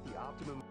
get the optimum.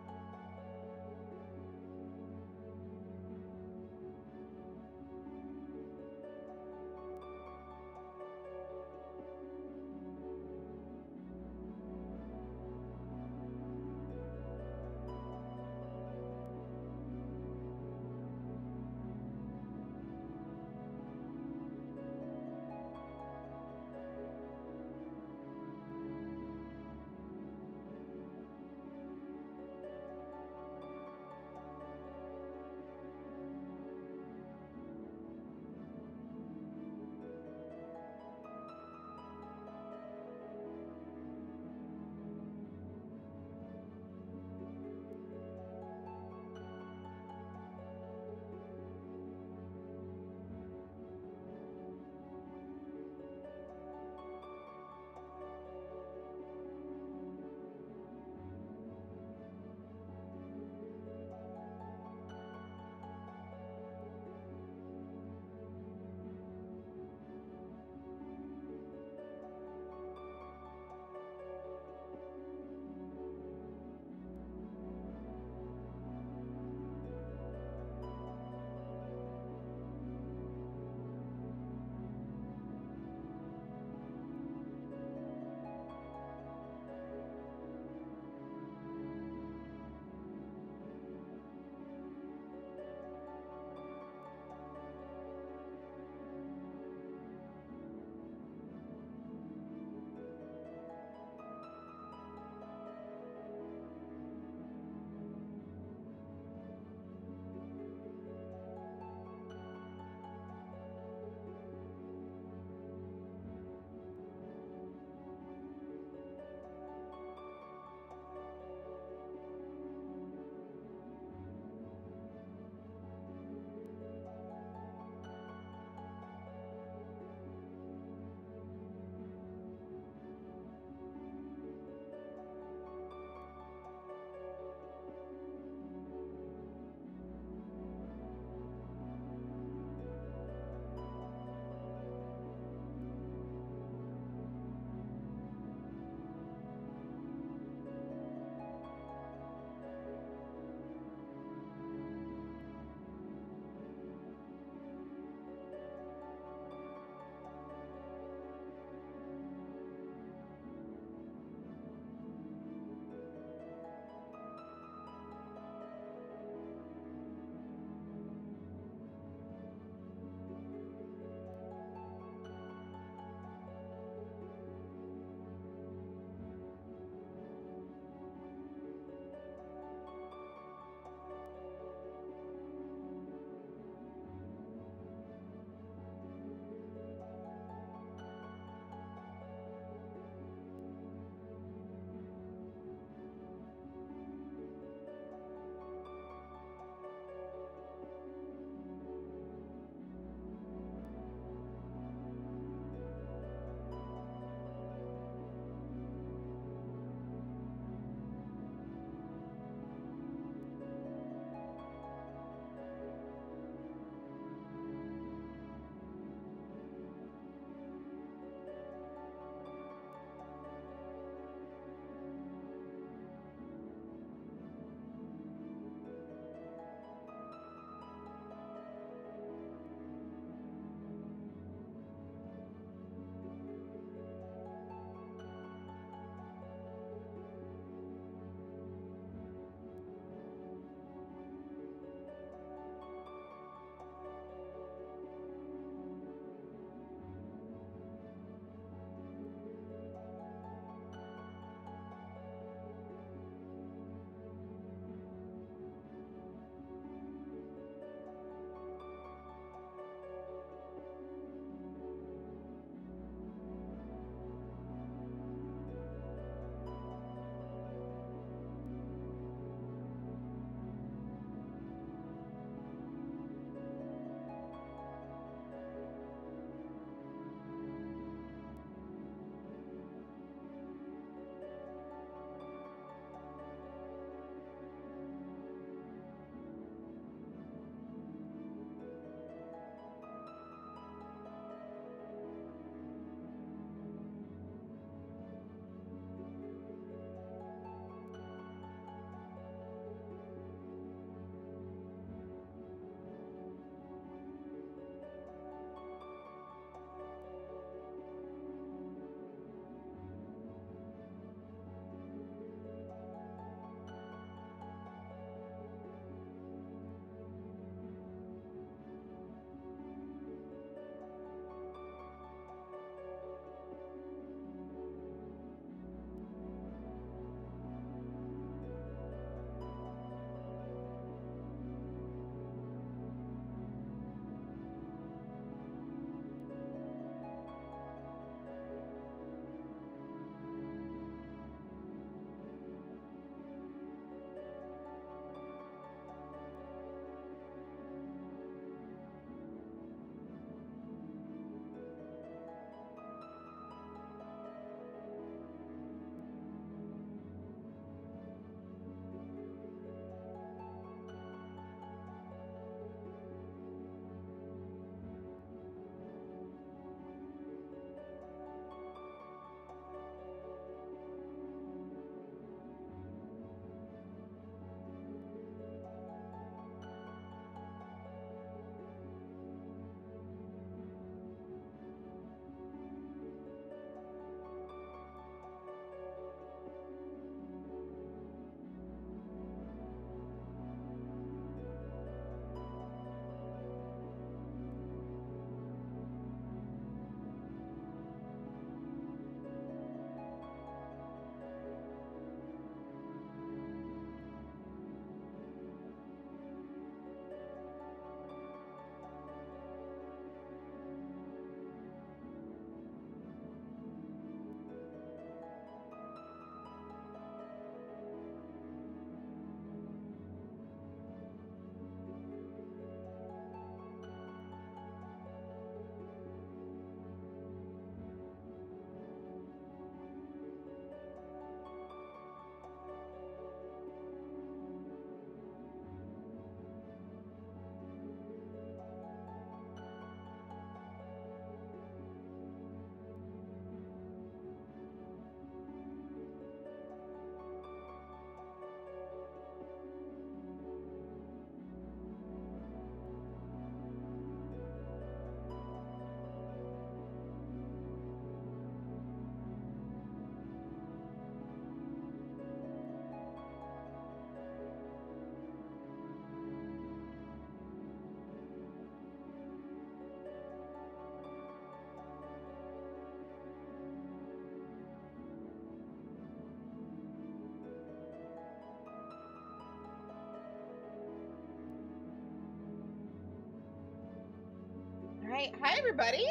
Alright, hi everybody!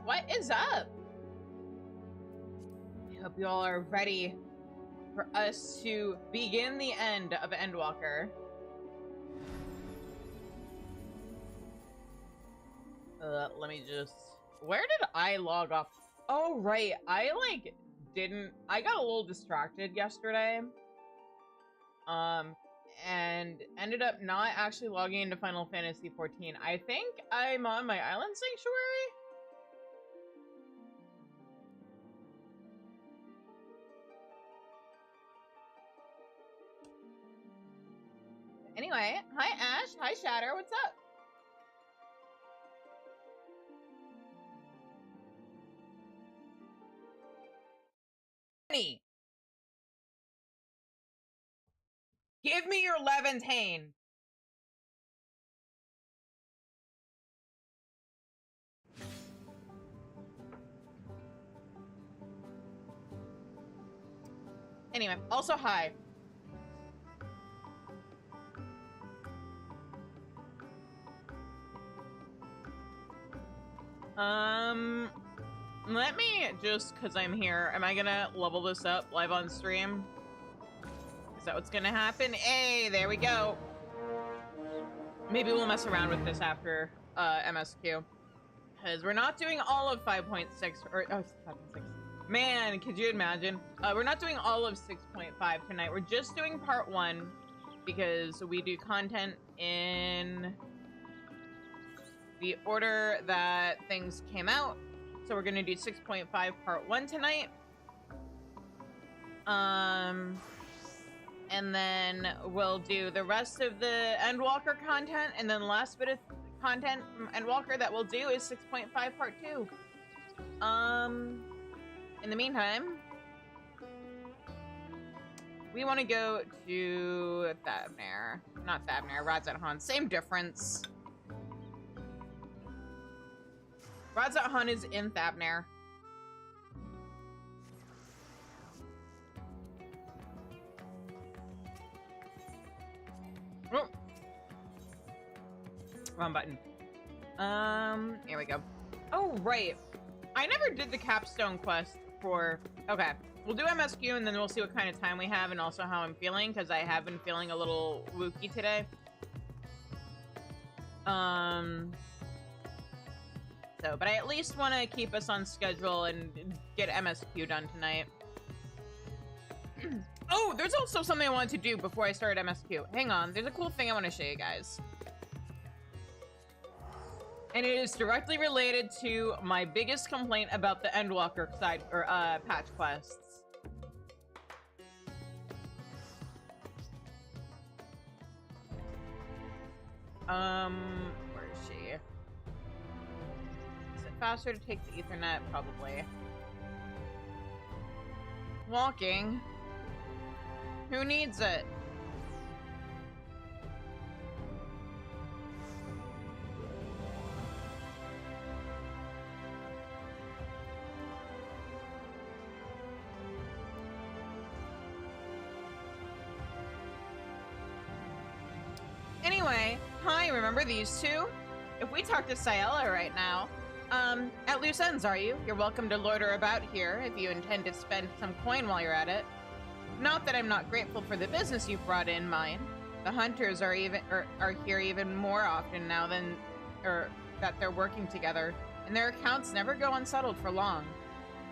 What is up? I hope you all are ready for us to begin the end of Endwalker. Let me just... Where did I log off? Oh, right. I got a little distracted yesterday. And ended up not actually logging into Final Fantasy XIV. I think I'm on my island sanctuary? Anyway, hi Ash, hi Shatter, what's up? Give me your Levantine. Anyway, also hi. Let me just, because I'm here, am I gonna level this up live on stream? Is that what's gonna happen? Hey, there we go. Maybe we'll mess around with this after MSQ. Because we're not doing all of 5.6, or, oh, 5.6. Man, could you imagine? We're not doing all of 6.5 tonight. We're just doing part 1, because we do content in the order that things came out. So we're gonna do 6.5 part 1 tonight. And then we'll do the rest of the Endwalker content, and then the last bit of content from Endwalker that we'll do is 6.5 part 2. In the meantime, we want to go to Thavnair. Not Thavnair, Radzat-Han. Same difference. Radzat-Han is in Thavnair. Oh. Wrong button. Here we go. Oh, right. I never did the capstone quest for... Okay. We'll do MSQ and then we'll see what kind of time we have and also how I'm feeling, because I have been feeling a little wooky today. So, but I at least want to keep us on schedule and get MSQ done tonight. Oh, there's also something I wanted to do before I started MSQ. Hang on, there's a cool thing I want to show you guys. And it is directly related to my biggest complaint about the Endwalker side, or, patch quests. Where is she? Is it faster to take the Ethernet? Probably. Walking? Who needs it? Anyway, hi, remember these two? If we talk to Sayella right now, at loose ends, are you? You're welcome to loiter about here if you intend to spend some coin while you're at it. Not that I'm not grateful for the business you've brought in mine. The hunters are here even more often now than, that they're working together, and their accounts never go unsettled for long.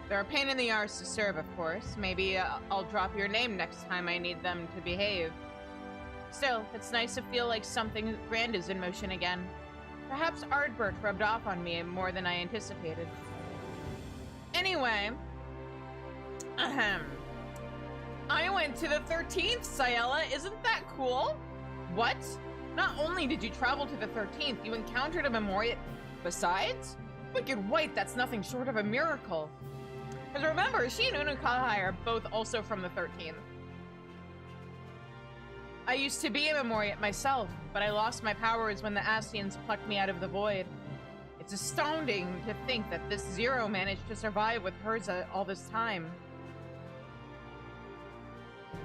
They're a pain in the arse to serve, of course. Maybe I'll drop your name next time I need them to behave. Still, it's nice to feel like something grand is in motion again. Perhaps Ardbert rubbed off on me more than I anticipated. Anyway, I went to the 13th, Sayella. Isn't that cool? What? Not only did you travel to the 13th, you encountered a memorial. Besides? Wicked White, that's nothing short of a miracle. Because remember, she and Unukahai are both also from the 13th. I used to be a Memoriat myself, but I lost my powers when the Ascians plucked me out of the void. It's astounding to think that this Zero managed to survive with Herza all this time.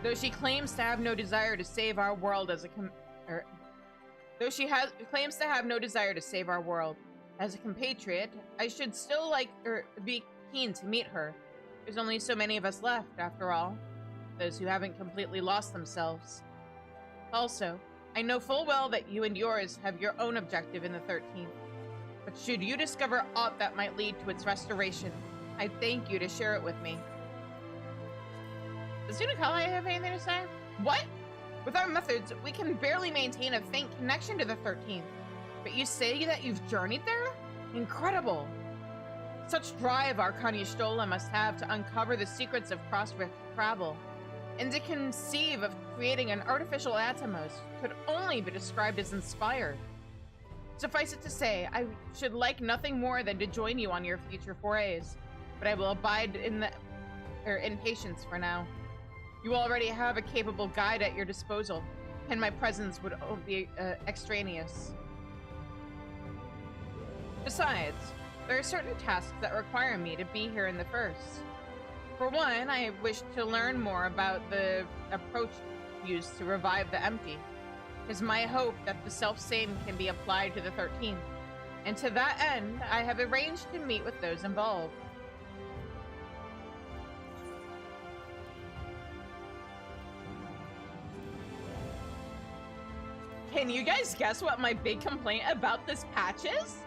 Though she claims to have no desire to save our world as a Though she claims to have no desire to save our world. As a compatriot, I should still be keen to meet her. There's only so many of us left, after all. Those who haven't completely lost themselves. Also, I know full well that you and yours have your own objective in the 13th. But should you discover aught that might lead to its restoration, I thank you to share it with me. Does Unikala have anything to say? What? With our methods, we can barely maintain a faint connection to the 13th. But you say that you've journeyed there? Incredible! Such drive Arcania Stola must have to uncover the secrets of cross-rift travel. And to conceive of creating an artificial Atomos could only be described as inspired. Suffice it to say, I should like nothing more than to join you on your future forays, but I will abide in patience for now. You already have a capable guide at your disposal, and my presence would be extraneous. Besides, there are certain tasks that require me to be here in the first. For one, I wish to learn more about the approach used to revive the empty. It is my hope that the self-same can be applied to the 13th, and to that end, I have arranged to meet with those involved. Can you guys guess what my big complaint about this patch is?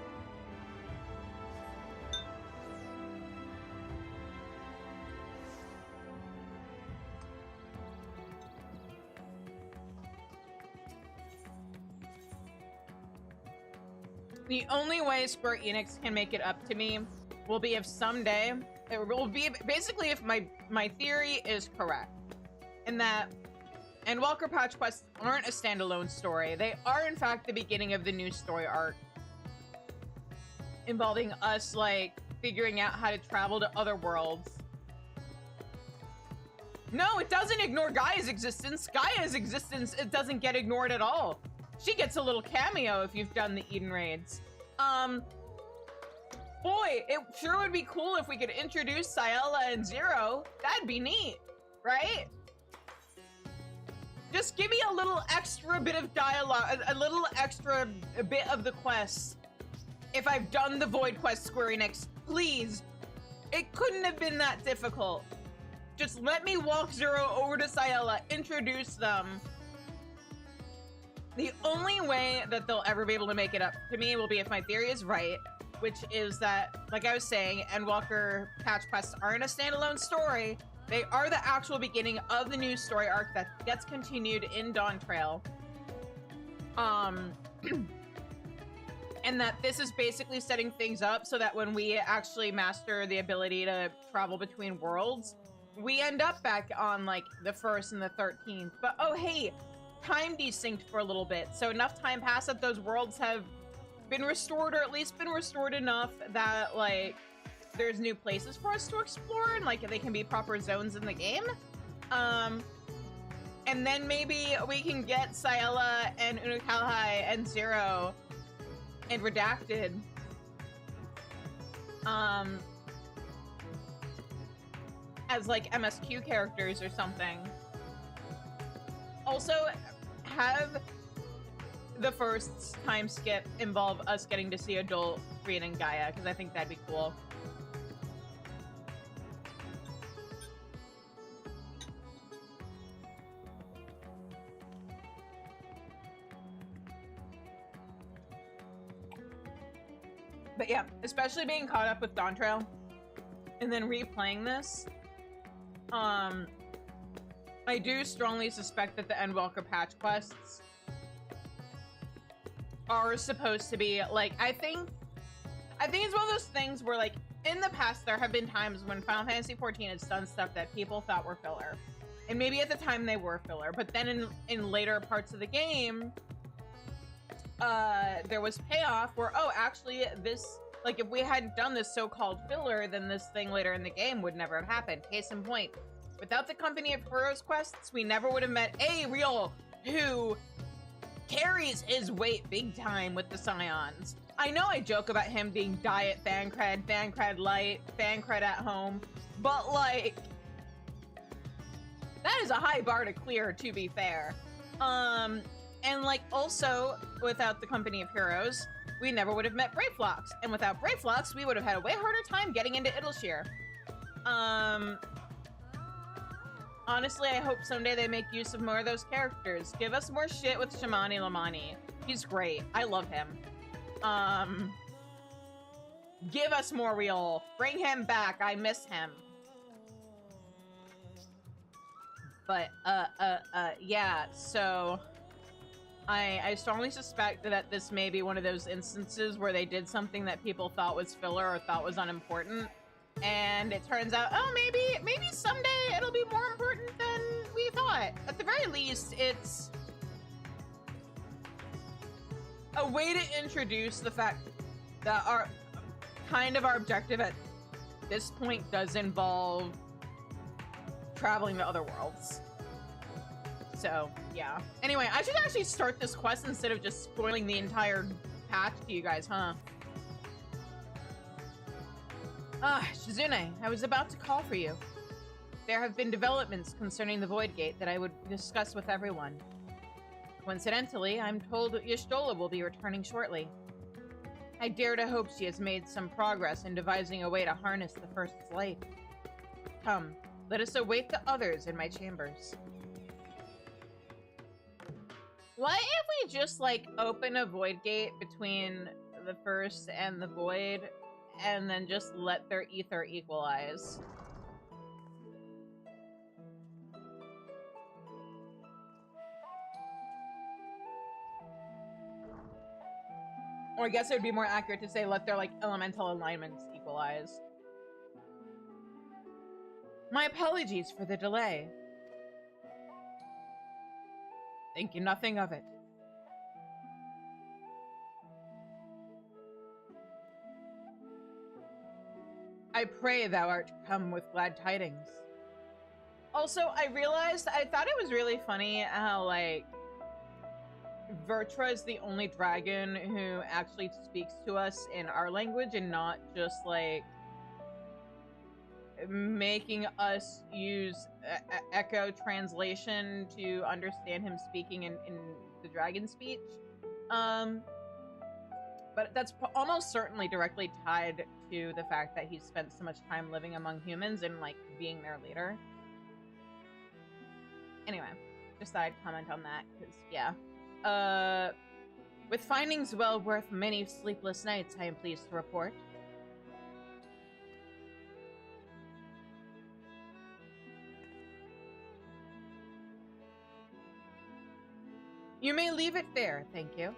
The only way Square Enix can make it up to me will be if someday, it will be basically if my theory is correct. And that Endwalker patch quests aren't a standalone story. They are in fact the beginning of the new story arc. Involving us like figuring out how to travel to other worlds. No, it doesn't ignore Gaia's existence. Gaia's existence, it doesn't get ignored at all. She gets a little cameo if you've done the Eden raids. Boy, it sure would be cool if we could introduce Ciela and Zero. That'd be neat, right? Just give me a little extra bit of dialogue, a little extra bit of the quest. If I've done the Void quest, Square Enix, please. It couldn't have been that difficult. Just let me walk Zero over to Ciela, introduce them. The only way that they'll ever be able to make it up to me will be if my theory is right, which is that, like I was saying, Endwalker patch quests aren't a standalone story. They are the actual beginning of the new story arc that gets continued in Dawn Trail. And that this is basically setting things up so that when we actually master the ability to travel between worlds, we end up back on, like, the 1st and the 13th. But, oh, hey, time desynced for a little bit, so enough time passed that those worlds have been restored, or at least been restored enough that, like, there's new places for us to explore, and, like, they can be proper zones in the game. And then maybe we can get Ciela and Unukalhai and Zero and Redacted. As, like, MSQ characters or something. Also, have the first time skip involve us getting to see adult Rian and Gaia, because I think that'd be cool. But yeah, especially being caught up with Dawn Trail and then replaying this, I do strongly suspect that the Endwalker patch quests are supposed to be, like, I think it's one of those things where, like, in the past there have been times when Final Fantasy XIV has done stuff that people thought were filler. And maybe at the time they were filler, but then in later parts of the game, there was payoff where, oh, actually this, like, if we hadn't done this so-called filler, then this thing later in the game would never have happened. Case in point. Without the Company of Heroes quests, we never would have met Ariel, who carries his weight big time with the Scions. I know I joke about him being diet Fancred light, Fancred at home, but, like, that is a high bar to clear, to be fair. And, like, also, without the company of heroes, we never would have met Brayflox. And without Brayflox, we would have had a way harder time getting into Idleshire. Honestly, I hope someday they make use of more of those characters. Give us more shit with Shamani Lamani. He's great. I love him. Give us more Riol. Bring him back. I miss him. But, yeah, so I strongly suspect that this may be one of those instances where they did something that people thought was filler or thought was unimportant, and it turns out, oh, maybe someday it'll be more important than we thought. At the very least, it's a way to introduce the fact that our objective at this point does involve traveling to other worlds. So, yeah. Anyway, I should actually start this quest instead of just spoiling the entire patch to you guys, huh? Shizune, I was about to call for you. There have been developments concerning the Void Gate that I would discuss with everyone. Coincidentally, I'm told that Y'shtola will be returning shortly. I dare to hope she has made some progress in devising a way to harness the First's light. Come, let us await the others in my chambers. What if we just, like, open a Void Gate between the First and the Void, and then just let their ether equalize? Or I guess it would be more accurate to say let their, like, elemental alignments equalize. My apologies for the delay. Thinking nothing of it. I pray thou art come with glad tidings. Also, I realized, I thought it was really funny how, like, Vertra is the only dragon who actually speaks to us in our language and not just, like, making us use echo translation to understand him speaking in the dragon speech. But that's almost certainly directly tied to the fact that he's spent so much time living among humans and, like, being their leader. Anyway, just thought I'd comment on that, because, yeah. With findings well worth many sleepless nights, I am pleased to report. You may leave it there, thank you.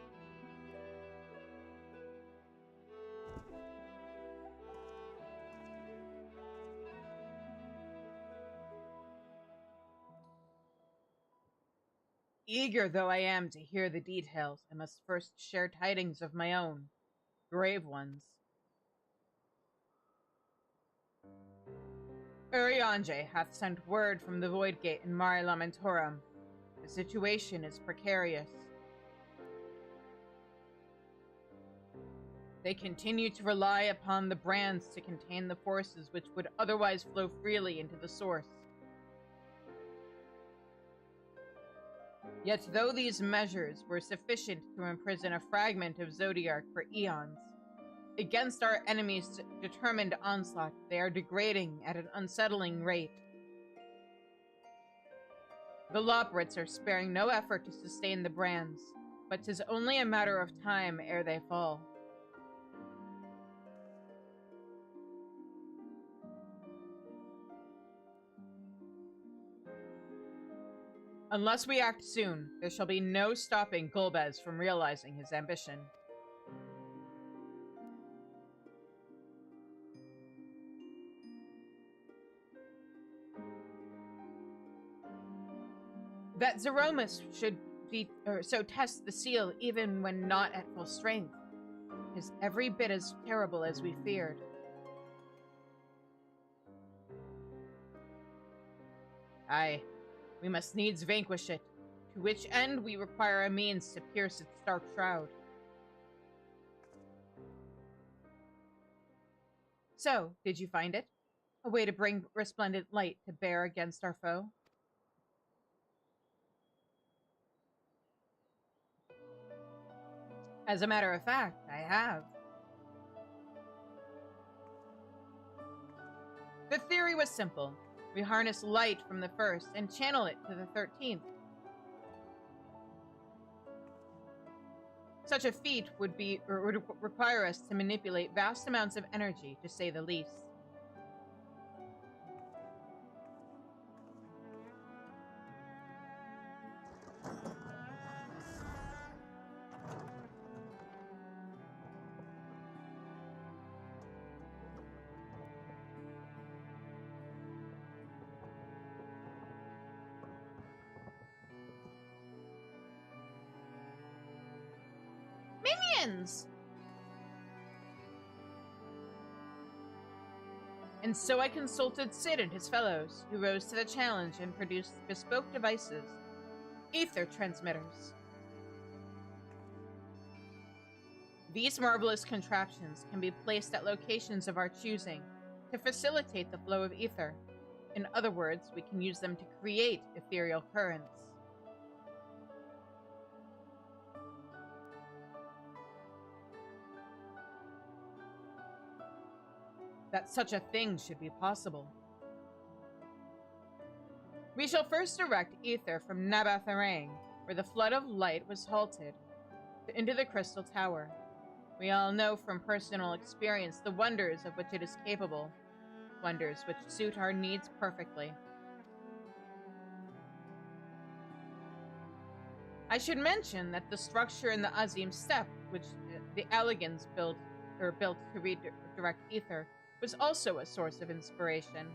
Eager though I am to hear the details, I must first share tidings of my own, grave ones. Urianger hath sent word from the Void Gate in Mare Lamentorum. The situation is precarious. They continue to rely upon the brands to contain the forces which would otherwise flow freely into the source. Yet though these measures were sufficient to imprison a fragment of Zodiark for eons, against our enemies' determined onslaught, they are degrading at an unsettling rate. The Loporits are sparing no effort to sustain the brands, but 'tis only a matter of time ere they fall. Unless we act soon, there shall be no stopping Golbez from realizing his ambition. That Zeromus should be so test the seal even when not at full strength is every bit as terrible as we feared. Aye, we must needs vanquish it, to which end we require a means to pierce its dark shroud. So, did you find it? A way to bring resplendent light to bear against our foe? As a matter of fact, I have. The theory was simple. We harness light from the first and channel it to the 13th. Such a feat would require us to manipulate vast amounts of energy, to say the least. Minions! And so I consulted Sid and his fellows, who rose to the challenge and produced bespoke devices, ether transmitters. These marvelous contraptions can be placed at locations of our choosing to facilitate the flow of ether. In other words, we can use them to create ethereal currents. That such a thing should be possible. We shall first direct ether from Nabatharang, where the flood of light was halted, into the Crystal Tower. We all know from personal experience the wonders of which it is capable, wonders which suit our needs perfectly. I should mention that the structure in the Azim Steppe, which the Elegans built to redirect ether, was also a source of inspiration.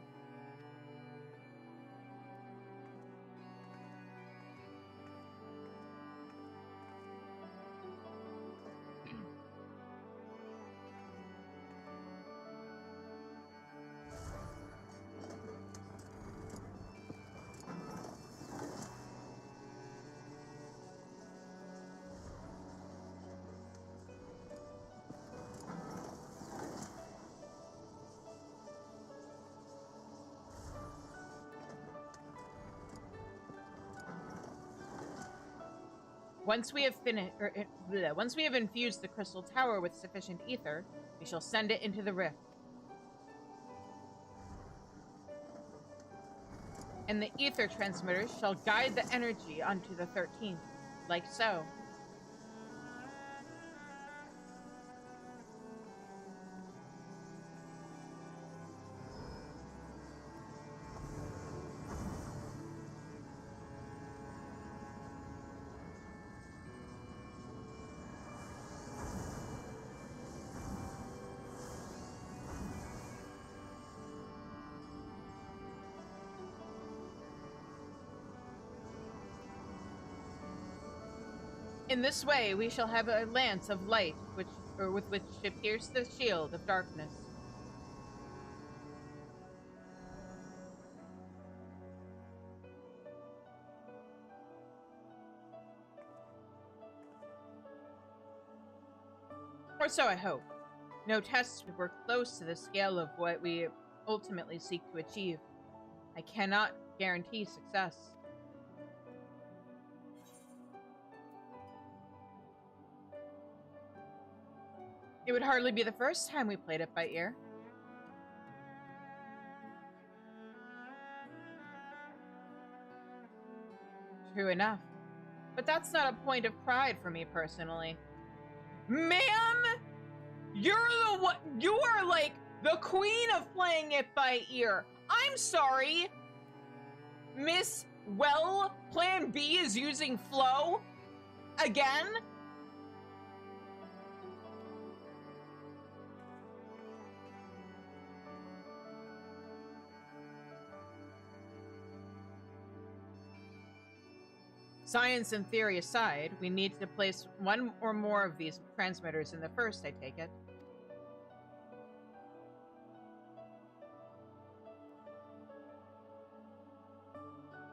Once we have infused the Crystal Tower with sufficient ether, we shall send it into the rift. And the ether transmitters shall guide the energy onto the 13th, like so. In this way, we shall have a lance of light, with which to pierce the shield of darkness. Or so I hope. No tests were close to the scale of what we ultimately seek to achieve. I cannot guarantee success. It would hardly be the first time we played it by ear. True enough. But that's not a point of pride for me personally. Ma'am! You are like the queen of playing it by ear. I'm sorry. Miss Plan B is using flow? Again? Science and theory aside, we need to place one or more of these transmitters in the first, I take it.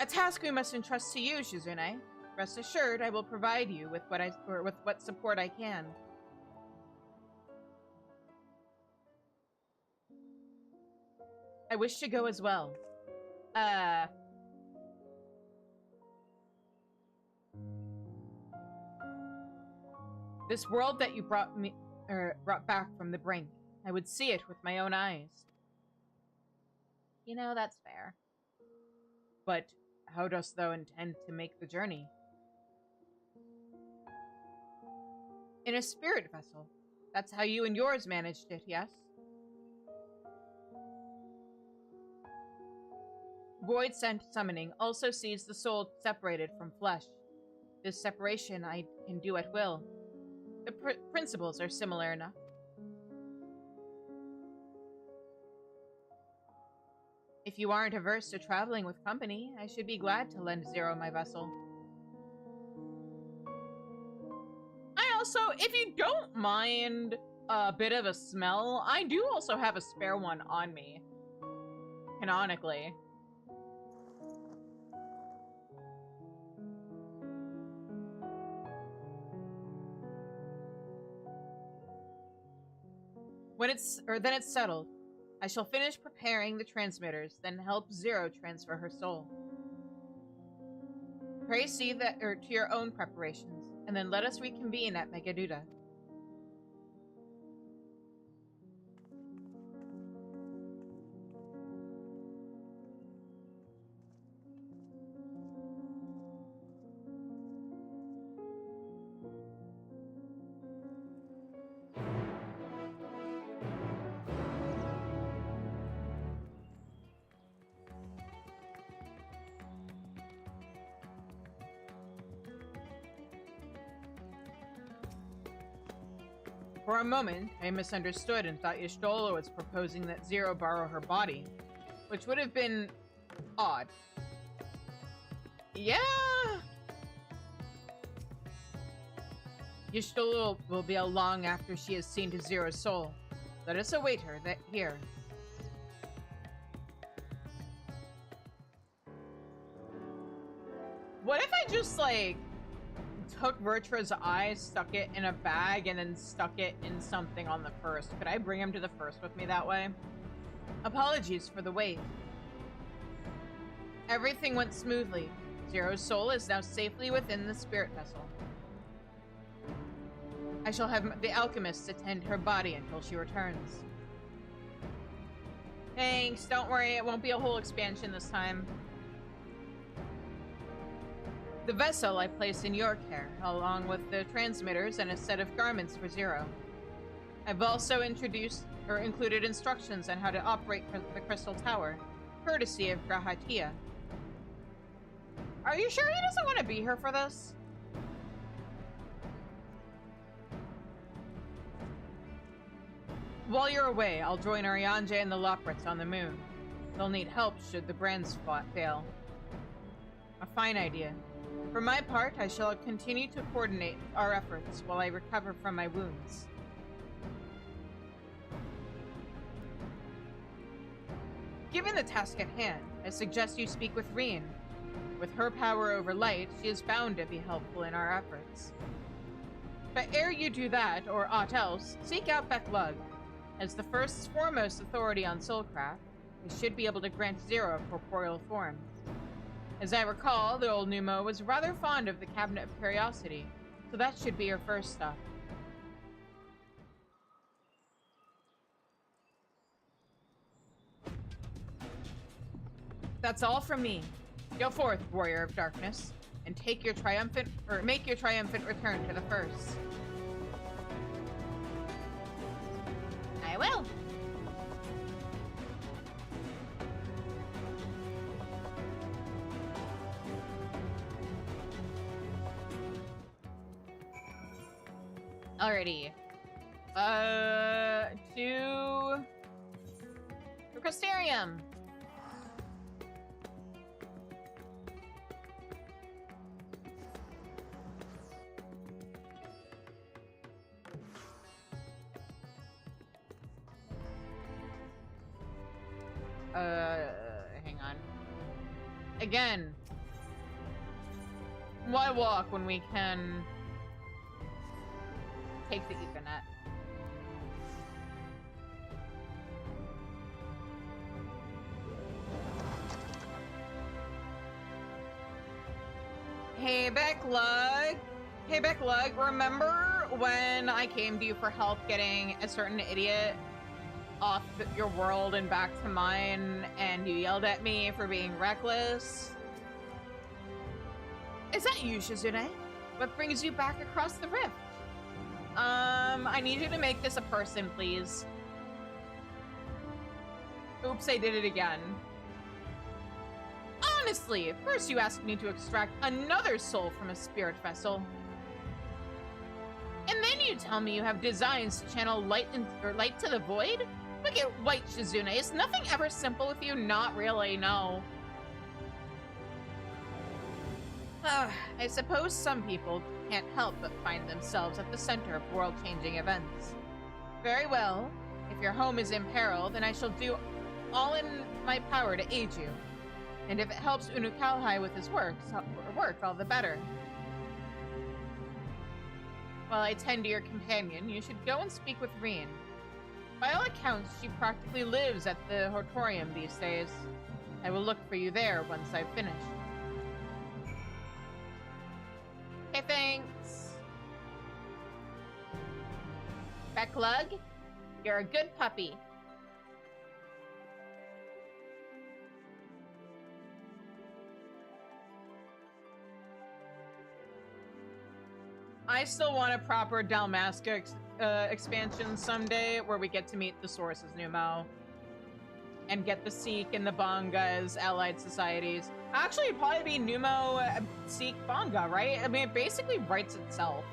A task we must entrust to you, Shizune. Rest assured, I will provide you with what support I can. I wish to go as well. This world that you brought back from the brink, I would see it with my own eyes. You know, that's fair. But how dost thou intend to make the journey? In a spirit vessel. That's how you and yours managed it, yes? Void Sent Summoning also sees the soul separated from flesh. This separation I can do at will. The principles are similar enough. If you aren't averse to traveling with company, I should be glad to lend Zero my vessel. I also, if you don't mind a bit of a smell, I do also have a spare one on me. Canonically. Then it's settled. I shall finish preparing the transmitters, then help Zero transfer her soul. Pray see that to your own preparations, and then let us reconvene at Megaduda. For a moment, I misunderstood and thought Y'shtola was proposing that Zero borrow her body, which would have been odd. Yeah! Y'shtola will be along after she has seen to Zero's soul. Let us await her here. What if I just, like, took Vertra's eye, stuck it in a bag, and then stuck it in something on the first? Could I bring him to the first with me that way? Apologies for the wait. Everything went smoothly. Zero's soul is now safely within the spirit vessel. I shall have the alchemists attend her body until she returns. Thanks, don't worry, it won't be a whole expansion this time. The vessel I place in your care, along with the transmitters and a set of garments for Zero. I've also included instructions on how to operate the Crystal Tower, courtesy of Grahatia. Are you sure he doesn't want to be here for this? While you're away, I'll join Arianje and the Loprits on the moon. They'll need help should the brand spot fail. A fine idea. For my part, I shall continue to coordinate our efforts while I recover from my wounds. Given the task at hand, I suggest you speak with Rien. With her power over light, she is bound to be helpful in our efforts. But ere you do that, or aught else, seek out Beklug. As the foremost authority on soulcraft, he should be able to grant Zero a corporeal form. As I recall, the old Numo was rather fond of the Cabinet of Curiosity, so that should be your first stop. That's all from me. Go forth, Warrior of Darkness, and make your triumphant return to the First. I will. Alrighty. To Crystarium. Hang on. Again. Why walk when we can take the Ethernet? Hey, Beklug. Hey, Beklug, remember when I came to you for help getting a certain idiot off your world and back to mine, and you yelled at me for being reckless? Is that you, Shizune? What brings you back across the rift? I need you to make this a person, please. Oops, I did it again. Honestly, first you asked me to extract another soul from a spirit vessel. And then you tell me you have designs to channel light to the void? Look at White Shizune. Is nothing ever simple with you? Not really, no. I suppose some people can't help but find themselves at the center of world-changing events. Very well. If your home is in peril, then I shall do all in my power to aid you. And if it helps Unukalhai with his work, all the better. While I tend to your companion, you should go and speak with Reen. By all accounts, she practically lives at the Hortorium these days. I will look for you there once I've finished. Okay, thanks. Becklug, you're a good puppy. I still want a proper Dalmasca expansion someday where we get to meet the Sources Numo and get the Seek and the Bonga as allied societies. Actually, it'd probably be Numo, Seek, Bonga, right? I mean, it basically writes itself.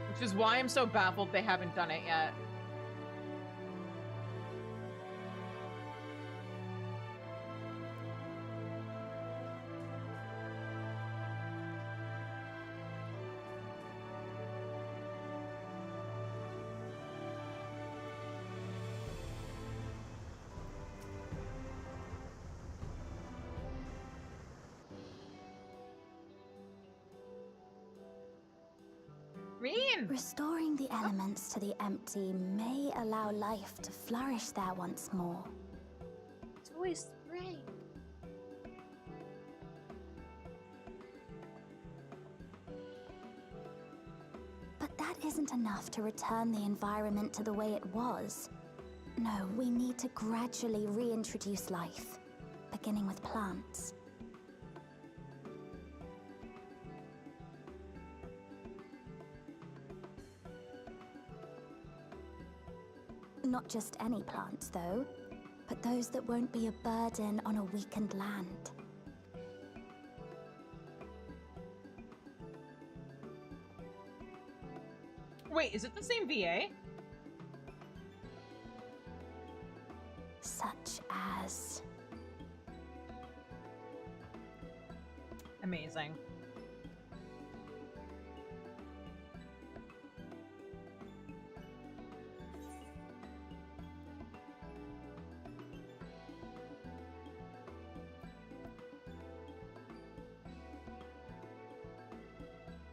Which is why I'm so baffled they haven't done it yet. Restoring the elements to the empty may allow life to flourish there once more. It's always great. But that isn't enough to return the environment to the way it was. No, we need to gradually reintroduce life, beginning with plants. Not just any plants, though, but those that won't be a burden on a weakened land. Wait, is it the same VA? Such as... Amazing.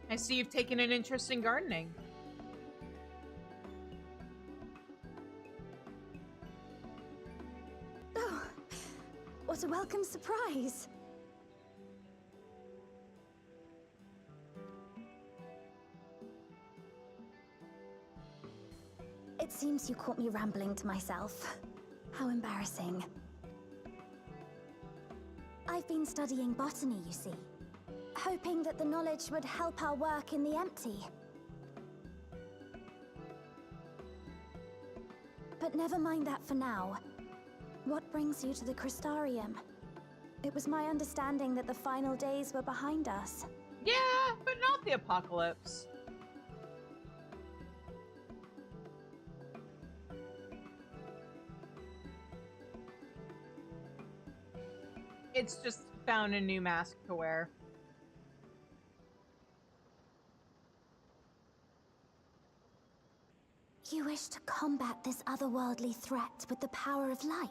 I see you've taken an interest in gardening. Oh, what a welcome surprise! It seems you caught me rambling to myself. How embarrassing. I've been studying botany, you see. Hoping that the knowledge would help our work in the empty. But never mind that for now. What brings you to the Crystarium? It was my understanding that the final days were behind us. Yeah, but not the apocalypse. It's just found a new mask to wear. You wish to combat this otherworldly threat with the power of light?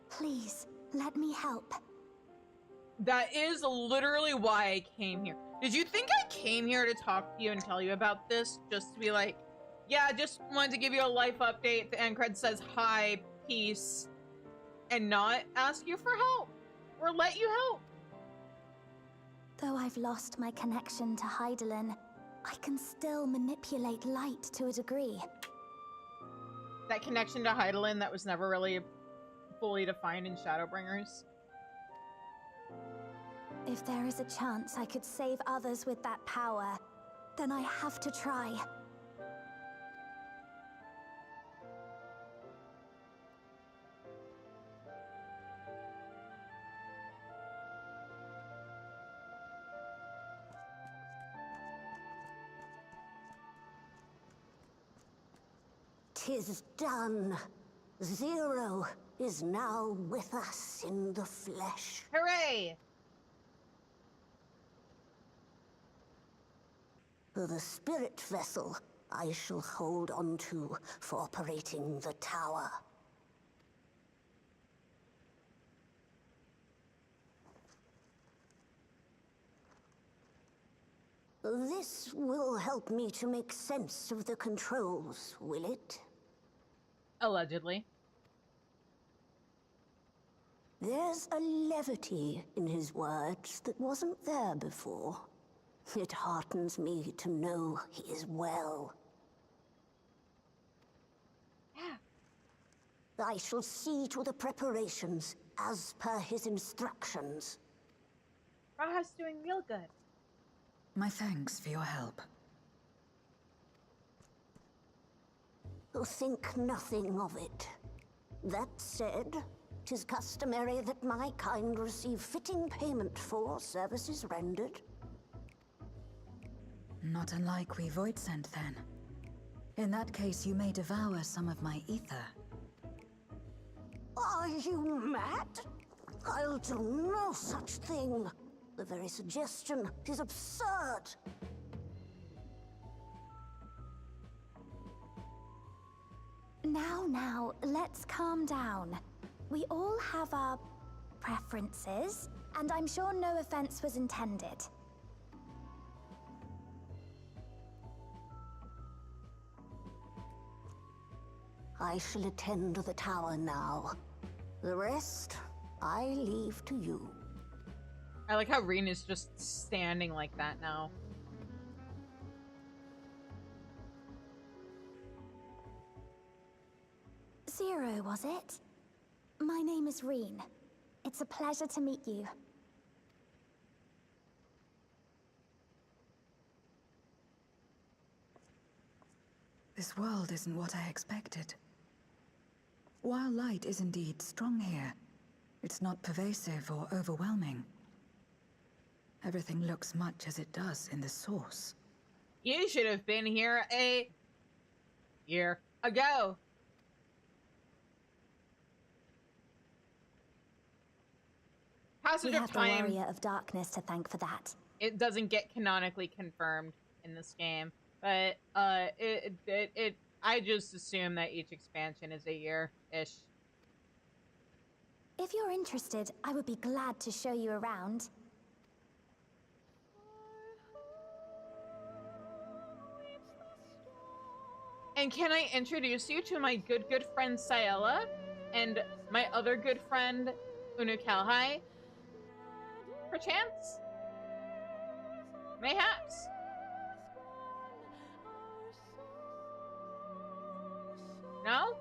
Please, let me help. That is literally why I came here. Did you think I came here to talk to you and tell you about this? Just to be like, yeah, just wanted to give you a life update. The Ancred says hi, peace, and not ask you for help or let you help. Though I've lost my connection to Hydaelyn, I can still manipulate light to a degree. That connection to Hydaelyn that was never really fully defined in Shadowbringers. If there is a chance I could save others with that power, then I have to try. "'Tis done. Zero is now with us in the flesh." Hooray! The spirit vessel I shall hold on to for operating the tower. This will help me to make sense of the controls, will it? Allegedly. There's a levity in his words that wasn't there before. It heartens me to know he is well. Yeah. I shall see to the preparations as per his instructions. Raha's doing real good. My thanks for your help. Think nothing of it. That said, 'tis customary that my kind receive fitting payment for services rendered. Not unlike we Void sent, then. In that case, you may devour some of my ether. Are you mad? I'll do no such thing. The very suggestion is absurd. Now, let's calm down. We all have our preferences, and I'm sure no offense was intended. I shall attend to the tower now. The rest, I leave to you. I like how Reen is just standing like that now. Zero, was it? My name is Reen. It's a pleasure to meet you. This world isn't what I expected. While light is indeed strong here, it's not pervasive or overwhelming. Everything looks much as it does in the source. You should have been here a year ago. We Passage of have the time. Warrior of Darkness to thank for that. It doesn't get canonically confirmed in this game, but I just assume that each expansion is a year-ish. If you're interested, I would be glad to show you around. And can I introduce you to my good friend Sayela and my other good friend Unukalhai? Perchance? Mayhaps? No?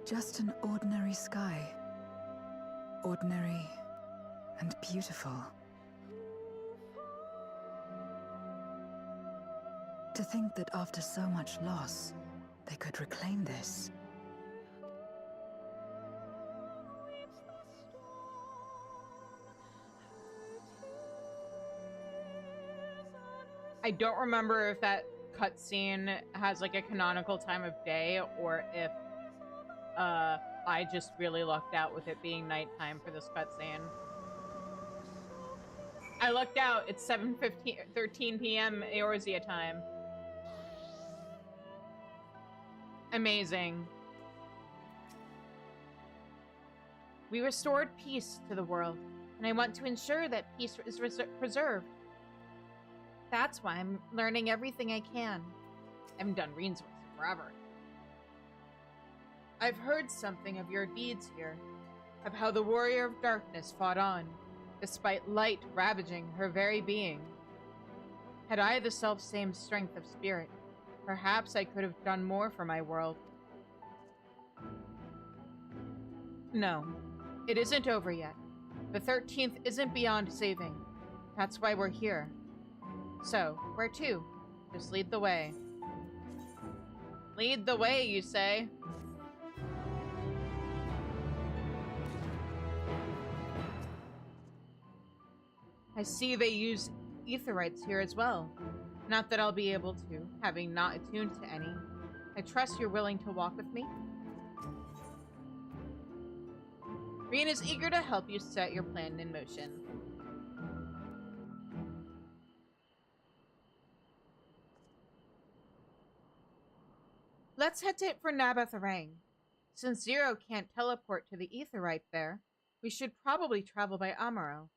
Just an ordinary sky. Ordinary and beautiful. To think that after so much loss, they could reclaim this. I don't remember if that cutscene has like a canonical time of day or if I just really lucked out with it being nighttime for this cutscene. I lucked out. It's 13 p.m. Eorzea time. Amazing. We restored peace to the world, and I want to ensure that peace is preserved. That's why I'm learning everything I can. I haven't done Reinsworth forever. I've heard something of your deeds here, of how the warrior of darkness fought on, despite light ravaging her very being. Had I the self-same strength of spirit, perhaps I could have done more for my world. No, it isn't over yet. The 13th isn't beyond saving. That's why we're here. So, where to? Just lead the way. Lead the way, you say? I see they use aetherites here as well. Not that I'll be able to, having not attuned to any. I trust you're willing to walk with me? Rien is eager to help you set your plan in motion. Let's head for Nabatharang. Since Zero can't teleport to the aetherite there, we should probably travel by Amaro.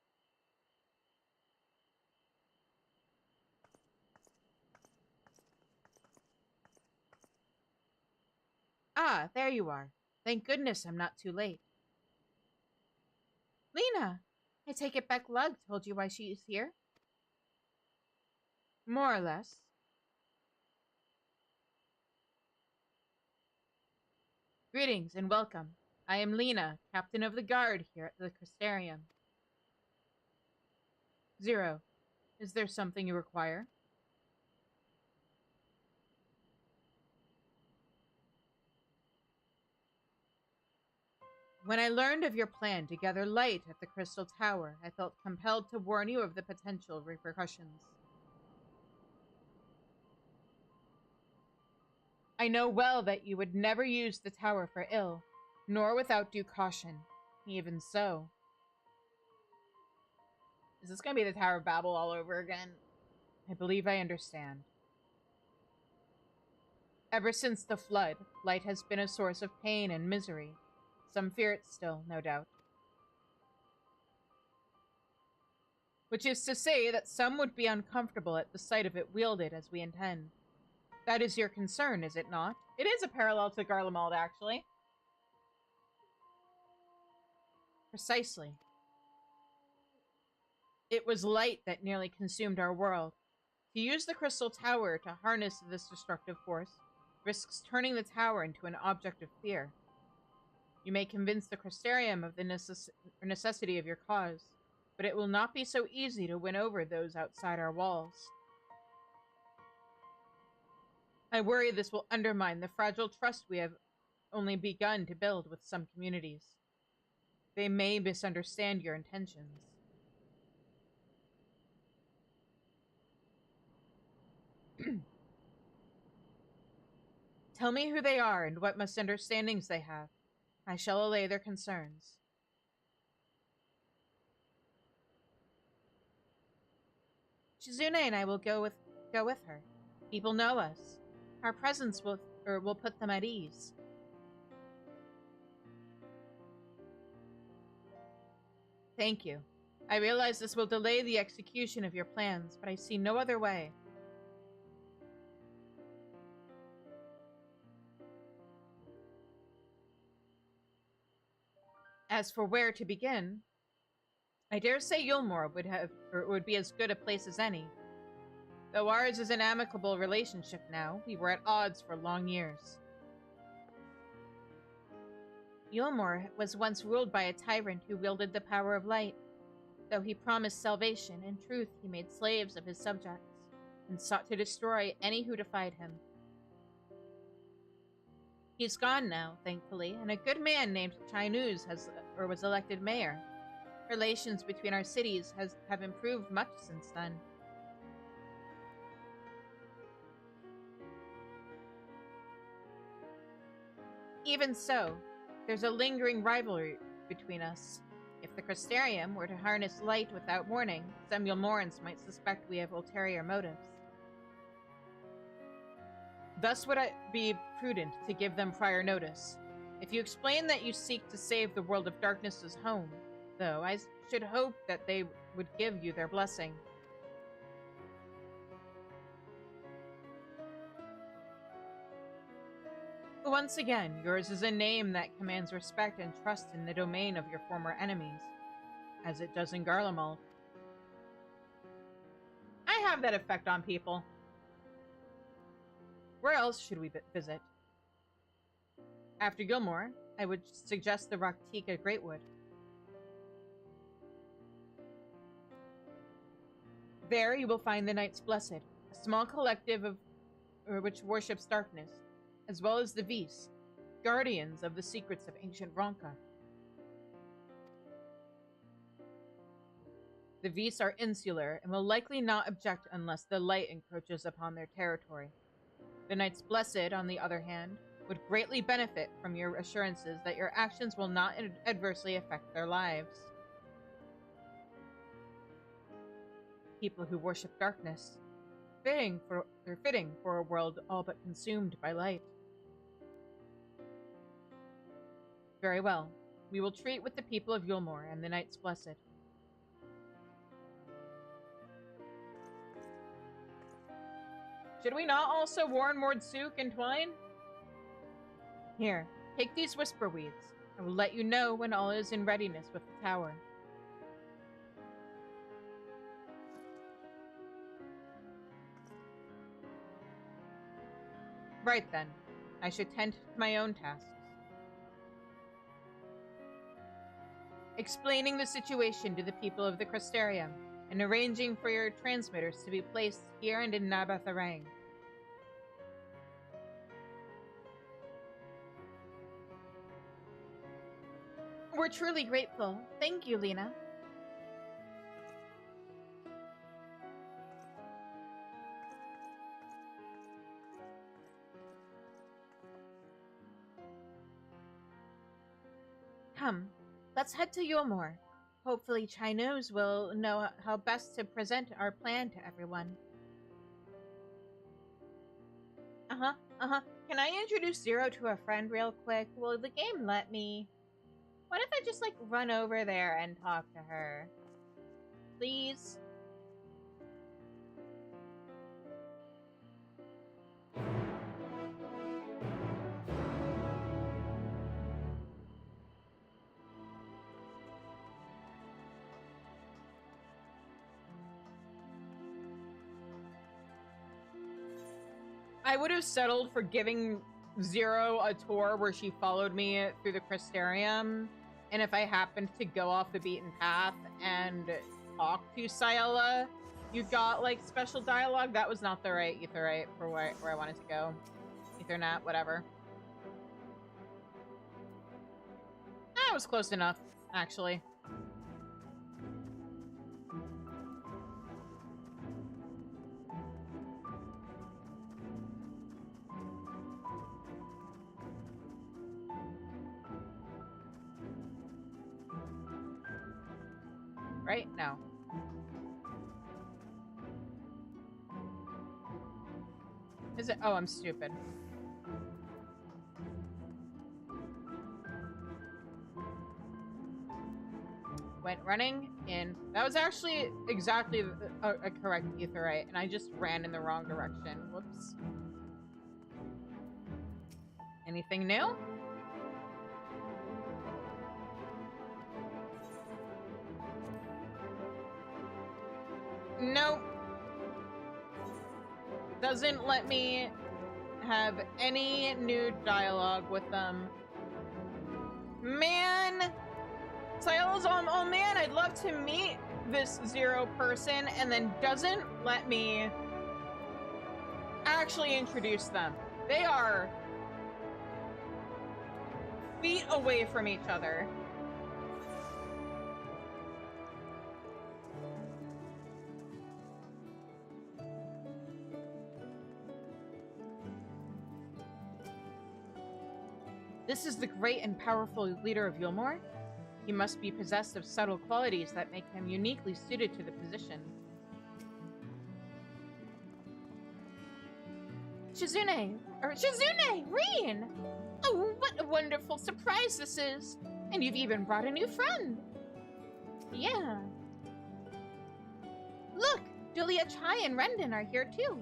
Ah, there you are. Thank goodness I'm not too late. Lena! I take it Beck Lug told you why she is here? More or less. Greetings and welcome. I am Lena, captain of the guard here at the Crystarium. Zero, is there something you require? When I learned of your plan to gather light at the Crystal Tower, I felt compelled to warn you of the potential repercussions. I know well that you would never use the tower for ill, nor without due caution. Even so. Is this going to be the Tower of Babel all over again? I believe I understand. Ever since the flood, light has been a source of pain and misery. Some fear it still, no doubt. Which is to say that some would be uncomfortable at the sight of it wielded as we intend. That is your concern, is it not? It is a parallel to Garlemald, actually. Precisely. It was light that nearly consumed our world. To use the Crystal Tower to harness this destructive force risks turning the tower into an object of fear. You may convince the Crystarium of the necessity of your cause, but it will not be so easy to win over those outside our walls. I worry this will undermine the fragile trust we have only begun to build with some communities. They may misunderstand your intentions. Tell me who they are and what misunderstandings they have. I shall allay their concerns. Shizune and I will go with her. People know us. Our presence will put them at ease. Thank you. I realize this will delay the execution of your plans, but I see no other way. As for where to begin, I dare say Yulmore would be as good a place as any. Though ours is an amicable relationship now, we were at odds for long years. Yulmore was once ruled by a tyrant who wielded the power of light. Though he promised salvation, in truth he made slaves of his subjects, and sought to destroy any who defied him. He's gone now, thankfully, and a good man named Chinese was elected mayor. Relations between our cities have improved much since then. Even so, there's a lingering rivalry between us. If the Crystarium were to harness light without warning, some Yulmorans might suspect we have ulterior motives. Thus would it be prudent to give them prior notice. If you explain that you seek to save the world of darkness's home, though, I should hope that they would give you their blessing. Once again, yours is a name that commands respect and trust in the domain of your former enemies, as it does in Garlemald. I have that effect on people. Where else should we visit? After Gilmore, I would suggest the Raktika Greatwood. There you will find the Knights Blessed, a small collective which worships darkness, as well as the Vis, guardians of the secrets of ancient Ronka. The Vis are insular and will likely not object unless the light encroaches upon their territory. The Knights Blessed, on the other hand, would greatly benefit from your assurances that your actions will not adversely affect their lives. People who worship darkness, fitting for a world all but consumed by light. Very well. We will treat with the people of Yulmore and the Knights Blessed. Should we not also warn Mordsuk and Twine? Here, take these whisper weeds. I will let you know when all is in readiness with the tower. Right then. I should tend to my own tasks. Explaining the situation to the people of the Crystarium, and arranging for your transmitters to be placed here and in Nabatharang. We're truly grateful. Thank you, Lena. Come, let's head to Yulmore. Hopefully Chinos will know how best to present our plan to everyone. Can I introduce Zero to a friend real quick? Will the game let me? What if I just, like, run over there and talk to her? Please? I would have settled for giving Zero a tour where she followed me through the Crystarium, and if I happened to go off the beaten path and talk to Syella, you got, like, special dialogue. That was not the right Aetheryte for where I wanted to go. Ethernet, whatever. That was close enough, actually. Right? No. Is it? Oh, I'm stupid. Went running in. That was actually exactly a correct Aetheryte, and I just ran in the wrong direction. Whoops. Anything new? Nope. Doesn't let me have any new dialogue with them. Man! Syella's on, oh man, I'd love to meet this Zero person, and then doesn't let me actually introduce them. They are feet away from each other. This is the great and powerful leader of Yulmore. He must be possessed of subtle qualities that make him uniquely suited to the position. Shizune, Or Shizune! Reen! Oh, what a wonderful surprise this is! And you've even brought a new friend! Yeah. Look! Julia Chai and Rendon are here too.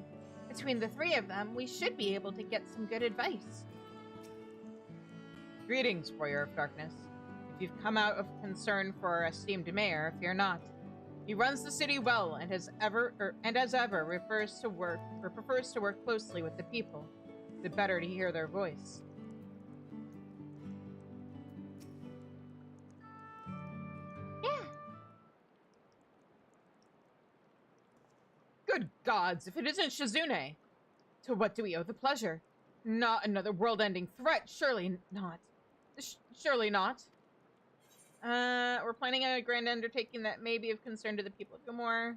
Between the three of them, we should be able to get some good advice. Greetings, Warrior of Darkness. If you've come out of concern for our esteemed mayor, fear not. He runs the city well and as ever prefers to work closely with the people, the better to hear their voice. Yeah. Good gods, if it isn't Shizune! To what do we owe the pleasure? Not another world-ending threat, surely not. Surely not. We're planning a grand undertaking that may be of concern to the people of Gomorrah.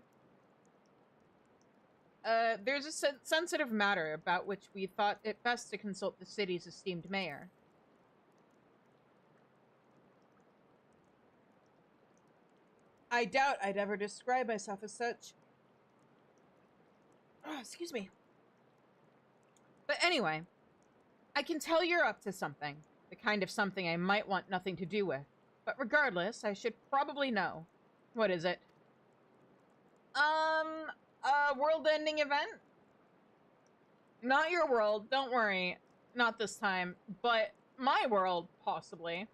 There's a sensitive matter about which we thought it best to consult the city's esteemed mayor. I doubt I'd ever describe myself as such. Oh, excuse me. But anyway, I can tell you're up to something. The kind of something I might want nothing to do with. But regardless, I should probably know. What is it? A world-ending event? Not your world, don't worry. Not this time. But my world, possibly.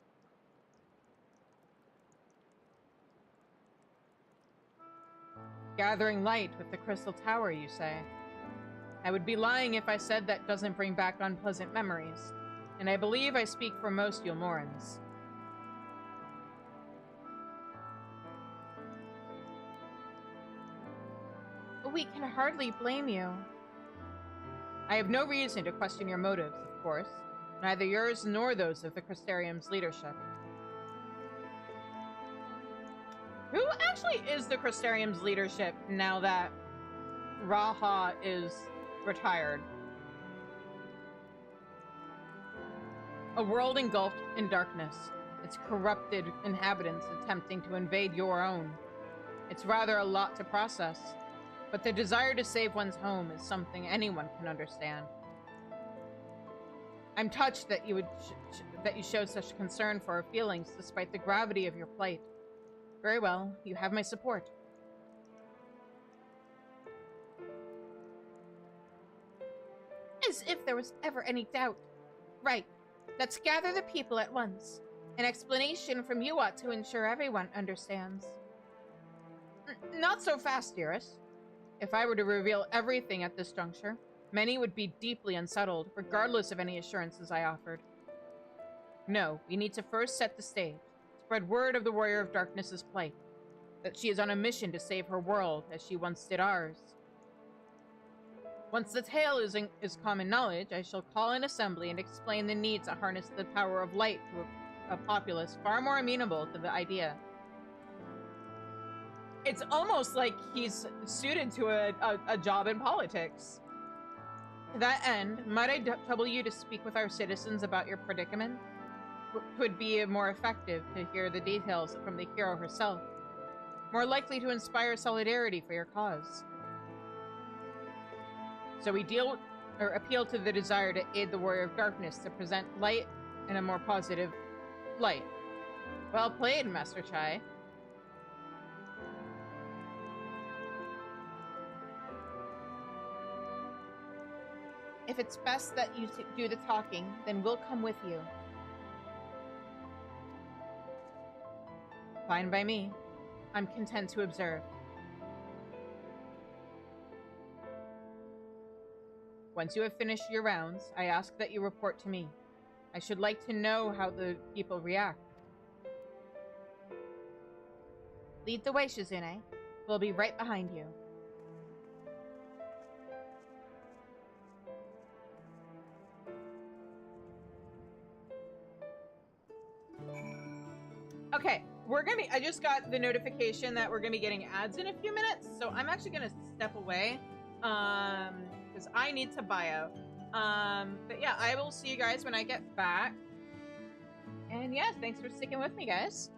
Gathering light with the Crystal Tower, you say? I would be lying if I said that doesn't bring back unpleasant memories. And I believe I speak for most Yulmorans. We can hardly blame you. I have no reason to question your motives, of course. Neither yours nor those of the Crystarium's leadership. Who actually is the Crystarium's leadership now that Raha is retired? A world engulfed in darkness. Its corrupted inhabitants attempting to invade your own. It's rather a lot to process. But the desire to save one's home is something anyone can understand. I'm touched that you show such concern for our feelings despite the gravity of your plight. Very well, you have my support. As if there was ever any doubt. Right. Let's gather the people at once. An explanation from you ought to ensure everyone understands. Not so fast, dearest. If I were to reveal everything at this juncture, many would be deeply unsettled, regardless of any assurances I offered. No, we need to first set the stage, spread word of the Warrior of Darkness's plight, that she is on a mission to save her world as she once did ours. Once the tale is common knowledge, I shall call an assembly and explain the need to harness the power of light to a populace far more amenable to the idea. It's almost like he's suited to a job in politics. To that end, might I trouble you to speak with our citizens about your predicament? Would be more effective to hear the details from the hero herself. More likely to inspire solidarity for your cause. So we appeal to the desire to aid the Warrior of Darkness to present light in a more positive light. Well played, Master Chai. If it's best that you do the talking, then we'll come with you. Fine by me. I'm content to observe. Once you have finished your rounds, I ask that you report to me. I should like to know how the people react. Lead the way, Shizune. We'll be right behind you. Okay, I just got the notification that we're gonna be getting ads in a few minutes, so I'm actually gonna step away, because I need to bio. But yeah, I will see you guys when I get back. And yeah, thanks for sticking with me, guys.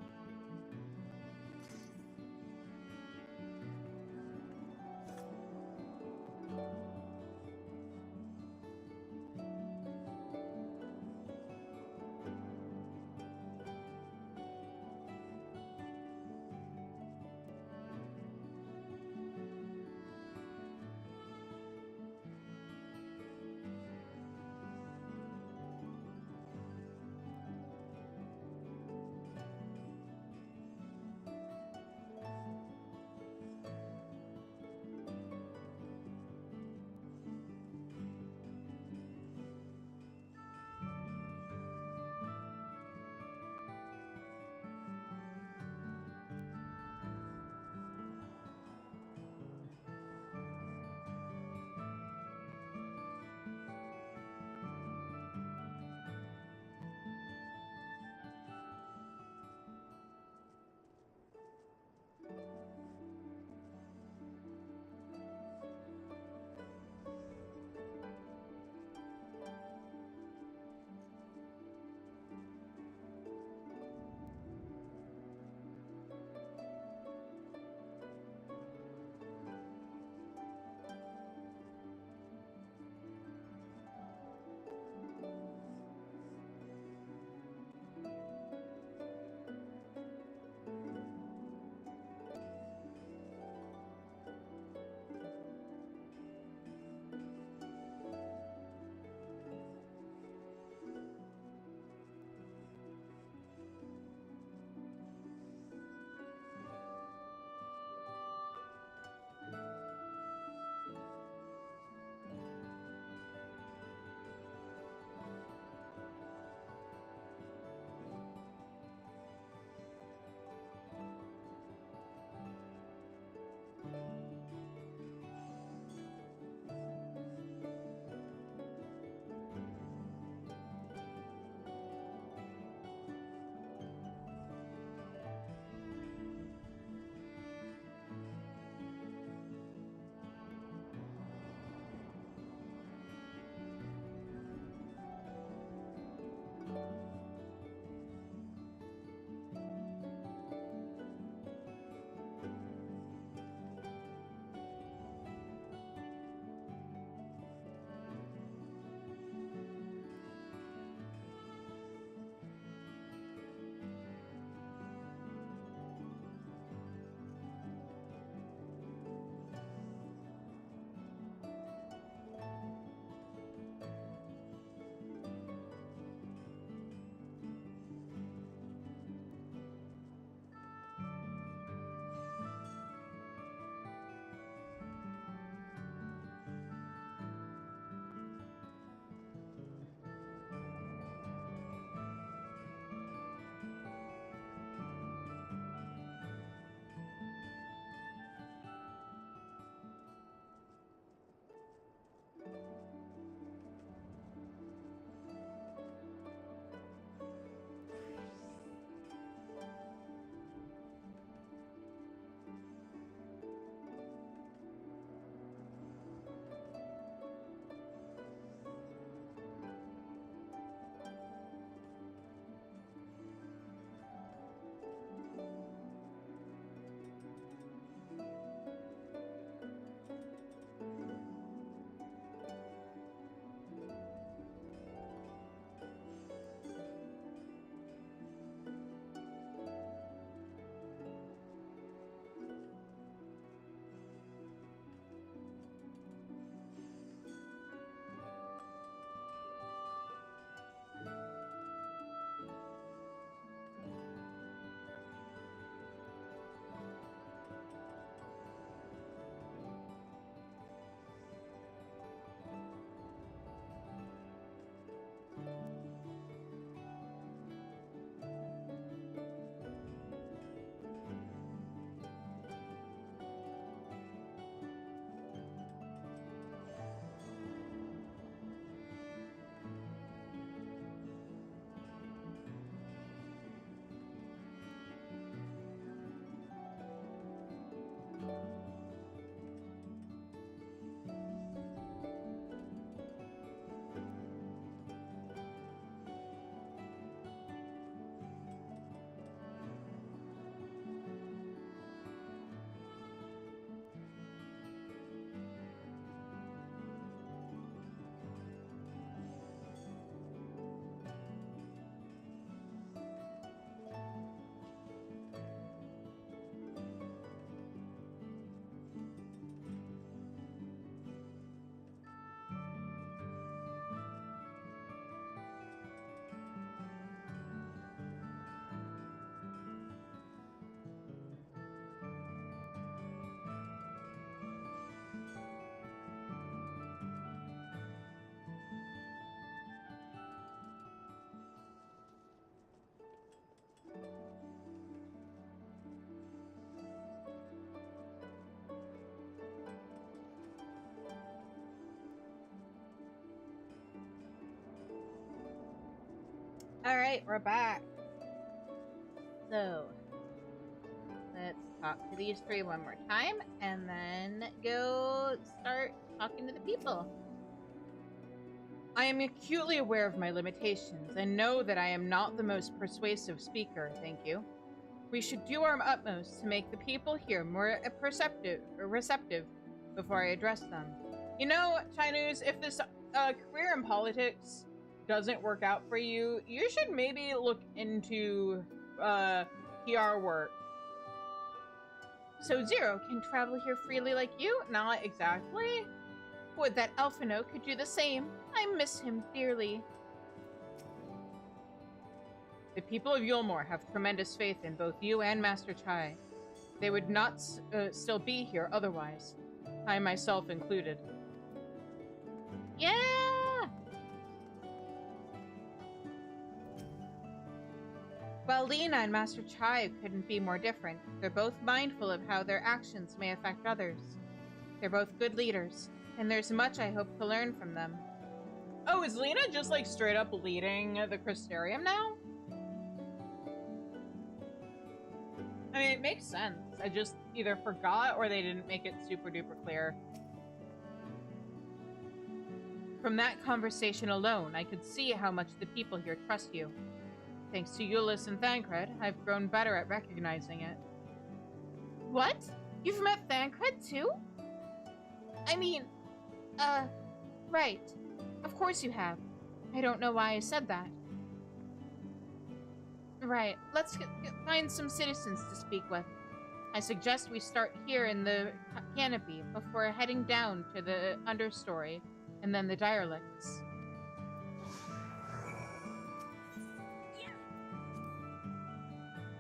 Alright, we're back. So, let's talk to these three one more time, and then go start talking to the people. I am acutely aware of my limitations, and know that I am not the most persuasive speaker, thank you. We should do our utmost to make the people here more receptive before I address them. You know, Chinese, if this career in politics doesn't work out for you, you should maybe look into PR work. So Zero can travel here freely like you? Not exactly. Would that Alphino could do the same. I miss him dearly. The people of Yulmore have tremendous faith in both you and Master Chai. They would not still be here otherwise. I myself included. Yeah! Well, Lena and Master Chai couldn't be more different. They're both mindful of how their actions may affect others. They're both good leaders, and there's much I hope to learn from them. Oh, is Lena just like straight up leading the Crystarium now? I mean, it makes sense. I just either forgot or they didn't make it super duper clear. From that conversation alone, I could see how much the people here trust you. Thanks to Euless and Thancred, I've grown better at recognizing it. What? You've met Thancred too? I mean, right. Of course you have. I don't know why I said that. Right, let's find some citizens to speak with. I suggest we start here in the canopy before heading down to the understory and then the dialects.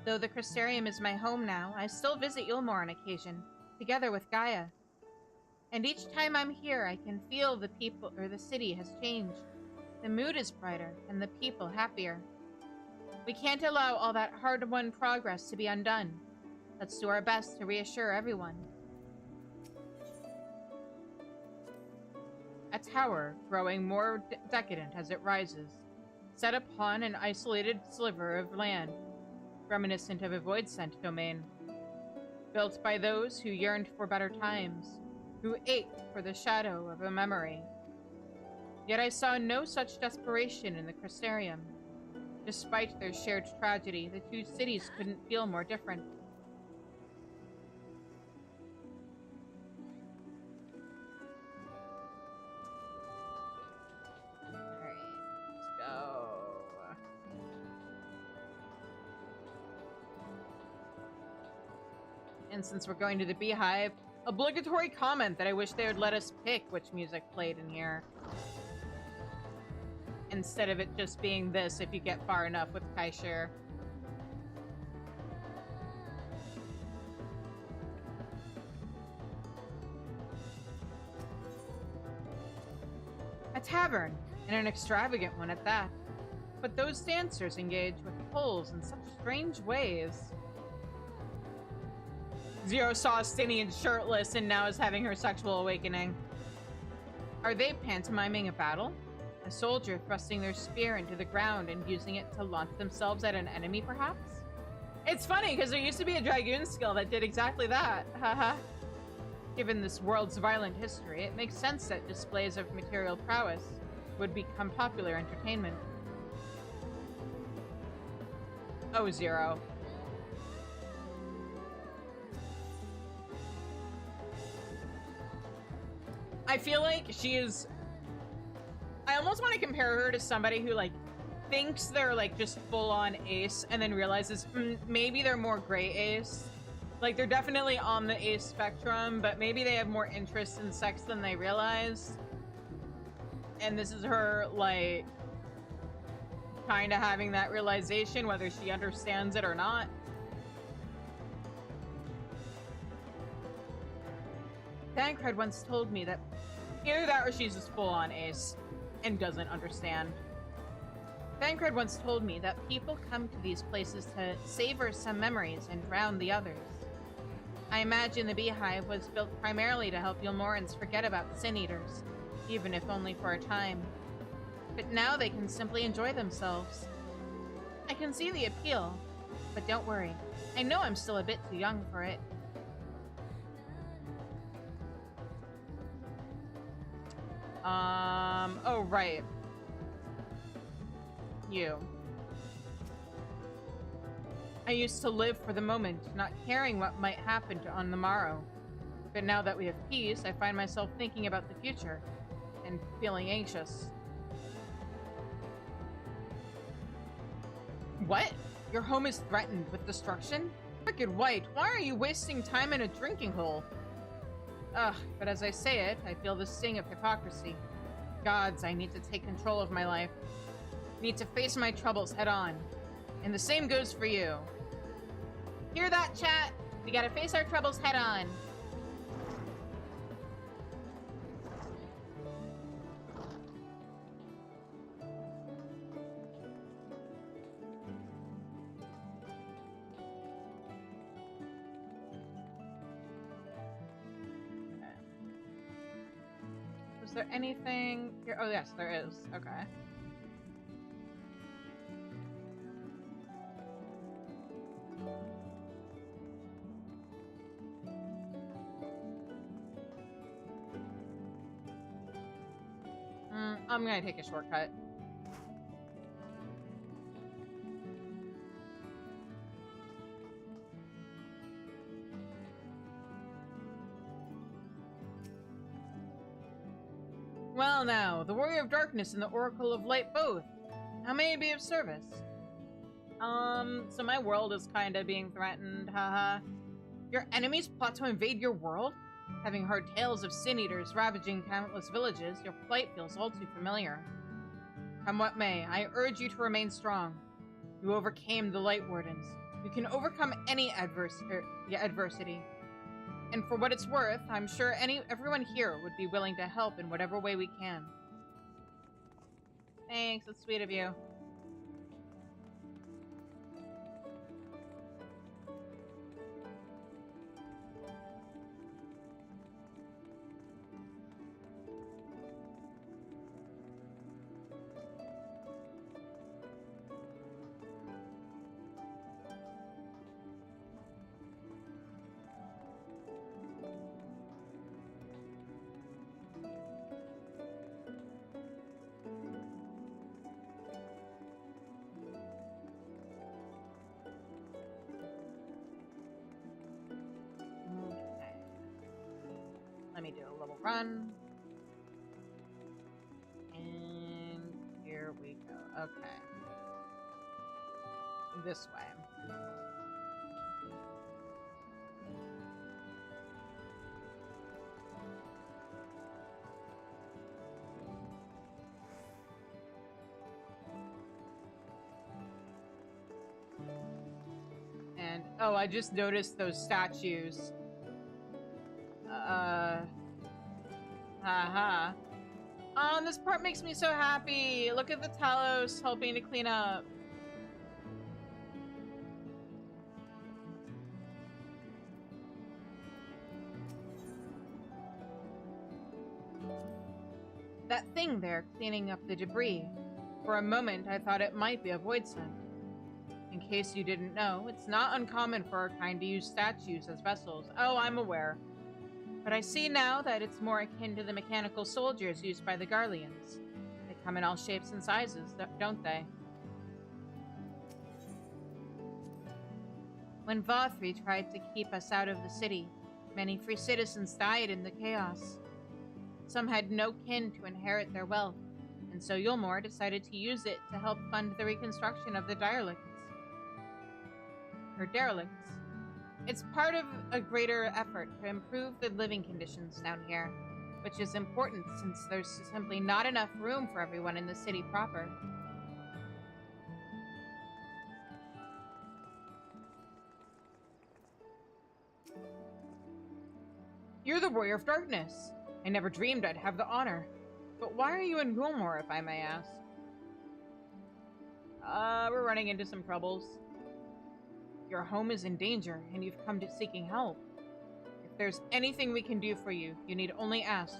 Though the Crystarium is my home now, I still visit Yulmore on occasion, together with Gaia. And each time I'm here, I can feel the people or the city has changed. The mood is brighter and the people happier. We can't allow all that hard-won progress to be undone. Let's do our best to reassure everyone. A tower, growing more decadent as it rises, set upon an isolated sliver of land, reminiscent of a void-sent domain. Built by those who yearned for better times, who ached for the shadow of a memory. Yet I saw no such desperation in the Crystarium. Despite their shared tragedy, the two cities couldn't feel more different. Alright, let's go. And since we're going to the Beehive, obligatory comment that I wish they would let us pick which music played in here. Instead of it just being this if you get far enough with Kaishir. A tavern, and an extravagant one at that. But those dancers engage with poles in such strange ways. Zero saw Stinian shirtless and now is having her sexual awakening. Are they pantomiming a battle? A soldier thrusting their spear into the ground and using it to launch themselves at an enemy, perhaps? It's funny, because there used to be a Dragoon skill that did exactly that. Haha. Given this world's violent history, it makes sense that displays of material prowess would become popular entertainment. Oh, Zero. I feel like she is... I almost want to compare her to somebody who, like, thinks they're, like, just full-on ace and then realizes maybe they're more gray ace. Like, they're definitely on the ace spectrum, but maybe they have more interest in sex than they realize. And this is her, like, kind of having that realization, whether she understands it or not. Thancred once told me that either that or she's just full-on ace and doesn't understand. Thancred once told me that people come to these places to savor some memories and drown the others. I imagine the Beehive was built primarily to help Yulmorans forget about Sin Eaters, even if only for a time. But now they can simply enjoy themselves. I can see the appeal, but don't worry. I know I'm still a bit too young for it. Oh, right. You. I used to live for the moment, not caring what might happen on the morrow. But now that we have peace, I find myself thinking about the future and feeling anxious. What? Your home is threatened with destruction? Wicked White, why are you wasting time in a drinking hole? Ugh, but as I say it, I feel the sting of hypocrisy. Gods, I need to take control of my life. Need to face my troubles head on. And the same goes for you. Hear that, chat? We gotta face our troubles head on. Is there anything here? Oh, yes, there is. Okay. I'm gonna take a shortcut. Well now, the Warrior of Darkness and the Oracle of Light both. How may I be of service? So my world is kinda being threatened, haha. Your enemies plot to invade your world? Having heard tales of sin eaters ravaging countless villages, your plight feels all too familiar. Come what may, I urge you to remain strong. You overcame the Light Wardens. You can overcome any adversity. And for what it's worth, I'm sure everyone here would be willing to help in whatever way we can. Thanks, that's sweet of you. Let me do a little run. And here we go. Okay. This way. And, oh, I just noticed those statues. Haha. Oh, this part makes me so happy. Look at the Talos helping to clean up. That thing there cleaning up the debris. For a moment, I thought it might be a void scent. In case you didn't know, it's not uncommon for our kind to use statues as vessels. Oh, I'm aware. But I see now that it's more akin to the mechanical soldiers used by the Garleans. They come in all shapes and sizes, don't they? When Vothri tried to keep us out of the city, many free citizens died in the chaos. Some had no kin to inherit their wealth, and so Yulmore decided to use it to help fund the reconstruction of the derelicts. It's part of a greater effort to improve the living conditions down here, which is important since there's simply not enough room for everyone in the city proper. You're the Warrior of Darkness. I never dreamed I'd have the honor. But why are you in Yulmore, if I may ask? We're running into some troubles. Your home is in danger, and you've come to seeking help. If there's anything we can do for you, you need only ask.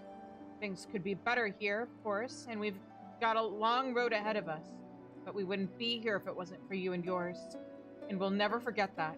Things could be better here, of course, and we've got a long road ahead of us. but we wouldn't be here if it wasn't for you and yours. And we'll never forget that.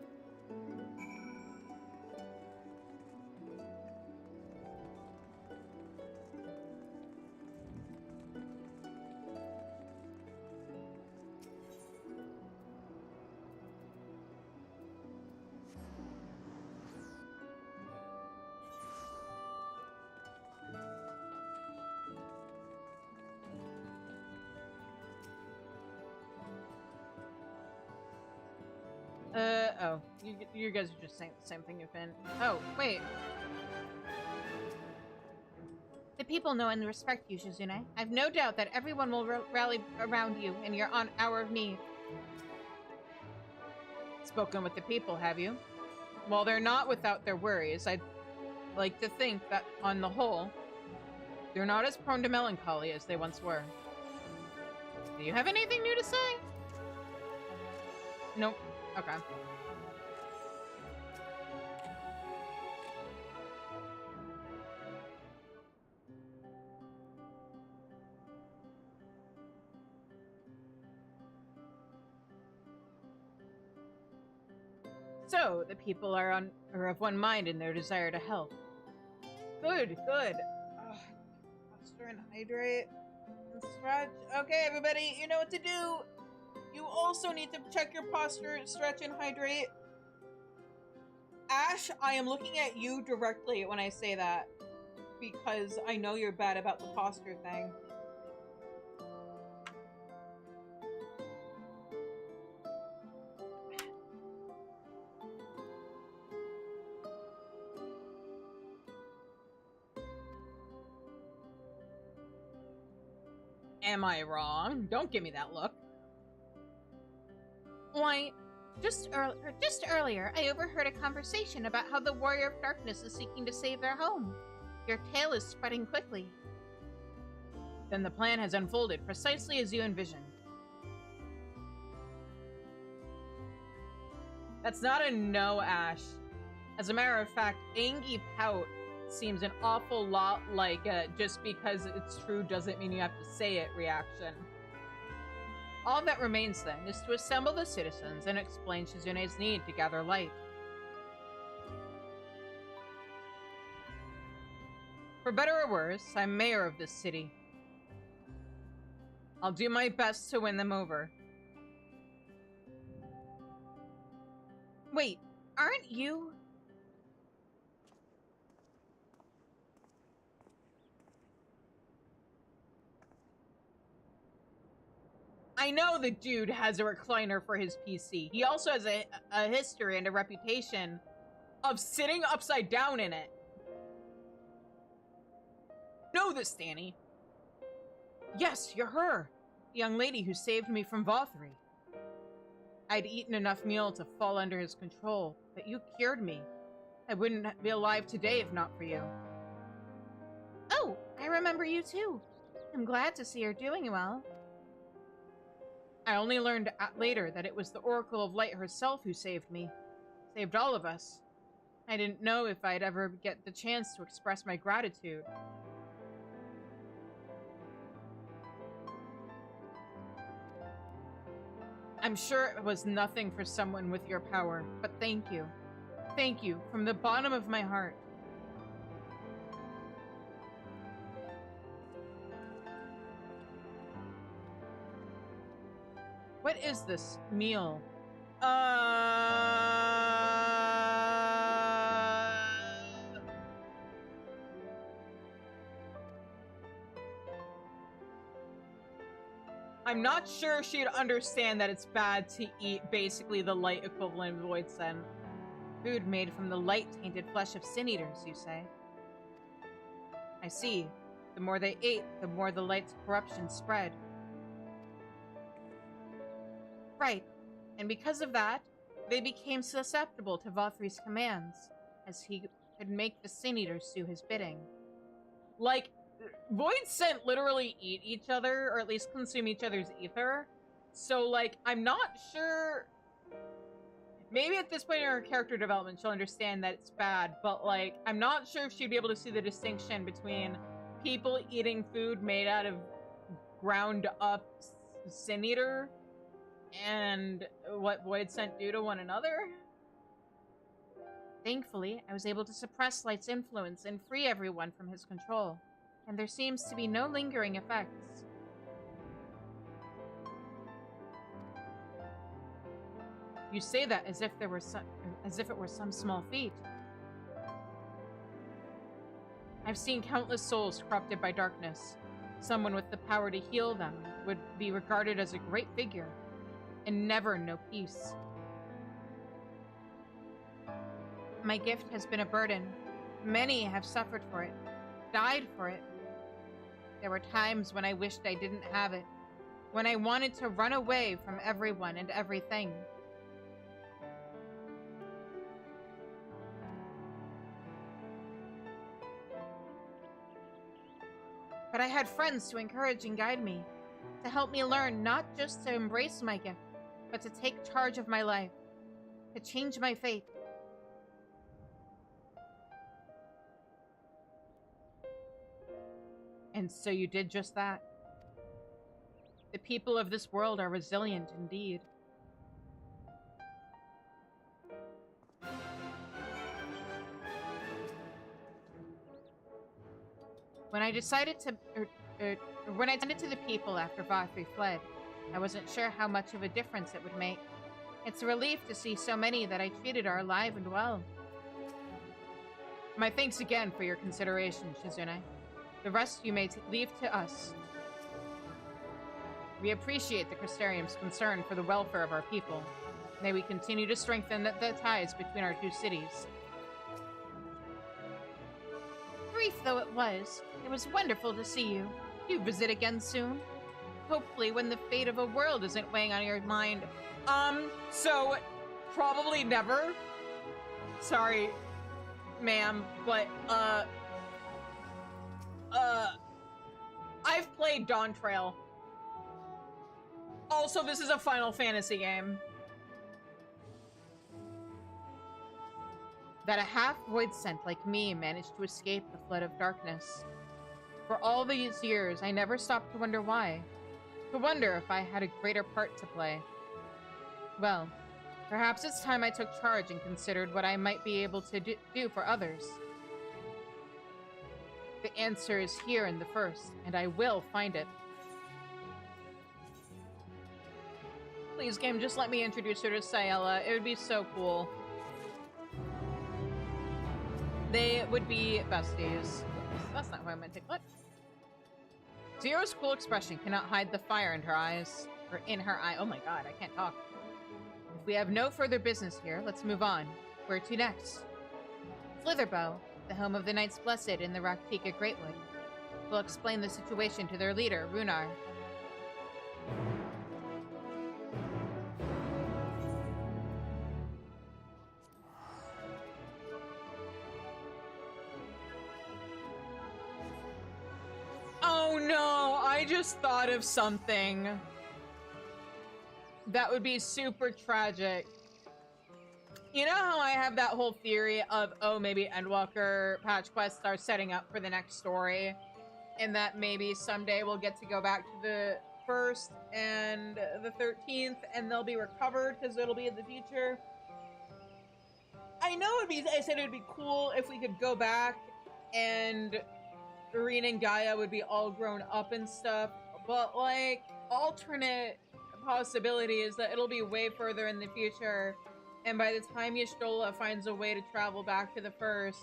Oh. You guys are just saying the same thing you've been. Oh, wait. The people know and respect you, Shizune. I've no doubt that everyone will rally around you in your hour of need. Spoken with the people, have you? While they're not without their worries, I'd like to think that, on the whole, they're not as prone to melancholy as they once were. Do you have anything new to say? Nope. Okay. So, the people are of one mind in their desire to help. Good, good. Posture and hydrate and stretch. Okay, everybody, you know what to do. You also need to check your posture, stretch, and hydrate. Ash, I am looking at you directly when I say that, because I know you're bad about the posture thing. Am I wrong? Don't give me that look. Why, just earlier, I overheard a conversation about how the Warrior of Darkness is seeking to save their home. Your tale is spreading quickly. Then the plan has unfolded precisely as you envisioned. That's not a no, Ash. As a matter of fact, Angie Pout seems an awful lot like just because it's true doesn't mean you have to say it reaction. All that remains then is to assemble the citizens and explain Shizune's need to gather light. For better or worse, I'm mayor of this city. I'll do my best to win them over. Wait, aren't you... I know the dude has a recliner for his PC. He also has a history and a reputation of sitting upside down in it. Know this, Danny. Yes, you're her. The young lady who saved me from Vothri. I'd eaten enough meal to fall under his control, but you cured me. I wouldn't be alive today if not for you. Oh, I remember you too. I'm glad to see you're doing well. I only learned later that it was the Oracle of Light herself who saved me. Saved all of us. I didn't know if I'd ever get the chance to express my gratitude. I'm sure it was nothing for someone with your power, but thank you. Thank you, from the bottom of my heart. What is this meal? I'm not sure she'd understand that it's bad to eat basically the light equivalent of Void Sen. Food made from the light-tainted flesh of sin eaters, you say? I see. The more they ate, the more the light's corruption spread. Right. And because of that, they became susceptible to Vothri's commands, as he could make the sin eaters do his bidding. Like, Void Scent literally eat each other, or at least consume each other's ether. So, like, I'm not sure... Maybe at this point in her character development, she'll understand that it's bad, but, like, I'm not sure if she'd be able to see the distinction between people eating food made out of ground-up sin eater And what Void sent do to one another? Thankfully, I was able to suppress Light's influence and free everyone from his control, and there seems to be no lingering effects. You say that as if it were some small feat. I've seen countless souls corrupted by darkness. Someone with the power to heal them would be regarded as a great figure, and never know peace. My gift has been a burden. Many have suffered for it, died for it. There were times when I wished I didn't have it, when I wanted to run away from everyone and everything. But I had friends to encourage and guide me, to help me learn not just to embrace my gift, but to take charge of my life, to change my fate. And so you did just that. The people of this world are resilient indeed. When I decided to, when I tended to the people after FFXIV fled, I wasn't sure how much of a difference it would make. It's a relief to see so many that I treated are alive and well. My thanks again for your consideration, Shizune. The rest you may leave to us. We appreciate the Crystarium's concern for the welfare of our people. May we continue to strengthen the ties between our two cities. Brief though it was wonderful to see you. Do visit again soon. Hopefully when the fate of a world isn't weighing on your mind. So, probably never. Sorry, ma'am, but, I've played Dawn Trail. Also, this is a Final Fantasy game. That a half-void scent like me managed to escape the flood of darkness. For all these years, I never stopped to wonder why. To wonder if I had a greater part to play. Well, perhaps it's time I took charge and considered what I might be able to do for others. The answer is here in the first, and I will find it. Please, game, just let me introduce her to Sayella. It would be so cool. They would be besties. That's not who I meant to click. Zero's cool expression cannot hide the fire in her eyes. Or in her eye. Oh my god, I can't talk. If we have no further business here, let's move on. Where to next? Slitherbow, the home of the Knights Blessed in the Raktika Greatwood, will explain the situation to their leader, Runar. Oh no, I just thought of something. That would be super tragic. You know how I have that whole theory of, oh, maybe Endwalker patch quests are setting up for the next story, and that maybe someday we'll get to go back to the 1st and the 13th, and they'll be recovered because it'll be in the future. I know I said it'd be cool if we could go back and Irene and Gaia would be all grown up and stuff, but like, alternate possibility is that it'll be way further in the future, and by the time Y'shtola finds a way to travel back to the 1st,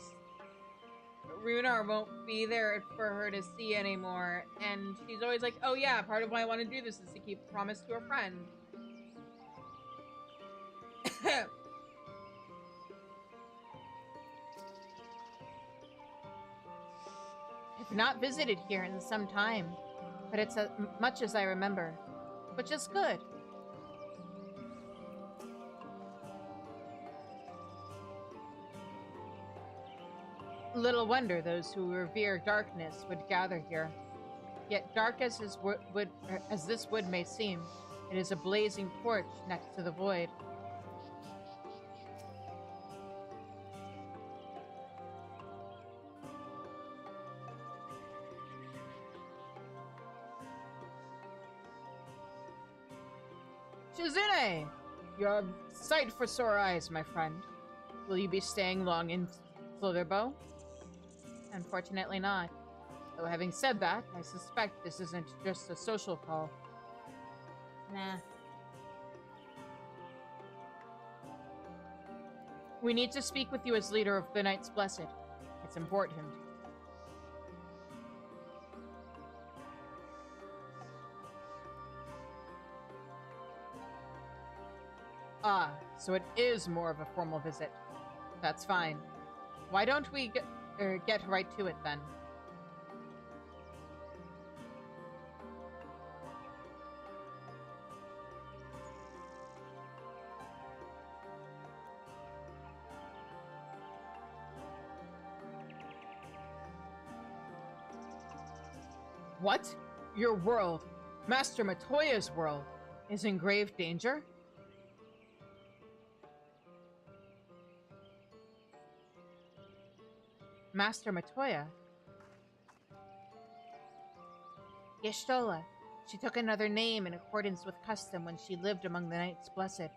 Runar won't be there for her to see anymore, and she's always like, oh yeah, part of why I want to do this is to keep a promise to a friend. I've not visited here in some time, but it's as much as I remember, which is good. Little wonder those who revere darkness would gather here. Yet dark as this wood may seem, it is a blazing torch next to the void. Shizune! You're a sight for sore eyes, my friend. Will you be staying long in Slitherbow? Unfortunately not. Though having said that, I suspect this isn't just a social call. Nah. We need to speak with you as leader of the Knights Blessed. It's important. Ah, so it is more of a formal visit. That's fine. Why don't we get right to it then? What? Your world, Master Matoya's world, is in grave danger? Master Matoya? Yeshtola. She took another name in accordance with custom when she lived among the Knights Blessed.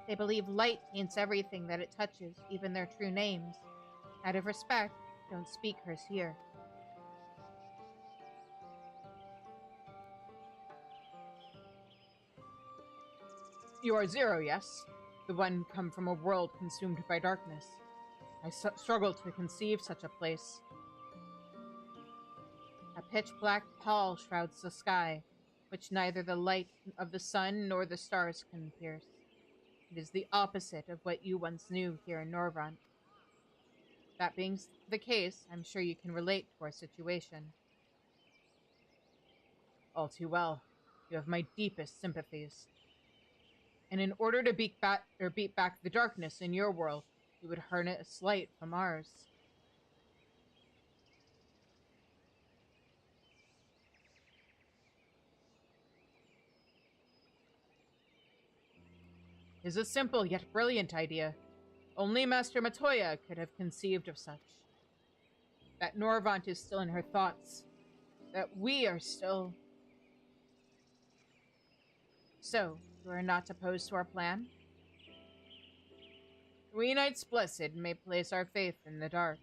They believe light taints everything that it touches, even their true names. Out of respect, don't speak hers here. You are Zero, yes? The one come from a world consumed by darkness. I struggle to conceive such a place. A pitch-black pall shrouds the sky, which neither the light of the sun nor the stars can pierce. It is the opposite of what you once knew here in Norvrant. That being the case, I'm sure you can relate to our situation. All too well. You have my deepest sympathies. And in order to beat back the darkness in your world, you would harness light from ours. It is a simple yet brilliant idea. Only Master Matoya could have conceived of such. That Norvrant is still in her thoughts. That we are still... So, you are not opposed to our plan? We Knights Blessed may place our faith in the dark,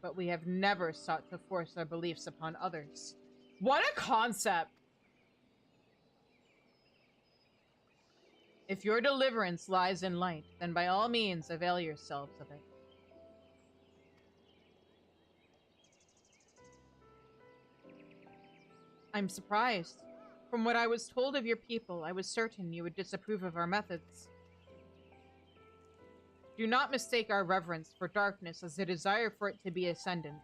but we have never sought to force our beliefs upon others. What a concept! If your deliverance lies in light, then by all means avail yourselves of it. I'm surprised. From what I was told of your people, I was certain you would disapprove of our methods. Do not mistake our reverence for darkness as a desire for it to be ascendant.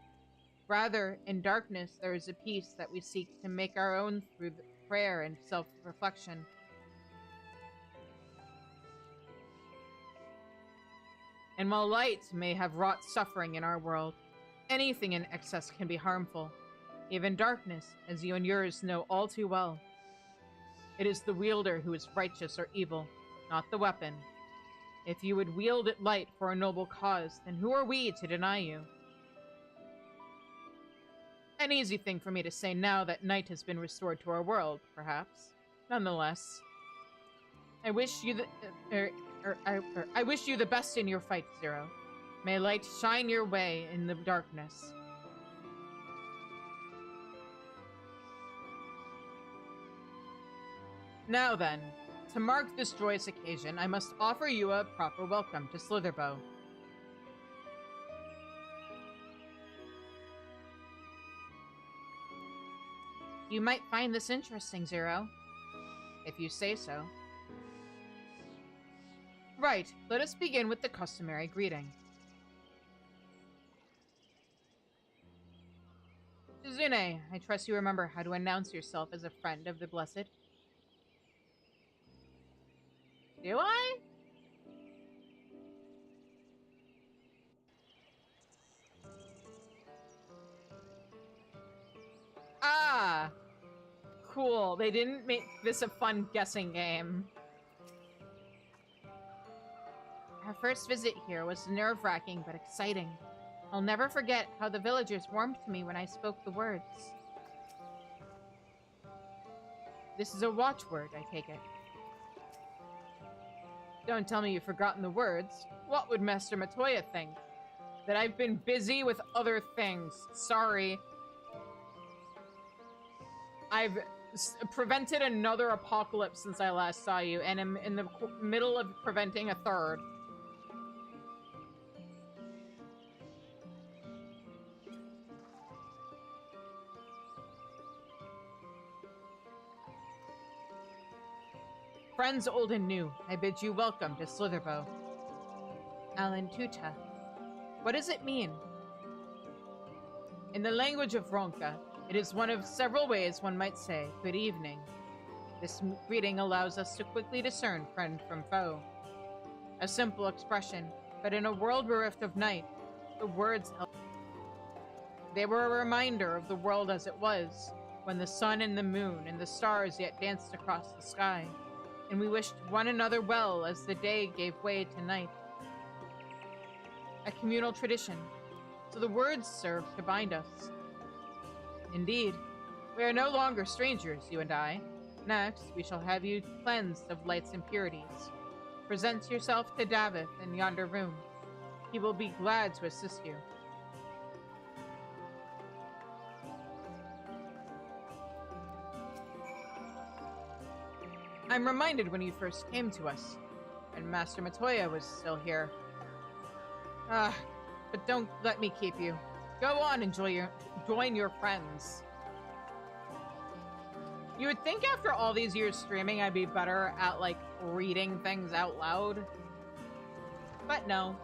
Rather, in darkness there is a peace that we seek to make our own through prayer and self-reflection. And while light may have wrought suffering in our world, anything in excess can be harmful. Even darkness, as you and yours know all too well. It is the wielder who is righteous or evil, not the weapon. If you would wield it light for a noble cause, then who are we to deny you? An easy thing for me to say now that night has been restored to our world, perhaps. Nonetheless, I wish you I wish you the best in your fight, Zero. May light shine your way in the darkness. Now then, to mark this joyous occasion, I must offer you a proper welcome to Slitherbow. You might find this interesting, Zero. If you say so. Right, let us begin with the customary greeting. Shizune, I trust you remember how to announce yourself as a friend of the Blessed. Do I? Ah! Cool, they didn't make this a fun guessing game. Our first visit here was nerve-wracking but exciting. I'll never forget how the villagers warmed to me when I spoke the words. This is a watchword, I take it. Don't tell me you've forgotten the words. What would Master Matoya think? That I've been busy with other things. Sorry. I've prevented another apocalypse since I last saw you, and am in the middle of preventing a third. Friends old and new, I bid you welcome to Slitherbow. Alan Tuta. What does it mean? In the language of Ronka, it is one of several ways one might say, good evening. This greeting allows us to quickly discern friend from foe. A simple expression, but in a world bereft of night, the words help. They were a reminder of the world as it was, when the sun and the moon and the stars yet danced across the sky, and we wished one another well as the day gave way to night. A communal tradition, so the words serve to bind us. Indeed, we are no longer strangers, you and I. Next, we shall have you cleansed of light's impurities. Present yourself to Davith in yonder room. He will be glad to assist you. I'm reminded when you first came to us, and Master Matoya was still here. But don't let me keep you. Go on and join your friends. You would think after all these years streaming, I'd be better at, like, reading things out loud. But no.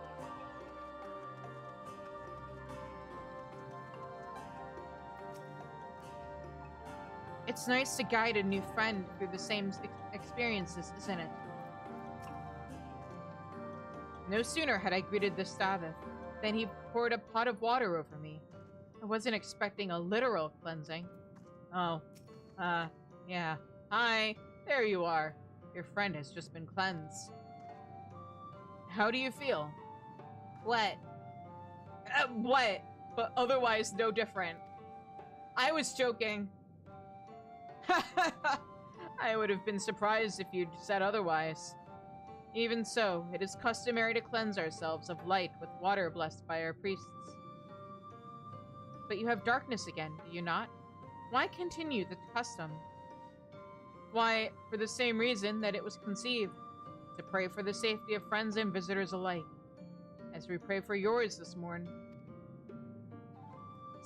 It's nice to guide a new friend through the same experiences, isn't it? No sooner had I greeted the Stavith than he poured a pot of water over me. I wasn't expecting a literal cleansing. Oh, yeah. Hi, there you are. Your friend has just been cleansed. How do you feel? What? What? But otherwise no different. I was joking. I would have been surprised if you'd said otherwise. Even so, it is customary to cleanse ourselves of light with water blessed by our priests. But you have darkness again, do you not? Why continue the custom? Why, for the same reason that it was conceived, to pray for the safety of friends and visitors alike, as we pray for yours this morn.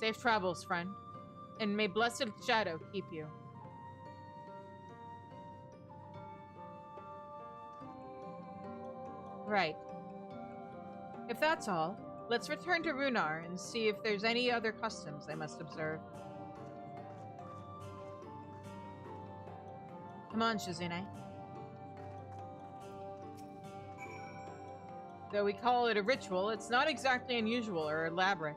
Safe travels, friend, and may blessed shadow keep you. Right. If that's all, let's return to Runar and see if there's any other customs I must observe. Come on, Shizune. Though we call it a ritual, it's not exactly unusual or elaborate.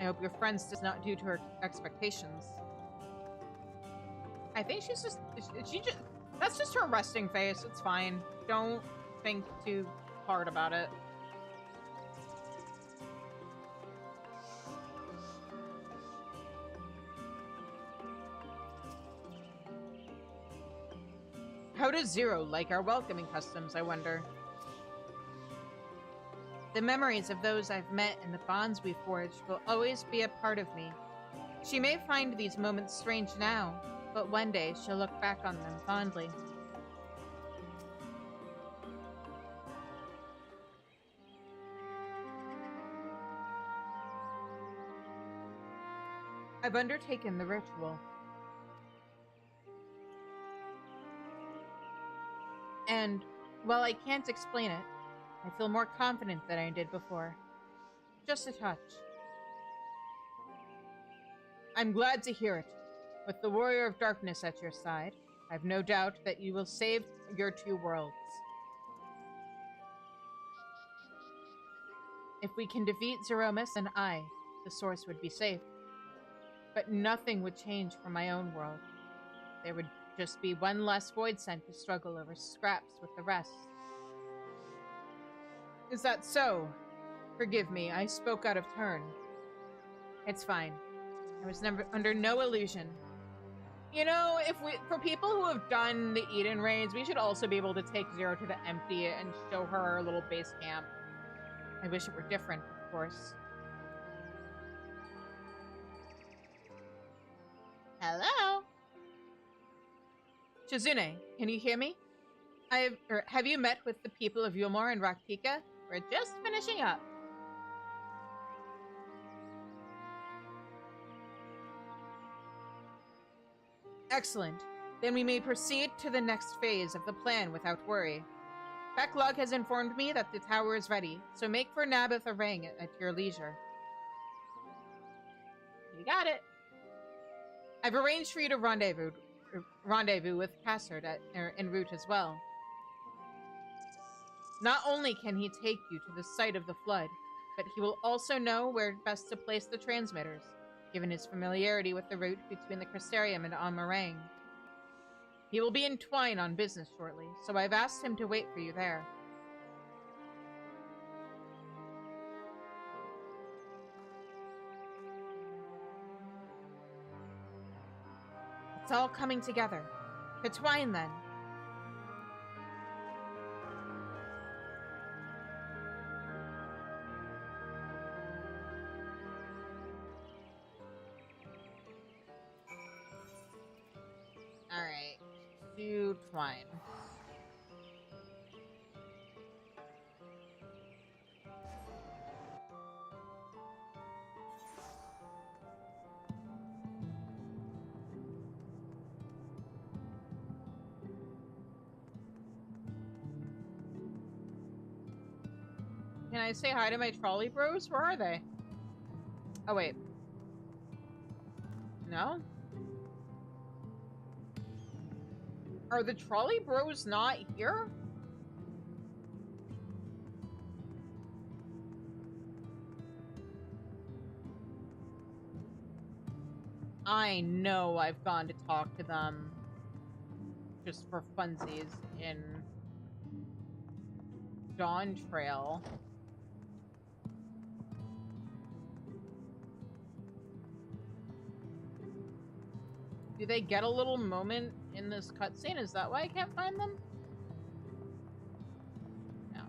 I hope your friend does not due to her expectations. I think she's just... That's just her resting face. It's fine. Don't think too hard about it. How does Zero like our welcoming customs, I wonder? The memories of those I've met and the bonds we've forged will always be a part of me. She may find these moments strange now, but one day she'll look back on them fondly. I've undertaken the ritual. And, while I can't explain it, I feel more confident than I did before. Just a touch. I'm glad to hear it. With the Warrior of Darkness at your side, I've no doubt that you will save your two worlds. If we can defeat Zeromus and I, the source would be safe. But nothing would change for my own world. There would just be one less void sent to struggle over scraps with the rest. Is that so? Forgive me, I spoke out of turn. It's fine. I was never under no illusion. You know, for people who have done the Eden raids, we should also be able to take Zero to the Empty and show her our little base camp. I wish it were different, of course. Hello? Shizune, can you hear me? Have you met with the people of Yulmore and Raktika? We're just finishing up. Excellent. Then we may proceed to the next phase of the plan without worry. Backlog has informed me that the tower is ready, so make for Naboth Arang at your leisure. You got it. I've arranged for you to rendezvous with Cassard en route as well. Not only can he take you to the site of the flood, but he will also know where best to place the transmitters, given his familiarity with the route between the Crystarium and Amarang. He will be in Twine on business shortly, so I've asked him to wait for you there. It's all coming together. To Twine, then. Alright. To Twine. Can I say hi to my trolley bros? Where are they? Oh, wait. No? Are the trolley bros not here? I know I've gone to talk to them just for funsies in Dawn Trail. Do they get a little moment in this cutscene? Is that why I can't find them? No.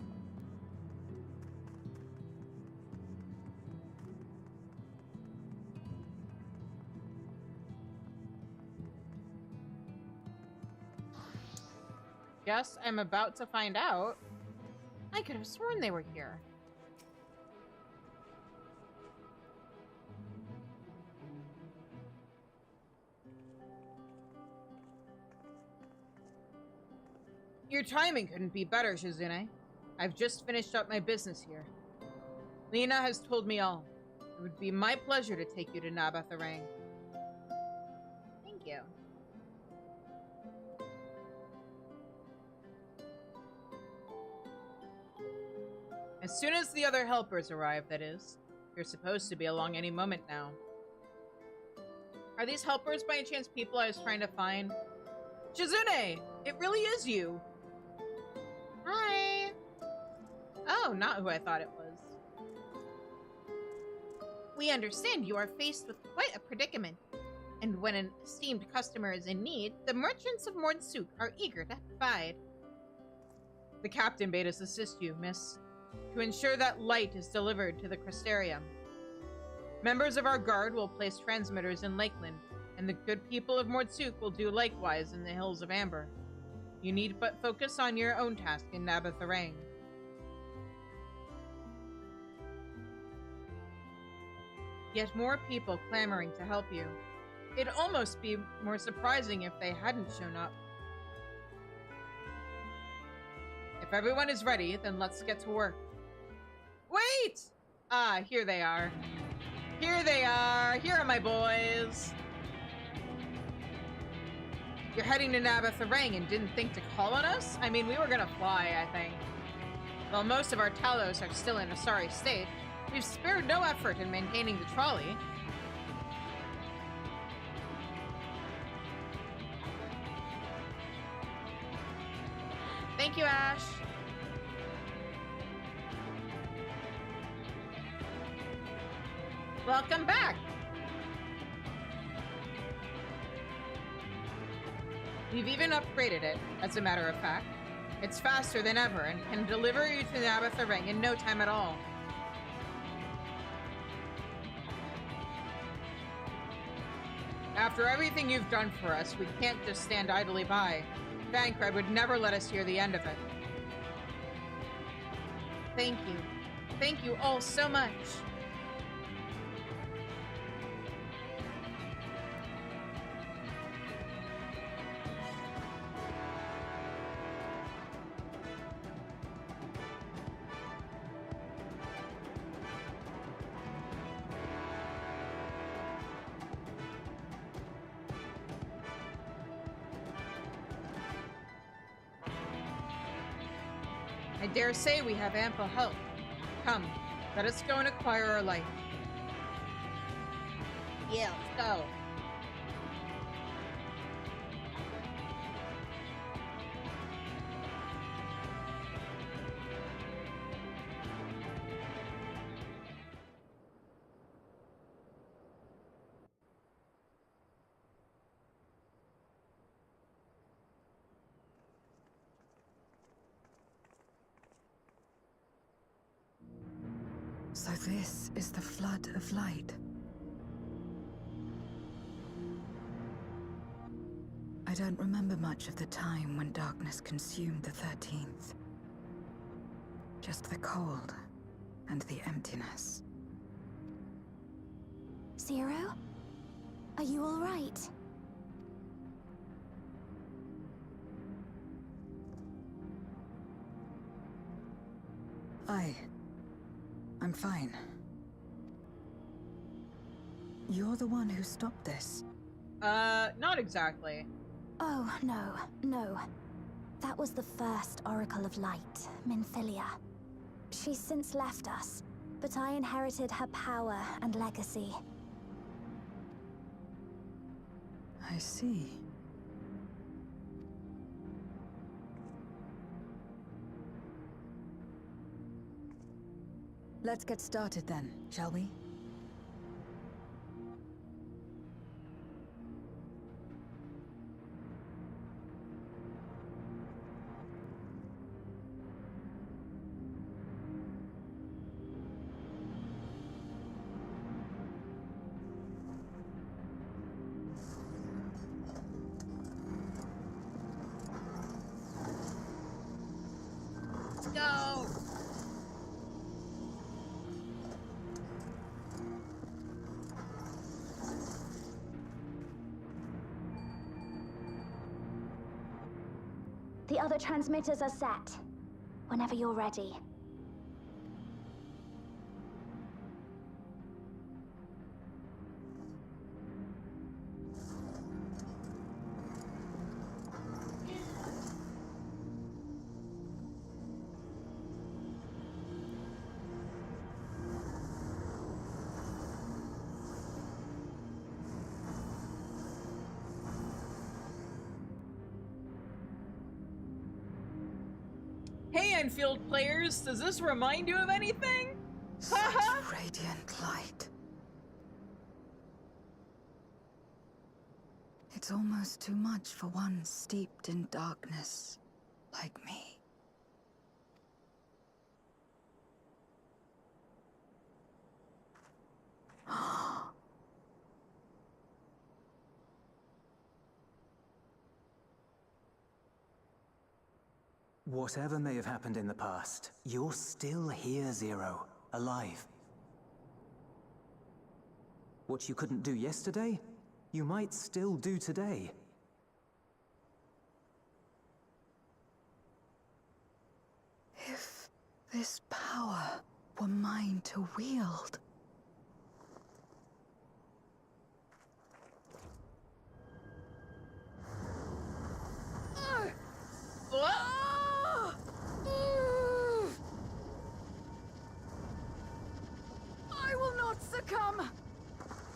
Guess I'm about to find out. I could have sworn they were here. Your timing couldn't be better, Shizune. I've just finished up my business here. Lena has told me all. It would be my pleasure to take you to Naboth Arang. Thank you. As soon as the other helpers arrive, that is. You're supposed to be along any moment now. Are these helpers by any chance people I was trying to find? Shizune! It really is you! Hi! Oh, not who I thought it was. We understand you are faced with quite a predicament. And when an esteemed customer is in need, the merchants of Mordsuk are eager to provide. The captain bade us assist you, miss, to ensure that light is delivered to the Crystarium. Members of our guard will place transmitters in Lakeland, and the good people of Mordsuk will do likewise in the Hills of Amber. You need but focus on your own task in Naboth Arang. Yet more people clamoring to help you. It'd almost be more surprising if they hadn't shown up. If everyone is ready, then let's get to work. Wait! Ah, here they are. Here they are! Here are my boys! You're heading to Naboth Arang and didn't think to call on us? I mean, we were gonna fly, I think. While most of our Talos are still in a sorry state, we've spared no effort in maintaining the trolley. Thank you, Ash. Welcome back. We've even upgraded it, as a matter of fact. It's faster than ever and can deliver you to the Abatha Ring in no time at all. After everything you've done for us, we can't just stand idly by. Thancred would never let us hear the end of it. Thank you. Thank you all so much. I dare say we have ample help. Come, let us go and acquire our life. Yeah, let's go. So this is the flood of light. I don't remember much of the time when darkness consumed the 13th. Just the cold and the emptiness. Zero? Are you all right? I'm fine. You're the one who stopped this. Not exactly. Oh, no. That was the first Oracle of Light, Minfilia. She's since left us, but I inherited her power and legacy. I see. Let's get started then, shall we? Let's go! The other transmitters are set. Whenever you're ready. Hey, Enfield players, does this remind you of anything? Such radiant light. It's almost too much for one steeped in darkness like me. Whatever may have happened in the past, you're still here, Zero. Alive. What you couldn't do yesterday, you might still do today. If this power were mine to wield. I will not succumb!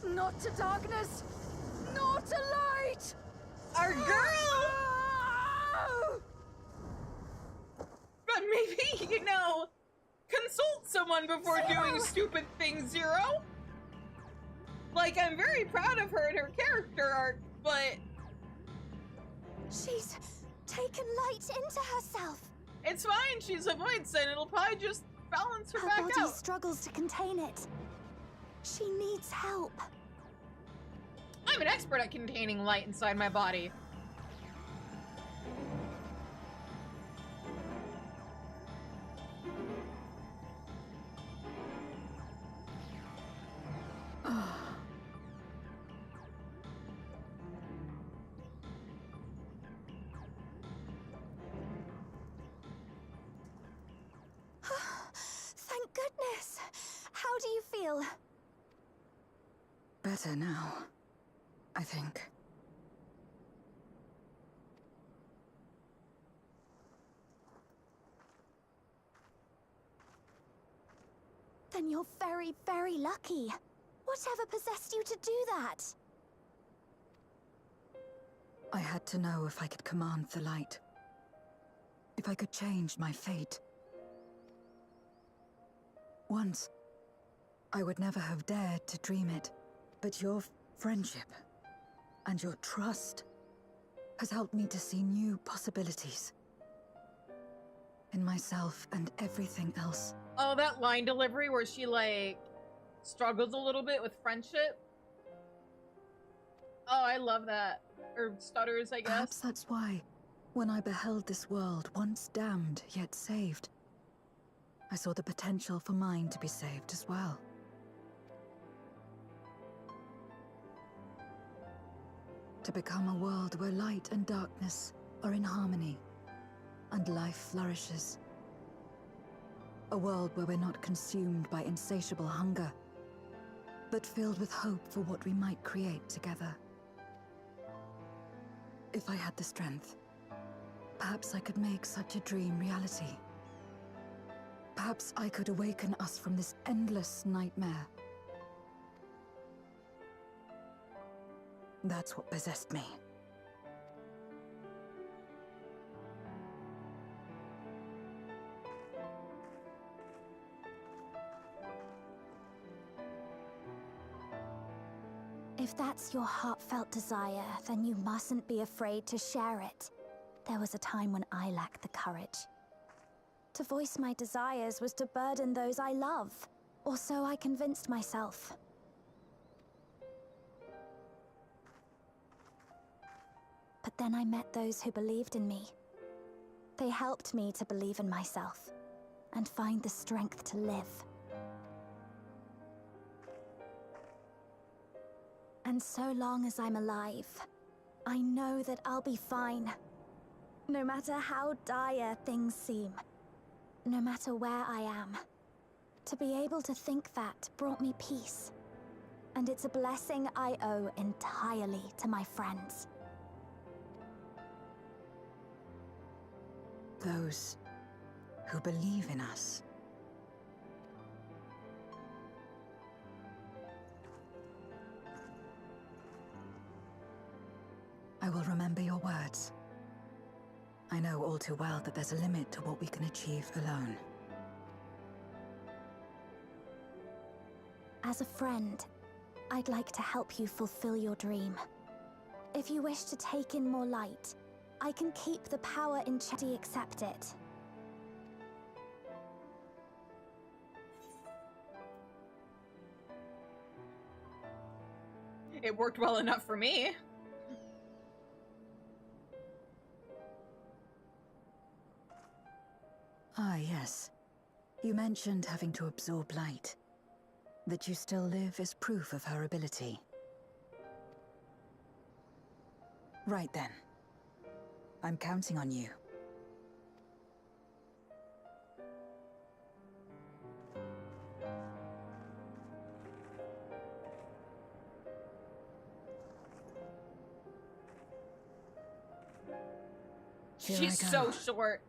Not to darkness, nor to light! Our girl! But maybe, consult someone before doing stupid things, Zero! Like, I'm very proud of her and her character arc, but She's taken light into herself. It's fine. She's a voice, and it'll probably just balance her Her back body out. struggles to contain it. She needs help. I'm an expert at containing light inside my body. Thank goodness. How do you feel? Better now, I think. Then you're very, very lucky. Whatever possessed you to do that? I had to know if I could command the light. If I could change my fate. Once, I would never have dared to dream it. But your friendship and your trust has helped me to see new possibilities. In myself and everything else. Oh, that line delivery where she, like, struggles a little bit with friendship. Oh, I love that. Or stutters, I guess. Perhaps that's why, when I beheld this world once damned yet saved, I saw the potential for mine to be saved as well. To become a world where light and darkness are in harmony, and life flourishes. A world where we're not consumed by insatiable hunger, but filled with hope for what we might create together. If I had the strength, perhaps I could make such a dream reality. Perhaps I could awaken us from this endless nightmare. That's what possessed me. If that's your heartfelt desire, then you mustn't be afraid to share it. There was a time when I lacked the courage. To voice my desires was to burden those I love, or so I convinced myself. But then I met those who believed in me. They helped me to believe in myself, and find the strength to live. And so long as I'm alive, I know that I'll be fine. No matter how dire things seem, no matter where I am. To be able to think that brought me peace. And it's a blessing I owe entirely to my friends. Those who believe in us. I will remember your words. I know all too well that there's a limit to what we can achieve alone. As a friend, I'd like to help you fulfill your dream. If you wish to take in more light, I can keep the power in check. Accept it. It worked well enough for me. Ah, yes. You mentioned having to absorb light. That you still live is proof of her ability. Right then. I'm counting on you. Here She's I go. so short.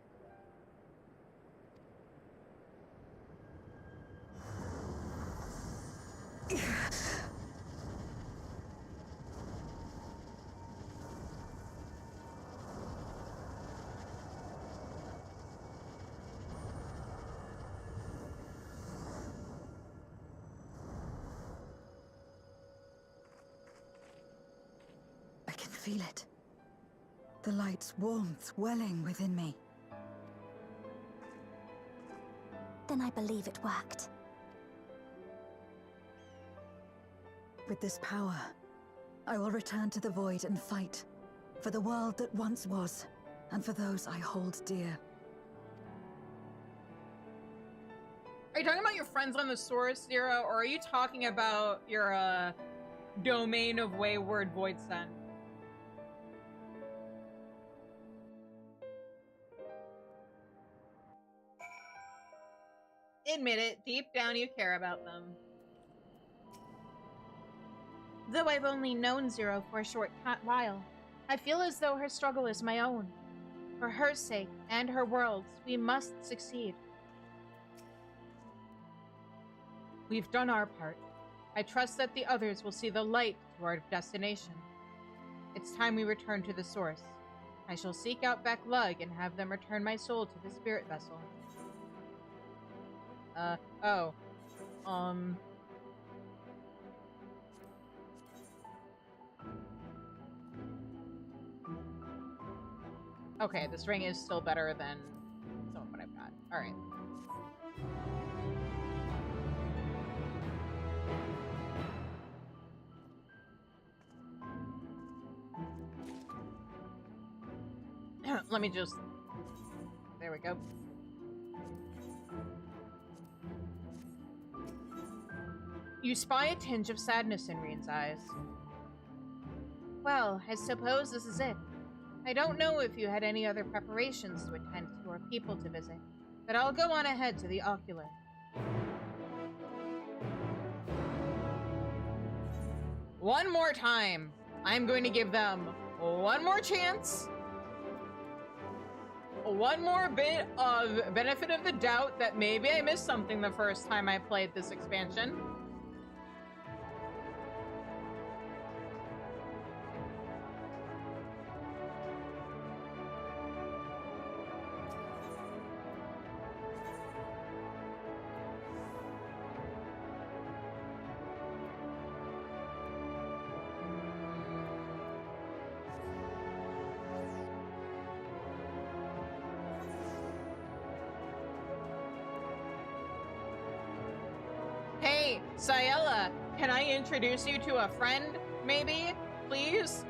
I can feel it. the light's warmth welling within me. Then I believe it worked. With this power, I will return to the void and fight for the world that once was, and for those I hold dear. Are you talking about your friends on the Source, Zero, or are you talking about your domain of wayward void send? Admit it, deep down you care about them. Though I've only known Zero for a short while, I feel as though her struggle is my own. For her sake and her world's, we must succeed. We've done our part. I trust that the others will see the light to our destination. It's time we return to the Source. I shall seek out Beck Lug and have them return my soul to the spirit vessel. Okay, this ring is still better than some of what I've got. Alright. Let me just... There we go. You spy a tinge of sadness in Reen's eyes. Well, I suppose this is it. I don't know if you had any other preparations to attend to or people to visit, but I'll go on ahead to the ocular. One more time. I'm going to give them one more chance. One more bit of benefit of the doubt that maybe I missed something the first time I played this expansion. Hey, Sayella, can I introduce you to a friend, maybe? Please?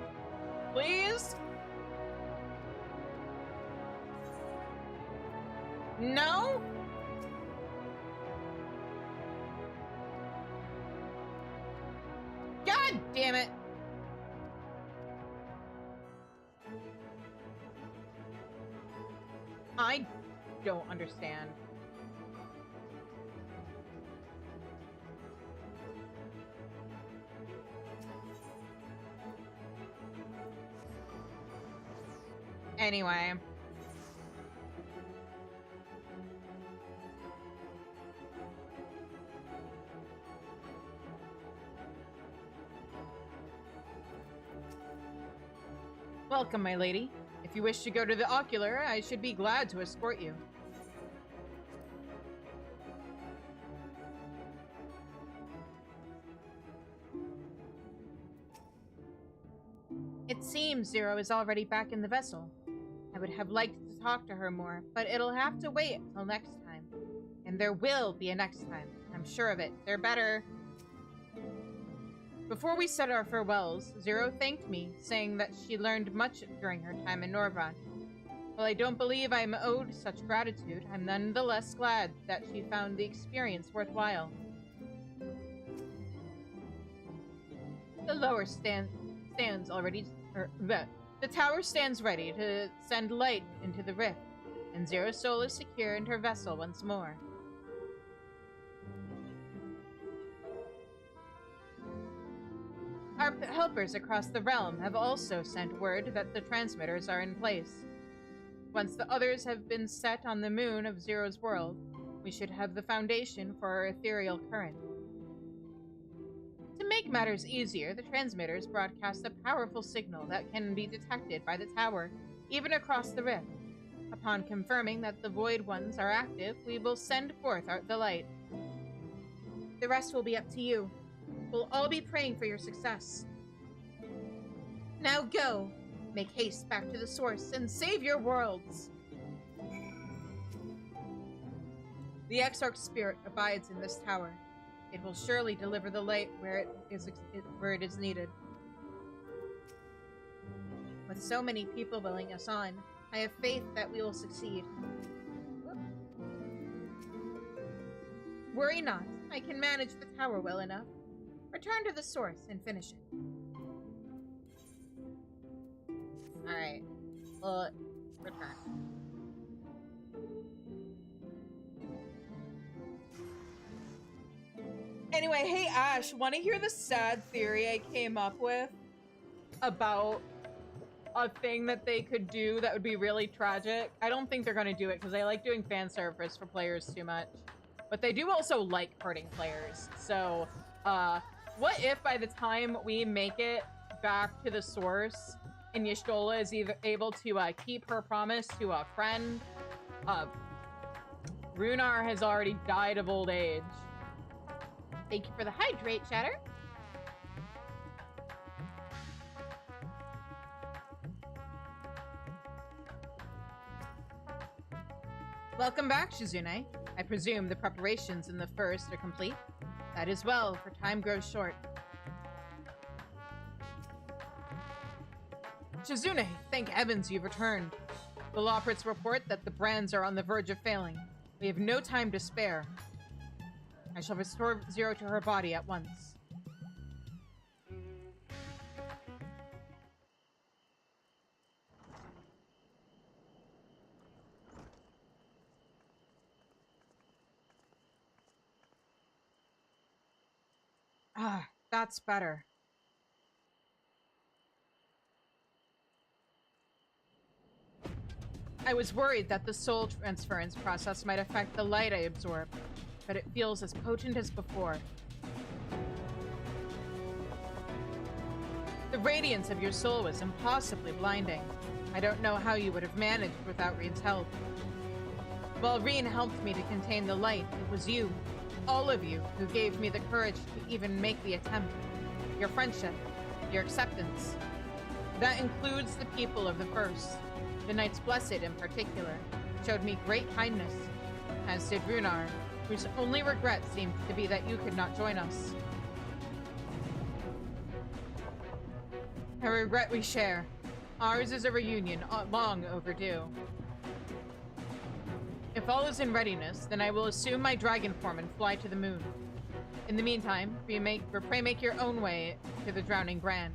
Please? No? God damn it. I don't understand. Anyway. Welcome, my lady. If you wish to go to the ocular, I should be glad to escort you. It seems Zero is already back in the vessel. I would have liked to talk to her more, but it'll have to wait until next time. And there will be a next time. I'm sure of it. They're better. Before we said our farewells, Zero thanked me, saying that she learned much during her time in Norvat. While I don't believe I'm owed such gratitude, I'm nonetheless glad that she found the experience worthwhile. The lower stands already... The tower stands ready to send light into the rift, and Zero's soul is secure in her vessel once more. Our helpers across the realm have also sent word that the transmitters are in place. Once the others have been set on the moon of Zero's world, we should have the foundation for our ethereal current. To make matters easier, the transmitters broadcast a powerful signal that can be detected by the tower, even across the rift. Upon confirming that the Void Ones are active, we will send forth the light. The rest will be up to you. We'll all be praying for your success. Now go. Make haste back to the source and save your worlds. The Exarch's spirit abides in this tower. It will surely deliver the light where it is needed. With so many people willing us on, I have faith that we will succeed. Worry not, I can manage the tower well enough. Return to the source and finish it. Alright, return. Anyway, hey Ash, want to hear the sad theory I came up with about a thing that they could do that would be really tragic? I don't think they're going to do it because they like doing fan service for players too much. But they do also like hurting players. So, what if by the time we make it back to the source and Y'shtola is able to keep her promise to a friend? Runar has already died of old age. Thank you for the hydrate, Shatter. Welcome back, Shizune. I presume the preparations in the first are complete. That is well, for time grows short. Shizune, thank heavens you've returned. The Loprits report that the brands are on the verge of failing. We have no time to spare. I shall restore Zero to her body at once. Ah, that's better. I was worried that the soul transference process might affect the light I absorb, but it feels as potent as before. The radiance of your soul was impossibly blinding. I don't know how you would have managed without Reen's help. While Reen helped me to contain the light, it was you, all of you, who gave me the courage to even make the attempt. Your friendship, your acceptance. That includes the people of the First. The Knights Blessed in particular showed me great kindness, as did Runar, whose only regret seemed to be that you could not join us. A regret we share. Ours is a reunion long overdue. If all is in readiness, then I will assume my dragon form and fly to the moon. In the meantime, pray make your own way to the Drowning Brand.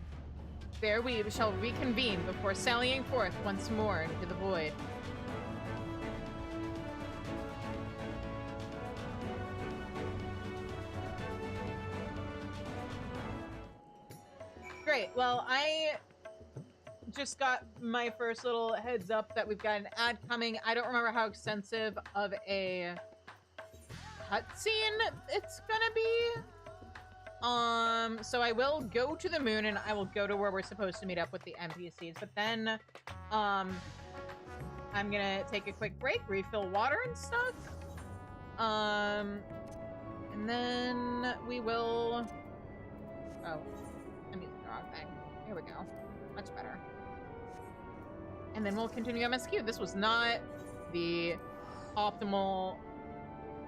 There we shall reconvene before sallying forth once more into the void. Great, well, I just got my first little heads up that we've got an ad coming. I don't remember how extensive of a cutscene it's gonna be. So I will go to the moon and I will go to where we're supposed to meet up with the NPCs, but then, I'm gonna take a quick break, refill water and stuff. And then we will... Oh, I'm using the wrong thing. Here we go. Much better. And then we'll continue MSQ. This was not the optimal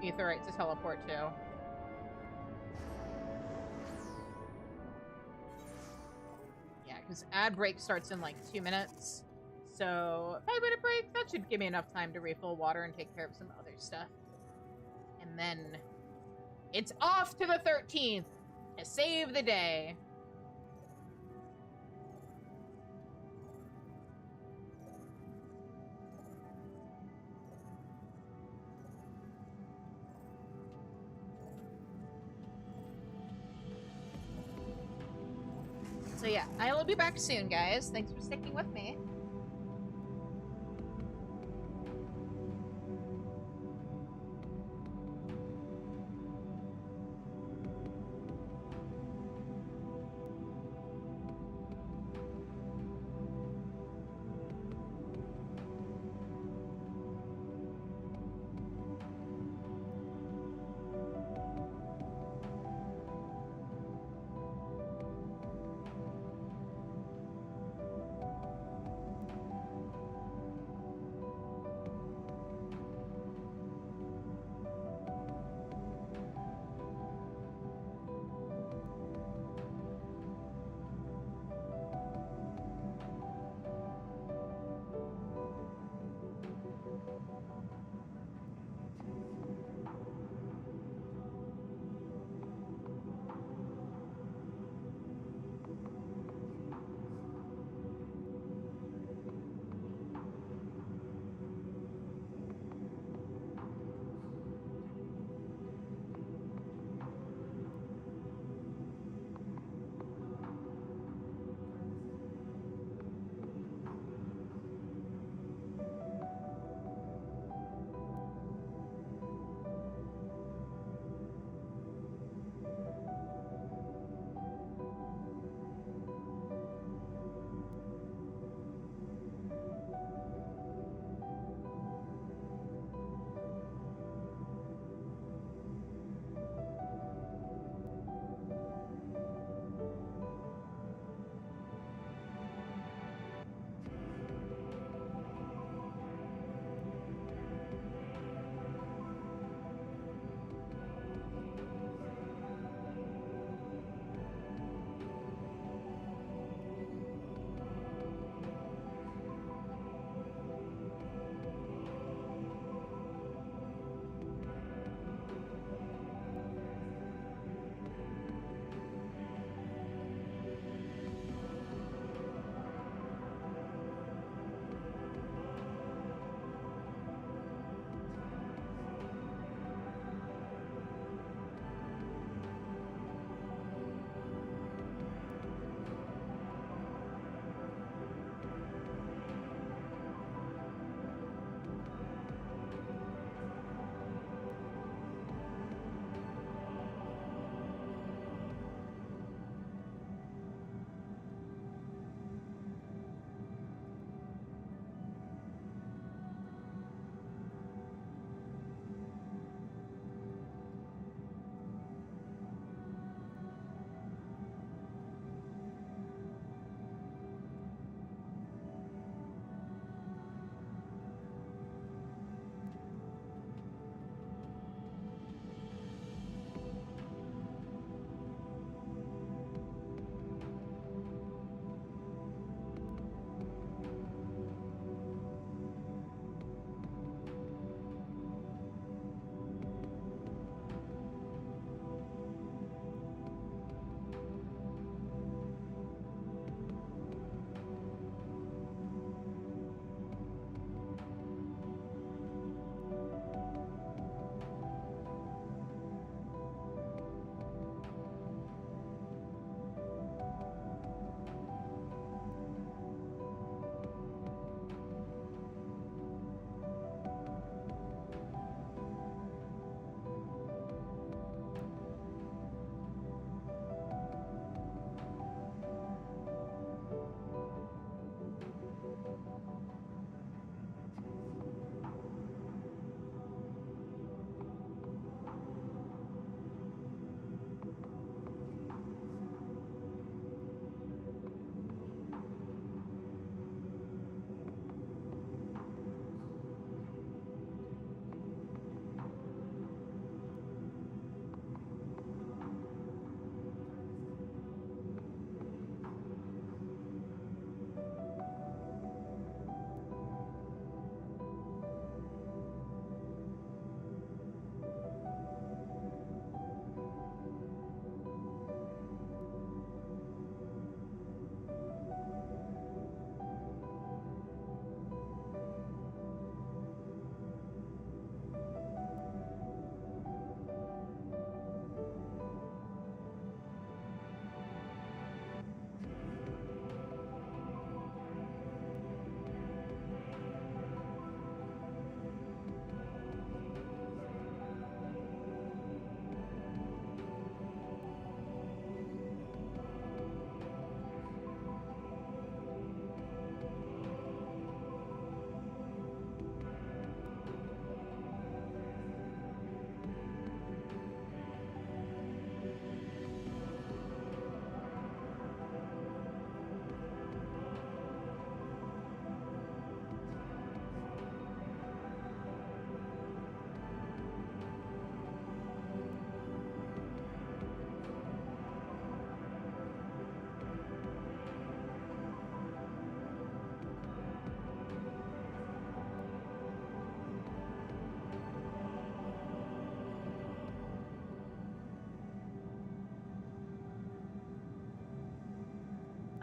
aetheryte to teleport to. Yeah, because ad break starts in like 2 minutes. So 5-minute break, that should give me enough time to refill water and take care of some other stuff. And then it's off to the 13th to save the day. So yeah, I will be back soon, guys. Thanks for sticking with me.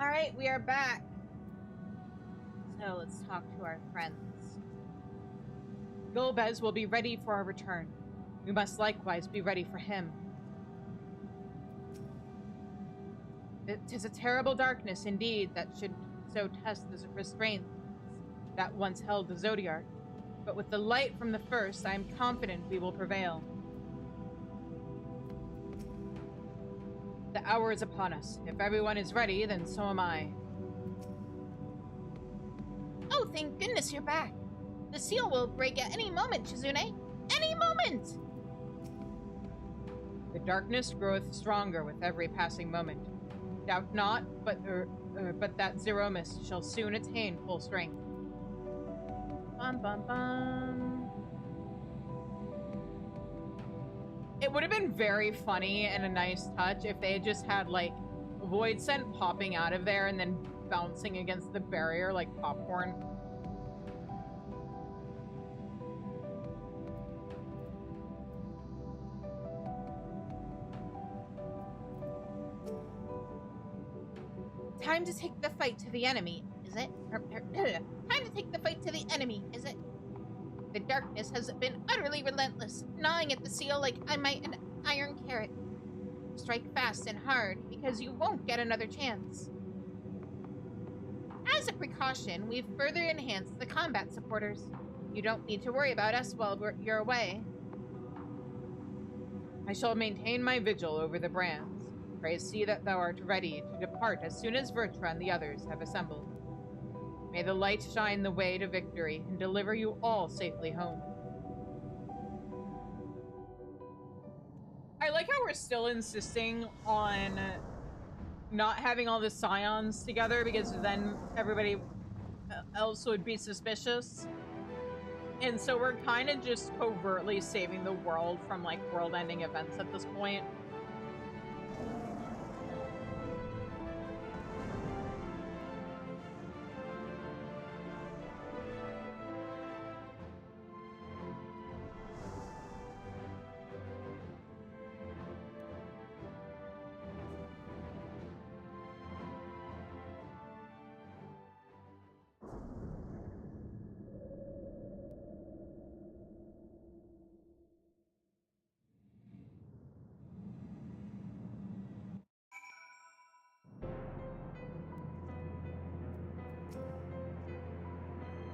Alright, we are back. So let's talk to our friends. Golbez will be ready for our return. We must likewise be ready for him. It is a terrible darkness indeed that should so test the restraints that once held the Zodiarch. But with the light from the first, I am confident we will prevail. The hour is upon us. If everyone is ready, then so am I. Oh, thank goodness you're back. The seal will break at any moment, Chizune. Any moment! The darkness groweth stronger with every passing moment. Doubt not, but that Zeromus shall soon attain full strength. Bum bum bum. It would have been very funny and a nice touch if they had just had like void scent popping out of there and then bouncing against the barrier like popcorn. Time to take the fight to the enemy, is it? Time to take the fight to the enemy, is it? The darkness has been utterly relentless, gnawing at the seal like I might an iron carrot. Strike fast and hard, because you won't get another chance. As a precaution, we've further enhanced the combat supporters. You don't need to worry about us while you're away. I shall maintain my vigil over the brands. Pray see that thou art ready to depart as soon as Vertra and the others have assembled. May the light shine the way to victory and deliver you all safely home. I like how we're still insisting on not having all the scions together because then everybody else would be suspicious. And so we're kind of just covertly saving the world from like world-ending events at this point.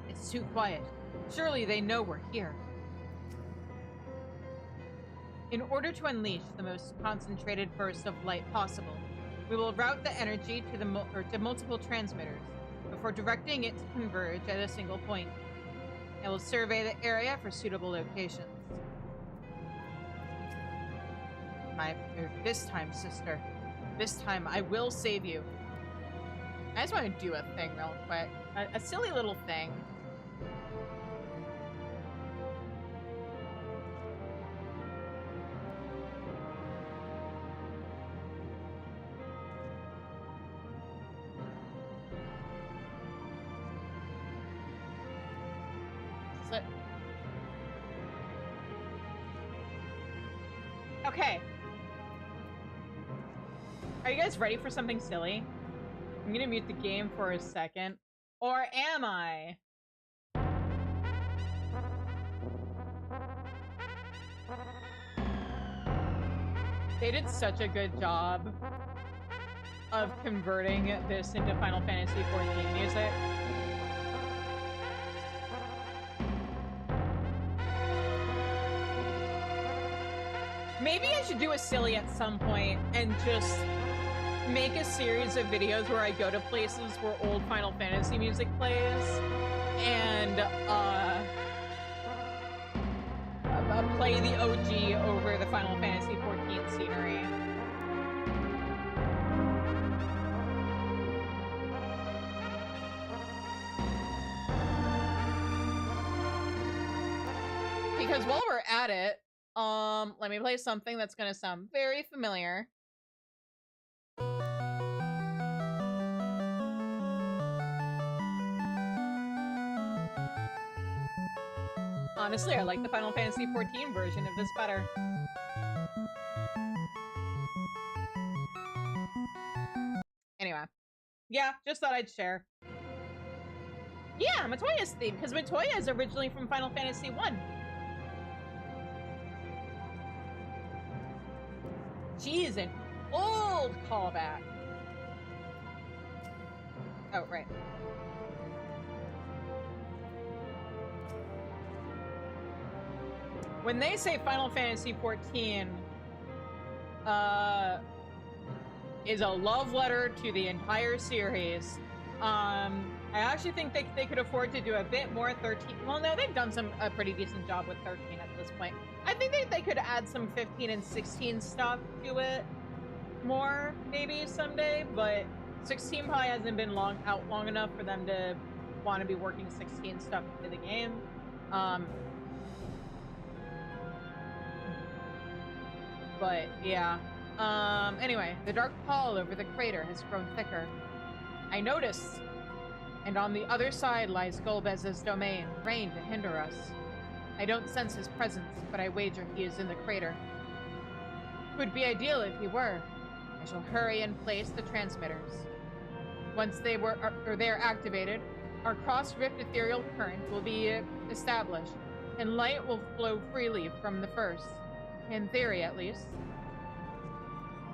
It's too quiet. Surely they know we're here. In order to unleash the most concentrated burst of light possible, we will route the energy to the multiple transmitters before directing it to converge at a single point. I will survey the area for suitable locations. This time, sister. This time, I will save you. I just want to do a thing real quick. A silly little thing. Okay. Are you guys ready for something silly? I'm gonna mute the game for a second. Or am I? They did such a good job of converting this into Final Fantasy XIV music. Maybe I should do a silly at some point and just make a series of videos where I go to places where old Final Fantasy music plays and play the OG over the Final Fantasy XIV scenery. Because while we're at it, let me play something that's gonna sound very familiar. Honestly, I like the Final Fantasy XIV version of this better. Anyway, Yeah, just thought I'd share. Yeah, Matoya's theme, because Matoya is originally from Final Fantasy 1. She's an old callback. Oh, right. When they say Final Fantasy 14, is a love letter to the entire series. I actually think they could afford to do a bit more 13. Well, no, they've done a pretty decent job with 13 at this point. I think they could add some 15 and 16 stuff to it more, maybe someday, but 16 probably hasn't been out long enough for them to want to be working 16 stuff into the game. But yeah. Anyway, the dark pall over the crater has grown thicker. I notice, and on the other side lies Golbez's domain, rain to hinder us. I don't sense his presence, but I wager he is in the crater. It would be ideal if he were. I shall hurry and place the transmitters. Once they are activated, our cross-rift ethereal current will be established, and light will flow freely from the first. In theory, at least.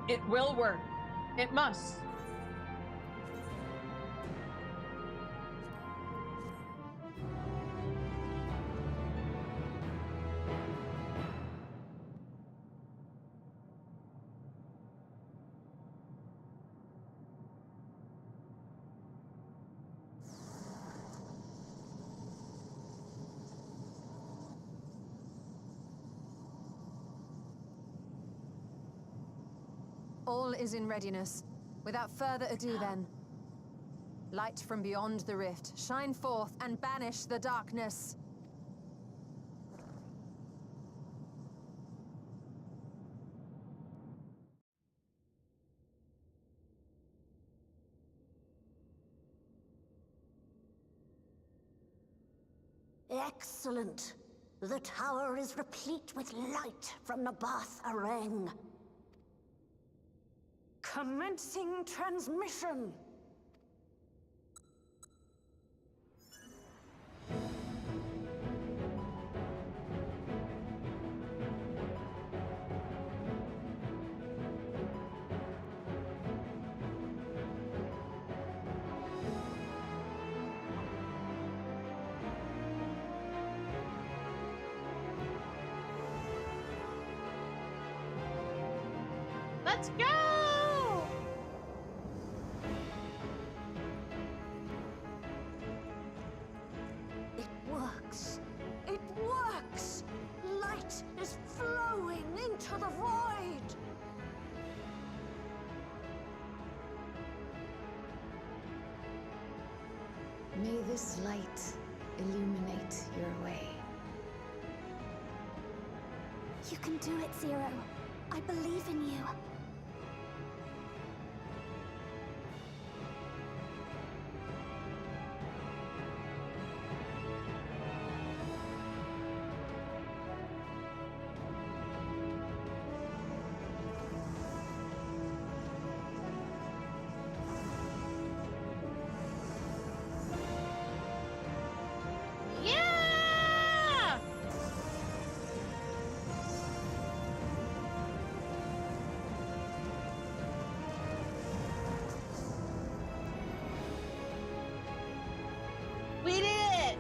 It will work. It must. All is in readiness. Without further ado then. Light from beyond the rift, shine forth and banish the darkness. Excellent. The tower is replete with light from the Bath Areng. Commencing transmission. Let's go! It works. It works! Light is flowing into the void! May this light illuminate your way. You can do it, Zero. I believe in you. Yeah! We did it!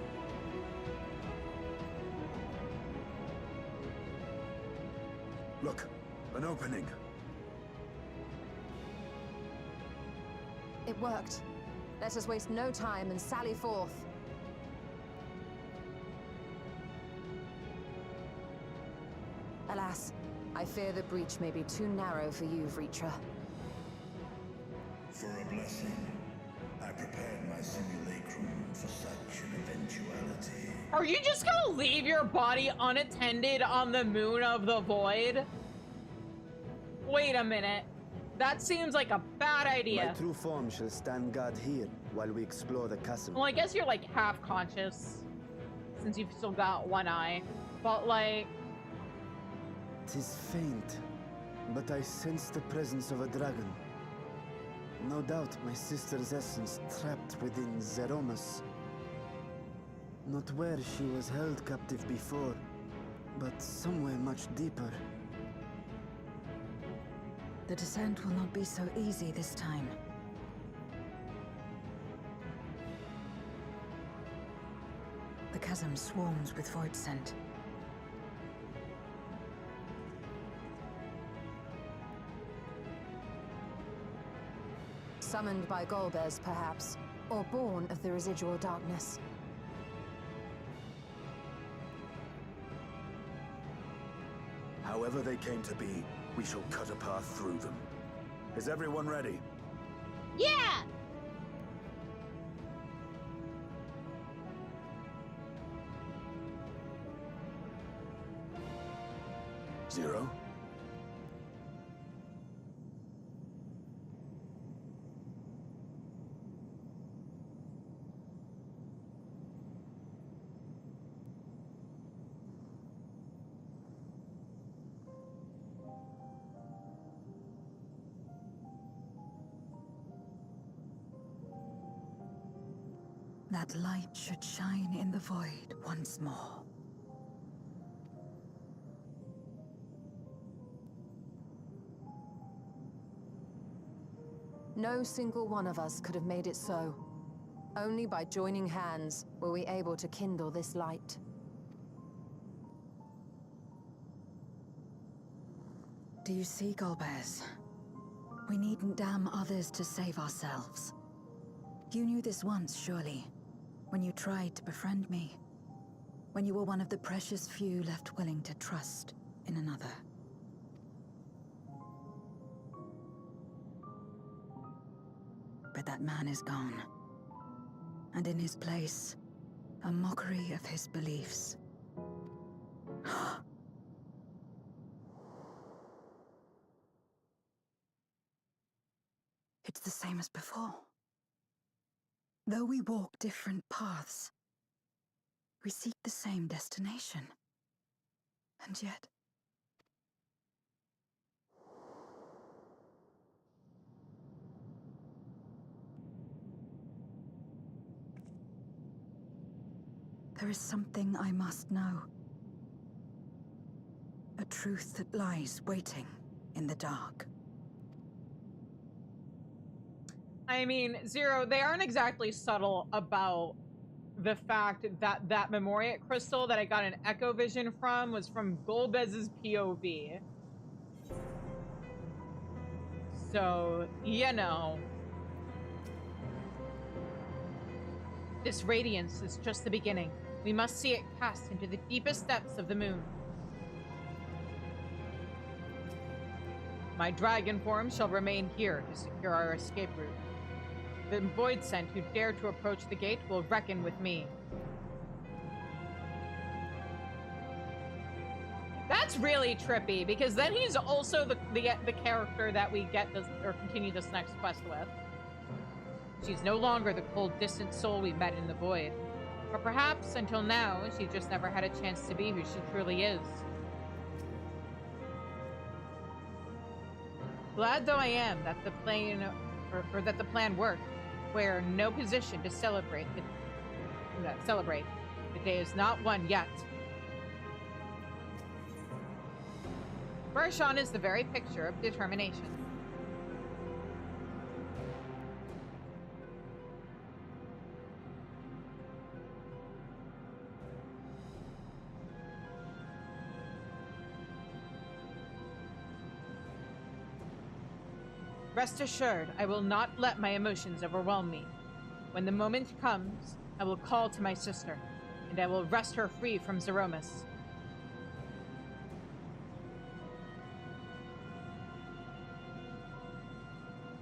Look, an opening. It worked. Let us waste no time and sally forth. Alas, I fear the breach may be too narrow for you, Vritra. For a blessing, I prepared my simulacrum for such an eventuality. Are you just gonna leave your body unattended on the moon of the void? Wait a minute. That seems like a bad My idea. true form shall stand guard here while we explore the castle. Well, I guess you're like half conscious since you've still got one eye. But like, 'Tis faint, but I sense the presence of a dragon. No doubt my sister's essence trapped within Zeromus. Not where she was held captive before, but somewhere much deeper. The descent will not be so easy this time. The chasm swarms with void scent. Summoned by Golbez, perhaps, or born of the residual darkness. However they came to be, we shall cut a path through them. Is everyone ready? Yeah! Zero? That light should shine in the void once more. No single one of us could have made it so. Only by joining hands were we able to kindle this light. Do you see, Golbez? We needn't damn others to save ourselves. You knew this once, surely, when you tried to befriend me. When you were one of the precious few left willing to trust in another. But that man is gone. And in his place, a mockery of his beliefs. It's the same as before. Though we walk different paths, we seek the same destination. And yet... there is something I must know. A truth that lies waiting in the dark. I mean, Zero, they aren't exactly subtle about the fact that that Memoria crystal that I got an Echo Vision from was from Golbez's POV. So, you know. This radiance is just the beginning. We must see it cast into the deepest depths of the moon. My dragon form shall remain here to secure our escape route. The void scent who dare to approach the gate will reckon with me. That's really trippy, because then he's also the character that we get this, or continue this next quest with. She's no longer the cold, distant soul we met in the void. Or perhaps, until now, she just never had a chance to be who she truly is. Glad though I am that the plan, or that the plan worked. We're in no position to celebrate. The day is not won yet. Barshan is the very picture of determination. Rest assured, I will not let my emotions overwhelm me. When the moment comes, I will call to my sister, and I will wrest her free from Zeromus.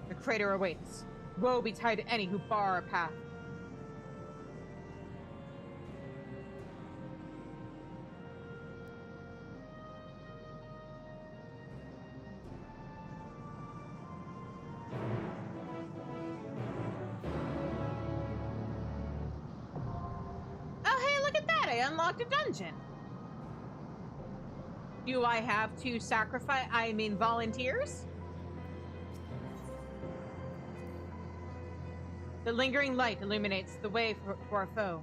The crater awaits. Woe betide any who bar our path. I unlocked a dungeon. Do I have to sacrifice? I mean, volunteers? The lingering light illuminates the way for our foe.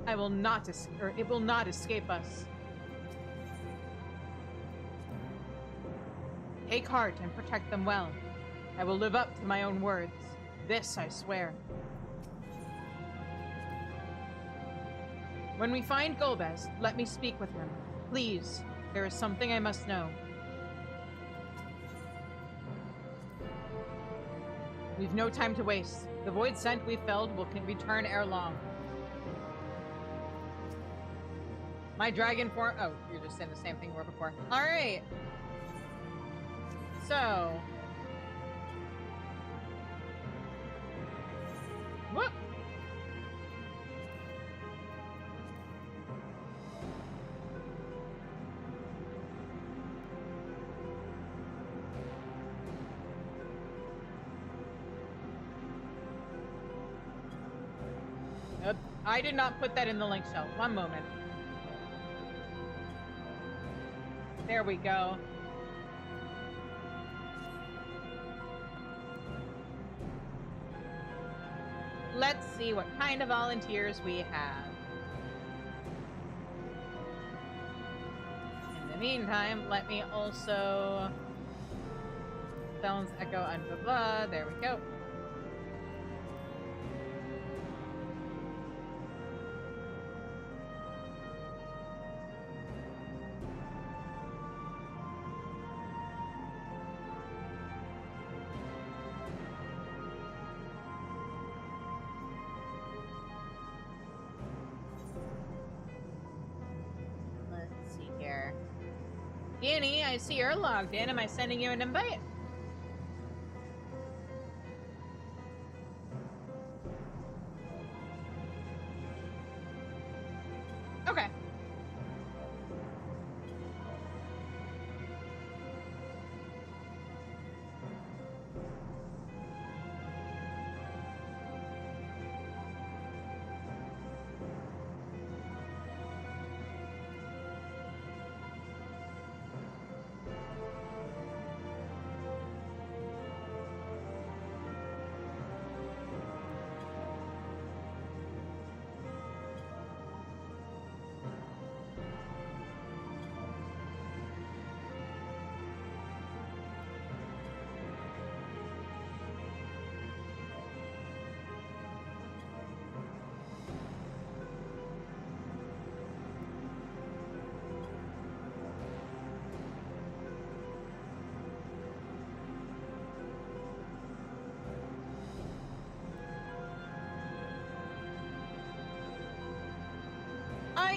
It will not escape us. Take heart and protect them well. I will live up to my own words. This I swear. When we find Golbez, let me speak with him. Please, there is something I must know. We've no time to waste. The void scent we felled will return ere long. My dragon form. Oh, you're just saying the same thing we were before. All right. So. What? I did not put that in the link shell. One moment. There we go. Let's see what kind of volunteers we have. In the meantime, let me also... Stone's Echo and blah blah. There we go. Annie, I see you're logged in. Am I sending you an invite? Okay.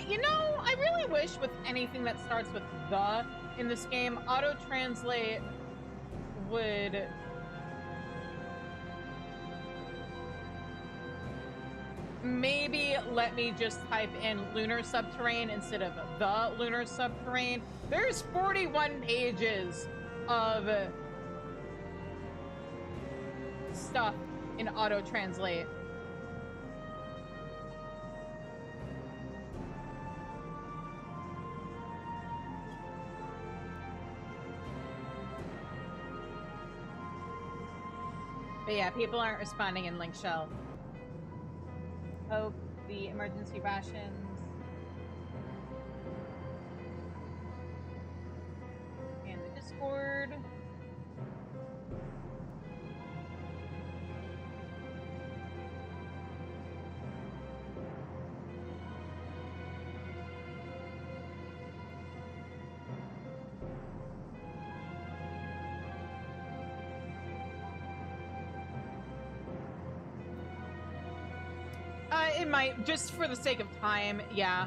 You know, I really wish with anything that starts with the in this game, auto-translate would... maybe let me just type in lunar subterrane instead of the lunar subterrane. There's 41 pages of stuff in auto-translate. But yeah, people aren't responding in link shell. Oh, the emergency rations. And the Discord. It might, just for the sake of time, yeah.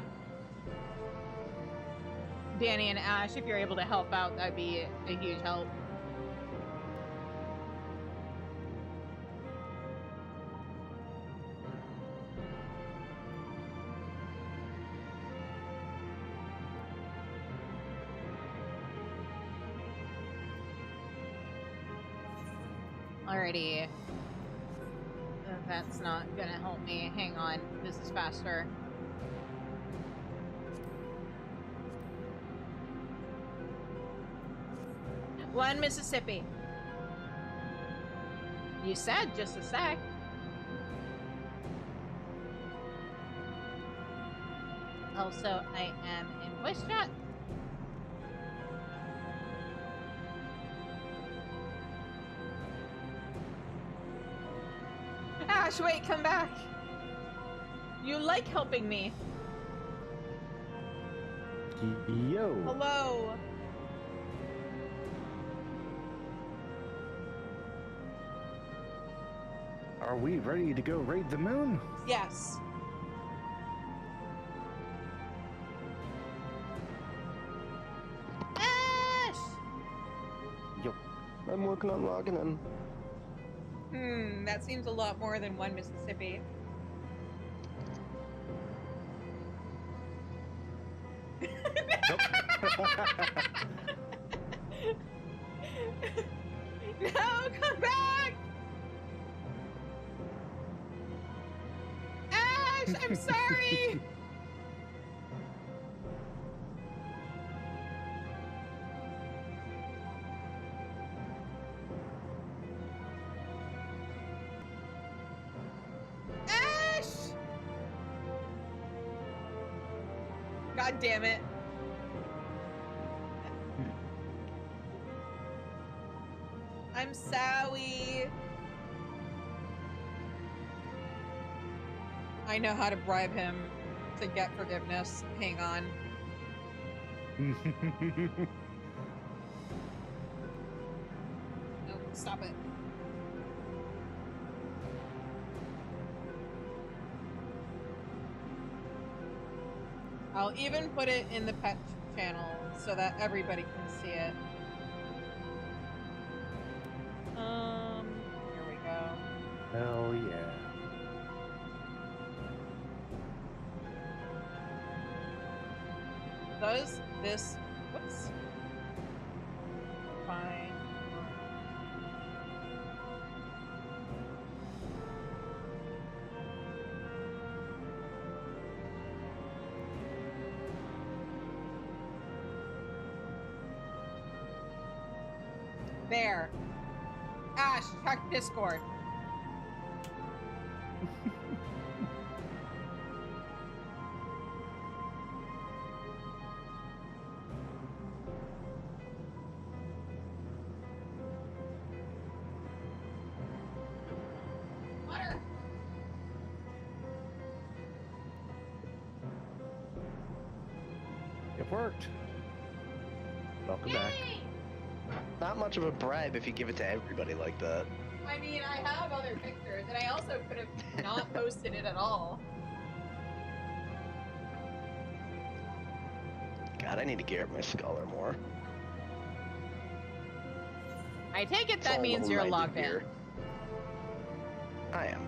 Danny and Ash, if you're able to help out, that'd be a huge help. Alrighty. That's not gonna help me. Hang on. This is faster. One Mississippi. You said just a sec. also I am in voice chat. Ash, wait, come back. You like helping me. Yo. Hello. Are we ready to go raid the moon? Yes. Ash! Yo. I'm working on logging in. That seems a lot more than one Mississippi. No, come back! Ash, I'm sorry! Ash! God damn it. I'm sorry. I know how to bribe him to get forgiveness. Hang on. No, stop it. I'll even put it in the pet channel so that everybody can see it. Here we go. Hell yeah. Does this... Whoops. Fine. There. Ash, check Discord. Water. It worked. Welcome back. Not much of a bribe if you give it to everybody like that. I mean, I have other pictures, and I also could have not posted it at all. God, I need to gear up my scholar more. I take it It's that all means level you're 90 logged in. gear. I am.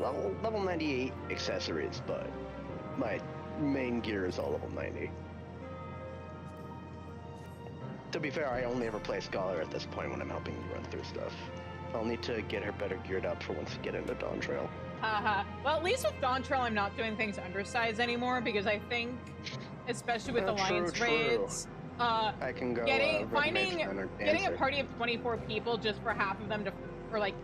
Level 98 accessories, but my main gear is all level 90. To be fair, I only ever play Scholar at this point when I'm helping you run through stuff. I'll need to get her better geared up for once we get into Dawn Trail. Haha. Well, at least with Dawn Trail, I'm not doing things undersized anymore because I think, especially with Alliance True. raids, I can go getting a party of 24 people just for half of them to, or like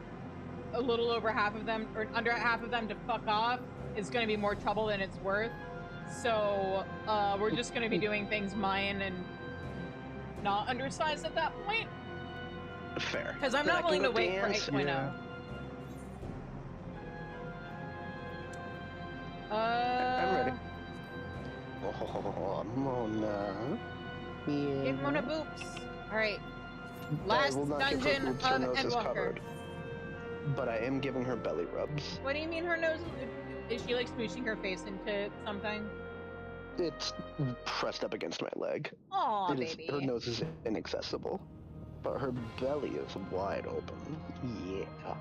a little over half of them, or under half of them to fuck off is going to be more trouble than it's worth. So we're just going to be doing things mine and not undersized at that point. Fair. Because I'm Then not I can willing to go wait for dance, 8.0. yeah. I'm ready. Oh, Mona. Yeah. Give Mona boops. Alright. I Last will not give her dungeon boobs, her of nose is Endwalker. covered. But I am giving her belly rubs. What do you mean her nose? Is she like smooshing her face into something? It's pressed up against my leg. Aw, It is- baby. her nose is inaccessible. But her belly is wide open. Yeah.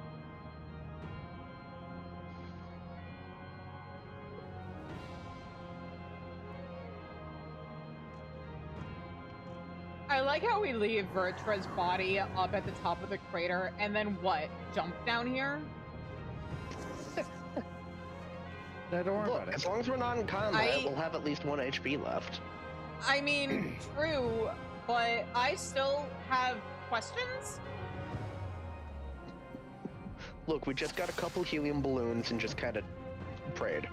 I like how we leave Vertra's body up at the top of the crater, and then what? Jump down here? No, don't worry Look, about it. as long as we're not in combat, we'll have at least 1 HP left. I mean, true, but I still have questions? Look, we just got a couple helium balloons and just kind of prayed.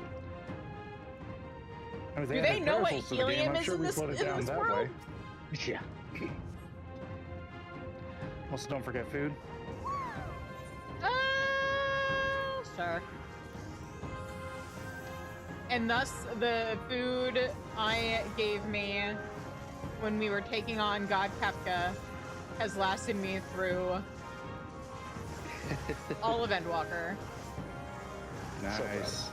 I mean, Do they added know what parables to the game. helium I'm is sure in we this, put it in down this that world? way. Yeah. Also, don't forget food. Sure. And thus, the food I gave me when we were taking on God Kefka has lasted me through all of Endwalker. Nice.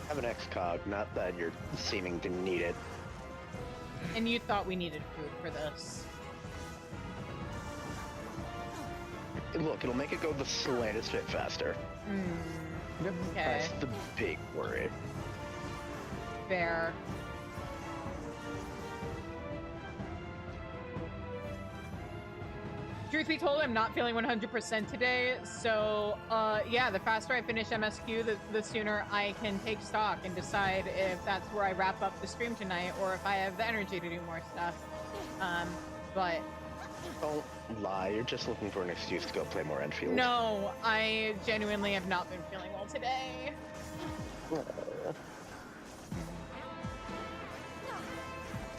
I have an XCOG, not that you're seeming to need it. And you thought we needed food for this. Look, it'll make it go the slightest bit faster. Okay. That's the big worry. Fair. Truth be told, I'm not feeling 100% today, so yeah, the faster I finish MSQ, the sooner I can take stock and decide if that's where I wrap up the stream tonight or if I have the energy to do more stuff. But... Don't lie, you're just looking for an excuse to go play more Enfield. No, I genuinely have not been feeling well today.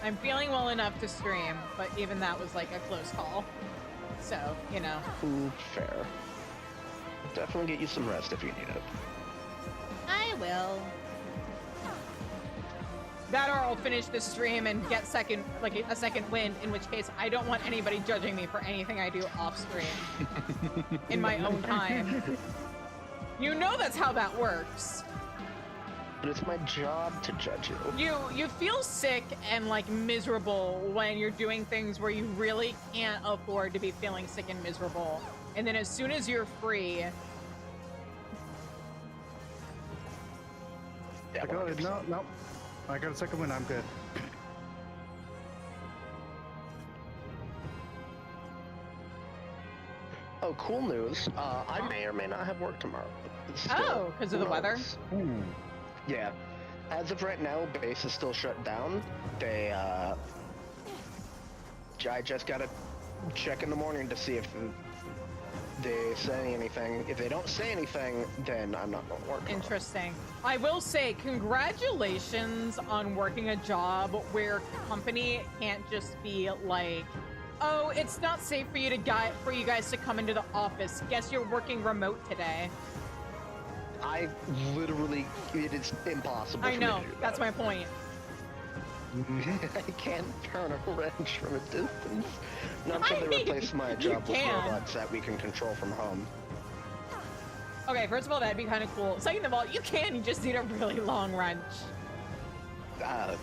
I'm feeling well enough to stream, but even that was like a close call. So, you know. Fair. Definitely get you some rest if you need it. I will. That or I'll finish the stream and get a second win, in which case I don't want anybody judging me for anything I do off stream. In my own time. You know that's how that works. But it's my job to judge you. You feel sick and like miserable when you're doing things where you really can't afford to be feeling sick and miserable. And then as soon as you're free... Yeah, No. I got a second win, I'm good. Oh, cool news. I may or may not have work tomorrow. Oh, because of the weather? Yeah. As of right now, base is still shut down. They, I just gotta check in the morning to see if they say anything. If they don't say anything, then I'm not gonna work tomorrow. Interesting. I will say congratulations on working a job where company can't just be like, oh, it's not safe for you guys to come into the office. Guess you're working remote today. I literally, it is impossible. I know, for me to do that's that. my point. I can't turn a wrench from a distance. Not until they replace my job with robots that we can control from home. Okay, first of all, that'd be kind of cool. Second of all, you just need a really long wrench. At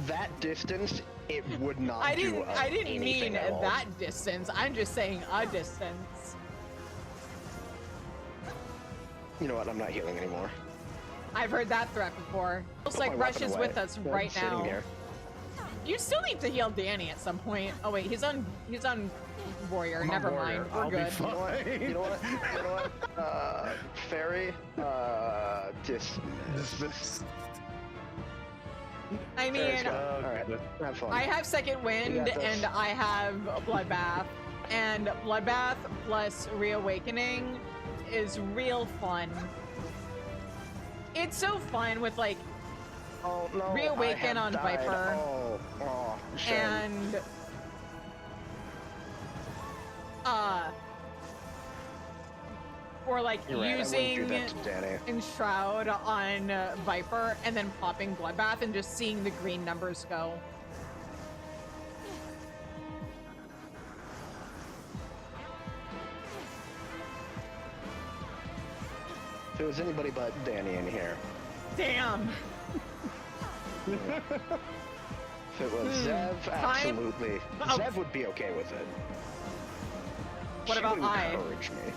that distance, it would not I didn't anything mean at all. that distance. I'm just saying a distance. You know what? I'm not healing anymore. I've heard that threat before. Looks Put like my Rush weapon is away. with us I'm right sitting now. here. You still need to heal Danny at some point. Oh wait, he's on Warrior. I'm on Never Warrior. mind. We're I'll be good. fine. You know what? Fairy, dismiss. I mean, Alright, have fun. I have Second Wind got this. and I have Bloodbath. And Bloodbath plus Reawakening is real fun. It's so fun with like Reawaken on Viper. Oh, shame. And or like You're right, I wouldn't using do that to Danny. Enshroud on Viper and then popping Bloodbath and just seeing the green numbers go. If it was anybody but Danny in here. Damn. If it was Zev, absolutely. Oh. Zev would be okay with it. What She about would I? encourage me.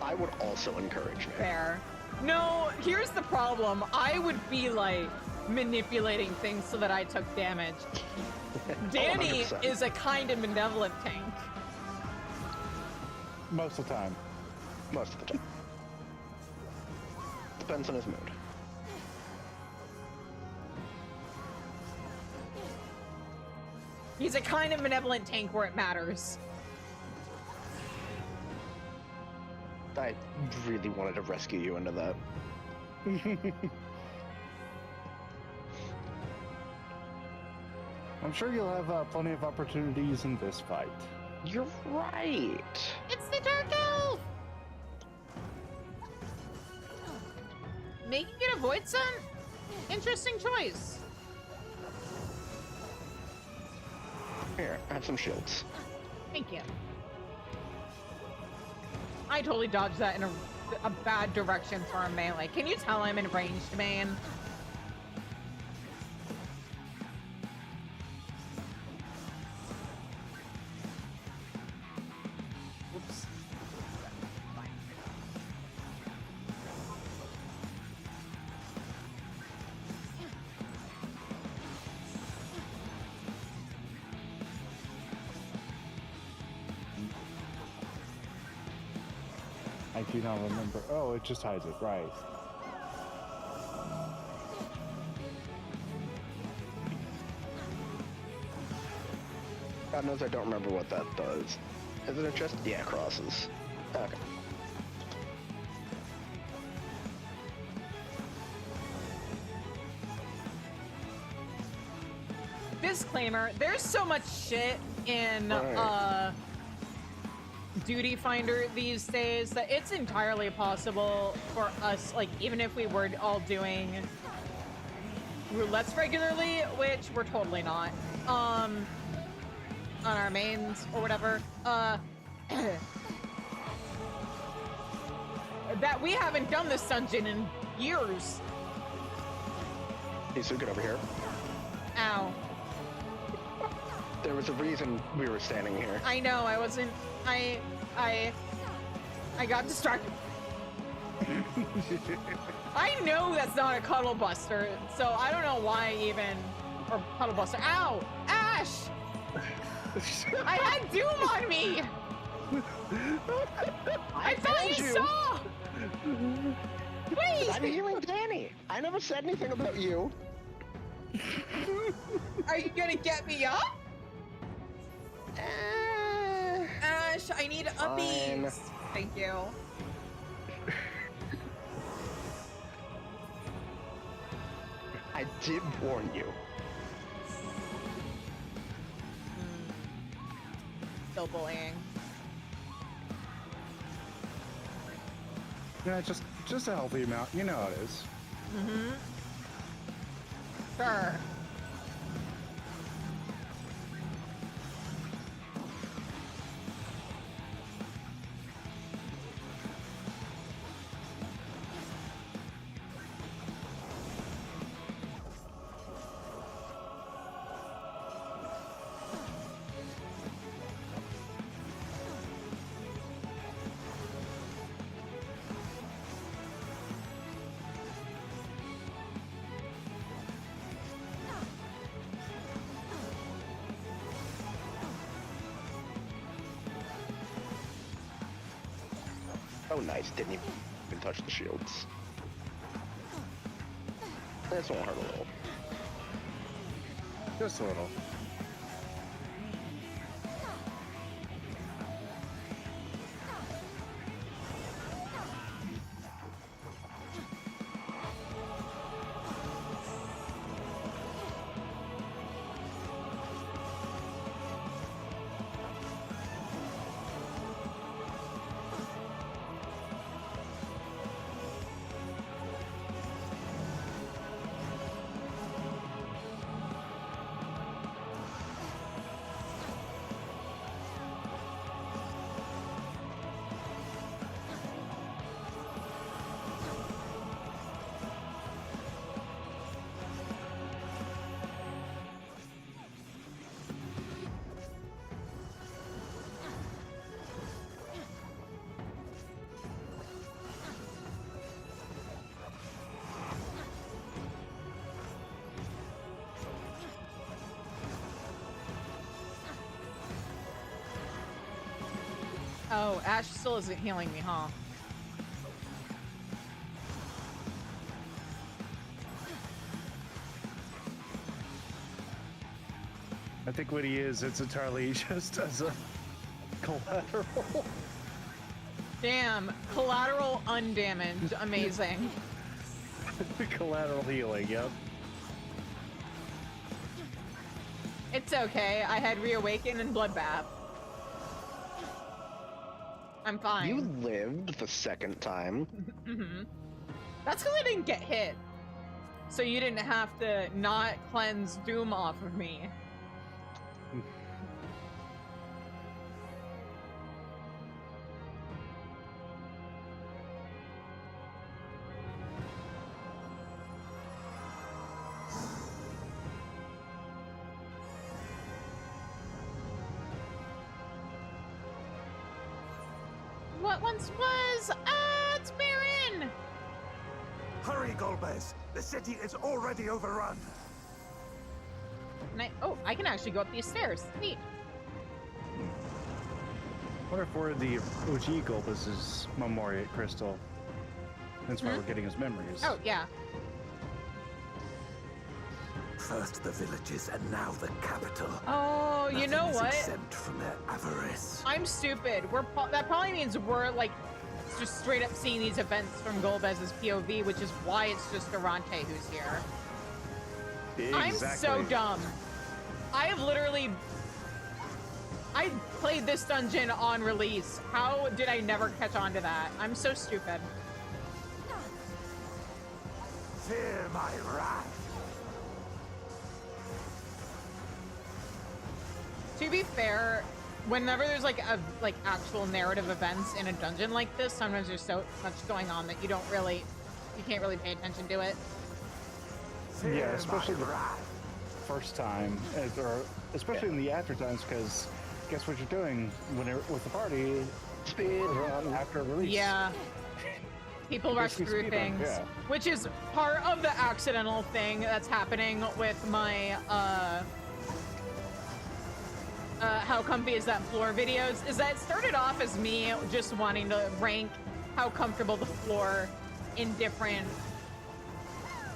I would also encourage me. Fair. No, here's the problem. I would be like manipulating things so that I took damage. Danny 100%. is a kind of benevolent tank. Most of the time. Most of the time. Depends on his mood. He's a kind of benevolent tank where it matters. I really wanted to rescue you into that. I'm sure you'll have plenty of opportunities in this fight. You're right. It's the Dark Elf! Making it a Void Sun? Interesting choice. Here, have some shields. Thank you. I totally dodged that in a bad direction for a melee. Can you tell I'm in ranged main? Oops. I do not remember. Oh, it just hides it, right. God knows I don't remember what that does. Isn't it just? Yeah, crosses. Okay. Disclaimer, there's so much shit in Duty Finder these days that it's entirely possible for us, like, even if we were all doing roulettes regularly, which we're totally not, on our mains or whatever, that we haven't done this dungeon in years. Hey, so get over here. Ow. There was a reason we were standing here. I know, I wasn't, I got distracted. I know that's not a cuddle buster, so I don't know why even, or cuddle buster. Ow! Ash! I had Doom on me! I thought you saw! Wait! I'm healing Danny. I never said anything about you. Are you gonna get me up? Ash, I need uppies. Thank you. I did warn you. Still bullying. Yeah, just a healthy amount. You know how it is. Mm-hmm. Sure. Oh, nice. Didn't even touch the shields. This won't hurt a little. Just a little. Oh, Ash still isn't healing me, huh? I think what he is, it's entirely just as a collateral. Damn, collateral undamaged. Amazing. Collateral healing, yep. It's okay. I had Reawaken and Bloodbath. I'm fine. You lived the second time. Mm-hmm. That's because I didn't get hit. So you didn't have to not cleanse Doom off of me. What once was? It's Baron! Hurry, Golbez! The city is already overrun! Oh, I can actually go up these stairs. Neat. I wonder if we're the OG Golbez's Memoriate Crystal. That's why we're getting his memories. Oh, yeah. First the villages, and now the capital. Oh, you know Nothing is what? exempt from their avarice. I'm stupid. That probably means we're like just straight up seeing these events from Golbez's POV, which is why it's just Durante who's here. Exactly. I'm so dumb. I played this dungeon on release. How did I never catch on to that? I'm so stupid. Fear my wrath. To be fair, whenever there's like actual narrative events in a dungeon like this, sometimes there's so much going on that you can't really pay attention to it. Yeah, especially the first time, or especially in the after times, because guess what you're doing when you're with the party? Speed run after release. Yeah. People rush through things, yeah. which is part of the accidental thing that's happening with my how comfy is that floor videos, is that it started off as me just wanting to rank how comfortable the floor in different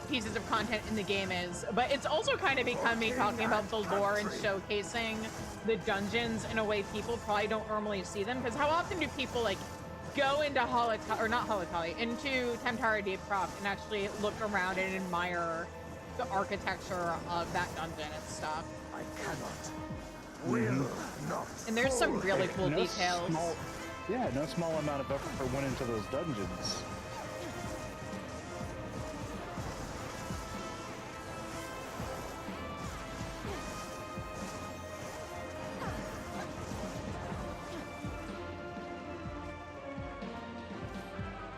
pieces of content in the game is, but it's also kind of become me talking about the lore and showcasing the dungeons in a way people probably don't normally see them, because how often do people like go into into Temtara Deep Croft and actually look around and admire the architecture of that dungeon and stuff? I cannot. Will not. And there's some really cool No details. No small amount of effort went into those dungeons.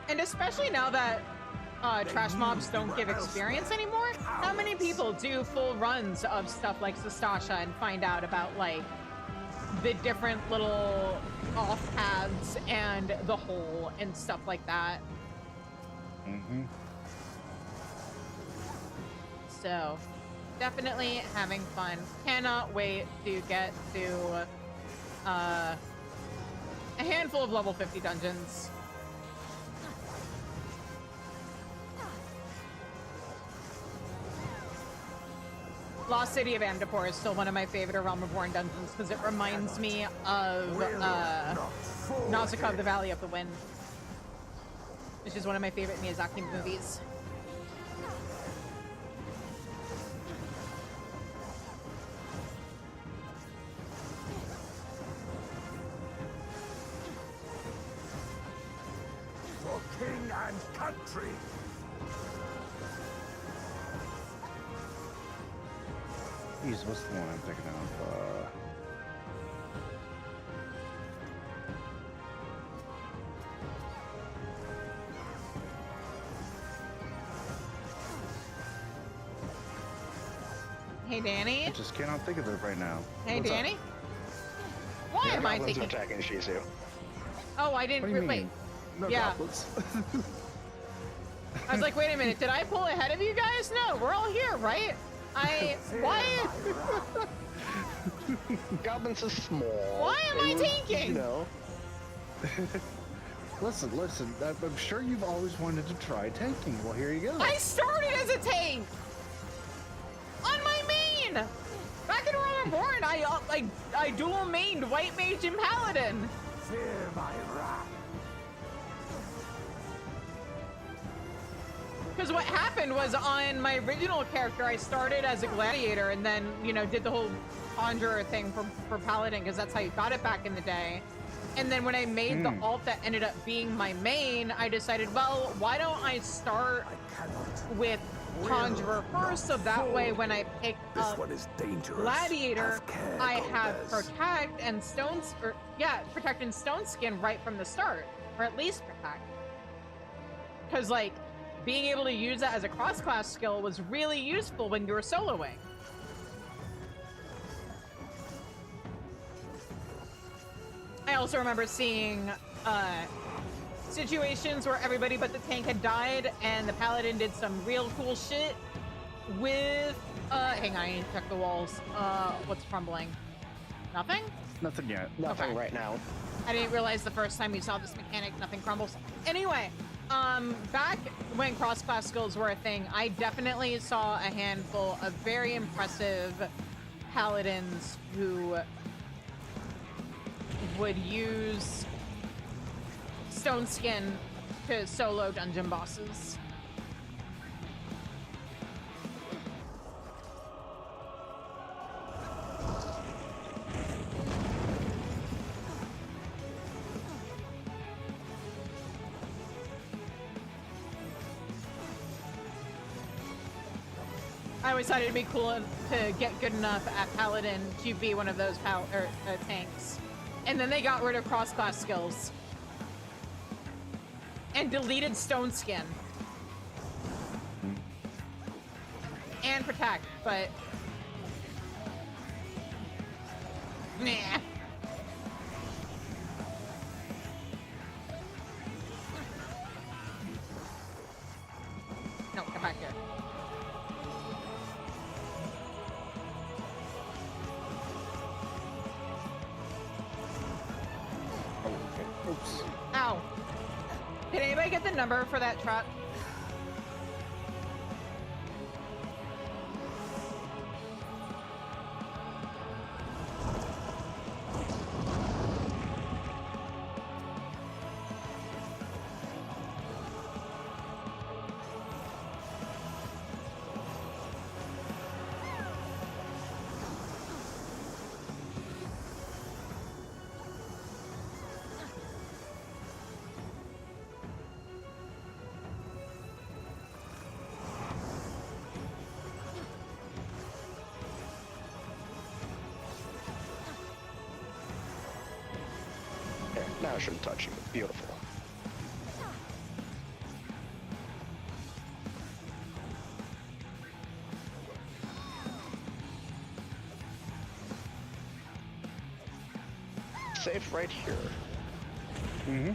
And especially now that trash mobs don't give experience anymore, how many people do full runs of stuff like Sastasha and find out about like the different little off paths and the hole and stuff like that? Mm-hmm. So definitely having fun. Cannot wait to get to a handful of level 50 dungeons. Lost City of Amdapor is still one of my favorite Realm Reborn dungeons because it reminds me of Nausicaa of the Valley of the Wind, which is one of my favorite Miyazaki movies. For king and country. Jeez, what's the one I'm thinking of? Hey, Danny. I just cannot think of it right now. Hey, What's Danny. up? Why am I Goblins are thinking? attacking Shizu. Oh, I didn't. What do you Wait. mean? No Yeah. goblins. I was like, wait a minute. Did I pull ahead of you guys? No, we're all here, right? Why? Goblins are small. Why am I It was, tanking? You know. Listen. I'm sure you've always wanted to try tanking. Well, here you go. I started as a tank! On my main! Back in Realm Reborn, I dual mained White Mage and Paladin. Fear my wrath. Because what happened was on my original character, I started as a gladiator and then, you know, did the whole conjurer thing for Paladin because that's how you got it back in the day. And then when I made the alt that ended up being my main, I decided, well, why don't I start with conjurer first, so that way when I pick up gladiator, I have protect and protect and stone skin right from the start, or at least protect. Because like being able to use that as a cross-class skill was really useful when you were soloing. I also remember seeing situations where everybody but the tank had died and the paladin did some real cool shit with hang on, I need to check the walls. What's crumbling? Nothing? Nothing yet. Nothing right now. I didn't realize the first time you saw this mechanic, nothing crumbles. Anyway, back when cross-class skills were a thing, I definitely saw a handful of very impressive paladins who would use stone skin to solo dungeon bosses. I always thought it'd be cool to get good enough at Paladin to be one of those tanks. And then they got rid of cross-class skills and deleted stone skin and protect, but nah. No, come back here. Oops. Ow. Did anybody get the number for that truck? Now I shouldn't touch you. Beautiful. Safe right here. Mm-hmm.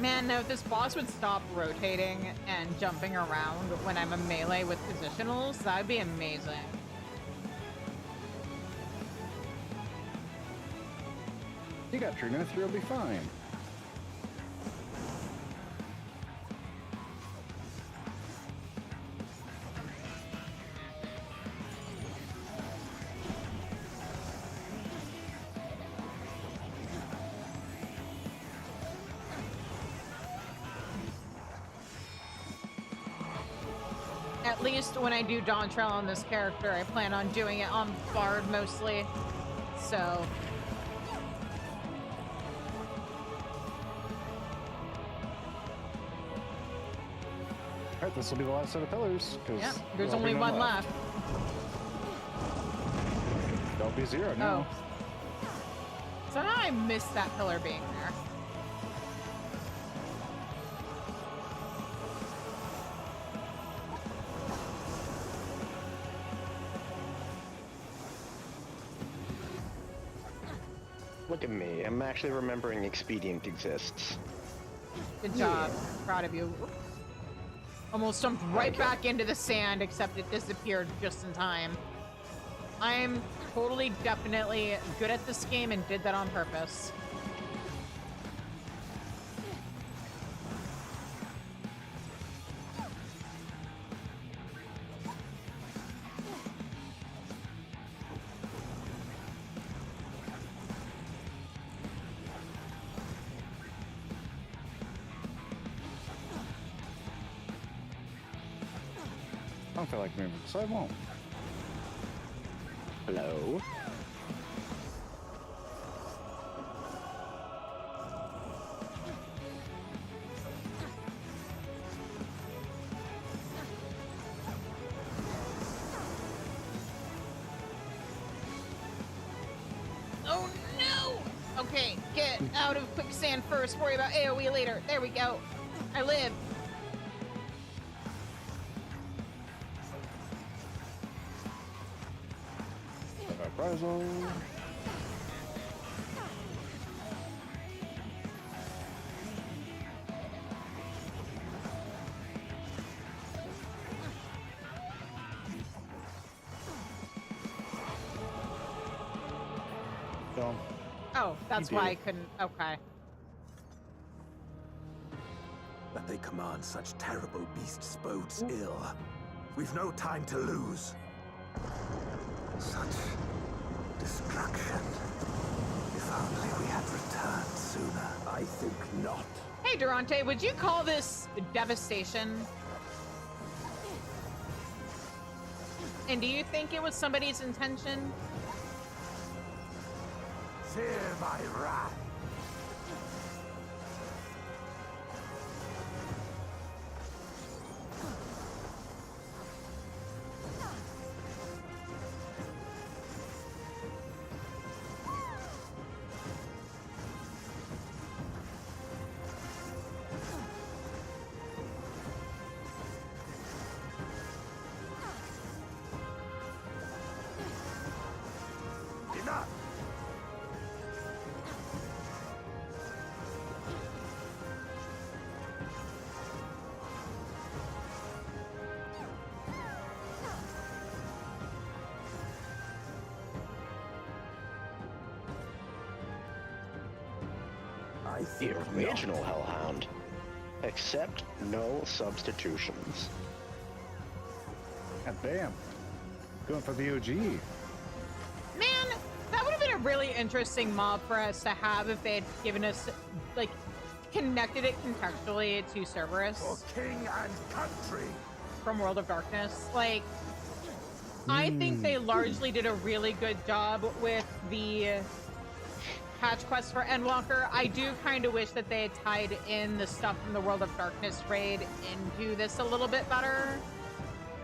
Man, no, if this boss would stop rotating and jumping around when I'm a melee with positionals, that'd be amazing. You got Trina, you'll be fine. At least when I do Dawn Trail on this character, I plan on doing it on Bard mostly, so... Alright, this will be the last set of pillars. Yep, there's only one left. There'll be 0 now. Oh. Somehow I missed that pillar being there. Look at me. I'm actually remembering Expedient exists. Good job. Proud of you. Almost jumped right back into the sand, except it disappeared just in time. I'm totally, definitely good at this game and did that on purpose. I don't feel like moving, so I won't. Hello? Oh no! Okay, get out of quicksand first, worry about AoE later. There we go. I live. Reprisal. So, Oh, that's did why I it. couldn't. Okay. That they command such terrible beasts bodes ill. We've no time to lose. Such destruction. If only we had returned sooner. I think not. Hey, Durante, would you call this devastation? And do you think it was somebody's intention? Fear my wrath. Enough! I The think original not. Hellhound. Accept no substitutions. God damn. Going for the OG. Man, that would have been a really interesting mob for us to have if they had given us, like, connected it contextually to For Cerberus king and country. from World of Darkness. Like, I think they largely did a really good job with the patch quest for Endwalker. I do kind of wish that they had tied in the stuff from the World of Darkness raid into this a little bit better,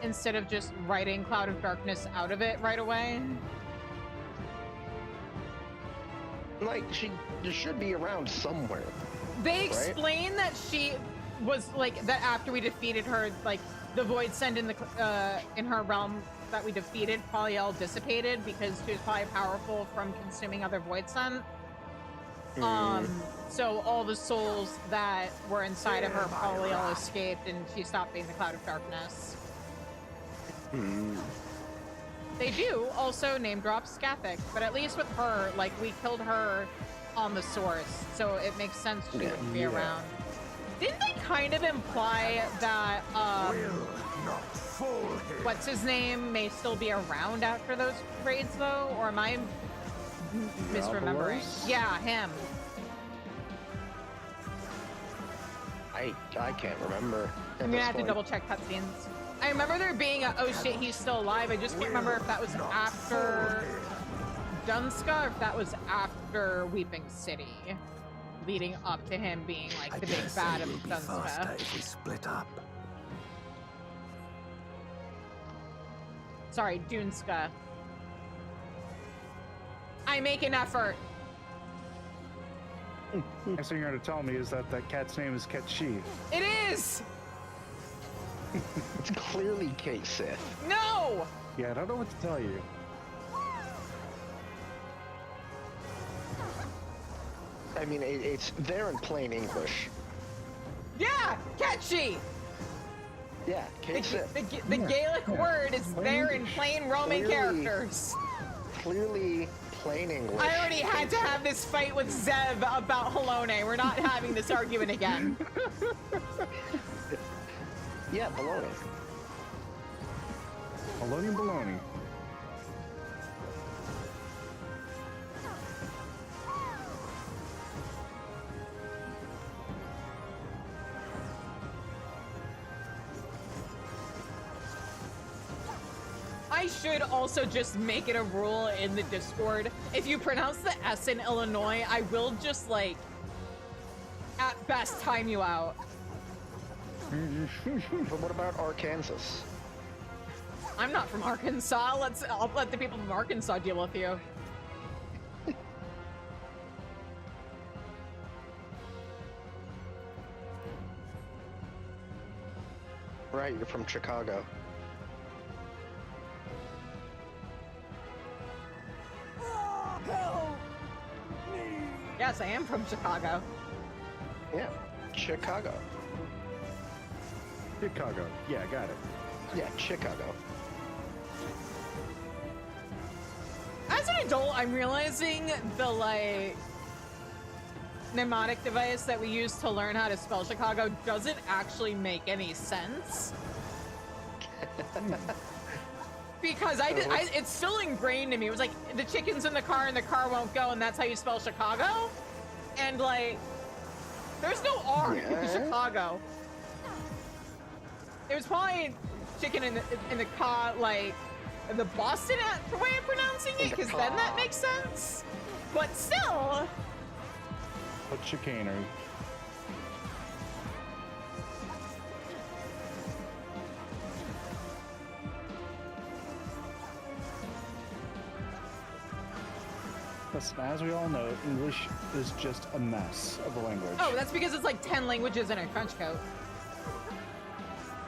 instead of just writing Cloud of Darkness out of it right away. Like, she should be around somewhere. They explain that she was like that after we defeated her, like the void send in her realm that we defeated probably all dissipated because she was probably powerful from consuming other void sent. So all the souls that were inside of her probably all escaped, and she stopped being the Cloud of Darkness. They do also name drop Skathic, but at least with her, like, we killed her on the source, so it makes sense she wouldn't be around. Didn't they kind of imply that, what's his name may still be around after those raids, though? Or am I misremembering? Yeah, him. I can't remember. I'm gonna have to double check cutscenes. I remember there being a, oh shit, he's still alive. I just can't remember if that was after Dunska or if that was after Weeping City, leading up to him being like the big bad of Dunska. If we split up. Sorry, Dunska. I make an effort. Next thing you're going to tell me is that that cat's name is Ketchi. It is! It's clearly Kate Sith. No! Yeah, I don't know what to tell you. I mean, it's there in plain English. Yeah, catchy. Yeah, case it. The Gaelic word is there in plain Roman characters. Clearly plain English. I already had to have this fight with Zev about Halone. We're not having this argument again. Yeah, baloney. Baloney. I should also just make it a rule in the Discord. If you pronounce the S in Illinois, I will just, like, at best time you out. But what about Arkansas? I'm not from Arkansas. I'll let the people from Arkansas deal with you. Right, you're from Chicago. Yes, I am from Chicago. Yeah, Chicago. Chicago. Yeah, got it. Yeah, Chicago. As an adult, I'm realizing the, like, mnemonic device that we use to learn how to spell Chicago doesn't actually make any sense. Because it's still ingrained in me. It was like, the chicken's in the car and the car won't go, and that's how you spell Chicago? And, like, there's no R in Chicago. It was probably chicken in the car, like, the Boston way of pronouncing it, because then that makes sense. But still. But chicanery. Listen, as we all know, English is just a mess of a language. Oh, that's because it's like 10 languages in a trench coat.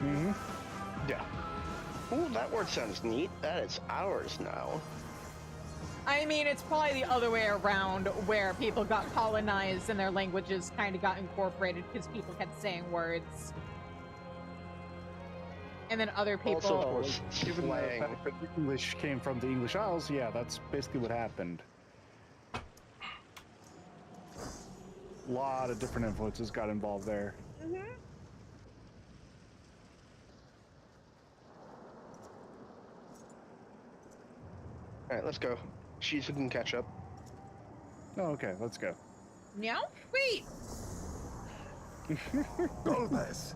Mm-hmm. Yeah. Ooh, that word sounds neat. That is ours now. I mean, it's probably the other way around, where people got colonized and their languages kind of got incorporated because people kept saying words. And then other people... Also, of course, given the fact that English came from the English Isles, yeah, that's basically what happened. A lot of different influences got involved there. Mm-hmm. Alright, let's go. Shizu can catch up. Oh, okay, let's go. Meow? Wait! Golbez!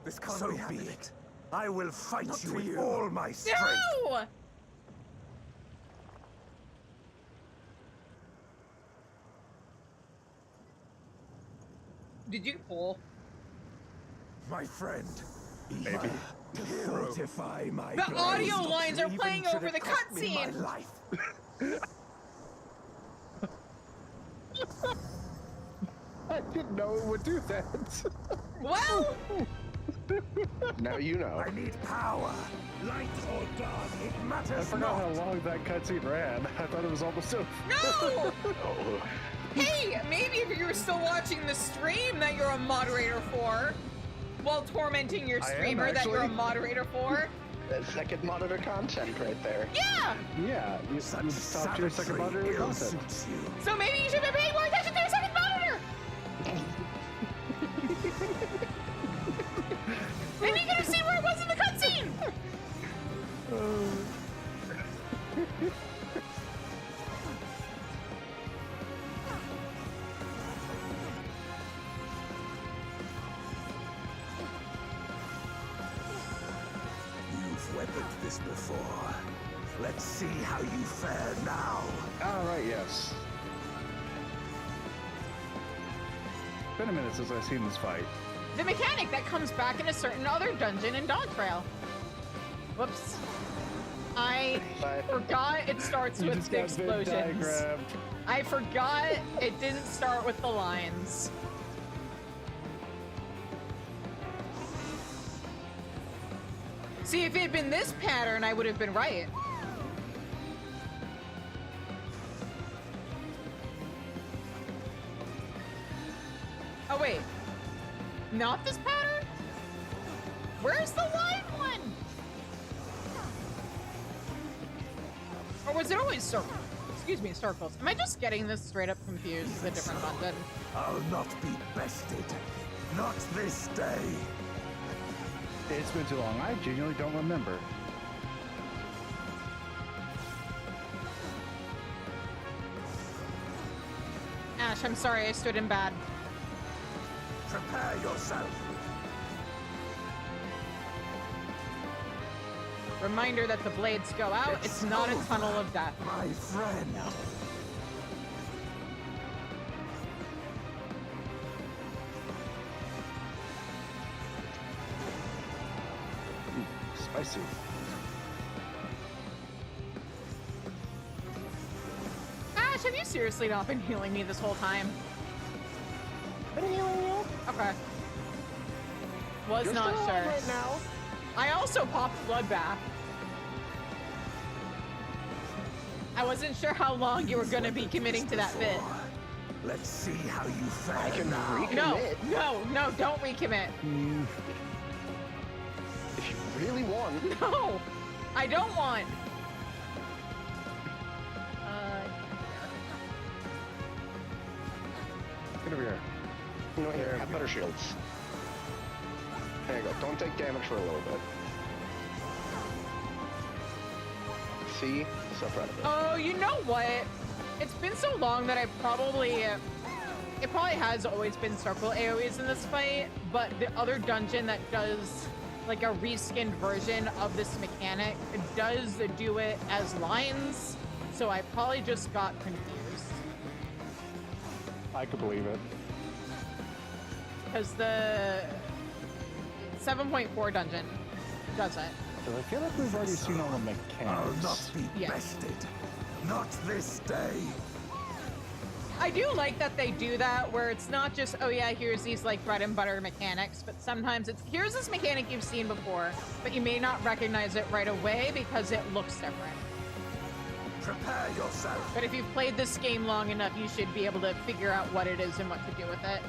This can't so be it. I will fight you with all my strength. No! Did you pull? My friend. Maybe. To fortify my the audio lines are playing over the cutscene. I didn't know it would do that. Well. Now you know. I need power. Light or dark, it matters I forgot how long that cutscene ran. I thought it was almost over. No! Hey, maybe if you were still watching the stream that you're a moderator for, while tormenting your streamer that you're a moderator for. That's second monitor content right there. Yeah! Yeah, you stopped your second monitor content. So maybe you should be paying more attention to your second monitor! Maybe you could have seen where it was in the cutscene! You've weathered this before. Let's see how you fare now. All right, yes. been a minute since I've seen this fight. The mechanic that comes back in a certain other dungeon in Dog Trail. Whoops. I forgot it starts You with just the got Venn explosions. diagrammed. I forgot it didn't start with the lines. See, if it had been this pattern, I would have been right. Oh, wait. Not this pattern? Where's the line one? Or was it always circles? Excuse me, circles. Am I just getting this straight up confused with a different dungeon? I'll not be bested. Not this day. It's been too long. I genuinely don't remember. Ash, I'm sorry I stood in bad. Prepare yourself. Reminder that the blades go out. It's not a tunnel of death. My friend. Spicy. Ash, have you seriously not been healing me this whole time? Been healing you? Okay. Was You're not still sure. alive right now. I also popped Bloodbath. I wasn't sure how long you were going to be committing to that bit. Let's see how you fare. I can now. recommit. No, don't recommit. If you really want. No, I don't want. Get over here. You know, here, have better shields. There you go. Don't take damage for a little bit. See? Suffer out of it. Oh, you know what? It's been so long that I probably... it probably has always been circle AoEs in this fight, but the other dungeon that does like a reskinned version of this mechanic does do it as lines, so I probably just got confused. I could believe it. Because the 7.4 dungeon doesn't. I feel like we've already seen all the mechanics. I'll not be bested. Not this day. I do like that they do that, where it's not just, oh yeah, here's these like bread and butter mechanics, but sometimes it's, here's this mechanic you've seen before, but you may not recognize it right away because it looks different. Prepare yourself. But if you've played this game long enough, you should be able to figure out what it is and what to do with it.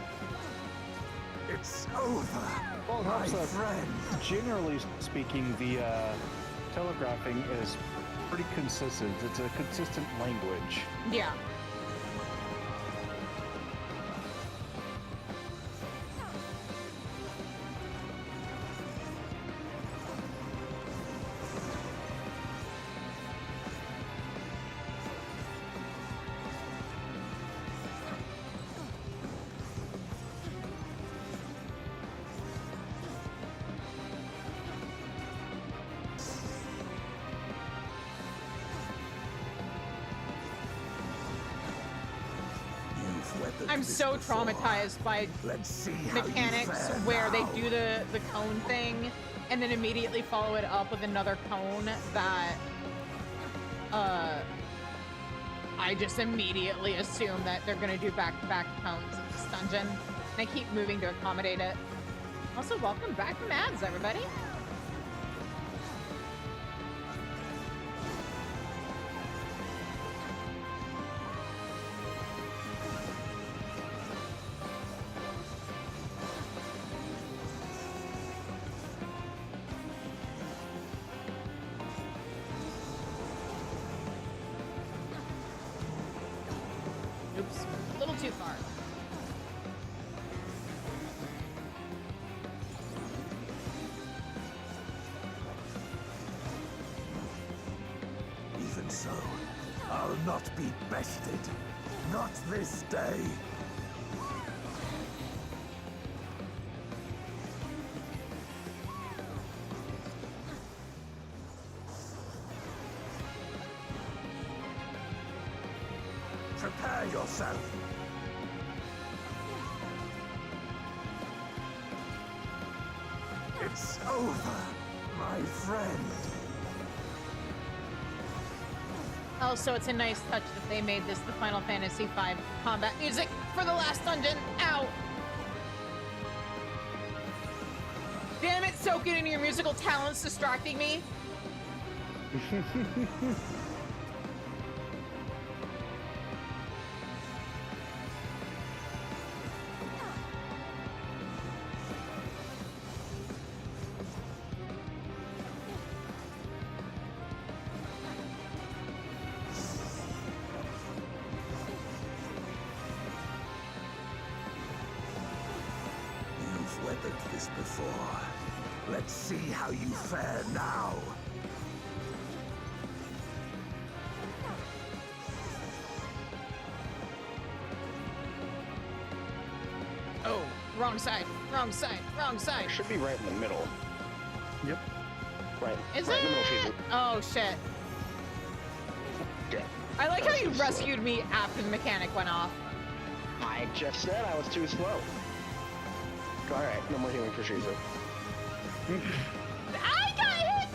It's over. Well, it my helps that, friend. generally speaking, the telegraphing is pretty consistent. It's a consistent language. Yeah. I'm so traumatized by mechanics where they do the cone thing and then immediately follow it up with another cone that I just immediately assume that they're gonna do back-to-back cones in this dungeon. And I keep moving to accommodate it. Also, welcome back from ads, everybody. Oops, a little too far. Even so, I'll not be bested. Not this day. Prepare yourself. It's over, my friend. Also, it's a nice touch that they made this the Final Fantasy V combat music for the last dungeon. Ow! Damn it, soak it into your musical talents distracting me. You've weathered this before. Let's see how you fare now. Oh, wrong side, wrong side, wrong side. It should be right in the middle. Yep. Right. Is right it? in the middle, Shizu. Oh, shit. Yeah. I like how you rescued me after the mechanic went off. I just said I was too slow. Alright, no more healing for Shizu. I got hit!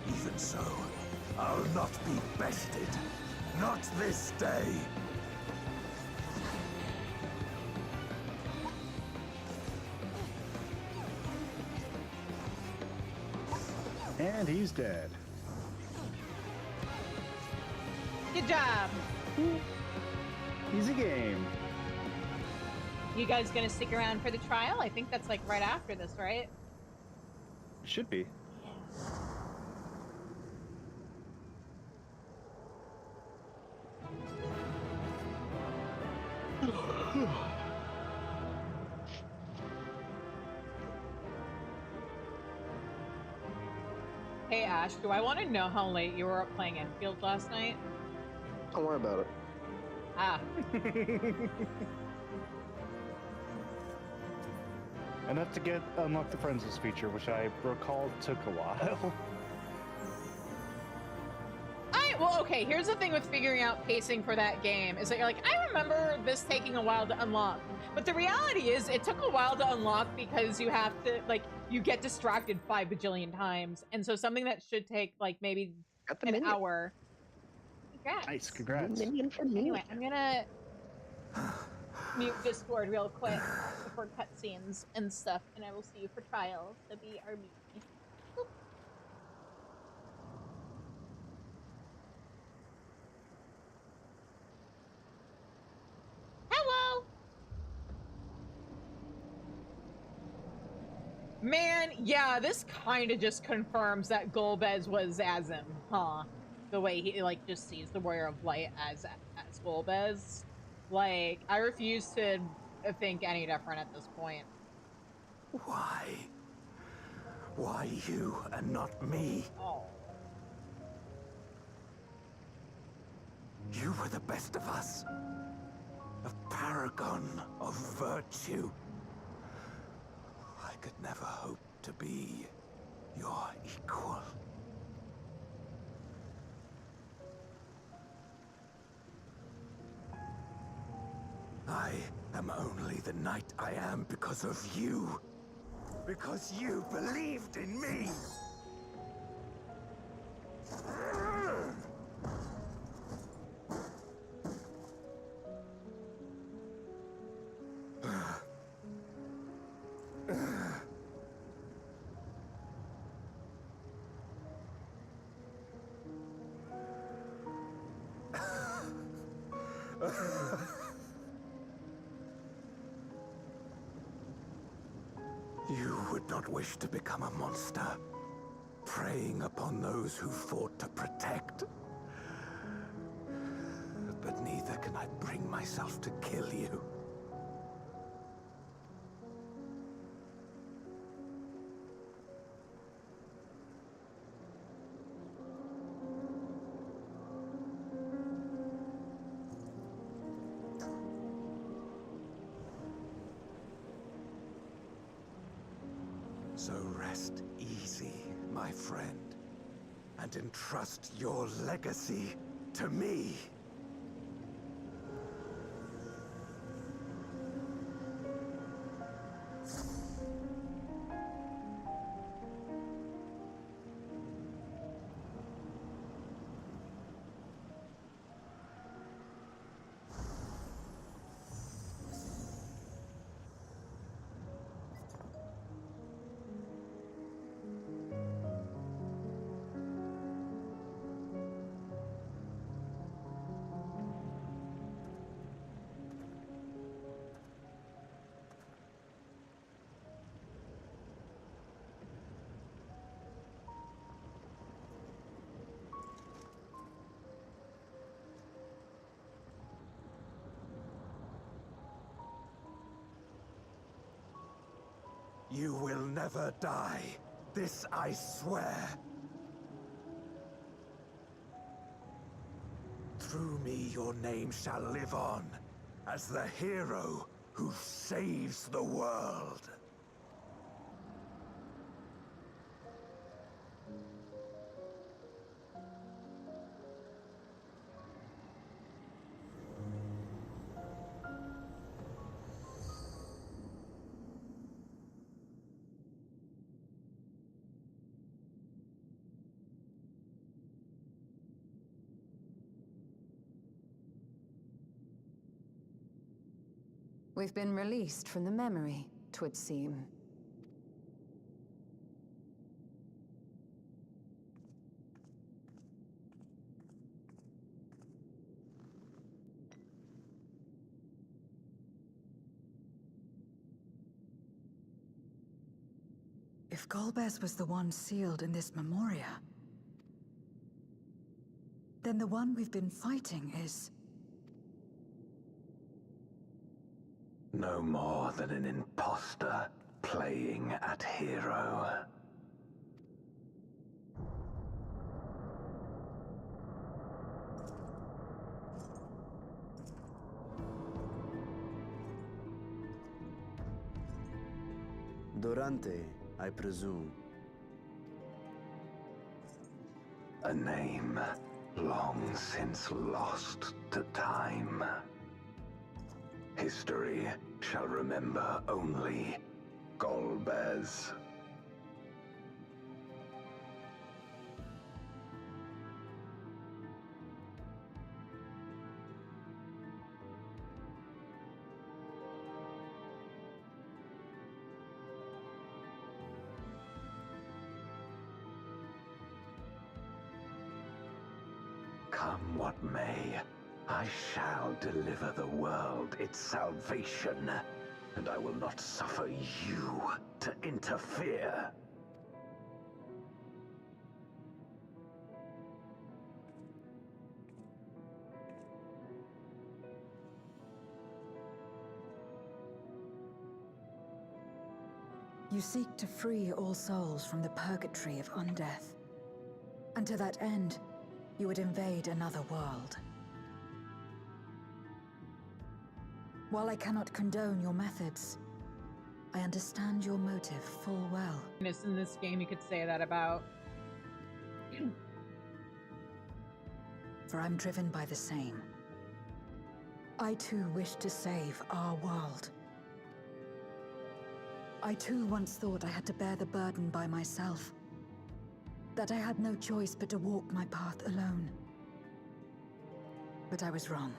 Even so, I'll not be bested. Not this day. And he's dead. Good job. Easy game. You guys gonna stick around for the trial? I think that's like right after this, right? Should be. Hey Ash, do I want to know how late you were up playing Enfield last night? Don't worry about it. Ah. Enough to unlock the Friends feature, which I recall took a while. Well, okay, here's the thing with figuring out pacing for that game, is that you're like, I remember this taking a while to unlock. But the reality is, it took a while to unlock because you have to, like, you get distracted 5 bajillion times. And so something that should take, like, maybe an hour. Congrats. Nice, congrats. Anyway, I'm gonna mute Discord real quick before cutscenes and stuff, and I will see you for trials. So be our meet. Hello! Man, yeah, this kind of just confirms that Golbez was Azim, huh? The way he, like, just sees the Warrior of Light as Golbez. Like, I refuse to think any different at this point. Why? Why you and not me? Oh. You were the best of us. A paragon of virtue. I could never hope to be your equal. I am only the knight I am because of you. Because you believed in me. You would not wish to become a monster, preying upon those who fought to protect. But neither can I bring myself to kill you. Rest easy, my friend, and entrust your legacy to me. You will never die. This I swear. Through me, your name shall live on as the hero who saves the world. We've been released from the memory, 'twould seem. If Golbez was the one sealed in this memoria, then the one we've been fighting is... No more than an imposter playing at hero. Durante, I presume. A name long since lost to time. History shall remember only Golbez. Come what may, I shall deliver the world its salvation, and I will not suffer you to interfere. You seek to free all souls from the purgatory of undeath. And to that end, you would invade another world. While I cannot condone your methods, I understand your motive full well. In this game, you could say that about. For I'm driven by the same. I too wish to save our world. I too once thought I had to bear the burden by myself. That I had no choice but to walk my path alone. But I was wrong.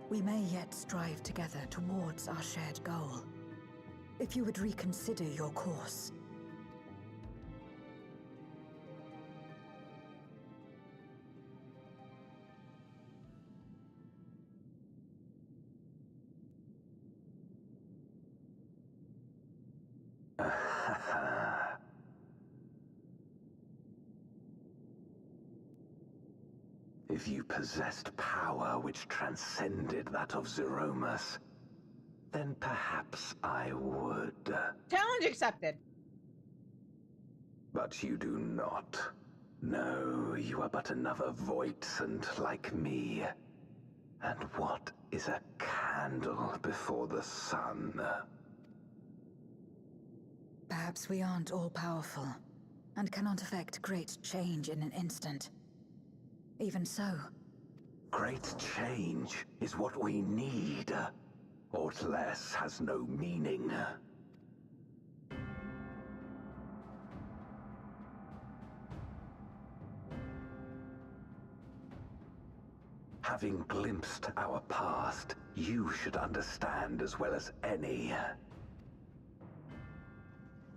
We may yet strive together towards our shared goal. If you would reconsider your course. If you possessed power which transcended that of Zeromus, then perhaps I would. Challenge accepted. But you do not. No, you are but another Voidsent like me. And what is a candle before the sun? Perhaps we aren't all-powerful, and cannot effect great change in an instant. Even so... Great change is what we need. Aught less has no meaning. Having glimpsed our past, you should understand as well as any.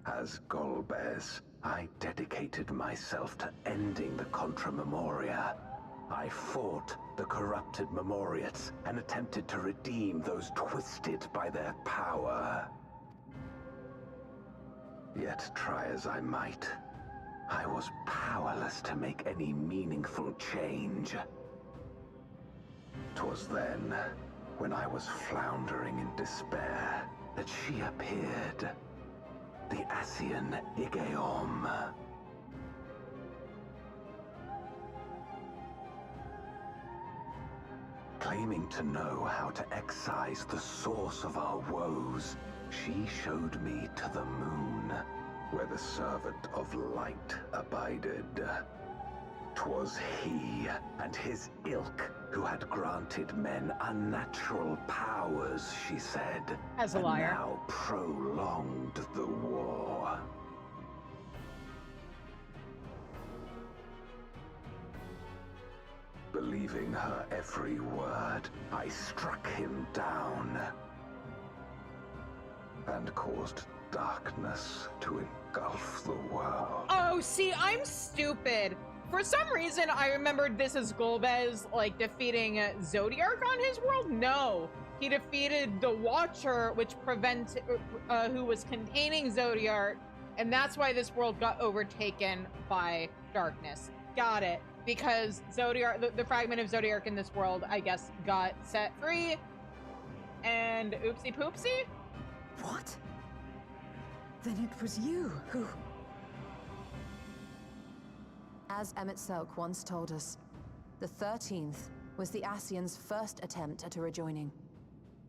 As Golbez, I dedicated myself to ending the Contra Memoria. I fought the corrupted Memoriates and attempted to redeem those twisted by their power. Yet try as I might, I was powerless to make any meaningful change. 'Twas then, when I was floundering in despair, that she appeared. The Ascian Igeom. Claiming to know how to excise the source of our woes, she showed me to the moon, where the servant of light abided. 'Twas he and his ilk who had granted men unnatural powers, she said. As a liar. And now prolonged the war. Believing her every word, I struck him down and caused darkness to engulf the world. Oh, see, I'm stupid. For some reason, I remembered this as Golbez, like, defeating Zodiark on his world. No, he defeated the Watcher, which who was containing Zodiark, and that's why this world got overtaken by darkness. Got it. Because Zodiark, the fragment of Zodiark in this world, I guess, got set free, and oopsie poopsie? What? Then it was you who... As Emmett Selk once told us, the 13th was the Ascians' first attempt at a rejoining,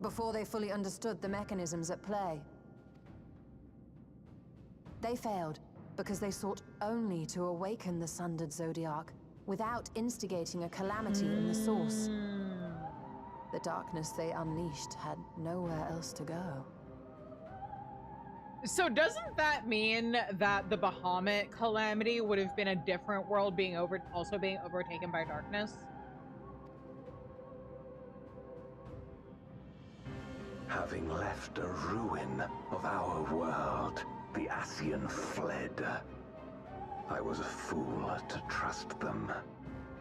before they fully understood the mechanisms at play. They failed because they sought only to awaken the sundered Zodiark without instigating a calamity in the source. The darkness they unleashed had nowhere else to go. So doesn't that mean that the Bahamut calamity would have been a different world also being overtaken by darkness? Having left a ruin of our world, the Ascian fled. I was a fool to trust them,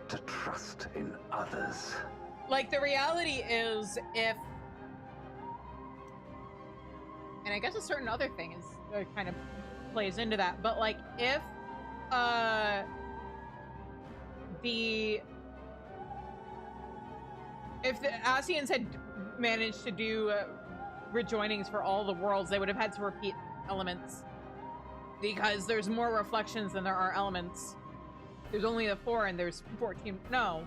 to trust in others. Like, the reality is, if... And I guess a certain other thing is kind of plays into that, but like, if the Ascians had managed to do rejoinings for all the worlds, they would have had to repeat elements, because there's more reflections than there are elements. There's only the 4, and there's 14. No,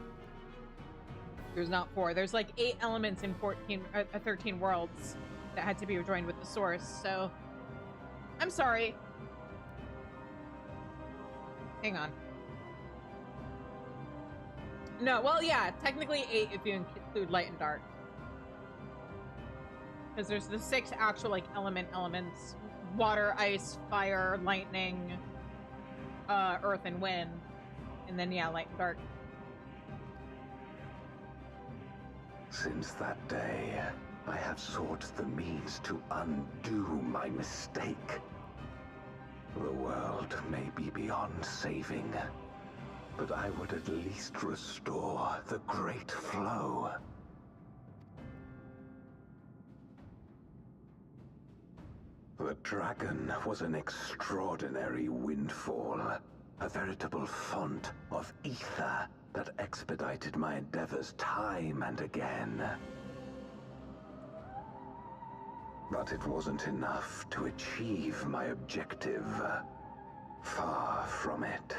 there's not 4. There's like 8 elements in 13 worlds that had to be rejoined with the source. So I'm sorry. Hang on. No, well, yeah, technically 8 if you include light and dark, because there's the 6 actual like elements: water, ice, fire, lightning, earth, and wind, and then yeah, light and dark. Since that day, I have sought the means to undo my mistake. The world may be beyond saving, but I would at least restore the great flow. The dragon was an extraordinary windfall, a veritable font of ether that expedited my endeavors time and again. But it wasn't enough to achieve my objective. Far from it.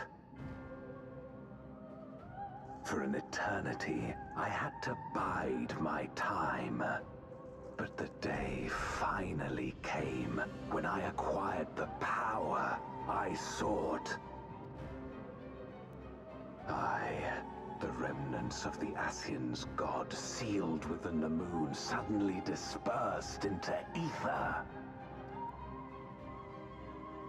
For an eternity, I had to bide my time. But the day finally came when I acquired the power I sought. The remnants of the Ascian's god sealed within the moon suddenly dispersed into ether.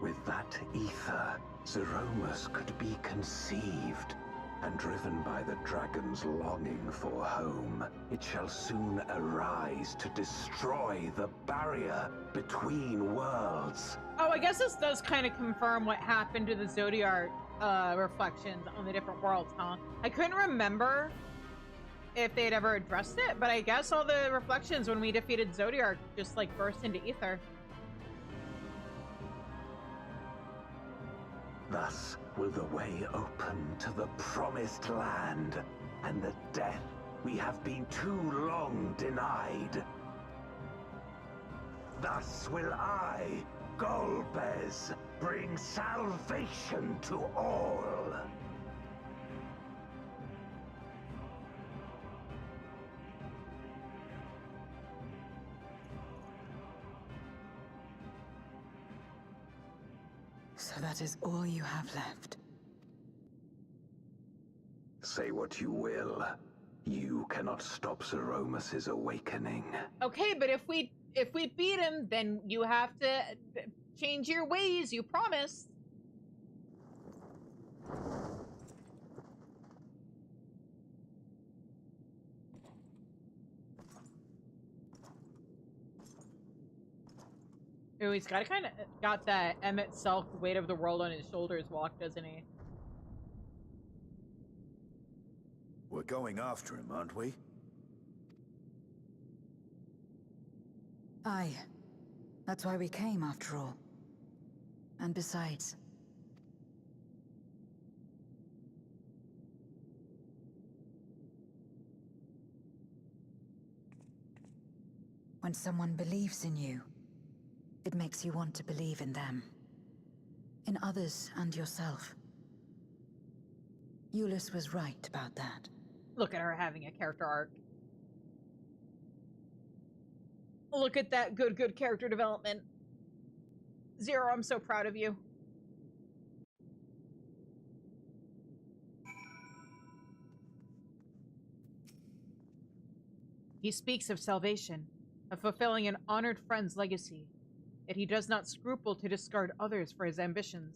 With that ether, Zeromus could be conceived, and driven by the dragon's longing for home, it shall soon arise to destroy the barrier between worlds. Oh, I guess this does kind of confirm what happened to the Zodiac reflections on the different worlds, huh? I couldn't remember if they'd ever addressed it, but I guess all the reflections when we defeated Zodiac just like burst into ether. Thus will the way open to the promised land and the death we have been too long denied. Thus will I, Golbez, bring salvation to all. So that is all you have left. Say what you will. You cannot stop Zeromus's awakening. Okay, but if we beat him, then you have to change your ways, you promised. Ooh, he's got that Emmett Selk weight of the world on his shoulders walk, doesn't he? We're going after him, aren't we? Aye. That's why we came, after all. And besides... when someone believes in you, it makes you want to believe in them. In others and yourself. Euless was right about that. Look at her having a character arc. Look at that good character development. Zero, I'm so proud of you. He speaks of salvation, of fulfilling an honored friend's legacy, yet he does not scruple to discard others for his ambitions.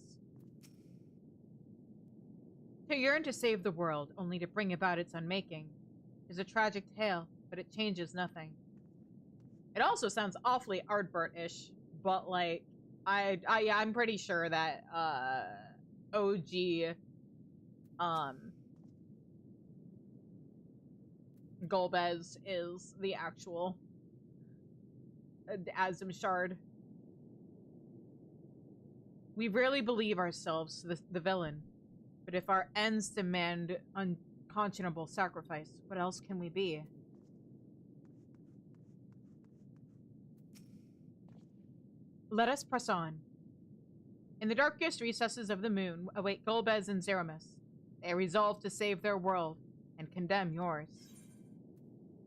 To yearn to save the world, only to bring about its unmaking, is a tragic tale, but it changes nothing. It also sounds awfully Ardbert-ish, but like, I'm pretty sure that OG Golbez is the actual Azim Shard. We rarely believe ourselves the villain, but if our ends demand unconscionable sacrifice, what else can we be? Let us press on. In the darkest recesses of the moon await Golbez and Zeromus. They resolve to save their world and condemn yours.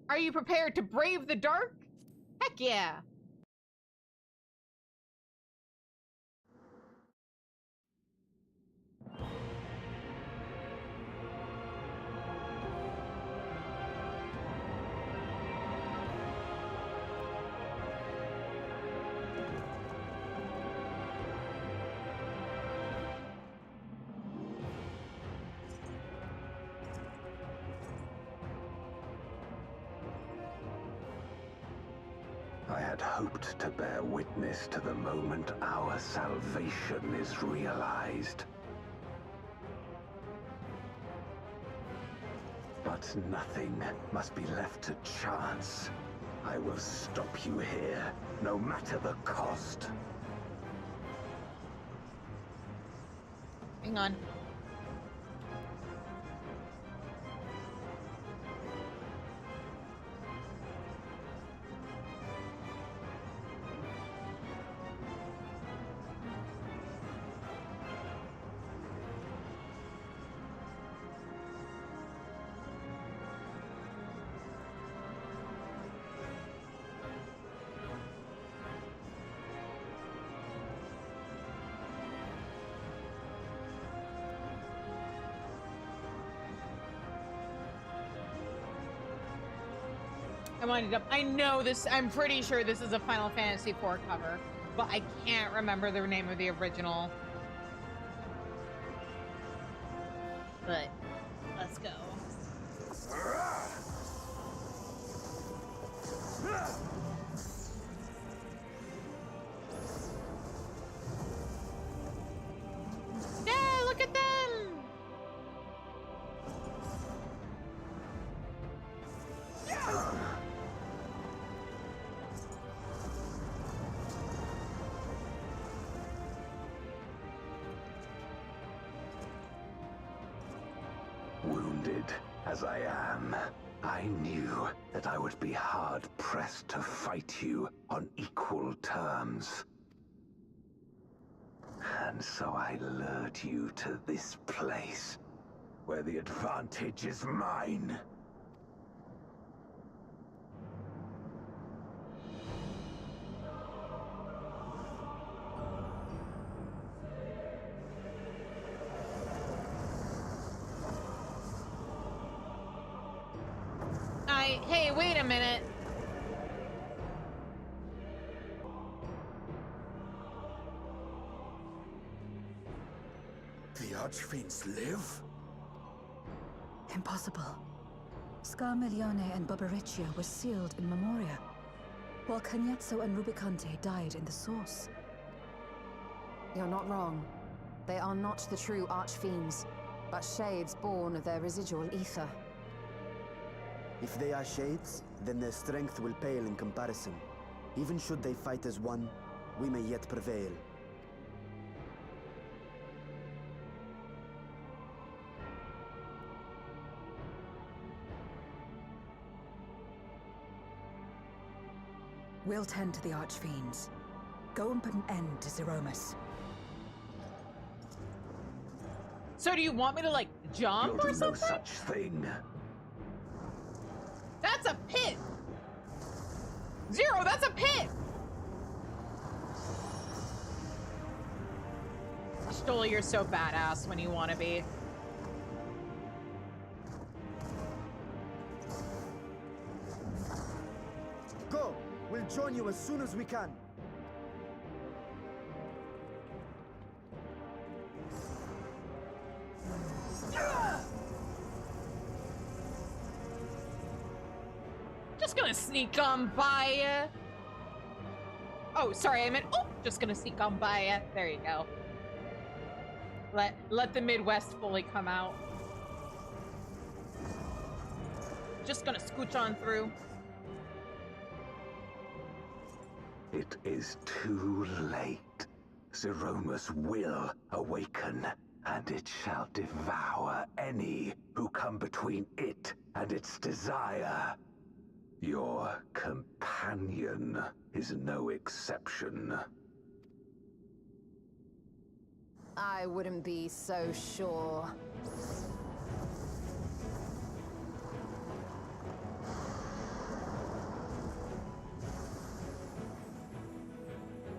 Are you prepared to brave the dark? Heck yeah! I had hoped to bear witness to the moment our salvation is realized. But nothing must be left to chance. I will stop you here, no matter the cost. Hang on. I'm lining up. I know this. I'm pretty sure this is a Final Fantasy IV cover, but I can't remember the name of the original. But let's go. Yeah, look at them. Wounded as I am, I knew that I would be hard-pressed to fight you on equal terms. And so I lured you to this place, where the advantage is mine. Hey, wait a minute. The Archfiends live? Impossible. Scarmiglione and Barbariccia were sealed in Memoria, while Cagnezzo and Rubicante died in the Source. You're not wrong. They are not the true Archfiends, but shades born of their residual ether. If they are shades, then their strength will pale in comparison. Even should they fight as one, we may yet prevail. We'll tend to the Archfiends. Go and put an end to Zeromus. So do you want me to, like, jump or something? No such thing. That's a pit! Zero, that's a pit! Stola, you're so badass when you want to be. Go! We'll join you as soon as we can. Just gonna sneak on by ya. Oh, sorry, I meant, oh, just gonna sneak on by ya. There you go. Let the Midwest fully come out. Just gonna scooch on through. It is too late. Zeromus will awaken, and it shall devour any who come between it and its desire. Your companion is no exception. I wouldn't be so sure.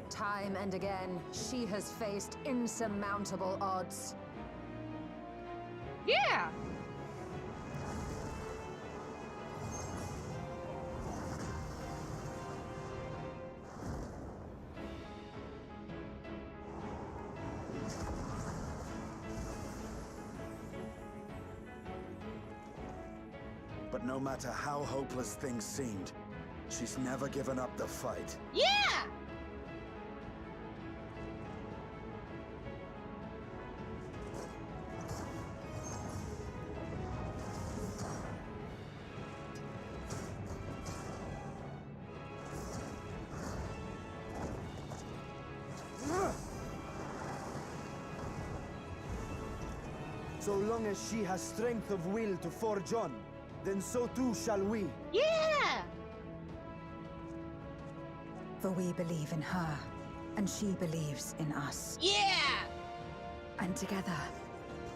Time and again, she has faced insurmountable odds. Yeah! But no matter how hopeless things seemed, she's never given up the fight. Yeah! So long as she has strength of will to forge on, then so too shall we. Yeah! For we believe in her, and she believes in us. Yeah! And together,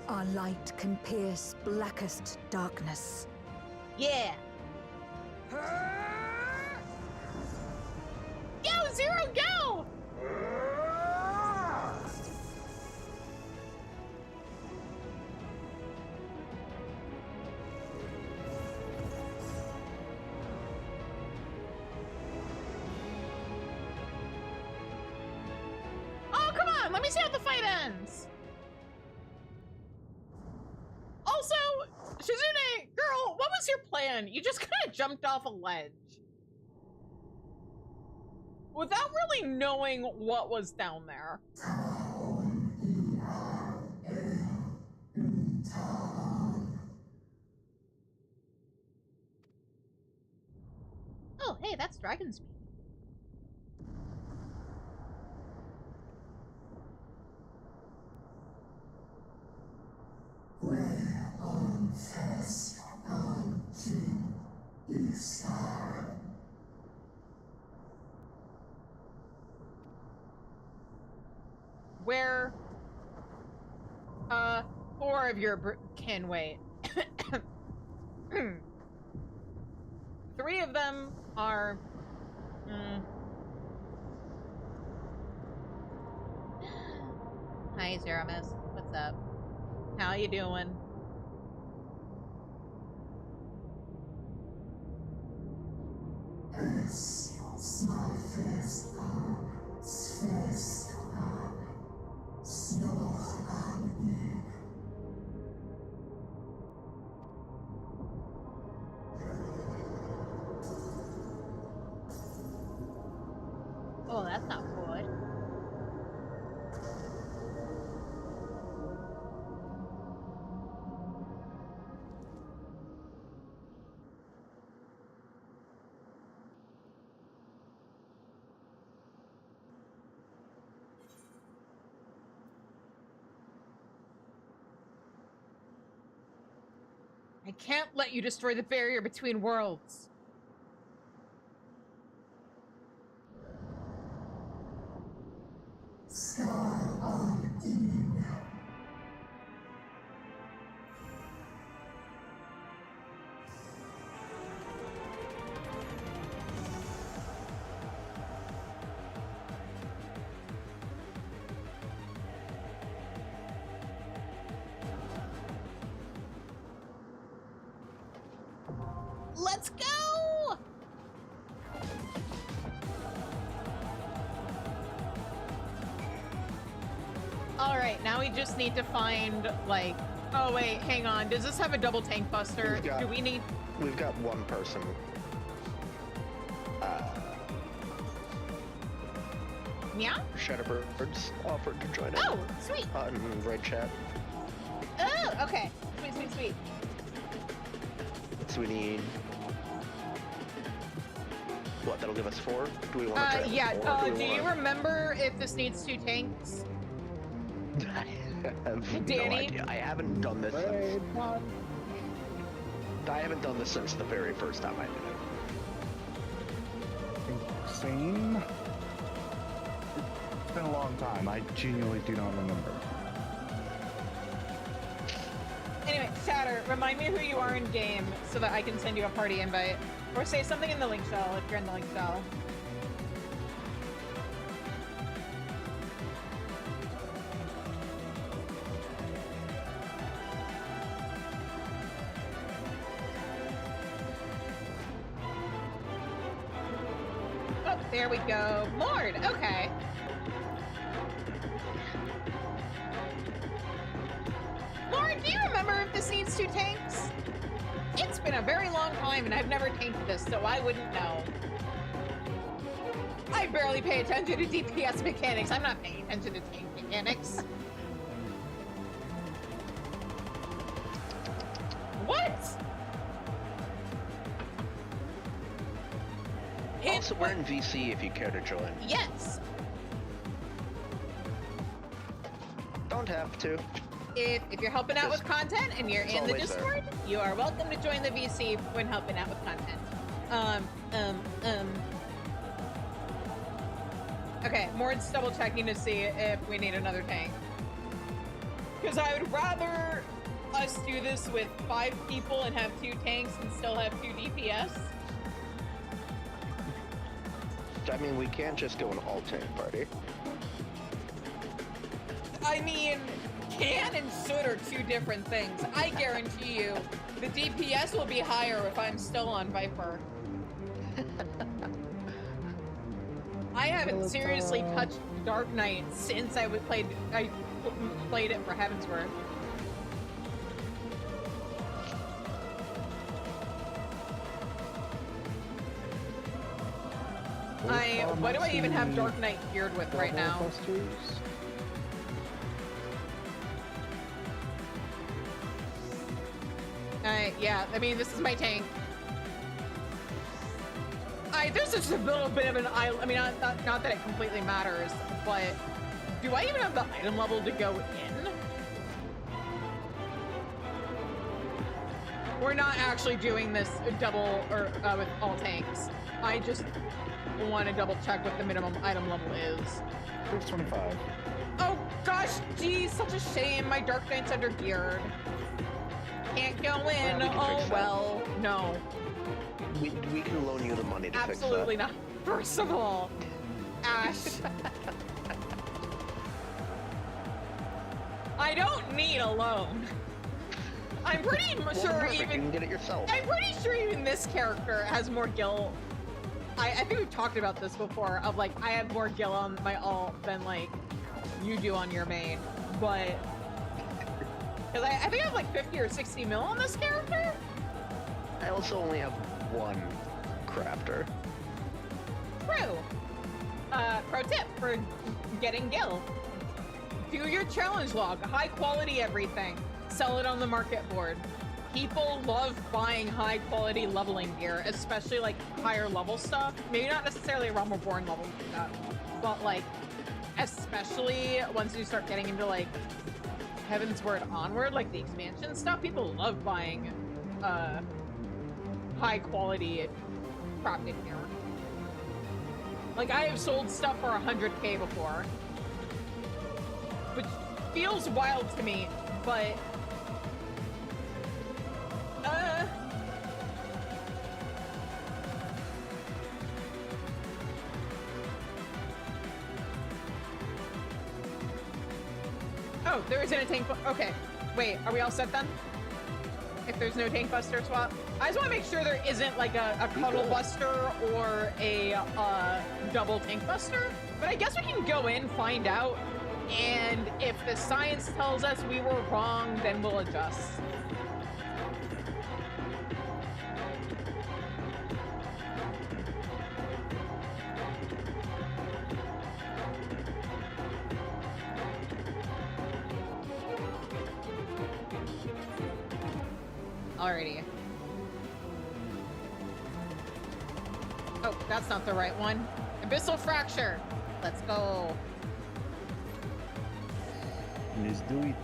our light can pierce blackest darkness. Yeah! Go, Zero, go! and let me see how the fight ends. Also, Shizune, girl, what was your plan? You just kind of jumped off a ledge without really knowing what was down there. Oh, hey, that's dragon speak. Where, 4 of your kin wait. 3 of them are, Hi, Zeramis. What's up? How you doing? Oh, that's not good. I can't let you destroy the barrier between worlds. Let's go! Alright, now we just need to find, like... Oh, wait, hang on. Does this have a double tank buster? Do we need... We've got one person. Yeah? Shadowbirds offered to join Oh, sweet! in Red Chat. Oh, okay. Sweet, sweet, sweet. So we need... What, that'll give us 4? Do we want to try yeah, do you remember if this needs 2 tanks? I have Danny? no idea. I haven't done this since... I haven't done this since the very first time I did it. Same? It's been a long time. I genuinely do not remember. Anyway, Shatter, remind me who you are in game so that I can send you a party invite. Or say something in the link shell if you're in the link shell. Oh, there we go. Lord, okay. Lord, do you remember if this needs 2 tanks? It's been a very long time and I've never tanked this, so I wouldn't know. I barely pay attention to DPS mechanics. I'm not paying attention to tank mechanics. What? Also, we're in VC if you care to join. Yes. Don't have to. If you're helping out with content and you're in the Discord, there. you are welcome to join the VC when helping out with content. Okay, Mord's double checking to see if we need another tank. Because I would rather us do this with 5 people and have 2 tanks and still have 2 DPS. I mean, we can't just do an all-tank party. I mean, can and should are 2 different things. I guarantee you, the DPS will be higher if I'm still on Viper. I haven't seriously touched Dark Knight since I played it for Heavensward. What do I even have Dark Knight geared with right now? Yeah, I mean, this is my tank. There's just a little bit of an I mean, not that it completely matters, but do I even have the item level to go in? We're not actually doing this double or with all tanks. I just want to double check what the minimum item level is. 625. Oh gosh, geez, such a shame. My Dark Knight's under geared. Can't go in. Oh well, no. We can loan you the money to fix that. Absolutely not. First of all, Ash. I don't need a loan. I'm pretty sure even you can get it yourself. I'm pretty sure even this character has more gil. I think we've talked about this before. Of like, I have more gil on my alt than like you do on your main, but because I think I have like 50 or 60 mil on this character. I also only have one crafter. True. Pro tip for getting gil. Do your challenge log, high quality everything. Sell it on the market board. People love buying high quality leveling gear, especially like higher level stuff. Maybe not necessarily a Realm Reborn level like that, but like, especially once you start getting into like Heavensward onward, like the expansion stuff, people love buying high quality crafted gear. Like I have sold stuff for 100k before, which feels wild to me, but oh, there isn't a tank. Okay, wait, are we all set then? If there's no tank buster swap, I just want to make sure there isn't like a cuddle buster or a double tank buster. But I guess we can go in, find out, and if the science tells us we were wrong, then we'll adjust. Alrighty. Oh, that's not the right one. Abyssal Fracture. Let's go. Let's do it.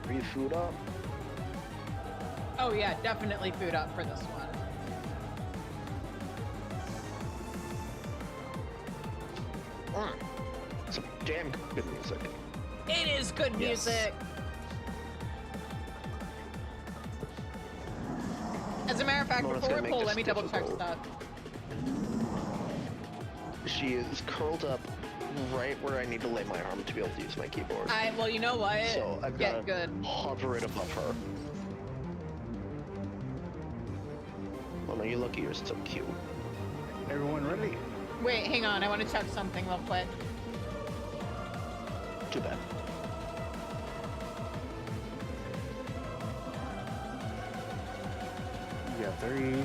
Are you food up? Oh yeah, definitely food up for this one. Some damn good music. It is good music. As a matter of fact, before we pull, let me double check stuff. She is curled up right where I need to lay my arm to be able to use my keyboard. Well, you know what? So I've got to hover it above her. Oh no, you lucky, you're so cute. Everyone ready? Wait, hang on. I want to check something real quick. Too bad. Yeah, 3,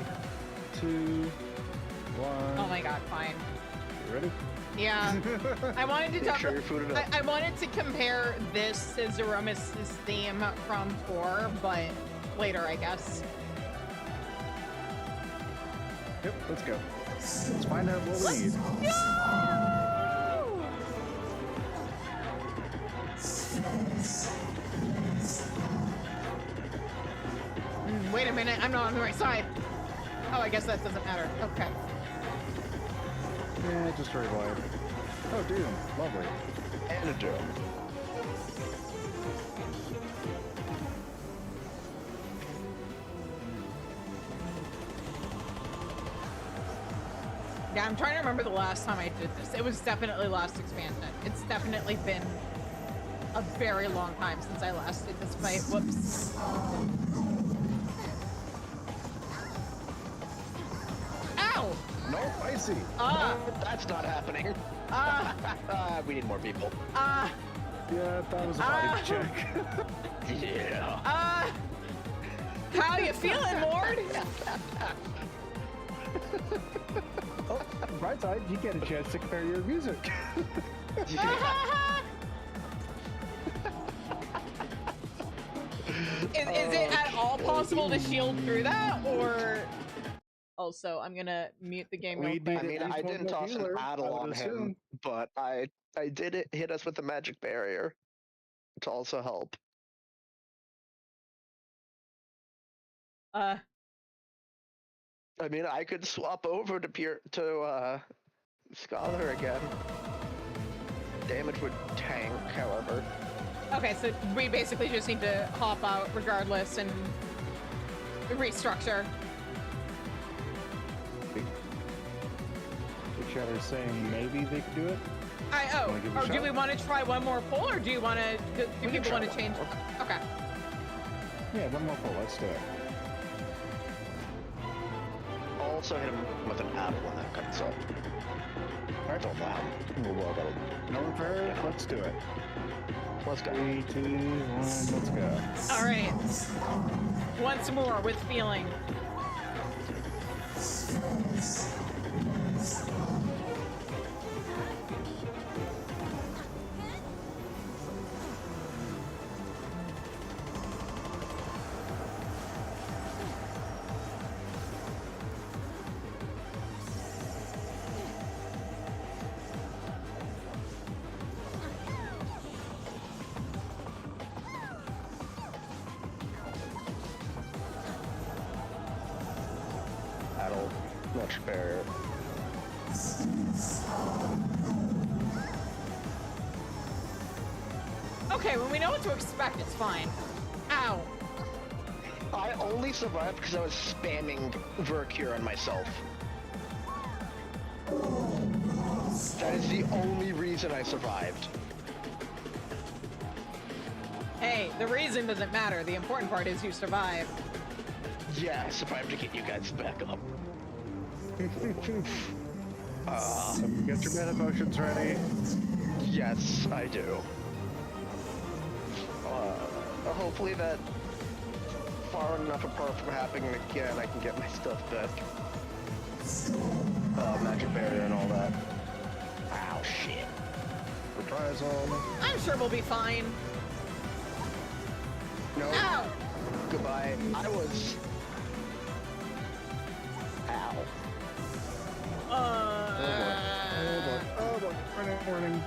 2, 1. Oh my god, fine. You ready? Yeah. I wanted to Make sure you're fooded up. I wanted to compare this to Zeromus' theme from 4, but later, I guess. Yep, let's go. Let's find out what we need. Wait a minute, I'm not on the right side. Oh, I guess that doesn't matter. Okay. Yeah, just rewired. Oh, Doom. Lovely. And a Doom. Yeah, I'm trying to remember the last time I did this. It was definitely last expansion. It's definitely been a very long time since I last did this fight. Whoops. Ow! No, spicy. That's not happening. We need more people. Yeah, that was a body check. Yeah. How you feeling, Lord? Oh, bright side, you get a chance to compare your music. Is it at all possible to shield through that, or also I'm gonna mute the game real quick. I mean, I didn't toss an addle on him, but I did hit us with the magic barrier to also help. I mean, I could swap over to Scholar again. Damage would tank, however. Okay, so we basically just need to hop out regardless and restructure. The chatter's saying maybe they could do it. Or do we want to try one more poll, or do you want to? Do people want to change? Okay. Yeah, one more poll. Let's do it. Also hit him with an apple when that comes up. Alright, don't allow him. No repair, let's do it. Let's go. 3, 2, 1, let's go. Alright. Once more with feeling. Much barrier. Okay, when we know what to expect, it's fine. Ow. I only survived because I was spamming Vercure on myself. That is the only reason I survived. Hey, the reason doesn't matter. The important part is you survived. Yeah, I survived to get you guys back up. So get your mana potions ready. Yes, I do. Hopefully that far enough apart from happening again, I can get my stuff back. Magic barrier and all that. Ow, shit. Reprisal. I'm sure we'll be fine. No. Ow! Goodbye. I was... Ow. Oh boy. Warning.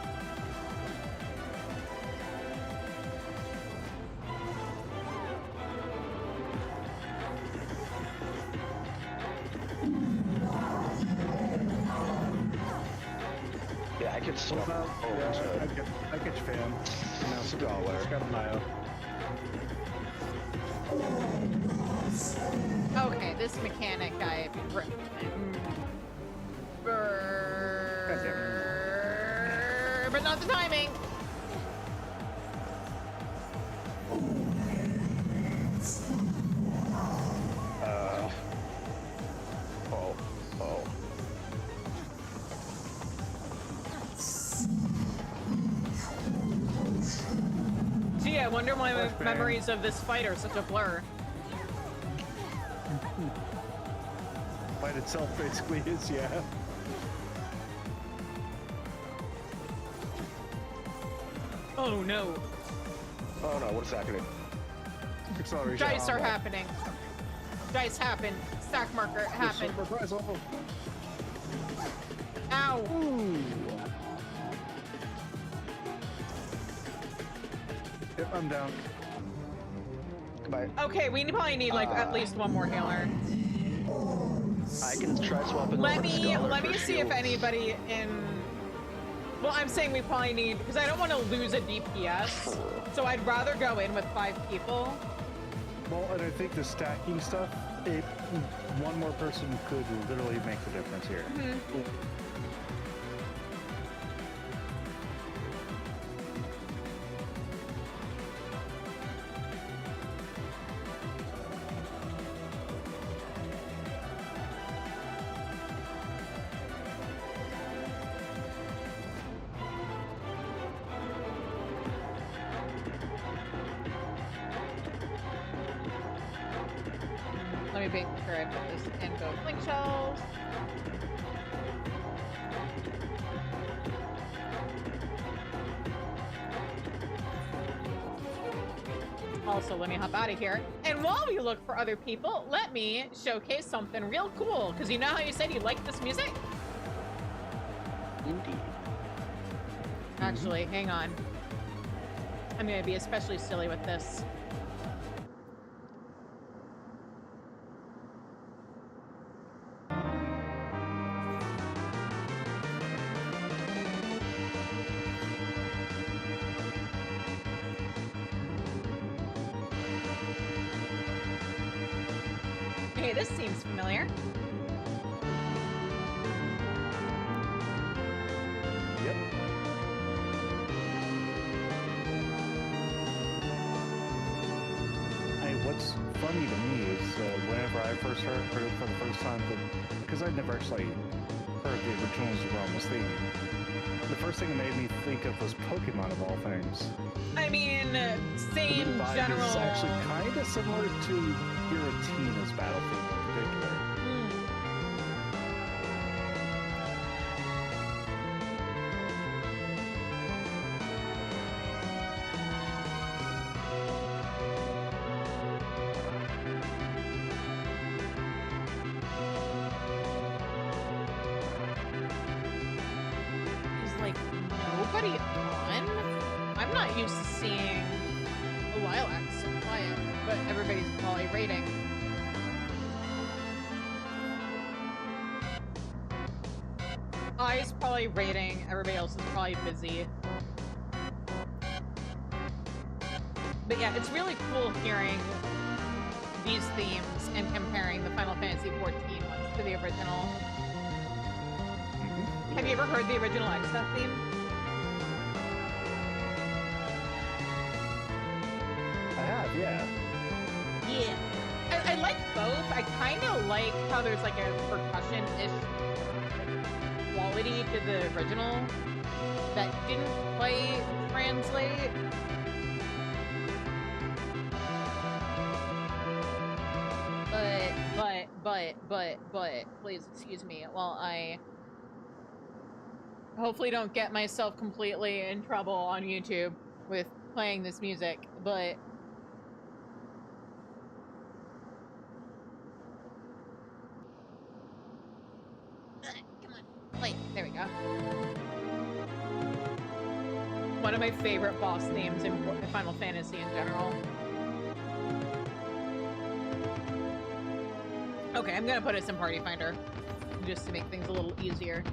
Yeah, I could swap. I get your fan. Now Scholar. Got a Mayo. Okay, this mechanic I... But not the timing. Gee, I wonder why my memories of this fight are such a blur. Fight itself basically is, yeah. Oh no. Oh no, what's happening? Acceleration. Dice are happening. Dice happen. Stack marker happen. Ow. Ooh. Yep, I'm down. Goodbye. Okay, we probably need like at least one more healer. I can try swapping. Let me see if shields. anybody in. Well, I'm saying we probably need, because I don't want to lose a DPS, so I'd rather go in with 5 people. Well, and I think the stacking stuff, one more person could literally make the difference here. Mm-hmm. make sure I put this in both link shells. Also, let me hop out of here. And while we look for other people, let me showcase something real cool. Because you know how you said you liked this music? Indeed. Actually, hang on. I'm going to be especially silly with this. Hey, this seems familiar. Yep. What's funny to me is whenever I first heard it for the first time, because I'd never actually heard the original Zeroma's theme, the first thing it made me think of was Pokemon of all things. I mean, same the general. Is actually kind of similar to Giratina's battle theme in particular. Nobody on? I'm not used to seeing a Lilac so quiet, but everybody's probably rating. I's probably rating, everybody else is probably busy. But yeah, it's really cool hearing these themes and comparing the Final Fantasy XIV ones to the original. Have you ever heard the original Exta theme? I have, yeah. Yeah. I like both. I kind of like how there's like a percussion-ish quality to the original that didn't quite translate. But, please excuse me while I hopefully don't get myself completely in trouble on YouTube with playing this music, but come on, wait, there we go. One of my favorite boss themes in Final Fantasy in general. Okay, I'm gonna put us in Party Finder just to make things a little easier.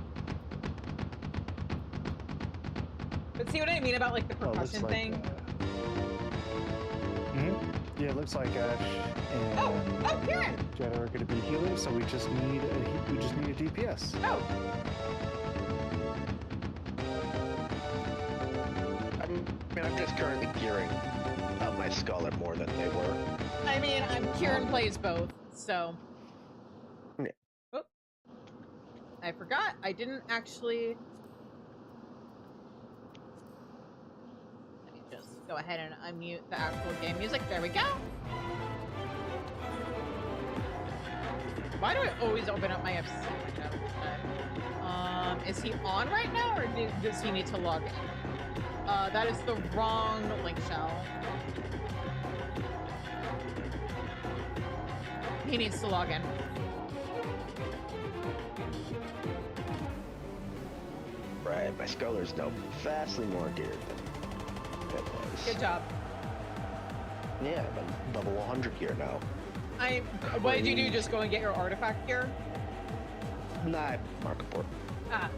But see what I mean about like the percussion thing? Yeah, it looks like Ash and Kieran! Jetta are going to be healing, so we just need a DPS. Oh. I'm just currently gearing up my Scholar more than they were. I mean, Kieran plays both, so. Yeah. Oh. I forgot. I didn't actually. Let me just go ahead and unmute the actual game music. There we go. Why do I always open up my FC window? Is he on right now, or does he need to log in? That is the wrong link shell. He needs to log in. Right, my Scholar's now vastly more geared than it was. Good job. Yeah, I'm level 100 gear now. What did you do? Just go and get your artifact gear? Nah, mark report. Ah.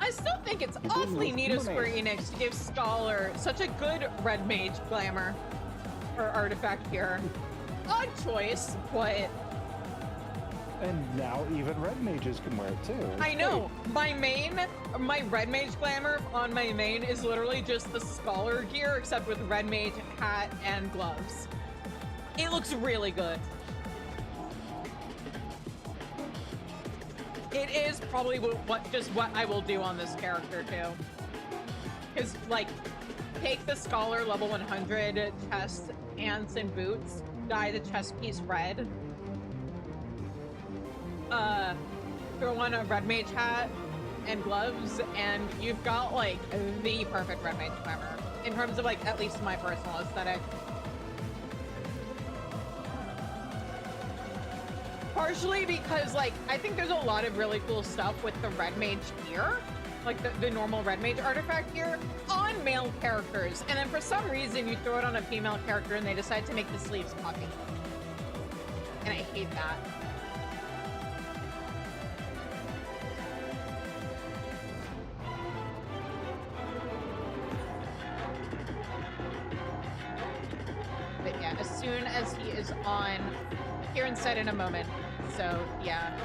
I still think it's awfully neat of Square Enix to give Scholar such a good red mage glamour or artifact gear. Odd choice, but. And now even red mages can wear it too. I know. My red mage glamour on my main is literally just the Scholar gear, except with red mage hat and gloves. It looks really good. It is probably what I will do on this character too. Because like, take the Scholar level 100 chest, pants, and boots, dye the chest piece red. Throw on a red mage hat and gloves, and you've got like the perfect red mage ever in terms of like at least my personal aesthetic. Partially because like I think there's a lot of really cool stuff with the red mage gear, like the normal red mage artifact gear on male characters, and then for some reason you throw it on a female character and they decide to make the sleeves puffy, and I hate that. But yeah, as soon as he is on, Kieran said in a moment, so yeah.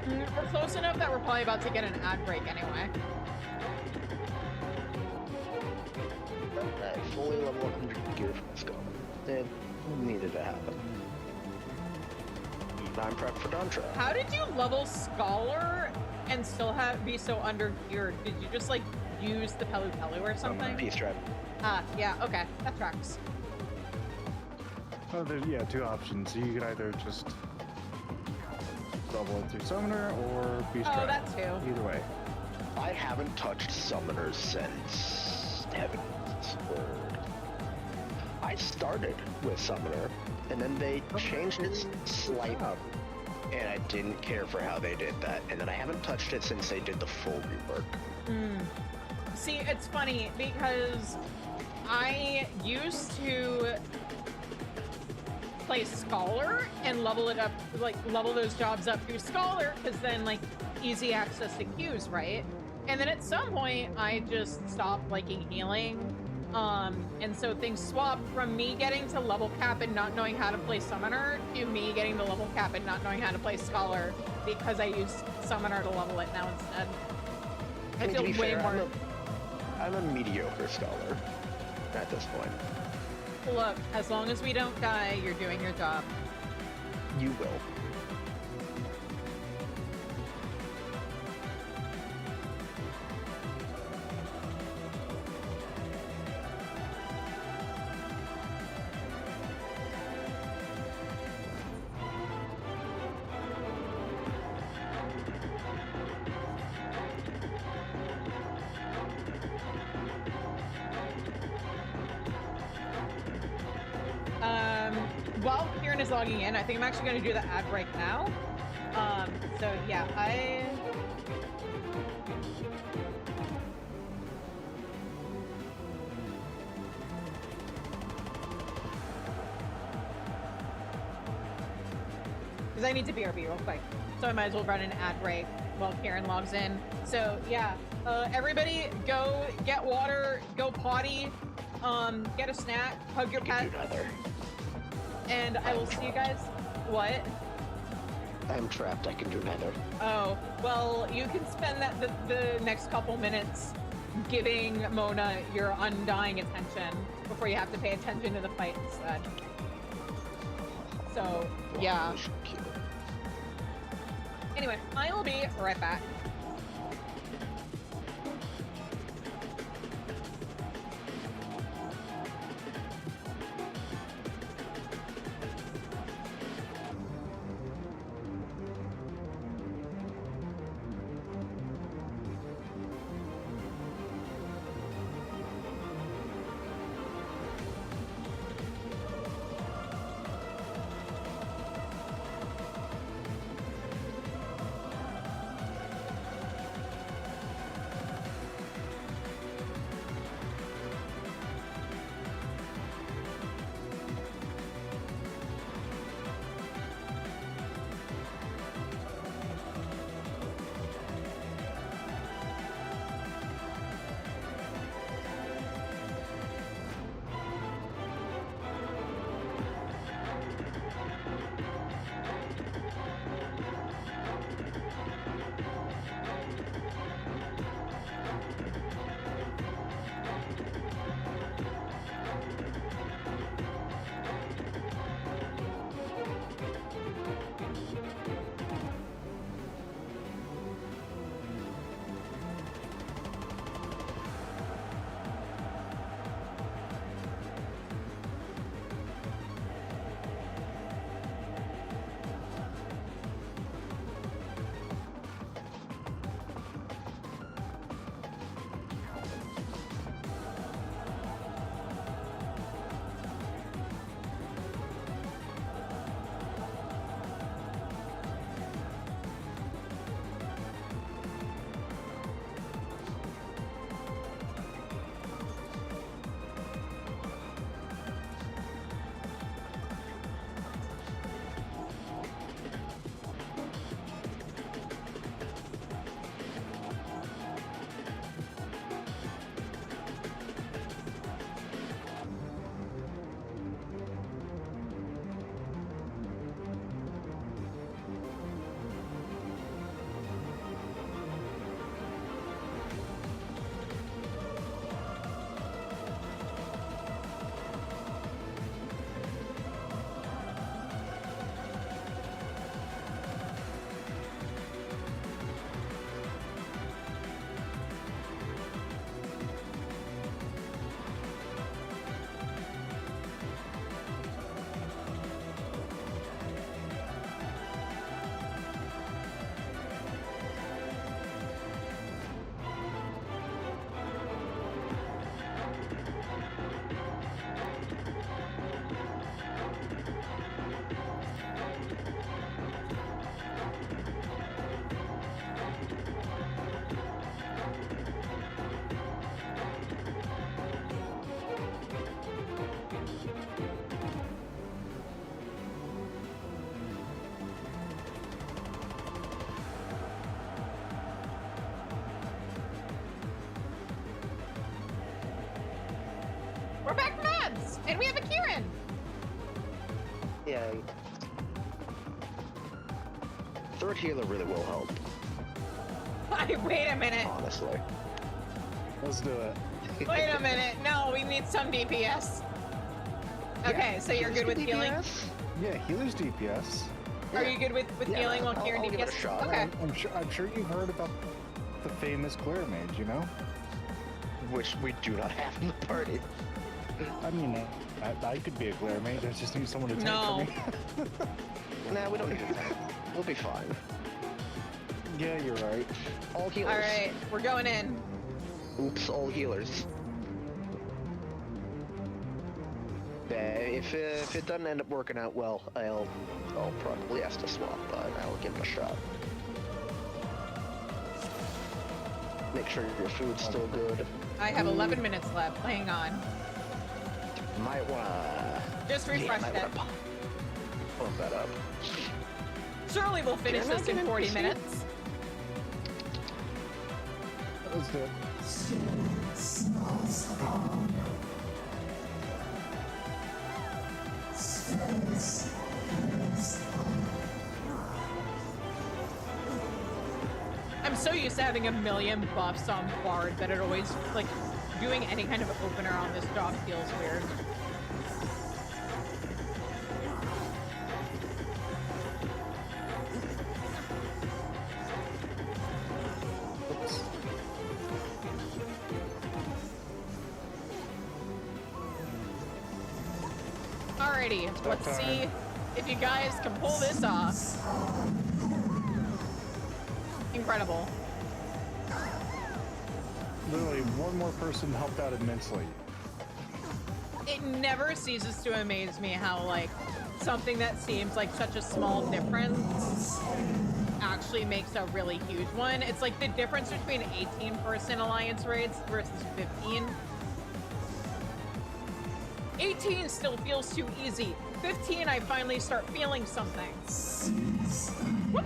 We're close enough that we're probably about to get an ad break anyway. Alright, fully level 100 gear from Skull. It needed to happen. I'm prepped for Dontra. How did you level Scholar and still be so under-geared? Did you just like use the Pelu Pelu or something? Peace trap. Ah, yeah, okay, that tracks. Well, there's, yeah, two options. You could either just level it through Summoner or Beast Trap. Oh, that too. Either way. I haven't touched Summoners since Heaven's Word. I started with Summoner, and then they changed it slightly, and I didn't care for how they did that. And then I haven't touched it since they did the full rework. See, it's funny because I used to play Scholar and level it up, like level those jobs up through Scholar, because then like easy access to Qs, right? And then at some point I just stopped liking healing, and so things swapped from me getting to level cap and not knowing how to play Summoner to me getting to level cap and not knowing how to play Scholar, because I used Summoner to level it now instead. I feel way fair, more. I'm a mediocre Scholar at this point. Look, as long as we don't die, you're doing your job. You will. While Kieran is logging in, I think I'm actually going to do the ad break now. So yeah, because I need to BRB real quick, so I might as well run an ad break while Kieran logs in. So yeah, everybody go get water, go potty, get a snack, hug your pet. And I will see you guys. What? I'm trapped. I can do neither. Oh, well, you can spend the next couple minutes giving Mona your undying attention before you have to pay attention to the fight instead. So, yeah. Anyway, I will be right back. And we have a Kieran! Yay. Third healer really will help. Wait a minute. Honestly. Let's do it. Wait a minute. No, we need some DPS. Okay, so you're good with healing? Yeah, healer's DPS. Are you good with healing while Kieran I'll DPS? give it a shot. Okay. I'm sure you've heard about the famous glare mage, you know? Which we do not have in the party. I mean, I could be a glare mage. I just need someone to tank for me. Nah, we don't need that. We'll be fine. Yeah, you're right. All healers. Alright, we're going in. Oops, all healers. If it doesn't end up working out well, I'll probably have to swap, but I'll give it a shot. Make sure your food's still good. I have 11 minutes left. Hang on. Might wanna... Just refresh that. Pump that up. Surely we'll finish this in 40 minutes. Let's do it. I'm so used to having a million buffs on Bard that it always, like, doing any kind of opener on this job feels weird. Alrighty, let's see if you guys can pull this off. Incredible. Literally, one more person helped out immensely. It never ceases to amaze me how, like, something that seems like such a small difference actually makes a really huge one. It's like the difference between 18% alliance raids versus 15. 18 still feels too easy. 15, I finally start feeling something. Whoop.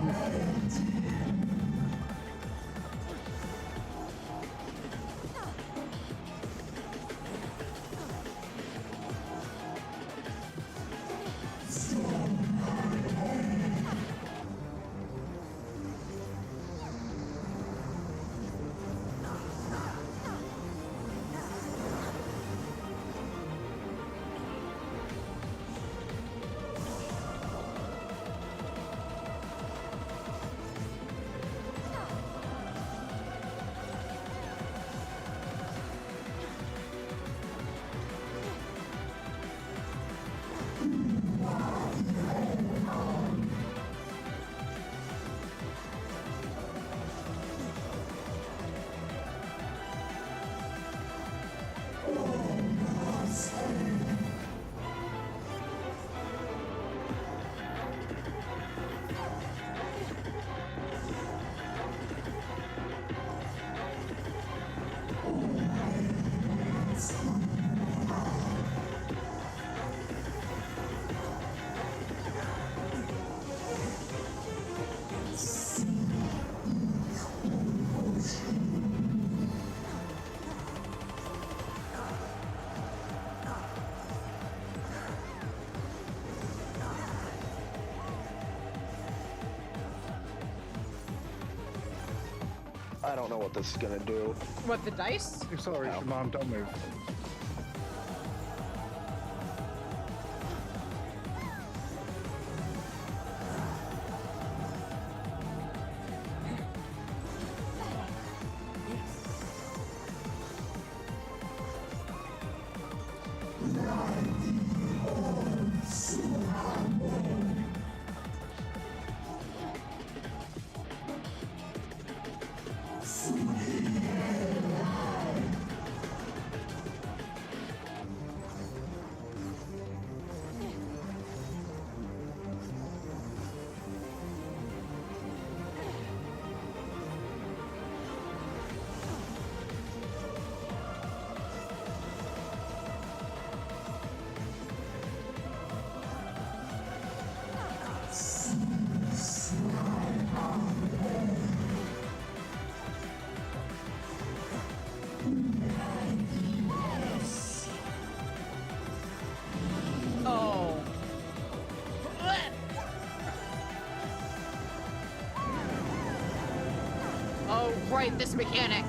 I don't know what this is gonna do. What, the dice? Acceleration, Mom, don't move. Right, this mechanic.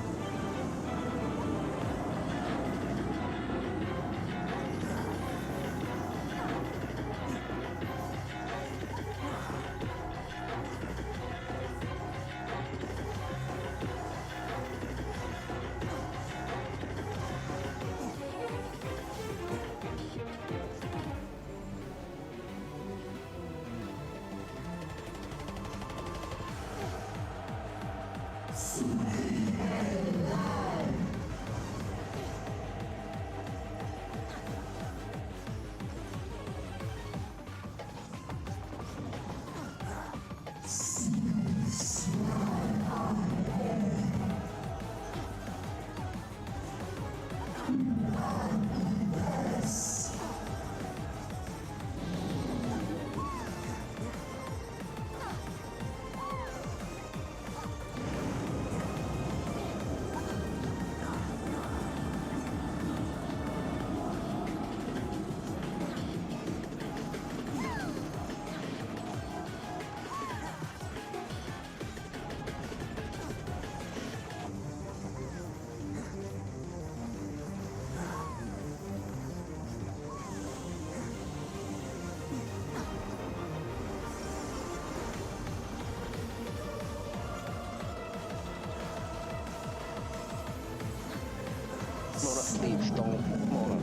Mona, please don't. Mona.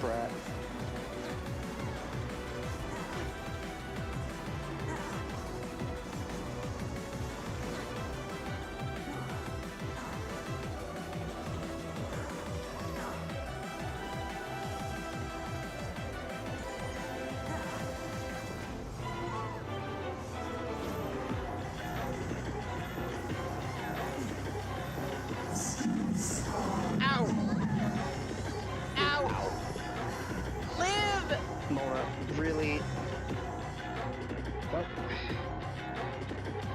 Brat. Ow! Ow! Live! Mona, really? What?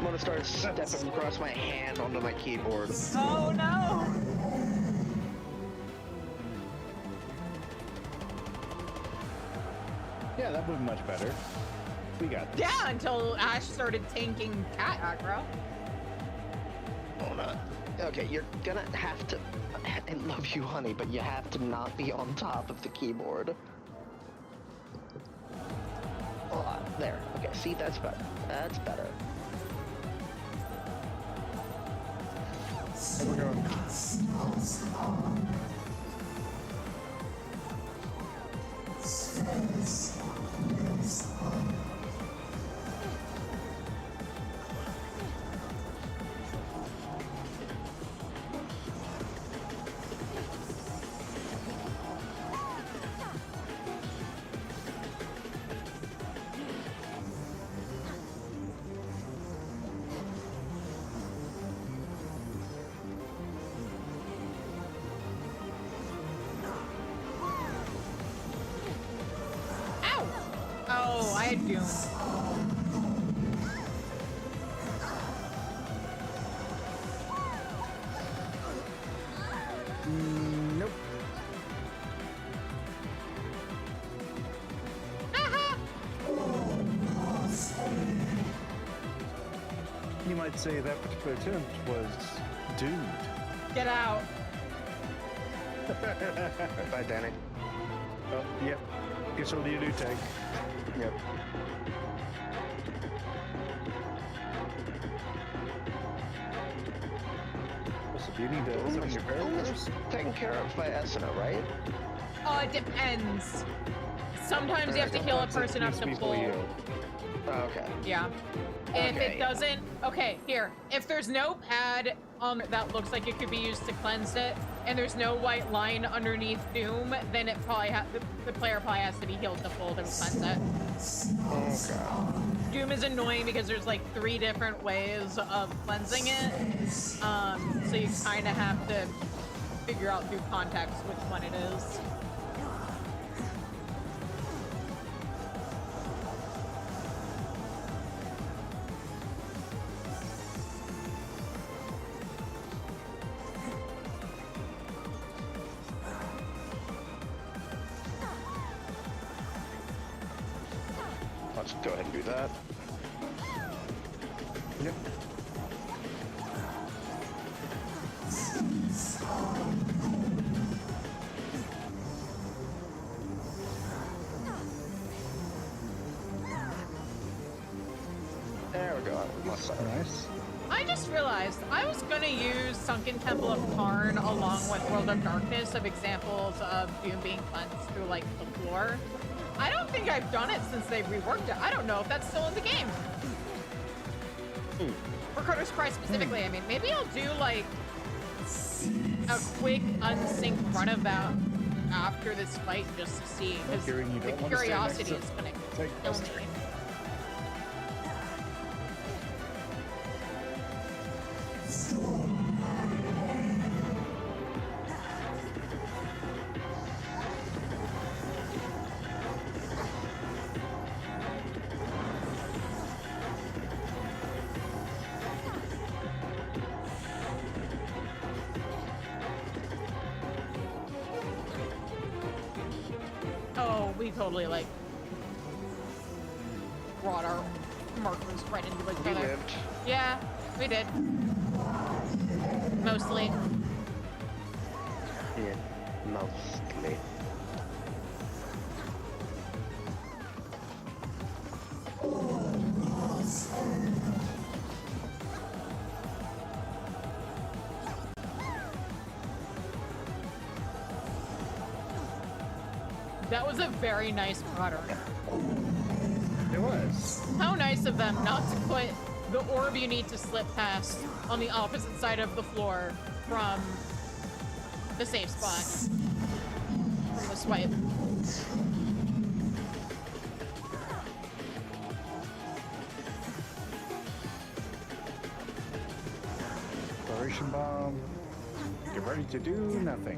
Mona started stepping across my hand onto my keyboard. Oh no! Yeah, that would be much better. We got this. Yeah, until Ash started tanking cat aggro. Mona. Okay, you're gonna have to. I love you, honey, but you have to not be on top of the keyboard. Oh, there. Okay, see, that's better. That's better. And we're going. Oh, I had Doom. Nope. You might say that particular attempt was doomed. Get out. Bye, Danny. Oh, yep. Guess what do you do, Tag? Yep. So do you need to summon your parents? Taken care of by Esuna, right? Oh, it depends. Sometimes you have to heal a person up to full. Oh, okay. Yeah. If Okay. it doesn't, okay, here. If there's no pad that looks like it could be used to cleanse it, and there's no white line underneath Doom, then it probably the player probably has to be healed to full to cleanse it. Okay. Doom is annoying because there's like 3 different ways of cleansing it, so you kind of have to figure out through context which one it is. Let's go ahead and do that. Yep. Undersized. I was gonna use Sunken Temple of Karn along with World of Darkness of examples of Doom being cleansed through like the floor. I don't think I've done it since they've reworked it. I don't know if that's still in the game. For Coder's Cry specifically, I mean, maybe I'll do like a quick unsynced run of that after this fight just to see, because the curiosity is gonna kill me. We totally like brought our markers right into each other. Lived. Yeah, we did. Mostly. Yeah, mostly. That was a very nice pattern. It was. How nice of them not to put the orb you need to slip past on the opposite side of the floor from the safe spot. From the swipe. Exploration bomb. Get ready to do nothing.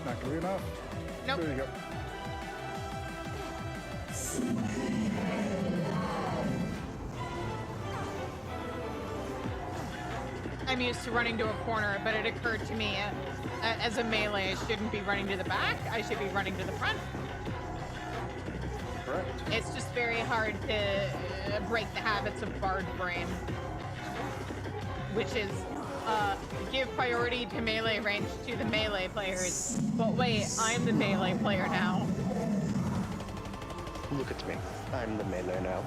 Not good enough? Nope. There you go. I'm used to running to a corner, but it occurred to me as a melee, I shouldn't be running to the back. I should be running to the front. Correct. It's just very hard to break the habits of Bard Brain, which is give priority to melee range to the melee players. But wait, I'm the melee player now. Look at me. I'm the melee now.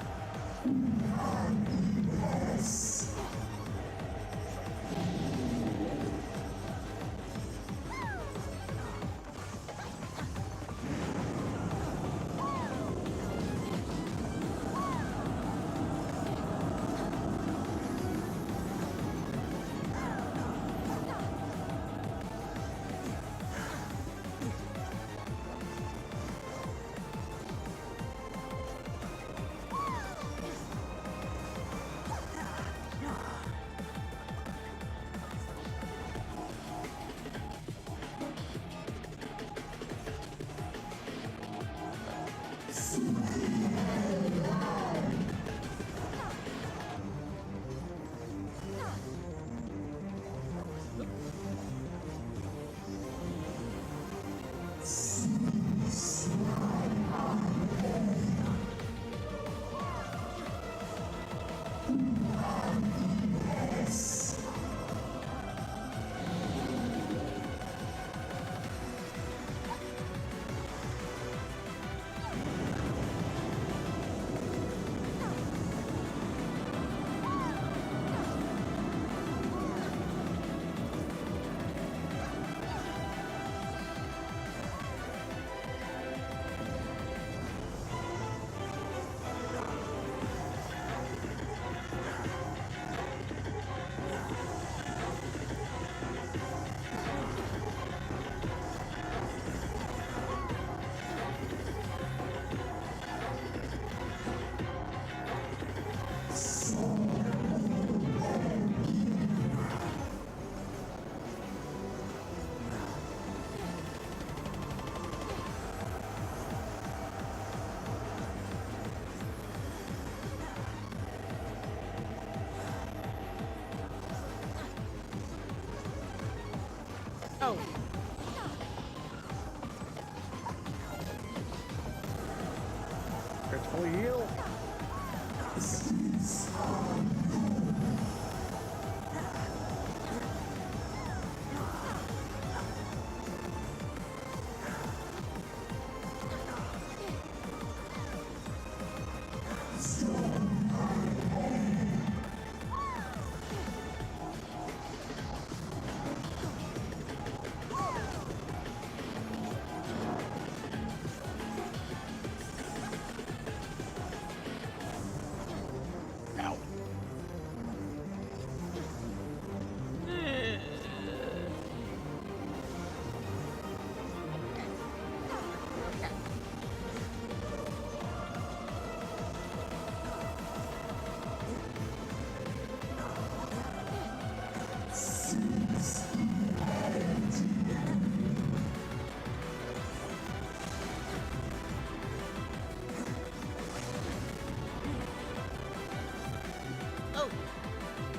Oh. Critical heal.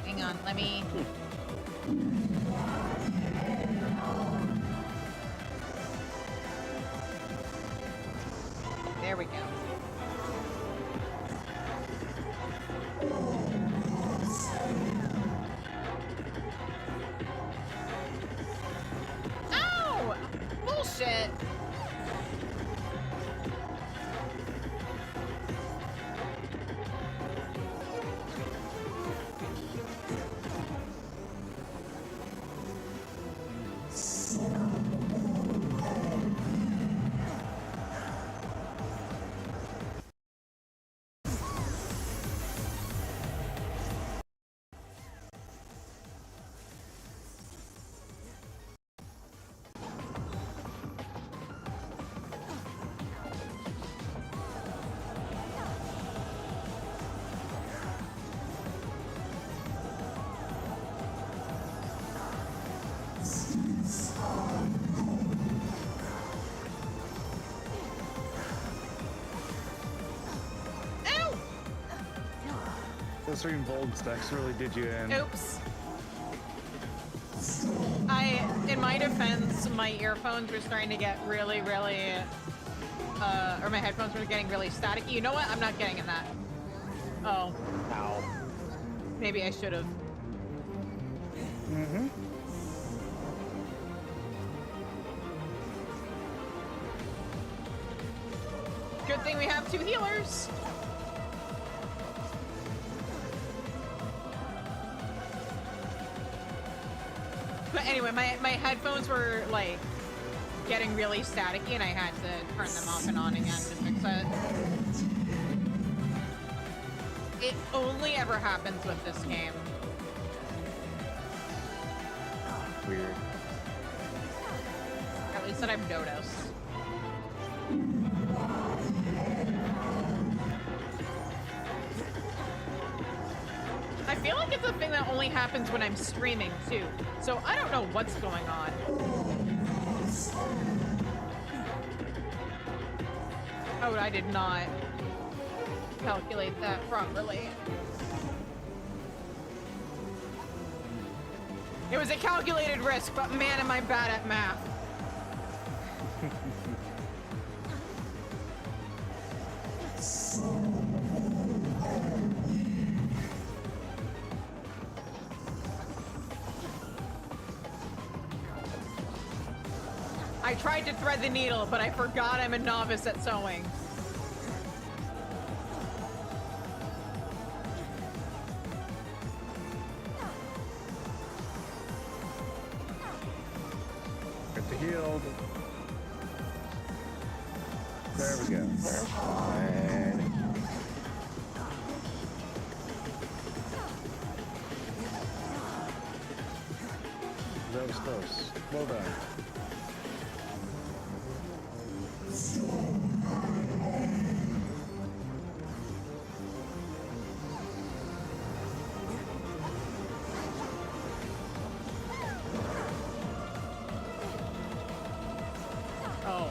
Hang on, let me... There we go. Ow! Bullshit! Those 3 Volden stacks really did you in. Oops. In my defense, my earphones were starting to get really, or my headphones were getting really staticky. You know what? I'm not getting in that. Oh. Ow. Maybe I should have. Mm-hmm. Good thing we have 2 healers. But anyway, my headphones were like getting really staticky and I had to turn them off and on again to fix it. It only ever happens with this game. Weird. At least that I've noticed. I feel like it's a thing that only happens when I'm streaming too. So I don't know what's going on. Oh, I did not calculate that properly. It was a calculated risk, but man, am I bad at math. I tried to thread the needle, but I forgot I'm a novice at sewing. Get the healed. There we go. Fine. That was close. Well done. Oh.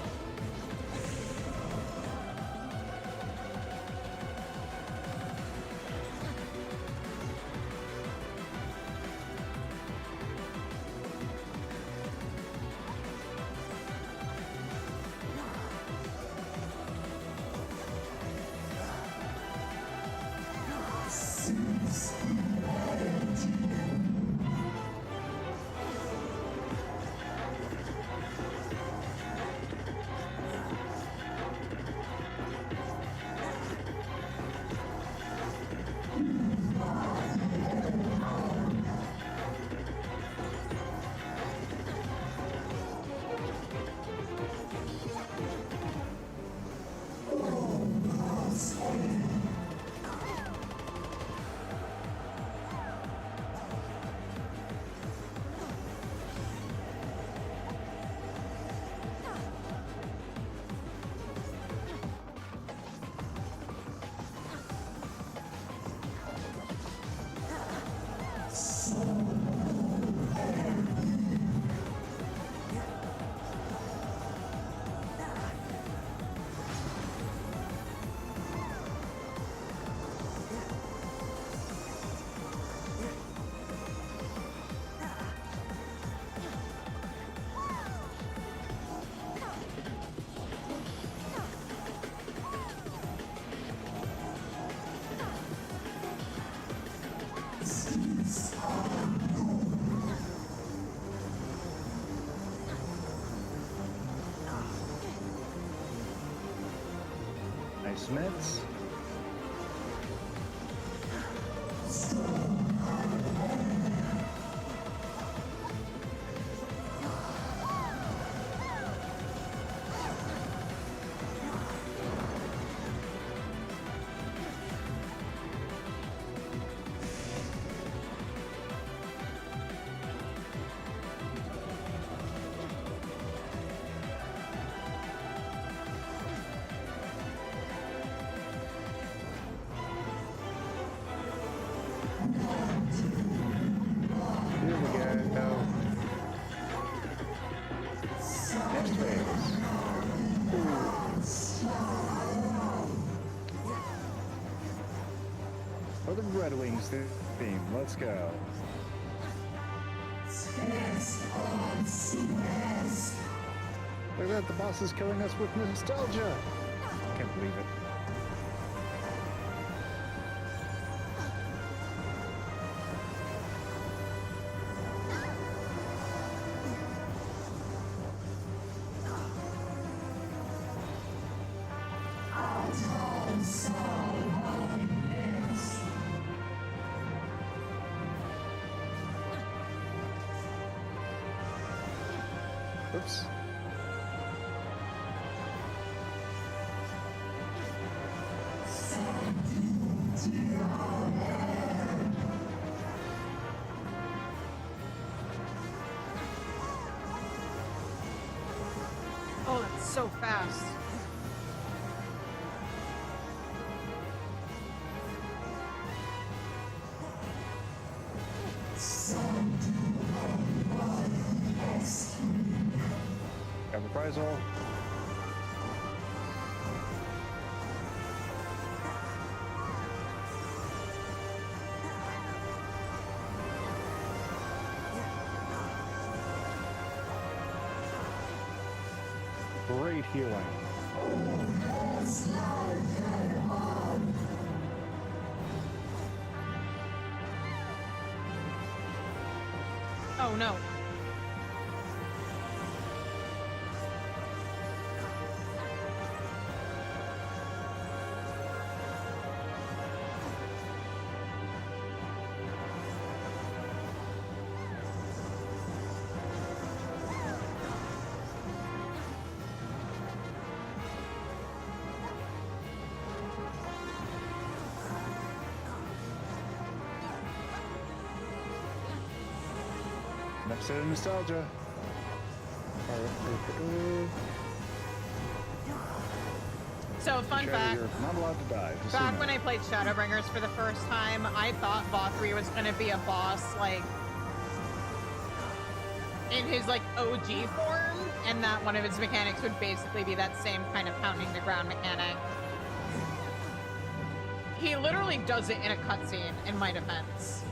those mitts. Here we go. Next phase. For the Red Wings theme, let's go. Look at that, the boss is killing us with nostalgia. Can't believe it. Oops. Oh, that's so fast. Got reprisal. Great healing. Oh no. An episode of nostalgia. So, fun fact, You're not allowed to die. Just so you back know. when I played Shadowbringers for the first time, I thought Vothri was going to be a boss, like, in his, like, OG form, and that one of his mechanics would basically be that same kind of pounding the ground mechanic. He literally does it in a cutscene, in my defense.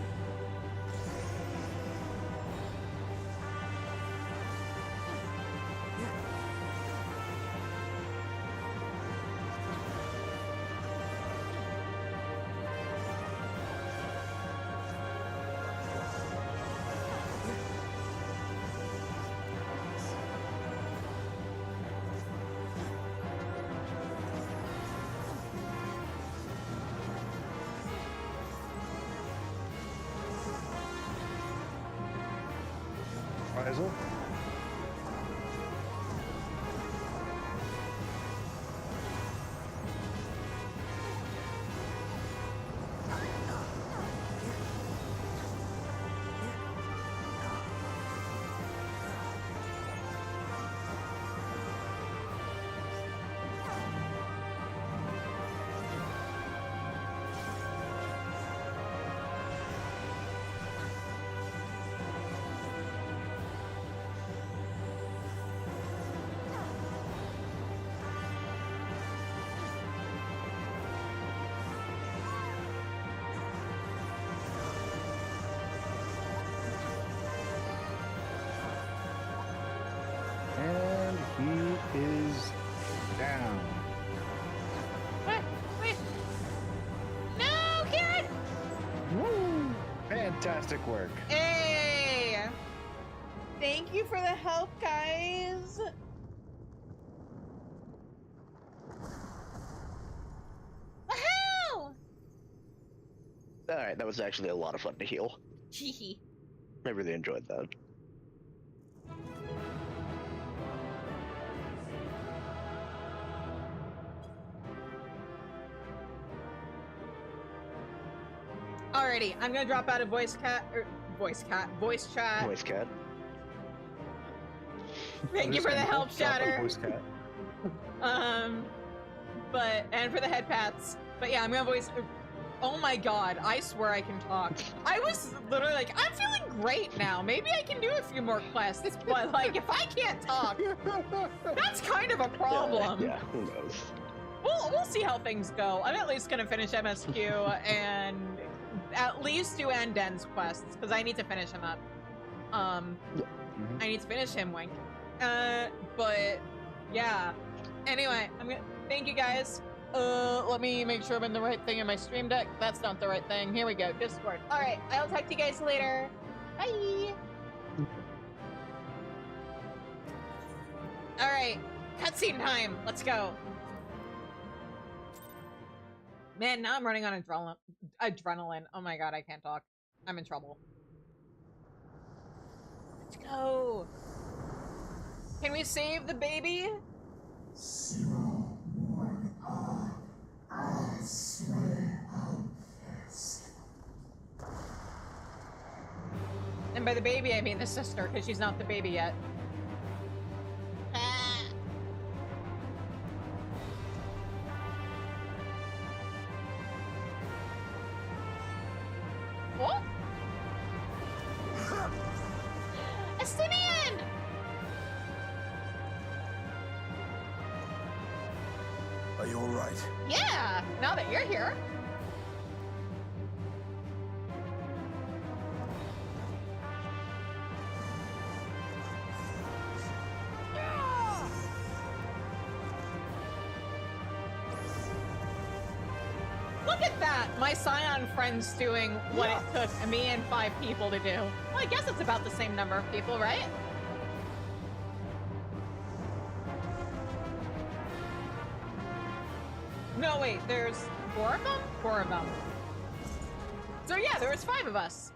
Reprisal. And he is down. What? Wait. No, Karen! Woo! Fantastic work. Hey! Thank you for the help, guys. Alright, that was actually a lot of fun to heal. Hee I really enjoyed that. Alrighty, I'm gonna drop out of voice chat. Thank you for the help, Shatter. And for the head pats. But yeah, I'm gonna voice. Oh my god, I swear I can talk. I was literally like, I'm feeling great now. Maybe I can do a few more quests. But like, if I can't talk, that's kind of a problem. Yeah, who knows? We'll see how things go. I'm at least gonna finish MSQ and at least do Anden's quests because I need to finish him up. I need to finish him, wink. But yeah. Anyway, thank you guys. Let me make sure I'm in the right thing in my stream deck. That's not the right thing. Here we go. Discord. All right, I'll talk to you guys later. Bye. All right, cutscene time. Let's go. Man, now I'm running on adrenaline. Oh my god, I can't talk. I'm in trouble. Let's go. Can we save the baby? Zero, 1, I swear on this. And by the baby, I mean the sister, because she's not the baby yet. What? Estinian! Are you all right? Yeah, now that you're here. Look at that! My Scion friend's doing what it took me and 5 people to do. Well, I guess it's about the same number of people, right? No, wait, there's 4 of them? 4 of them. So yeah, there was 5 of us.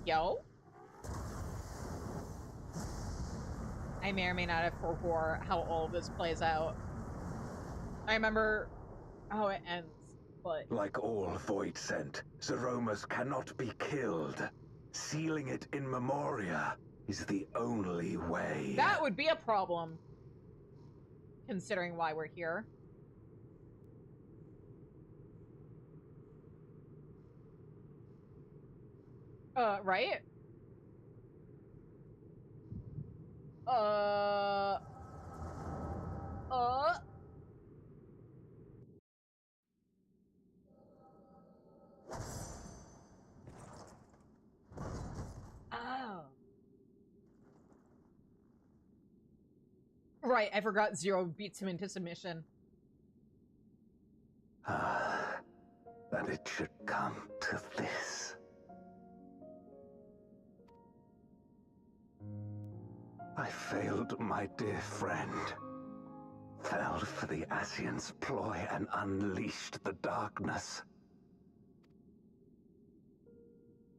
Yo. I may or may not have forgot how all of this plays out. I remember how it ends, but... Like all Void Sent, Zeromus cannot be killed. Sealing it in Memoria is the only way. That would be a problem, considering why we're here. Right? Oh. Right, I forgot Zero beats him into submission. That it should come to this. I failed my dear friend. Fell for the Asian's ploy and unleashed the darkness.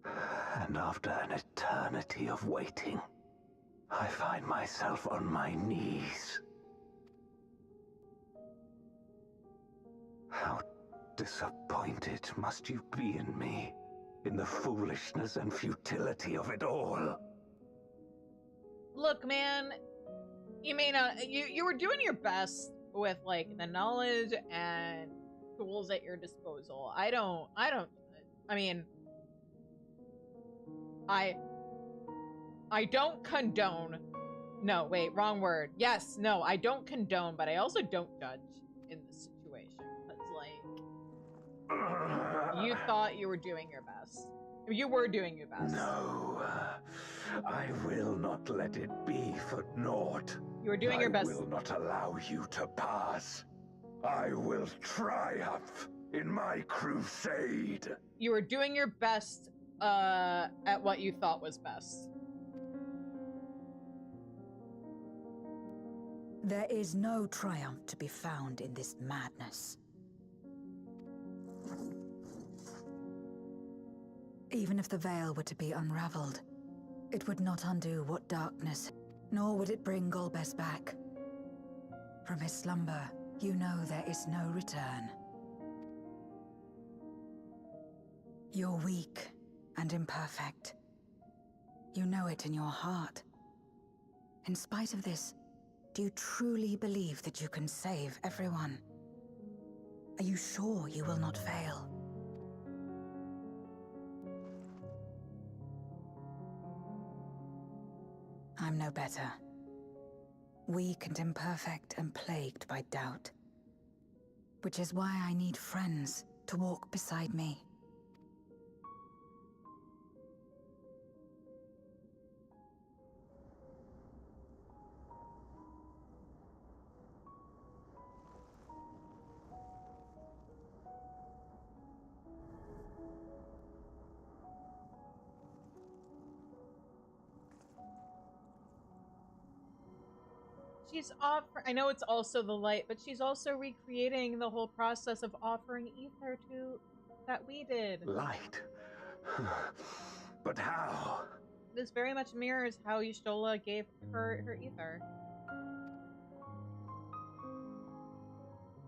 And after an eternity of waiting, I find myself on my knees. How disappointed must you be in me, in the foolishness and futility of it all? Look, man, you may not, you were doing your best with, like, the knowledge and tools at your disposal. I mean, I don't condone. No, wait, wrong word. Yes, no, I don't condone, but I also don't judge in this situation. Because, like, you thought you were doing your best. You were doing your best. No, I will not let it be for naught. You were doing your best. I will not allow you to pass. I will triumph in my crusade. You were doing your best at what you thought was best. There is no triumph to be found in this madness. Even if the veil were to be unraveled, it would not undo what darkness, nor would it bring Golbez back. From his slumber, you know there is no return. You're weak and imperfect. You know it in your heart. In spite of this, do you truly believe that you can save everyone? Are you sure you will not fail? I'm no better. Weak and imperfect and plagued by doubt. Which is why I need friends to walk beside me. She's I know it's also the light, but she's also recreating the whole process of offering ether to that we did. Light? But how? This very much mirrors how Y'shtola gave her ether.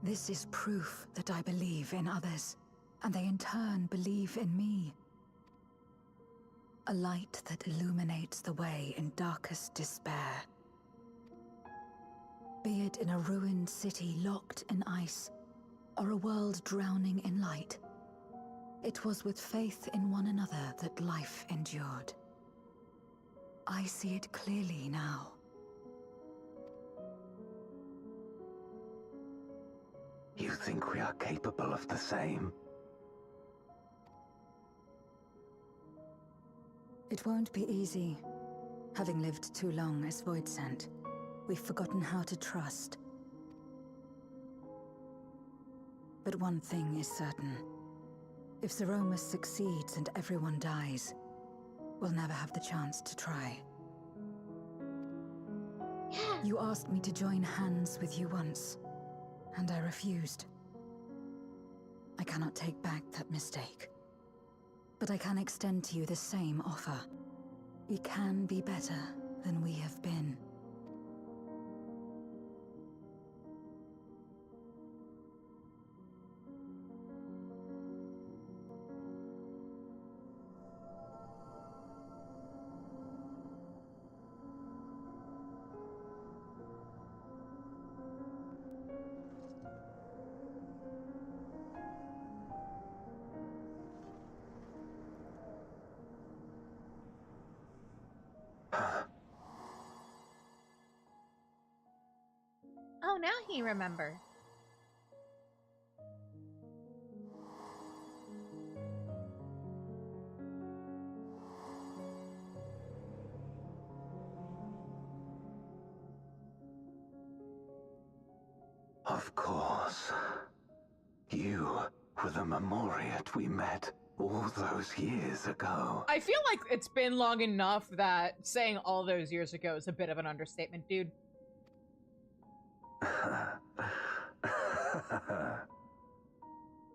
This is proof that I believe in others, and they in turn believe in me. A light that illuminates the way in darkest despair. Be it in a ruined city locked in ice, or a world drowning in light, it was with faith in one another that life endured. I see it clearly now. You think we are capable of the same? It won't be easy. Having lived too long as Voidsent, we've forgotten how to trust. But one thing is certain. If Zeromus succeeds and everyone dies, we'll never have the chance to try. You asked me to join hands with you once, and I refused. I cannot take back that mistake. But I can extend to you the same offer. We can be better than we have been. Oh, now he remembers. Of course. You were the Memoriat we met all those years ago. I feel like it's been long enough that saying all those years ago is a bit of an understatement, dude.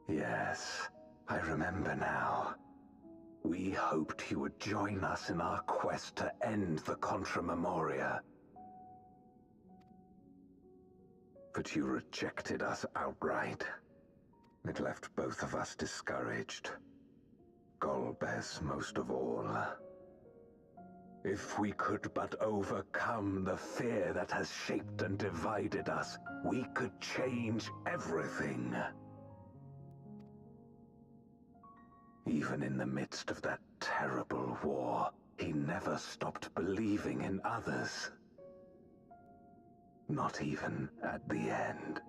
Yes, I remember now. We hoped you would join us in our quest to end the Contra Memoria. But you rejected us outright. It left both of us discouraged. Golbez most of all. If we could but overcome the fear that has shaped and divided us, we could change everything. Even in the midst of that terrible war, he never stopped believing in others. Not even at the end.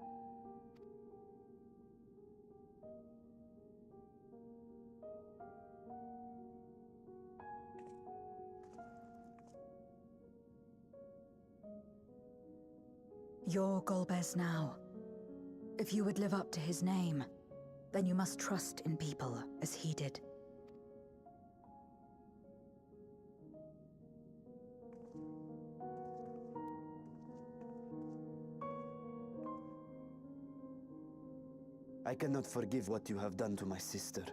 You're Golbez now. If you would live up to his name, then you must trust in people as he did. I cannot forgive what you have done to my sister.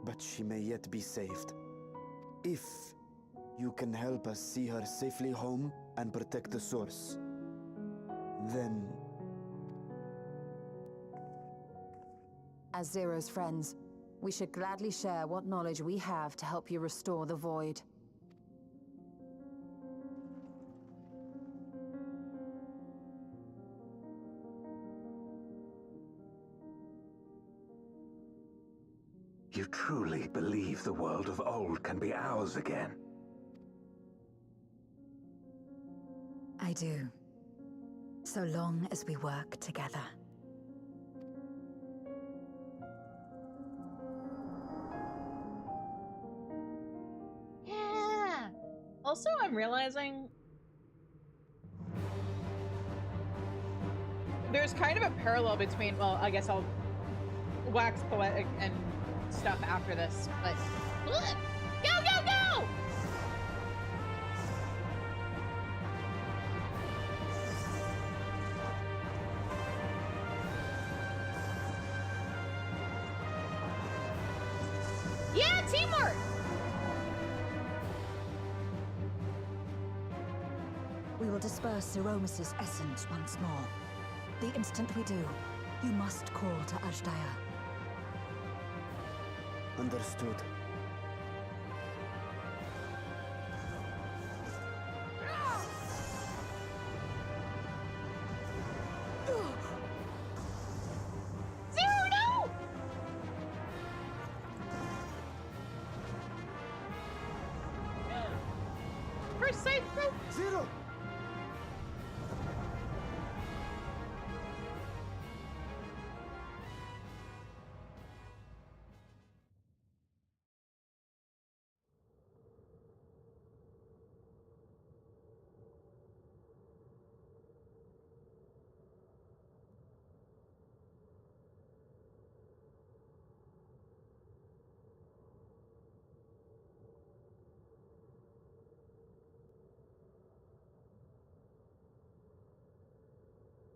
but she may yet be saved. If you can help us see her safely home and protect the source, then... As Zero's friends, we should gladly share what knowledge we have to help you restore the Void. You truly believe the world of old can be ours again? I do. So long as we work together. Yeah. Also, I'm realizing there's kind of a parallel between, well, I guess I'll wax poetic and stuff after this, but Go, go, go! Yeah, teamwork! We will disperse Zeromus's essence once more. The instant we do, you must call to Ajdaya. Understood. Zero, no! first safe group. Zero!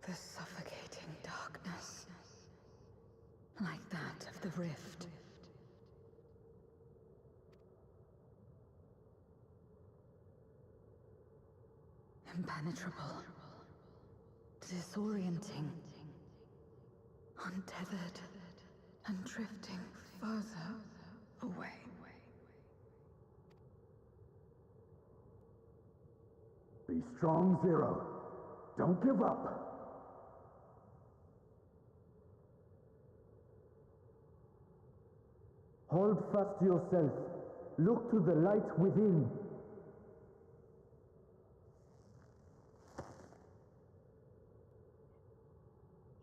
The suffocating darkness, like that of the rift. Impenetrable, disorienting, untethered, and drifting further away. Be strong, Zero. Don't give up. Hold fast to yourself. Look to the light within.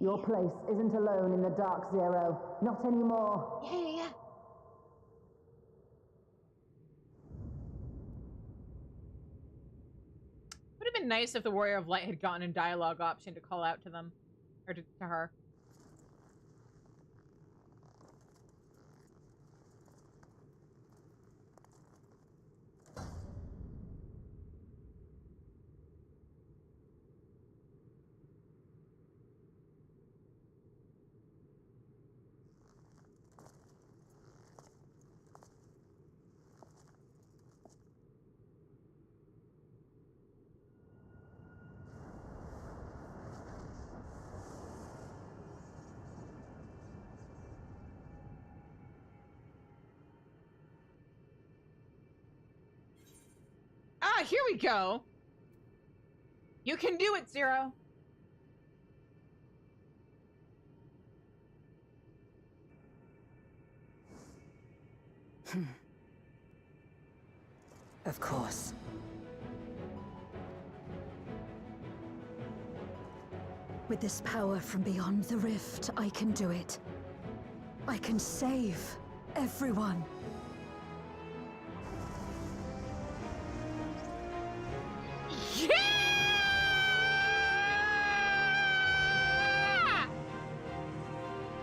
Your place isn't alone in the dark, Zero. Not anymore. Yeah. Would have been nice if the Warrior of Light had gotten a dialogue option to call out to them, or to her. Ah, here we go. You can do it, Zero. Of course. With this power from beyond the rift, I can do it. I can save everyone. Yeah!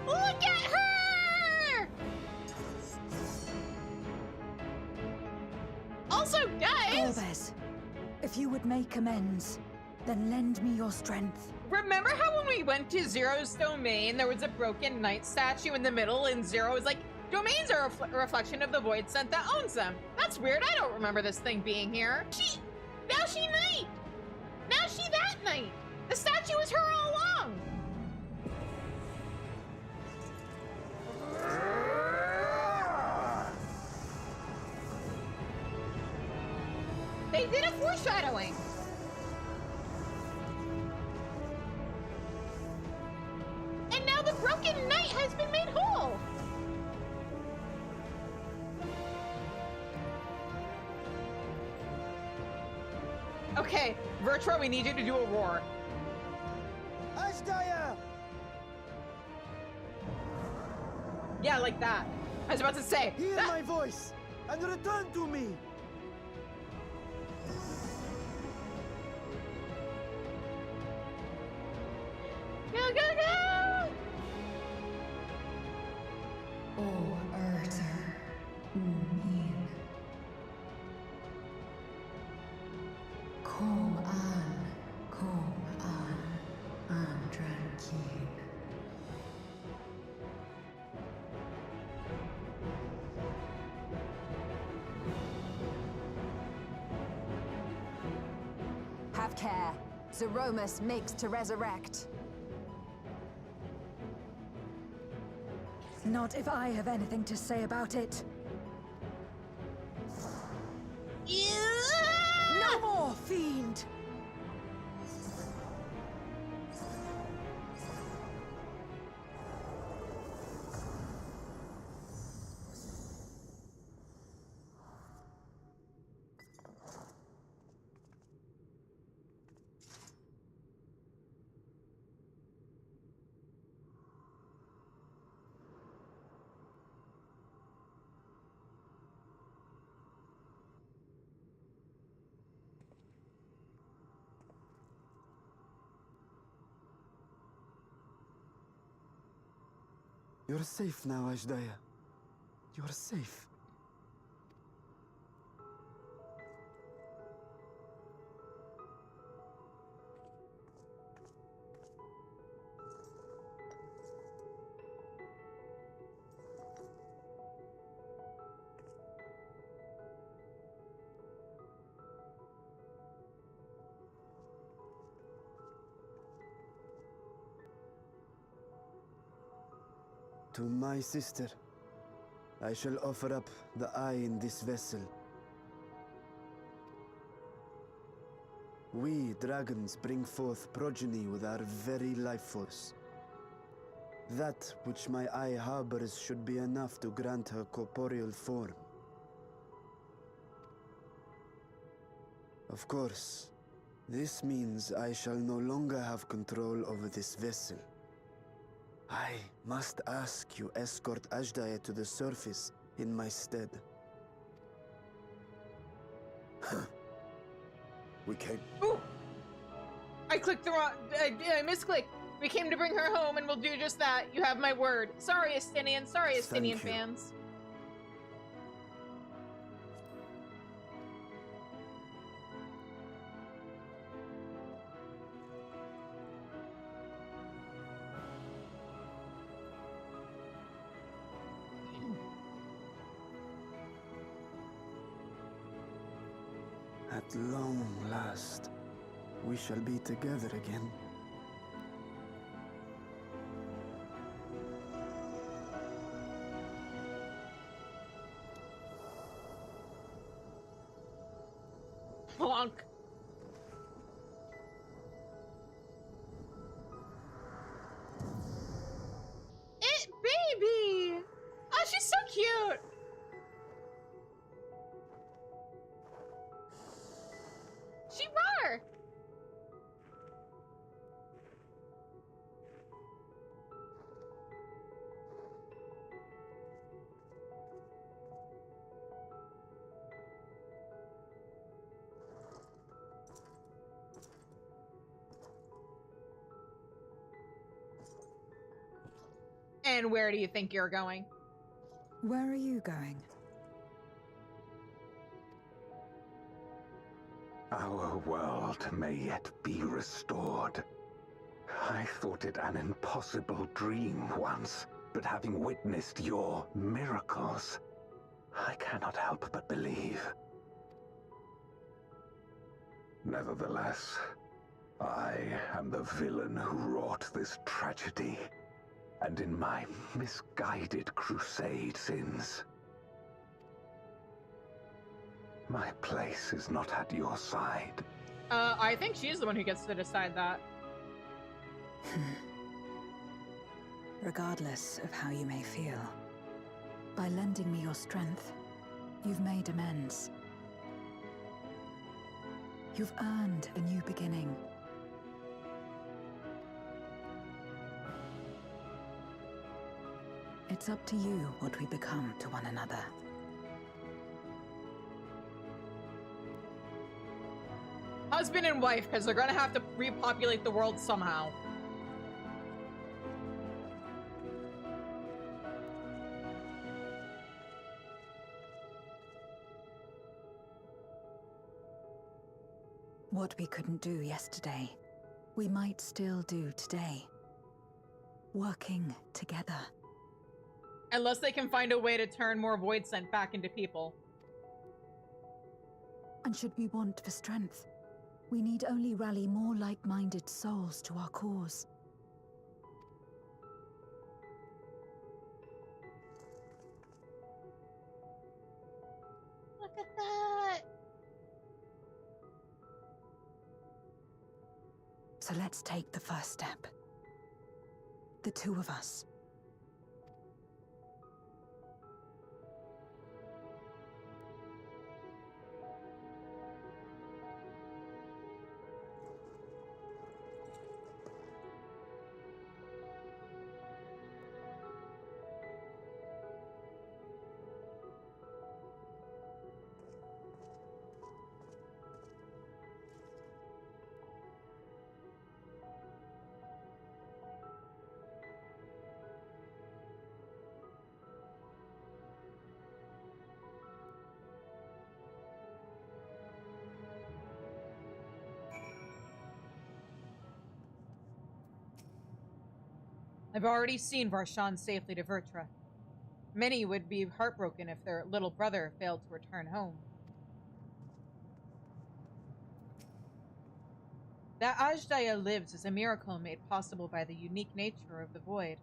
Look at her! Also, guys! Golbez, if you would make amends, then lend me your strength. Remember how when we went to Zero's domain, there was a broken knight statue in the middle, and Zero was like, Domains are a reflection of the void scent that owns them. That's weird. I don't remember this thing being here. Now she night. Now she that night. The statue was her all along. They did a foreshadowing. And now the broken knight has been made whole. Okay, Virtua, we need you to do a roar. Ashdaya! Yeah, like that. I was about to say. Hear my voice and return to me! Go, go, go! Oh, Urter. Min. Kom an, Andrankin. Have care. Zeromus makes to resurrect. Not if I have anything to say about it. No more, fiend! You're safe now, Ashdaya. You're safe. To my sister, I shall offer up the eye in this vessel. We, dragons, bring forth progeny with our very life force. That which my eye harbors should be enough to grant her corporeal form. Of course, this means I shall no longer have control over this vessel. I must ask you escort Ashdaya to the surface in my stead. We came. Ooh! I clicked the wrong. I misclicked. We came to bring her home, and we'll do just that. You have my word. Sorry, Estinian. Sorry, Estinian fans. At long last, we shall be together again. Plonk. Baby! Oh, she's so cute! She roar! And where do you think you're going? Where are you going? Our world may yet be restored. I thought it an impossible dream once, but having witnessed your miracles, I cannot help but believe. Nevertheless, I am the villain who wrought this tragedy, and in my misguided crusade sins, my place is not at your side. I think she's the one who gets to decide that. Regardless of how you may feel, by lending me your strength, you've made amends. You've earned a new beginning. It's up to you what we become to one another. Husband and wife, because they're gonna have to repopulate the world somehow. What we couldn't do yesterday, we might still do today. Working together. Unless they can find a way to turn more void scent back into people. And should we want for strength, we need only rally more like-minded souls to our cause. Look at that! So let's take the first step. The two of us. I've already seen Varshan safely to Vertra. Many would be heartbroken if their little brother failed to return home. That Ajdaya lives is a miracle made possible by the unique nature of the void.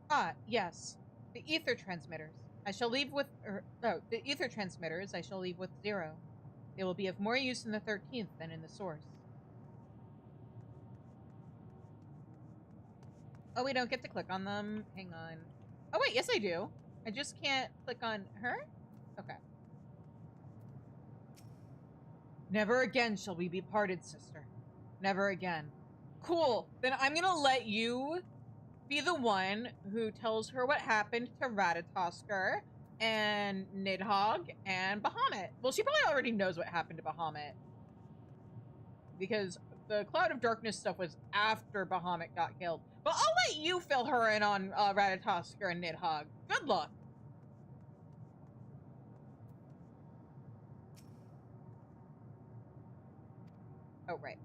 Ah, yes. The ether transmitters. I shall leave with the ether transmitters I shall leave with Zero. They will be of more use in the 13th than in the source. Oh, we don't get to click on them. Hang on. Oh, wait, yes I do. I just can't click on her? Okay. Never again shall we be parted, sister. Never again. Cool. Then I'm gonna let you be the one who tells her what happened to Ratatoskr and Nidhogg and Bahamut. Well, she probably already knows what happened to Bahamut. Because the Cloud of Darkness stuff was after Bahamut got killed. But I'll let you fill her in on Ratatoskr and Nidhogg. Good luck. Oh, right.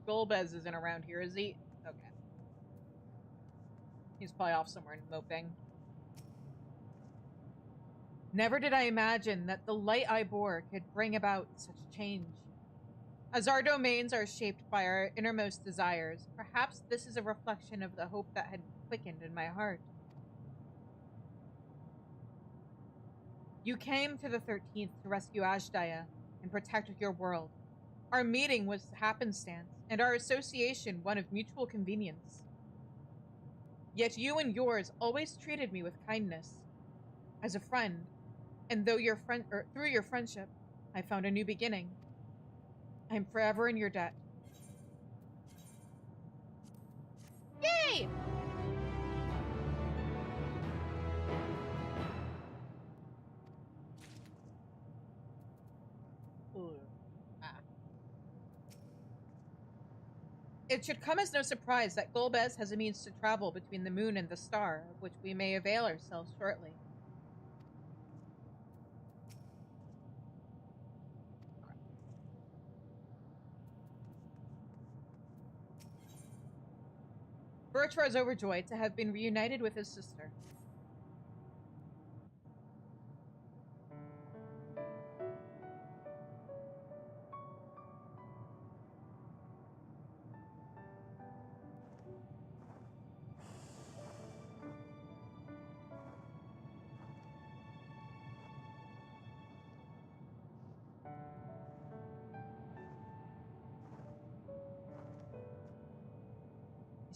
Golbez isn't around here, is he? Okay. He's probably off somewhere and moping. Never did I imagine that the light I bore could bring about such change. As our domains are shaped by our innermost desires, perhaps this is a reflection of the hope that had quickened in my heart. You came to the 13th to rescue Ajdaya and protect your world. Our meeting was happenstance, and our association one of mutual convenience. Yet you and yours always treated me with kindness, as a friend, and through your friendship, I found a new beginning. I'm forever in your debt. Yay! Ooh. It should come as no surprise that Golbez has a means to travel between the moon and the star, of which we may avail ourselves shortly. Birchra is overjoyed to have been reunited with his sister.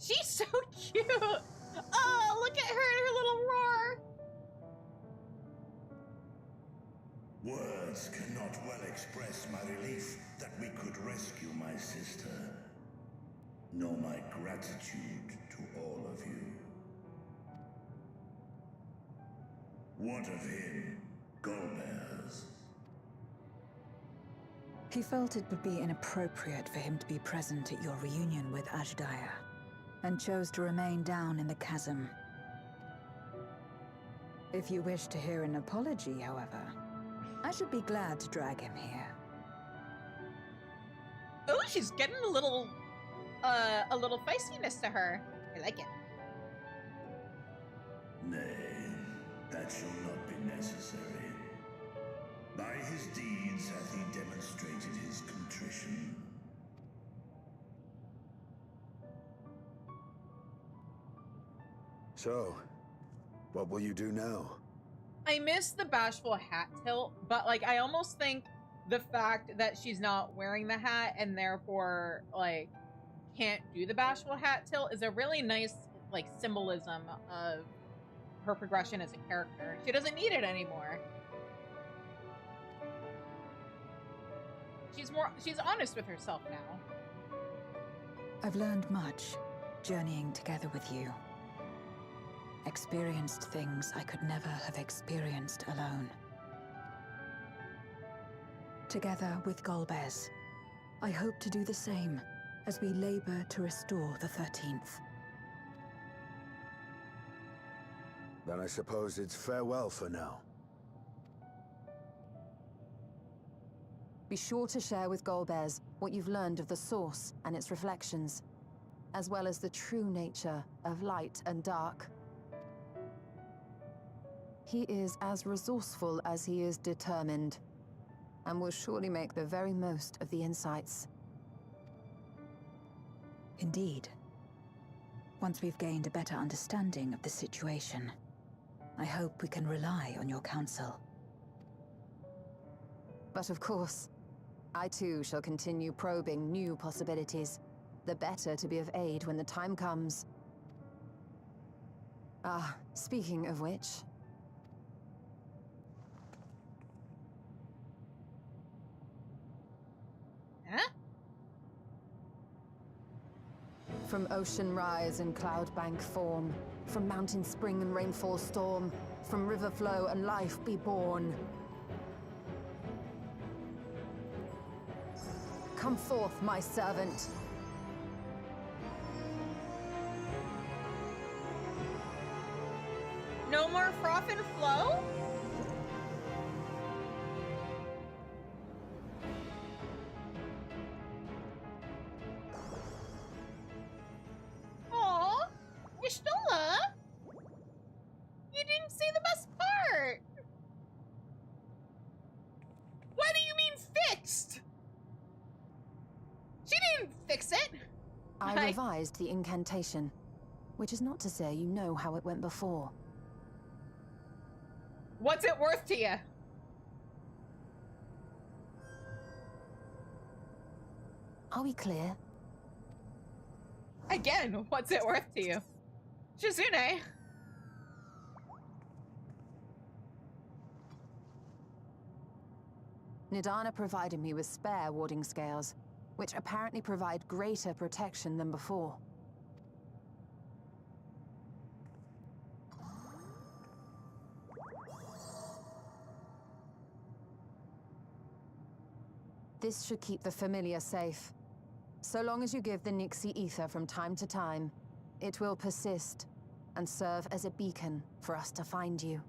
She's so cute! Oh, look at her and her little roar! Words cannot well express my relief that we could rescue my sister, nor my gratitude to all of you. What of him, Golbears? He felt it would be inappropriate for him to be present at your reunion with Ashdaya, and chose to remain down in the chasm. If you wish to hear an apology, however, I should be glad to drag him here. Oh, she's getting a little feistiness to her. I like it. Nay, that shall not be necessary. By his deeds hath he demonstrated his contrition. So, what will you do now? I miss the bashful hat tilt, but like I almost think the fact that she's not wearing the hat and therefore like can't do the bashful hat tilt is a really nice like symbolism of her progression as a character. She doesn't need it anymore. She's honest with herself now. I've learned much, journeying together with you. Experienced things I could never have experienced alone. Together with Golbez, I hope to do the same as we labor to restore the 13th. Then I suppose it's farewell for now. Be sure to share with Golbez what you've learned of the Source and its reflections, as well as the true nature of light and dark. He is as resourceful as he is determined, and will surely make the very most of the insights. Indeed. Once we've gained a better understanding of the situation, I hope we can rely on your counsel. But of course, I too shall continue probing new possibilities, the better to be of aid when the time comes. Ah, speaking of which... Huh? From ocean rise and cloud bank form, from mountain spring and rainfall storm, from river flow and life be born. Come forth, my servant. No more froth and flow? Aw, Y'shtola? You didn't say the best part! What do you mean fixed? She didn't fix it! I revised the incantation, which is not to say you know how it went before. What's it worth to you? Are we clear? Again, what's it worth to you? Shizune. Nidana provided me with spare warding scales, which apparently provide greater protection than before. This should keep the familiar safe. So long as you give the Nixie ether from time to time, it will persist and serve as a beacon for us to find you.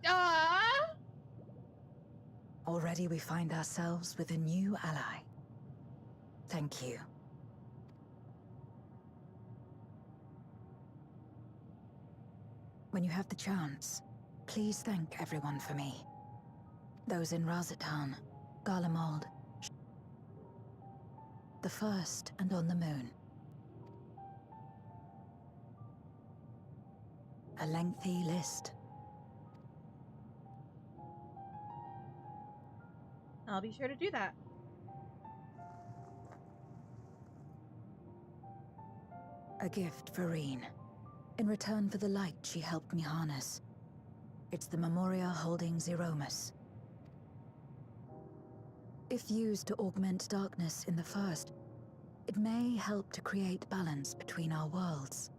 Ah! Already we find ourselves with a new ally. Thank you. When you have the chance, please thank everyone for me. Those in Razatan, Garlemald, the First, and on the Moon. A lengthy list. I'll be sure to do that. A gift for Reen, in return for the light she helped me harness. It's the Memoria holding Zeromus. If used to augment darkness in the First, it may help to create balance between our worlds.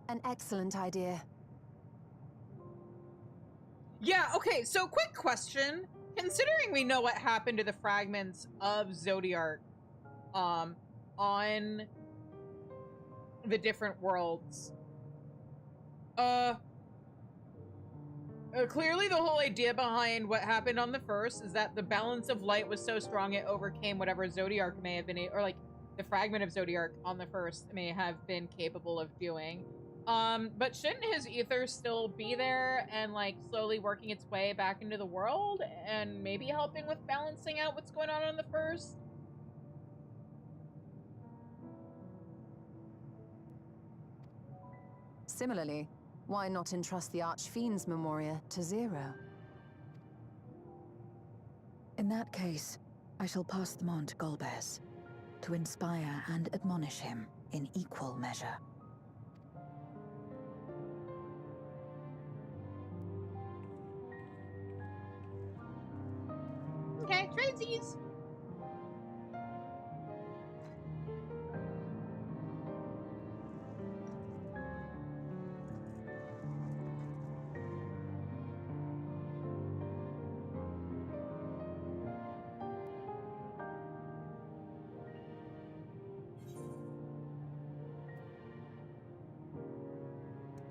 An excellent idea. Yeah, okay, so quick question. Considering we know what happened to the fragments of Zodiark, on the different worlds, clearly the whole idea behind what happened on the First is that the balance of light was so strong it overcame whatever Zodiark may have been, or like the fragment of Zodiark on the First may have been capable of doing. But shouldn't his ether still be there and like slowly working its way back into the world and maybe helping with balancing out what's going on the First? Similarly, why not entrust the Archfiend's Memoria to Zero? In that case, I shall pass them on to Golbez, to inspire and admonish him in equal measure. Okay, tradesies.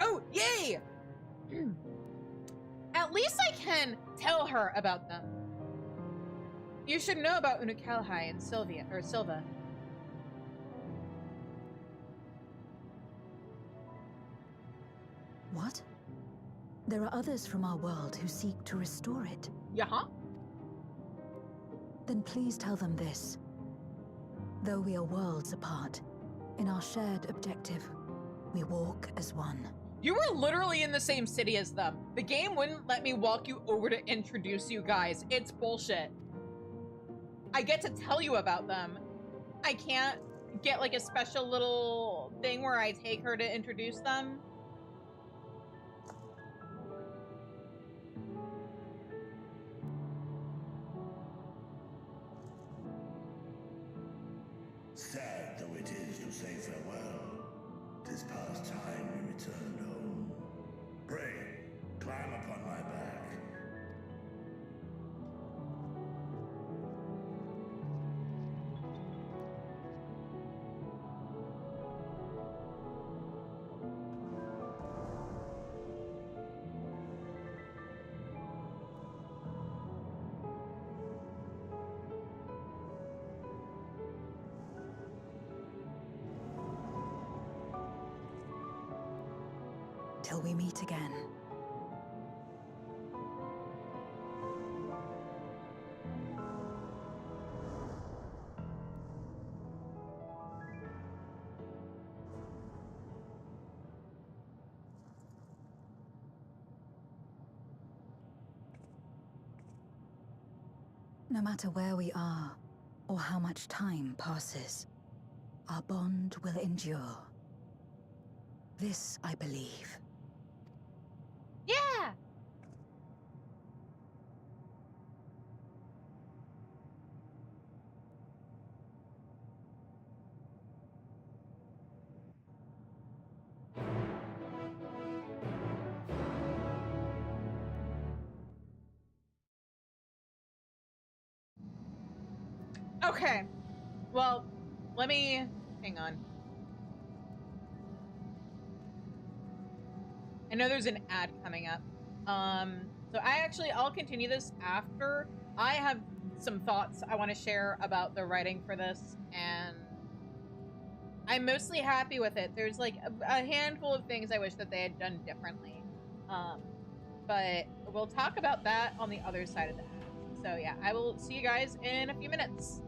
Oh, yay! At least I can tell her about them. You should know about Unukalhai and Silva. What? There are others from our world who seek to restore it. Yeah? Then please tell them this. Though we are worlds apart, in our shared objective, we walk as one. You were literally in the same city as them. The game wouldn't let me walk you over to introduce you guys. It's bullshit. I get to tell you about them. I can't get like a special little thing where I take her to introduce them. Sad though it is to say farewell, 'tis past time we returned home. Pray, climb upon my back. Till we meet again. No matter where we are, or how much time passes, our bond will endure. This I believe. Yeah! Okay. Well, let me... hang on. I know there's an ad coming up. So I'll continue this after. I have some thoughts I want to share about the writing for this, and I'm mostly happy with it. There's like a handful of things I wish that they had done differently. But we'll talk about that on the other side of that. So yeah, I will see you guys in a few minutes.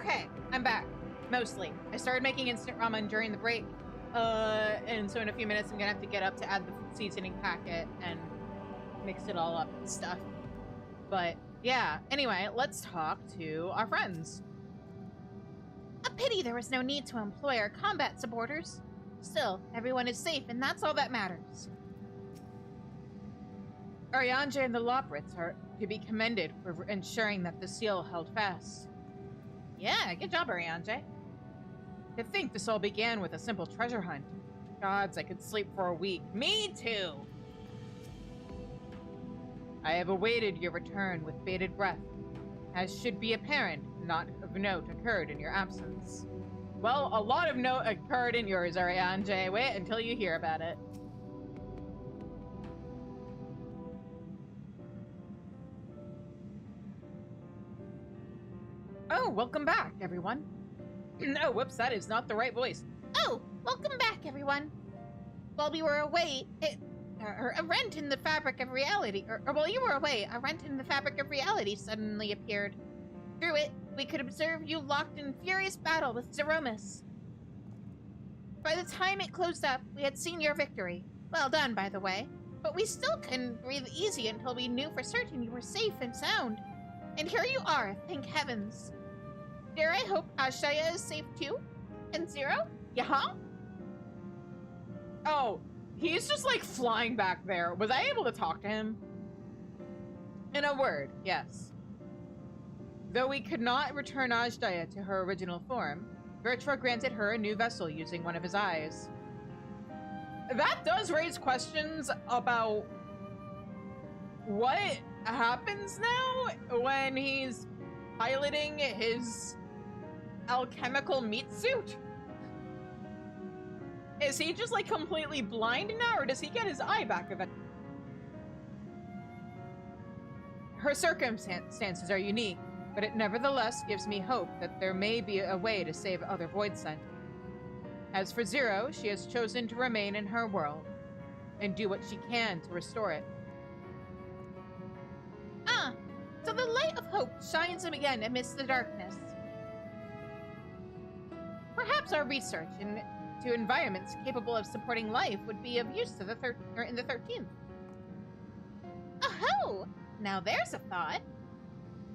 Okay, I'm back. Mostly. I started making instant ramen during the break. And so in a few minutes I'm gonna have to get up to add the seasoning packet and mix it all up and stuff. But yeah, anyway, let's talk to our friends. A pity there was no need to employ our combat supporters. Still, everyone is safe, and that's all that matters. Arianje and the Loprits are to be commended for ensuring that the seal held fast. Yeah, good job, Arianje. To think this all began with a simple treasure hunt. Gods, I could sleep for a week. Me too! I have awaited your return with bated breath. As should be apparent, not of note occurred in your absence. Well, a lot of note occurred in yours, Arianje. Wait until you hear about it. Oh, welcome back, everyone. No, whoops, that is not the right voice. Oh, welcome back, everyone. While we were away, a rent in the fabric of reality, or while you were away, a rent in the fabric of reality suddenly appeared. Through it, we could observe you locked in furious battle with Zeromus. By the time it closed up, we had seen your victory. Well done, by the way. But we still couldn't breathe easy until we knew for certain you were safe and sound. And here you are, thank heavens. Dare I hope Ashaya is safe too? And Zero? Yeah? Oh, he's just like flying back there. Was I able to talk to him? In a word, yes. Though we could not return Ajdaya to her original form, Vertra granted her a new vessel using one of his eyes. That does raise questions about what happens now when he's piloting his alchemical meat suit. Is he just like completely blind now, or does he get his eye back eventually? Her circumstances are unique, but it nevertheless gives me hope that there may be a way to save other Void Sent. As for Zero, she has chosen to remain in her world and do what she can to restore it. Ah, so the light of hope shines again amidst the darkness. Perhaps our research into environments capable of supporting life would be of use to the 13th. Oh, now there's a thought.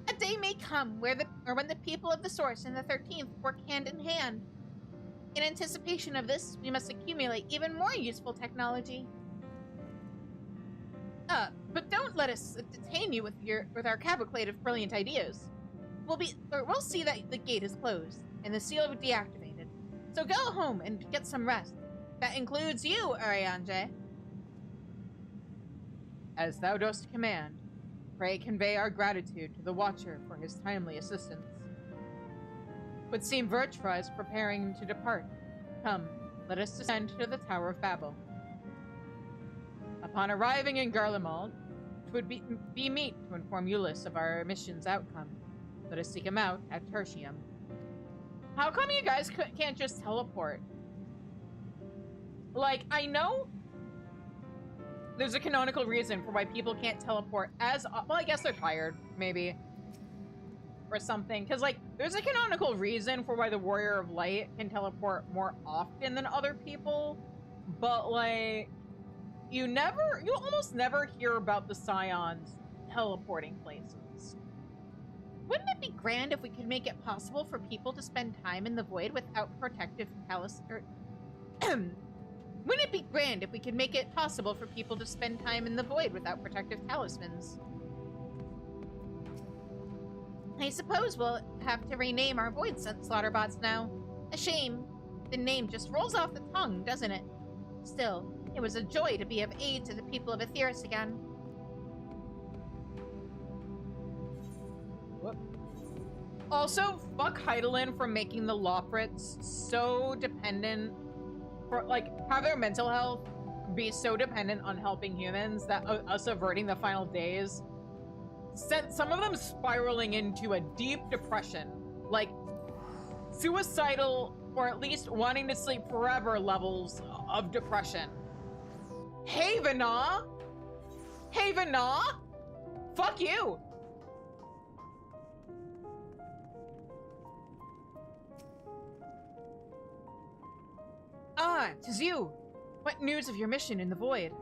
A day may come when the people of the Source and the 13th work hand in hand. In anticipation of this, we must accumulate even more useful technology. But don't let us detain you with our cavalcade of brilliant ideas. We'll see that the gate is closed and the seal deactivated. So go home and get some rest. That includes you, Arianje. As thou dost command, pray convey our gratitude to the Watcher for his timely assistance. Would seem Vertra is preparing to depart. Come, let us descend to the Tower of Babel. Upon arriving in Garlemald, it would be meet to inform Ulyss of our mission's outcome. Let us seek him out at Tertium. How come you guys can't just teleport? Like, I know there's a canonical reason for why people can't teleport as... Well, I guess they're tired, maybe. Or something. Because, like, there's a canonical reason for why the Warrior of Light can teleport more often than other people. But, like, you almost never hear about the Scions teleporting places. Wouldn't it be grand if we could make it possible for people to spend time in the void without protective Wouldn't it be grand if we could make it possible for people to spend time in the void without protective talismans? I suppose we'll have to rename our Void Sent Slaughterbots now. A shame. The name just rolls off the tongue, doesn't it? Still, it was a joy to be of aid to the people of Aetheris again. Also, fuck Heidelin for making the Loprits so dependent, have their mental health be so dependent on helping humans that us averting the final days sent some of them spiraling into a deep depression. Like, suicidal, or at least wanting to sleep forever levels of depression. Hey, Vana! Hey, Vana! Fuck you! Ah, 'tis you! What news of your mission in the void?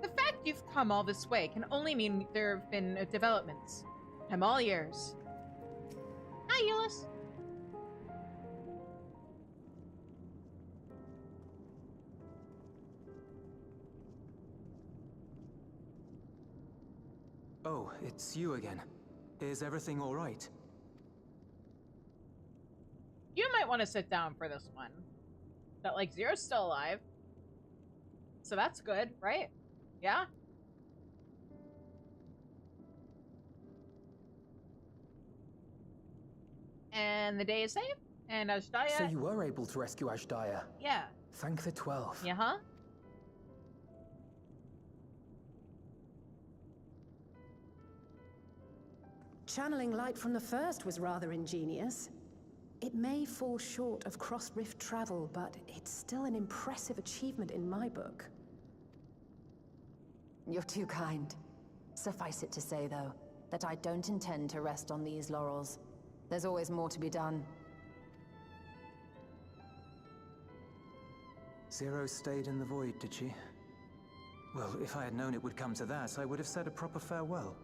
The fact you've come all this way can only mean there have been developments. I'm all ears. Hi, Euless. Oh, it's you again. Is everything all right? You might want to sit down for this one. But, like, Zero's still alive. So that's good, right? Yeah? And the day is safe? And Ashdaya... So you were able to rescue Ashdaya? Yeah. Thank the 12. Yeah, huh? Channeling light from the first was rather ingenious. It may fall short of cross-rift travel, but it's still an impressive achievement in my book. You're too kind. Suffice it to say, though, that I don't intend to rest on these laurels. There's always more to be done. Zero stayed in the void, did she? Well, if I had known it would come to that, I would have said a proper farewell.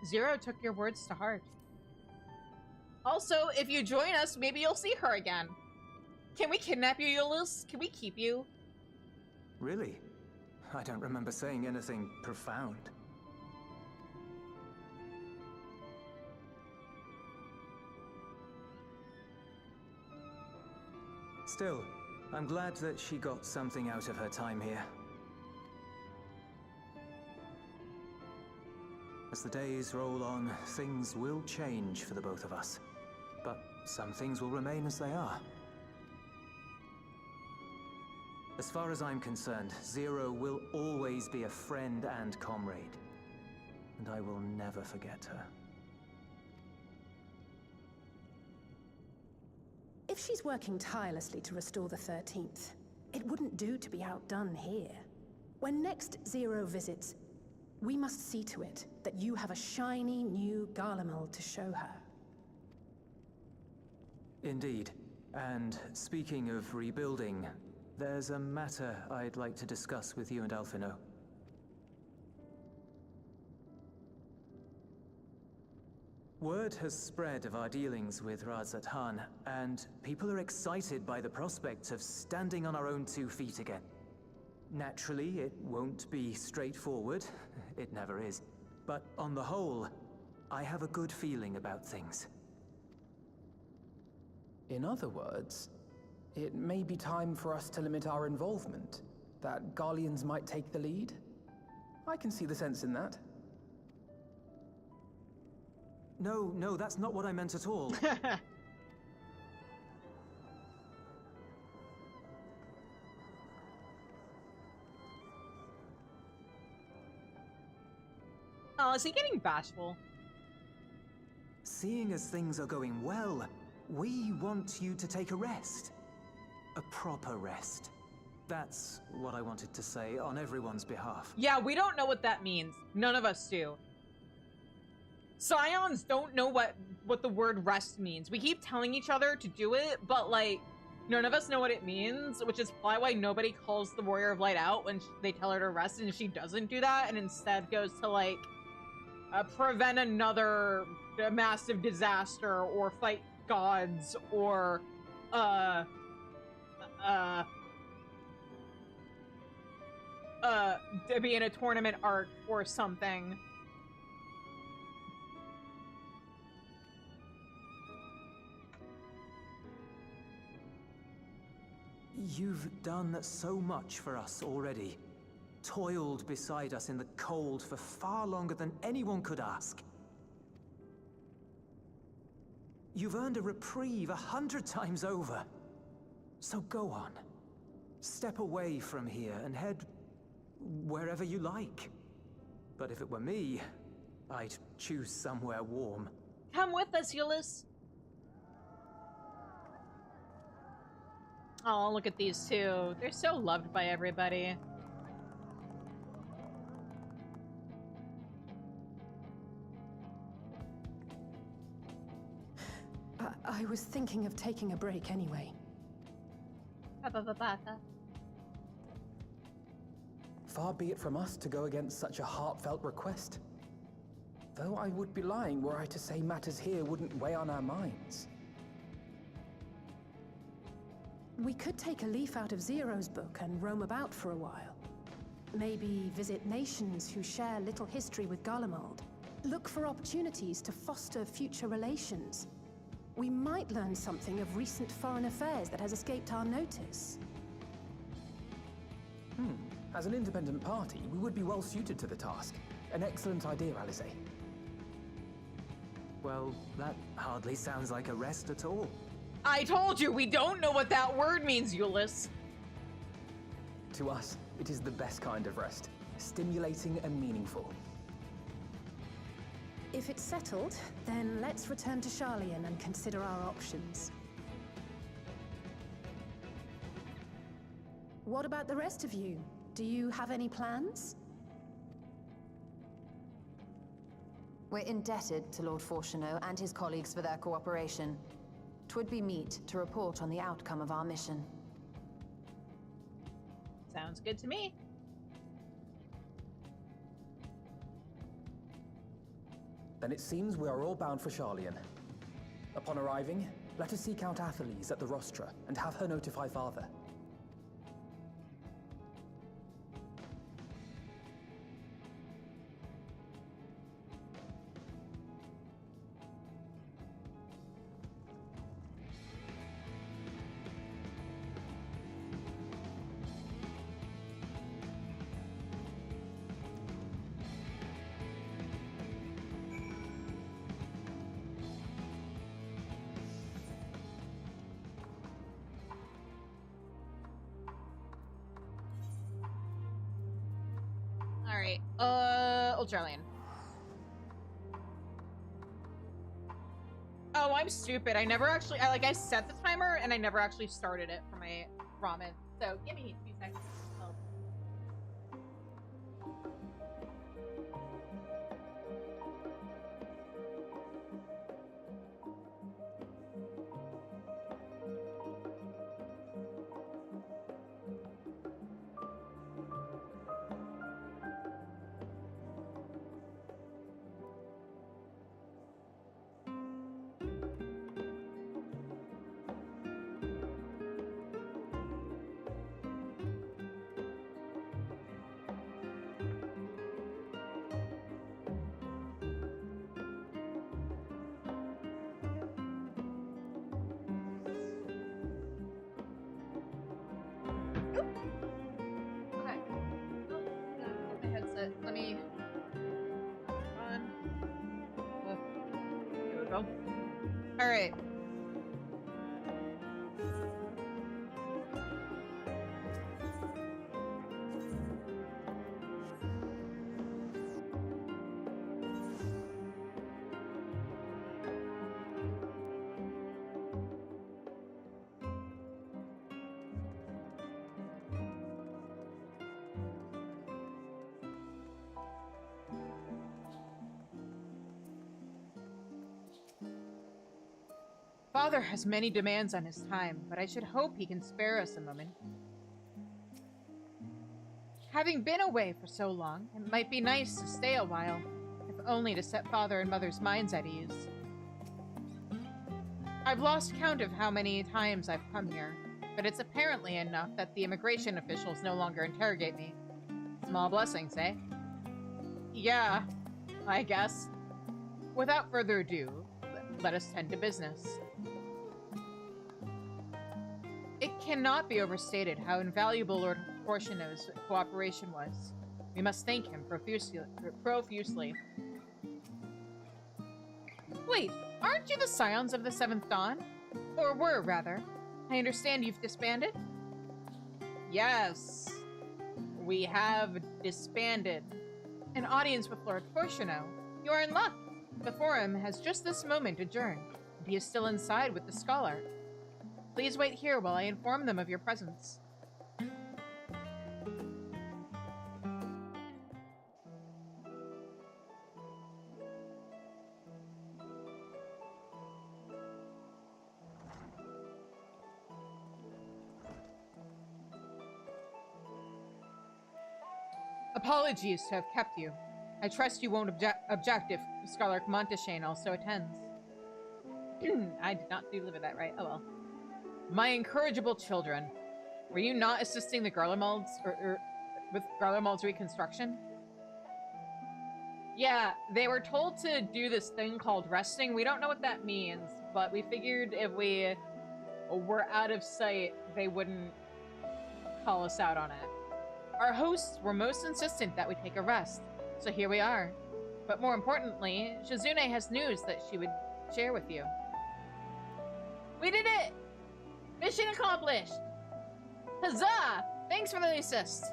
Zero took your words to heart. Also, if you join us, maybe you'll see her again. Can we kidnap you, Euless? Can we keep you? Really? I don't remember saying anything profound. Still, I'm glad that she got something out of her time here. As the days roll on, things will change for the both of us. But some things will remain as they are. As far as I'm concerned, Zero will always be a friend and comrade. And I will never forget her. If she's working tirelessly to restore the 13th, it wouldn't do to be outdone here. When next Zero visits, we must see to it that you have a shiny new Garlemald to show her. Indeed. And speaking of rebuilding, there's a matter I'd like to discuss with you and Alphino. Word has spread of our dealings with Razat Han, and people are excited by the prospect of standing on our own 2 feet again. Naturally, it won't be straightforward. It never is. But on the whole, I have a good feeling about things. In other words, it may be time for us to limit our involvement, that Garleans might take the lead. I can see the sense in that. No, that's not what I meant at all. Oh, is he getting bashful? Seeing as things are going well, we want you to take a rest. A proper rest. That's what I wanted to say on everyone's behalf. Yeah, we don't know what that means. None of us do. Scions don't know what the word rest means. We keep telling each other to do it, but, like, none of us know what it means, which is probably why nobody calls the Warrior of Light out when they tell her to rest, and she doesn't do that, and instead goes to, like, prevent another massive disaster, or fight gods, or, to be in a tournament arc or something. You've done so much for us already. Toiled beside us in the cold for far longer than anyone could ask. You've earned a reprieve 100 times over. So go on. Step away from here and head wherever you like. But if it were me, I'd choose somewhere warm. Come with us, Euless. Oh, look at these two. They're so loved by everybody. I was thinking of taking a break anyway. Far be it from us to go against such a heartfelt request. Though I would be lying were I to say matters here wouldn't weigh on our minds. We could take a leaf out of Zero's book and roam about for a while. Maybe visit nations who share little history with Garlemald. Look for opportunities to foster future relations. We might learn something of recent foreign affairs that has escaped our notice. As an independent party, we would be well suited to the task. An excellent idea, Alice. Well, that hardly sounds like a rest at all. I told you, we don't know what that word means, Euless. To us, it is the best kind of rest. Stimulating and meaningful. If it's settled, then let's return to Sharlayan and consider our options. What about the rest of you? Do you have any plans? We're indebted to Lord Fortuneau and his colleagues for their cooperation. 'Twould be meet to report on the outcome of our mission. Sounds good to me. Then it seems we are all bound for Sharlayan. Upon arriving, let us seek out Athelise at the rostra and have her notify Father. Alright, Ultralian. Oh, I'm stupid. I never actually, I set the timer and I never actually started it for my ramen. So give me 2 seconds. Let me run. Oh, here we go. All right. Father has many demands on his time, but I should hope he can spare us a moment. Having been away for so long, it might be nice to stay a while, if only to set Father and Mother's minds at ease. I've lost count of how many times I've come here, but it's apparently enough that the immigration officials no longer interrogate me. Small blessings, eh? Yeah, I guess. Without further ado, let us tend to business. It cannot be overstated how invaluable Lord Fortuneau's cooperation was. We must thank him profusely. Wait, aren't you the Scions of the Seventh Dawn? Or were, rather. I understand you've disbanded? Yes. We have disbanded. An audience with Lord Fortuneau. You are in luck. The forum has just this moment adjourned, and he is still inside with the scholar. Please wait here while I inform them of your presence. Apologies to have kept you. I trust you won't object if Scholar Monteshane also attends. I did not deliver that right. Oh well. My incorrigible children. Were you not assisting the Garlemald's with Garlemald's reconstruction? Yeah, they were told to do this thing called resting. We don't know what that means, but we figured if we were out of sight, they wouldn't call us out on it. Our hosts were most insistent that we take a rest, so here we are. But more importantly, Shizune has news that she would share with you. We did it! Mission accomplished! Huzzah! Thanks for the assist.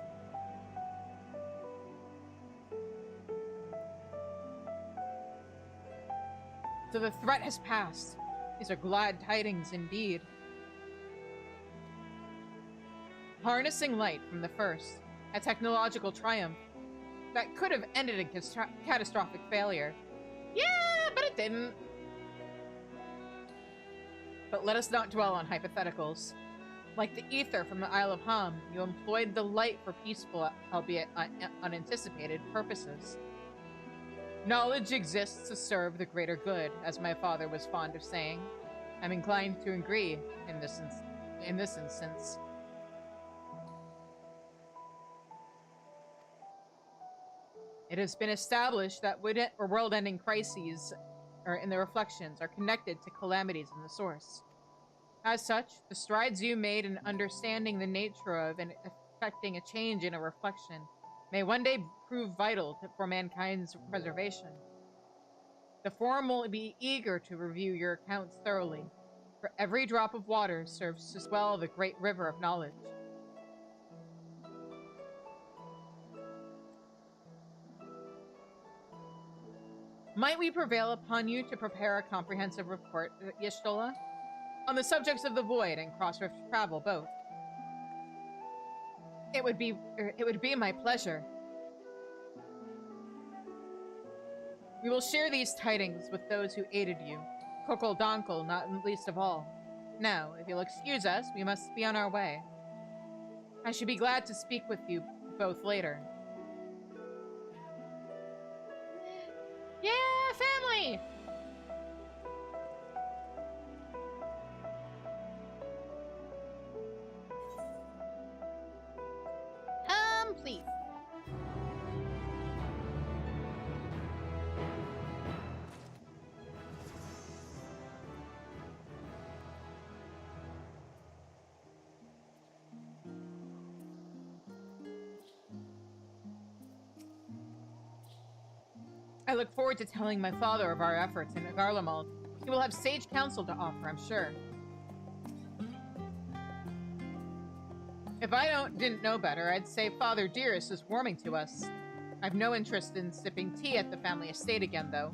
So the threat has passed. These are glad tidings indeed. Harnessing light from the first, a technological triumph that could have ended in catastrophic failure. Yeah, but it didn't. But let us not dwell on hypotheticals. Like the ether from the Isle of Ham, you employed the light for peaceful, albeit unanticipated, purposes. Knowledge exists to serve the greater good, as my father was fond of saying. I'm inclined to agree in this instance. It has been established that world-ending crises in the reflections are connected to calamities in the source. As such, the strides you made in understanding the nature of and effecting a change in a reflection may one day prove vital for mankind's preservation. The Forum will be eager to review your accounts thoroughly, for every drop of water serves to swell the great river of knowledge. Might we prevail upon you to prepare a comprehensive report, Y'shtola, on the subjects of the void and cross-rift travel both? It would be my pleasure. We will share these tidings with those who aided you, Kokol Donkel not least of all. Now, if you'll excuse us, we must be on our way. I should be glad to speak with you both later. Yeah, family! Complete. I look forward to telling my father of our efforts in Garlemald. He will have sage counsel to offer, I'm sure. If I didn't know better, I'd say Father Dearest is warming to us. I've no interest in sipping tea at the family estate again, though.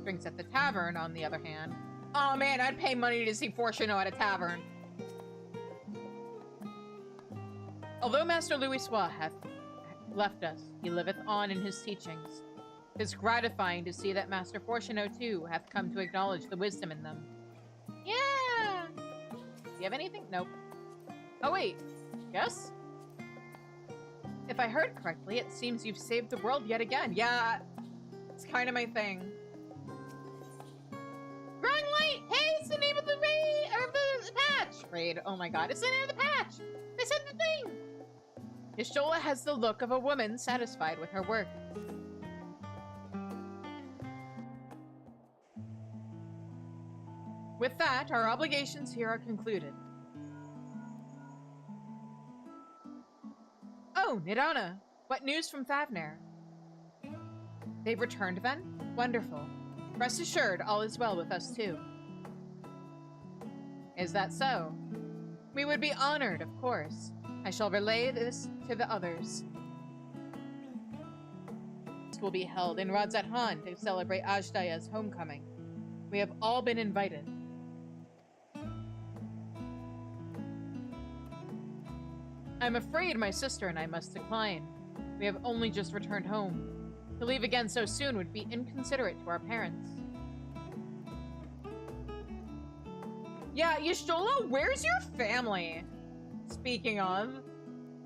Drinks at the tavern, on the other hand. Oh man, I'd pay money to see Fortuno at a tavern. Although Master Louisoix hath left us, he liveth on in his teachings. 'Tis gratifying to see that Master Fortuno, too, hath come to acknowledge the wisdom in them. Yeah! Do you have anything? Nope. Oh, wait. Yes? If I heard correctly, it seems you've saved the world yet again. Yeah, it's kind of my thing. Growing light! Hey, it's the name of the raid, or the patch! Raid, oh my god, it's the name of the patch! They said the thing! Y'shtola has the look of a woman satisfied with her work. With that, our obligations here are concluded. Oh, Nidana! What news from Thavner? They've returned then? Wonderful. Rest assured, all is well with us too. Is that so? We would be honored, of course. I shall relay this to the others. This will be held in Radzat Han to celebrate Ajdaya's homecoming. We have all been invited. I'm afraid my sister and I must decline. We have only just returned home. To leave again so soon would be inconsiderate to our parents. Yeah, Y'shtola, where's your family? Speaking of.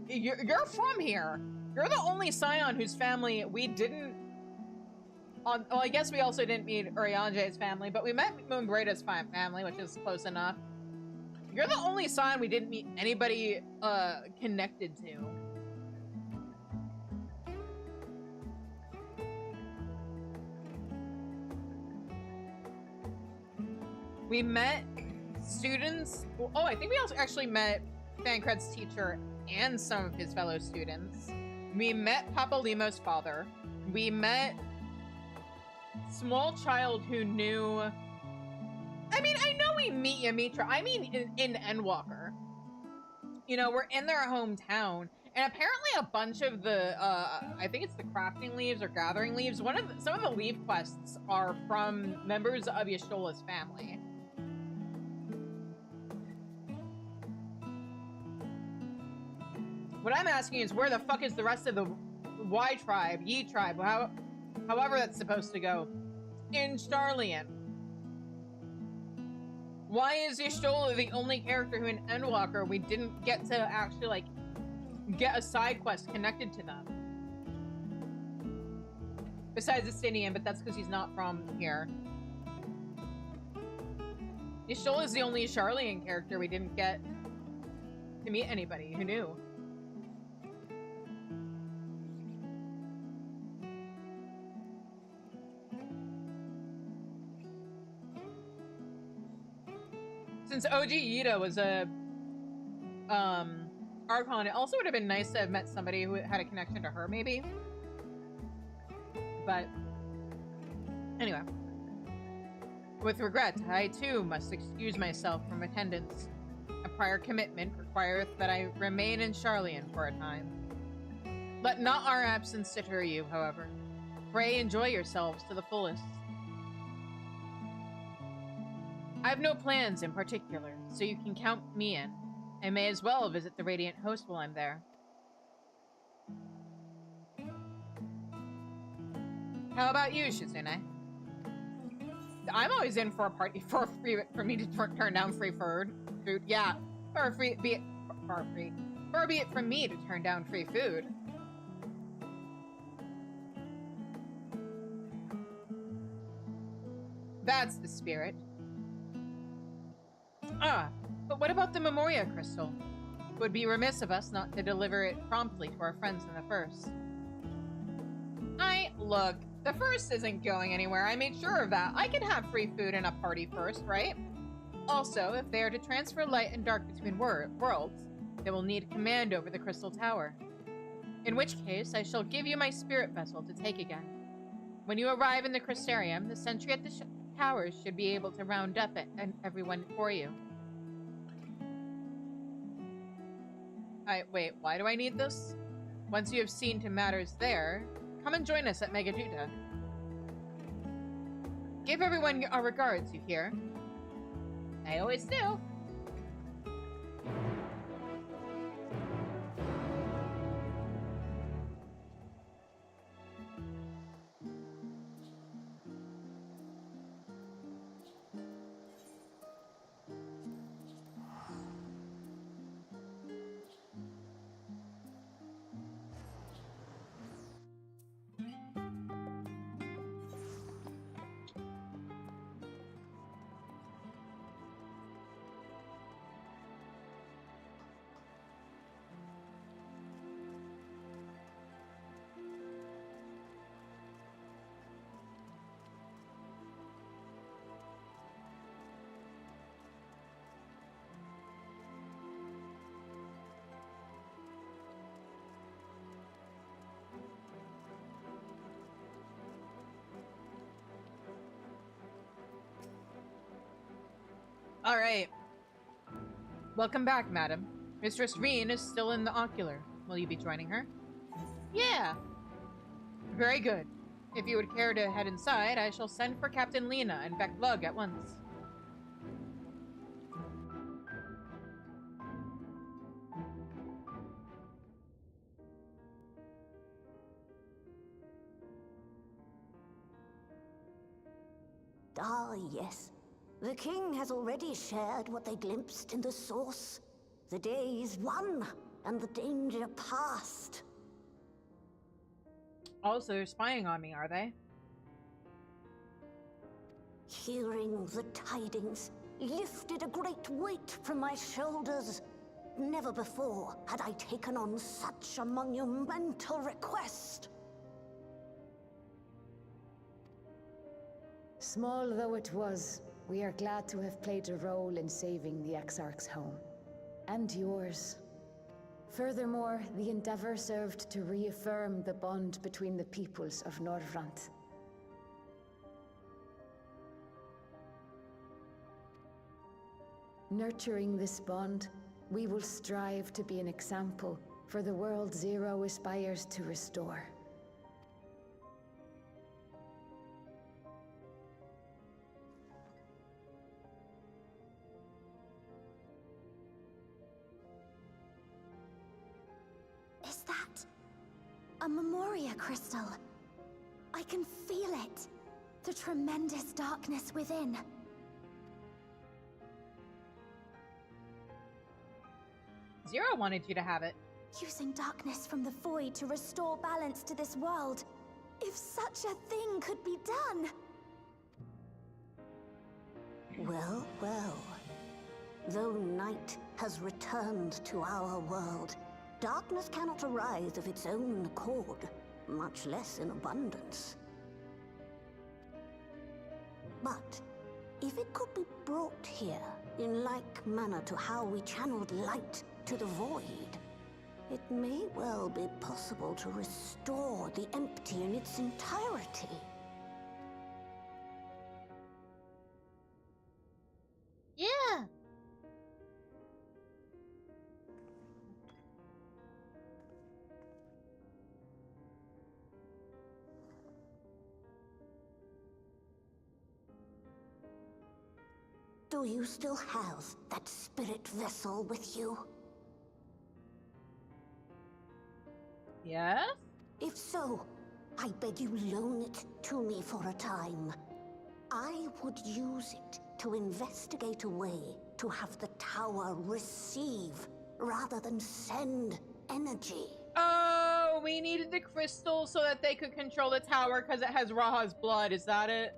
you're from here. You're the only Scion whose family we didn't... well, I guess we also didn't meet Urianger's family, but we met Moonbraida's family, which is close enough. You're the only Scion we didn't meet anybody connected to. We met students. Oh, I think we also actually met Thancred's teacher and some of his fellow students. We met Papa Limo's father. We met small child who knew... I mean, I know we meet Yamitra. I mean, in Endwalker. You know, we're in their hometown. And apparently a bunch of the, I think it's the crafting leaves or gathering leaves. Some of the leaf quests are from members of Y'shtola's family. What I'm asking is, where the fuck is the rest of the Y tribe, Yi tribe, however that's supposed to go, in Sharlayan? Why is Y'shtola the only character who in Endwalker we didn't get to actually, like, get a side quest connected to them? Besides Estinian, but that's because he's not from here. Y'shtola is the only Sharlayan character we didn't get to meet anybody who knew. Since OG Yida was a Archon, it also would have been nice to have met somebody who had a connection to her, maybe. But anyway, with regret, I too must excuse myself from attendance. A prior commitment requireth that I remain in Sharlayan for a time. Let not our absence deter you, however. Pray enjoy yourselves to the fullest. I have no plans in particular, so you can count me in. I may as well visit the Radiant Host while I'm there. How about you, Shizune? I'm always in for a party for me to turn down free food. Yeah, for be it from me to turn down free food. That's the spirit. Ah, but what about the Memoria Crystal? It would be remiss of us not to deliver it promptly to our friends in the First. Look, the First isn't going anywhere. I made sure of that. I can have free food in a party first, right? Also, if they are to transfer light and dark between worlds, they will need command over the Crystal Tower. In which case, I shall give you my spirit vessel to take again. When you arrive in the Crystarium, the sentry at the towers should be able to round up everyone for you. Wait, why do I need this? Once you have seen to matters there, come and join us at Megaduta. Give everyone our regards, you hear? I always do. All right. Welcome back, madam. Mistress Reen is still in the ocular. Will you be joining her? Yeah. Very good. If you would care to head inside, I shall send for Captain Lena and Beck-Lug at once. Ah, yes. The king has already shared what they glimpsed in the source. The day is won. and the danger past. Also, they're spying on me, are they? Hearing the tidings lifted a great weight from my shoulders. Never before had I taken on such a monumental request. Small though it was, we are glad to have played a role in saving the Exarch's home. And yours. Furthermore, the endeavor served to reaffirm the bond between the peoples of Norvrant. Nurturing this bond, we will strive to be an example for the world Zero aspires to restore. Is that a Memoria crystal? I can feel it. The tremendous darkness within. Zero wanted you to have it. Using darkness from the void to restore balance to this world. If such a thing could be done. Well, well. Though night has returned to our world, darkness cannot arise of its own accord, much less in abundance. But if it could be brought here, in like manner to how we channeled light to the void, it may well be possible to restore the empty in its entirety. Yeah. Do you still have that spirit vessel with you? Yes? If so, I beg you loan it to me for a time. I would use it to investigate a way to have the tower receive rather than send energy. Oh, we needed the crystal so that they could control the tower because it has Raha's blood. Is that it?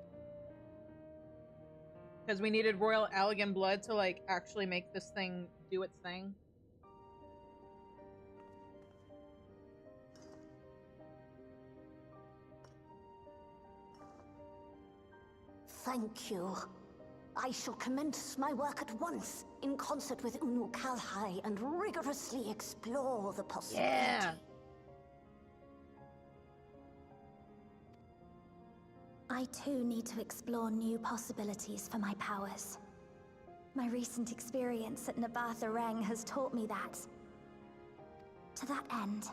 Because we needed Royal Allegan blood to, like, actually make this thing do its thing. Thank you. I shall commence my work at once, in concert with Unu Kalhai, and rigorously explore the possibility. Yeah. I too need to explore new possibilities for my powers. My recent experience at Nabatha Reng has taught me that. To that end,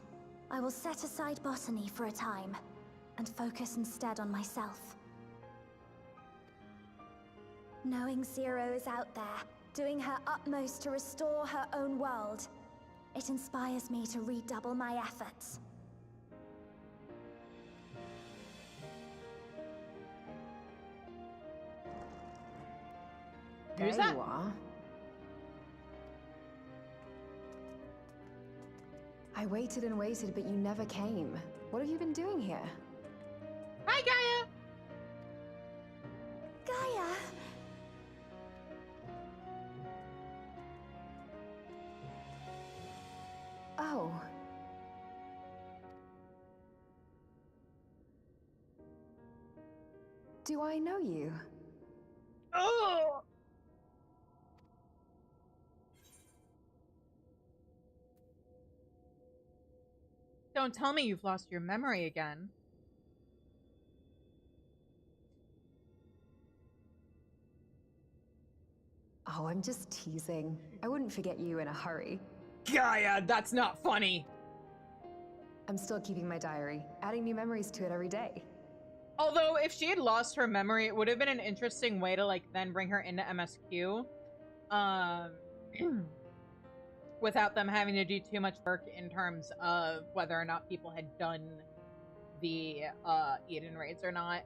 I will set aside botany for a time, and focus instead on myself. Knowing Zero is out there, doing her utmost to restore her own world, it inspires me to redouble my efforts. Who's There that? you are. I waited and waited, but you never came. What have you been doing here? Hi, Gaia! Gaia! Oh. Do I know you? Oh! Don't tell me you've lost your memory again. Oh, I'm just teasing. I wouldn't forget you in a hurry. Gaia, that's not funny! I'm still keeping my diary, adding new memories to it every day. Although, if she had lost her memory, it would have been an interesting way to, like, then bring her into MSQ. Without them having to do too much work in terms of whether or not people had done the, Eden raids or not.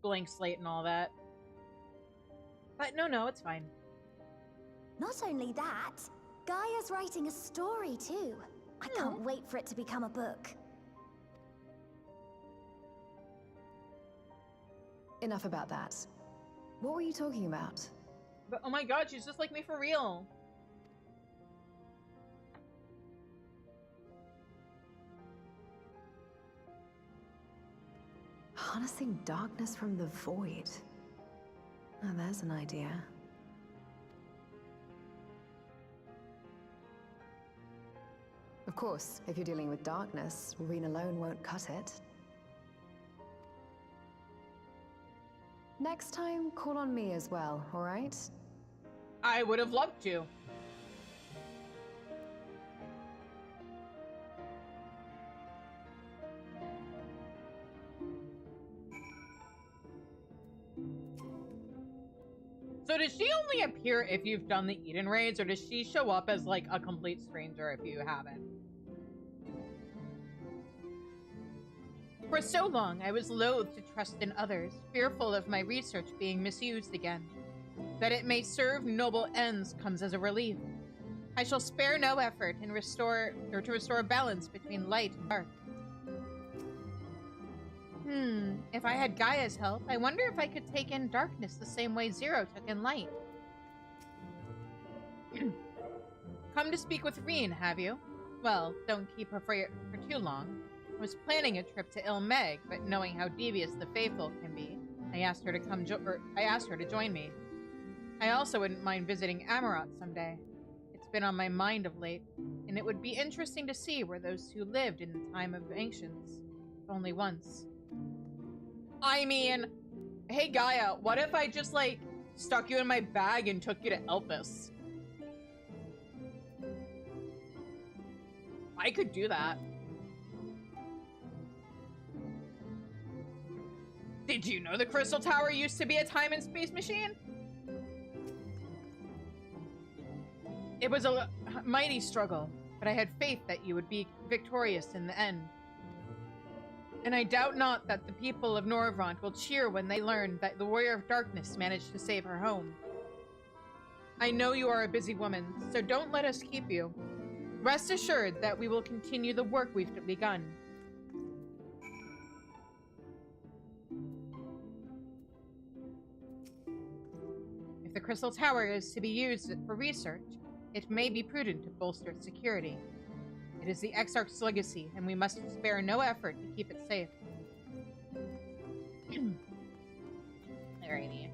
Blank slate and all that. But no, it's fine. Not only that, Gaia's writing a story too. I can't wait for it to become a book. Enough about that. What were you talking about? But oh my god, she's just like me for real. Harnessing darkness from the void. Oh, there's an idea. Of course, if you're dealing with darkness, Reen alone won't cut it. Next time, call on me as well, alright? I would have loved to. So does she only appear if you've done the Eden raids, or does she show up as like a complete stranger if you haven't? For so long, I was loath to trust in others, fearful of my research being misused again. That it may serve noble ends comes as a relief. I shall spare no effort in restore balance between light and dark. If I had Gaia's help, I wonder if I could take in darkness the same way Zero took in light. Come to speak with Reen, have you? Well, don't keep her for too long. I was planning a trip to Ilmeg, but knowing how devious the faithful can be, I asked her to join me. I also wouldn't mind visiting Amaroth someday. It's been on my mind of late, and it would be interesting to see where those two lived in the time of ancients. If only once. I mean, hey Gaia, what if I just like stuck you in my bag and took you to Elpis? I could do that. Did you know the Crystal Tower used to be a time and space machine? It was a mighty struggle, but I had faith that you would be victorious in the end. And I doubt not that the people of Norvrant will cheer when they learn that the Warrior of Darkness managed to save her home. I know you are a busy woman, so don't let us keep you. Rest assured that we will continue the work we've begun. If the Crystal Tower is to be used for research, it may be prudent to bolster its security. It is the Exarch's legacy, and we must spare no effort to keep it safe. Alrighty.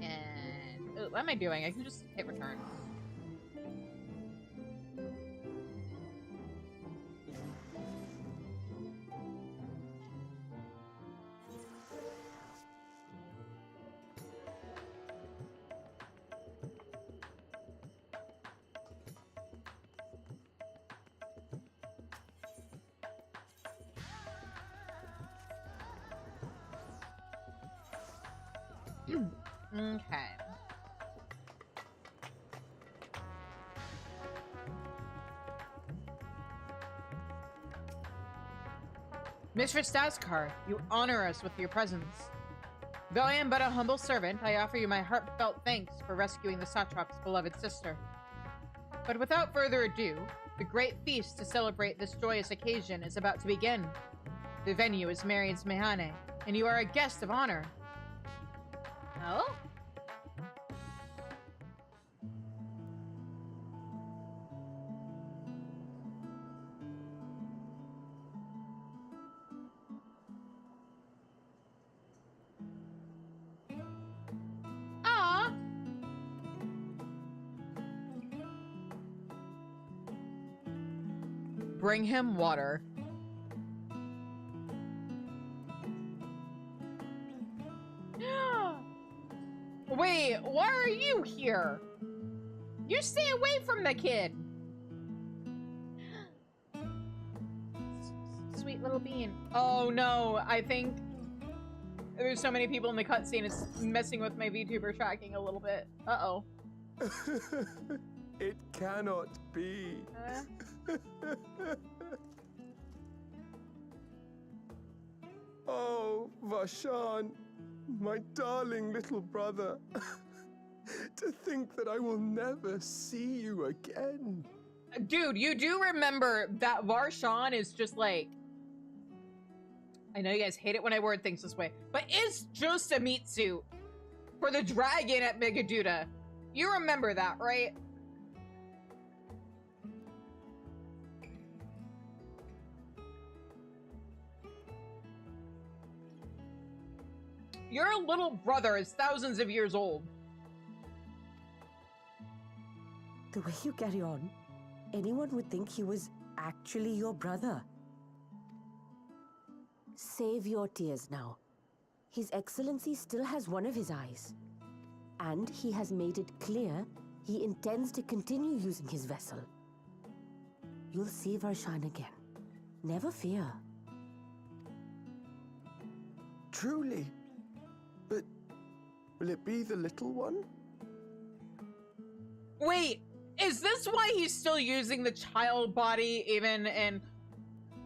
And... oh, what am I doing? I can just hit return. Okay. Mistress Daskar, you honor us with your presence. Though I am but a humble servant, I offer you my heartfelt thanks for rescuing the Satrap's beloved sister. But without further ado, the great feast to celebrate this joyous occasion is about to begin. The venue is Marian's Mehane, and you are a guest of honor. Oh? Ah! Bring him water. Wait, why are you here? You stay away from the kid. Sweet little bean. Oh no, I think there's so many people in the cutscene, it's messing with my VTuber tracking a little bit. Uh-oh. It cannot be. Oh, Vashan, my darling little brother. To think that I will never see you again. Dude, you do remember that Varshan is just like... I know you guys hate it when I word things this way, but it's just a meat suit for the dragon at Megaduda. You remember that, right? Your little brother is thousands of years old. The way you carry on, anyone would think he was actually your brother. Save your tears now. His Excellency still has one of his eyes. And he has made it clear he intends to continue using his vessel. You'll see Varshan again. Never fear. Truly? But will it be the little one? Wait, is this why he's still using the child body even in...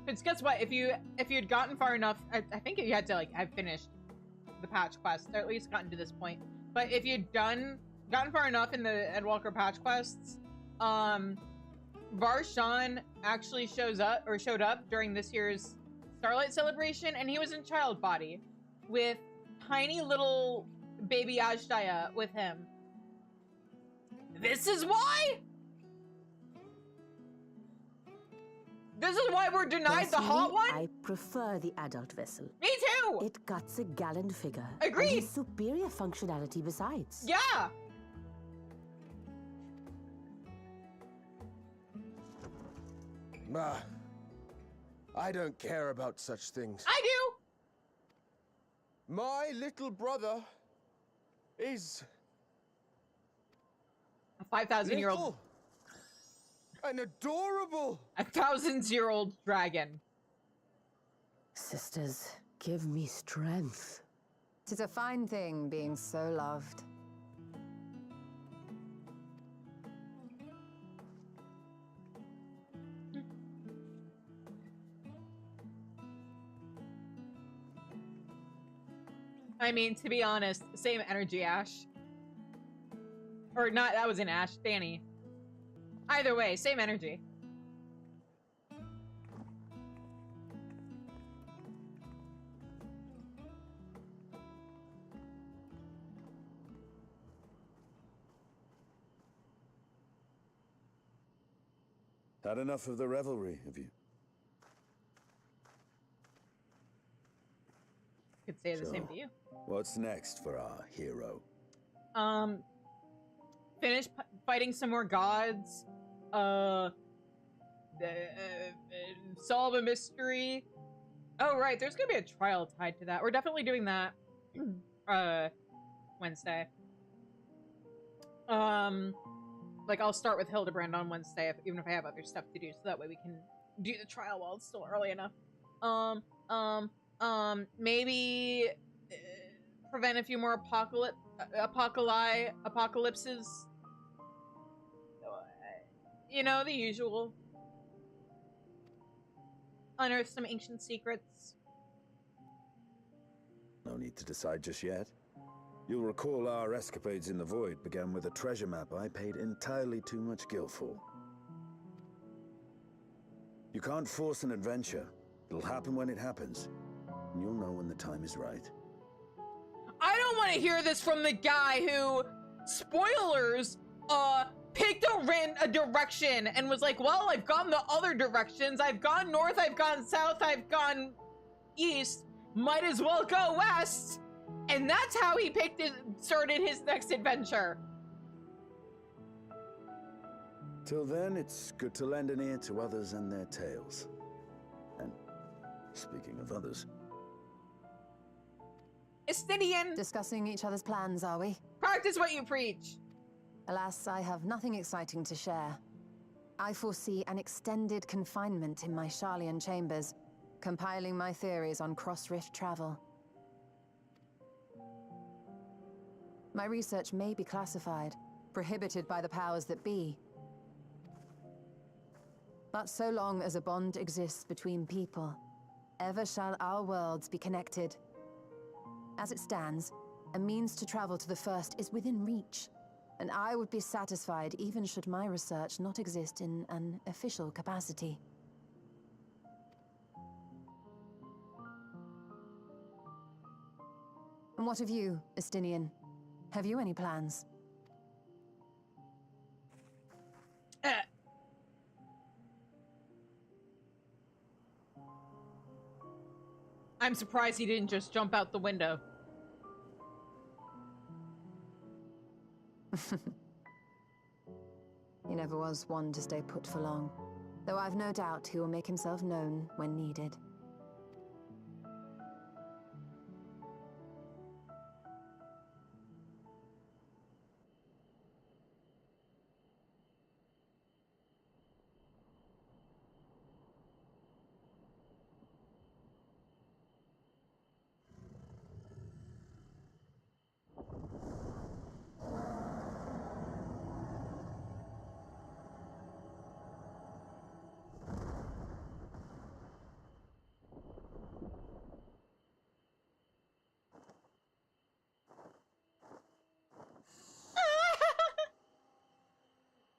Because guess what, if you'd gotten far enough, I think you had to like have finished the patch quest, or at least gotten to this point. But if you'd gotten far enough in the Edwalker patch quests, Varshan actually showed up during this year's Starlight Celebration, and he was in child body with tiny little baby Ajdaya with him. This is why? This is why we're denied the hot one? I prefer the adult vessel. Me too! It guts a gallant figure. Agreed! And has superior functionality besides. Yeah! Ma, I don't care about such things. I do! My little brother is... A 5,000-year-old... and adorable! A 1,000-year-old dragon. Sisters, give me strength. 'Tis a fine thing being so loved. I mean, to be honest, same energy, Ash. Or not, that was an Ash, Danny. Either way, same energy. Had enough of the revelry, have you? Could say the same to you. What's next for our hero? Finish fighting some more gods. Solve a mystery. Oh, right, there's gonna be a trial tied to that. We're definitely doing that. Wednesday. Like, I'll start with Hildebrand on Wednesday, even if I have other stuff to do, so that way we can do the trial while it's still early enough. Maybe prevent a few more apocalypses. You know, the usual. Unearth some ancient secrets. No need to decide just yet. You'll recall our escapades in the Void began with a treasure map I paid entirely too much gil for. You can't force an adventure. It'll happen when it happens. And you'll know when the time is right. I don't want to hear this from the guy who, spoilers, picked a direction and was like, well, I've gone the other directions. I've gone north, I've gone south, I've gone east. Might as well go west. And that's how he started his next adventure. Till then, it's good to lend an ear to others and their tales. And speaking of others... Estidian! Discussing each other's plans, are we? Practice what you preach! Alas, I have nothing exciting to share. I foresee an extended confinement in my Sharlayan chambers, compiling my theories on cross-rift travel. My research may be classified, prohibited by the powers that be. But so long as a bond exists between people, ever shall our worlds be connected. As it stands, a means to travel to the first is within reach, and I would be satisfied even should my research not exist in an official capacity. And what of you, Estinian? Have you any plans? I'm surprised he didn't just jump out the window. He never was one to stay put for long, though I've no doubt he will make himself known when needed.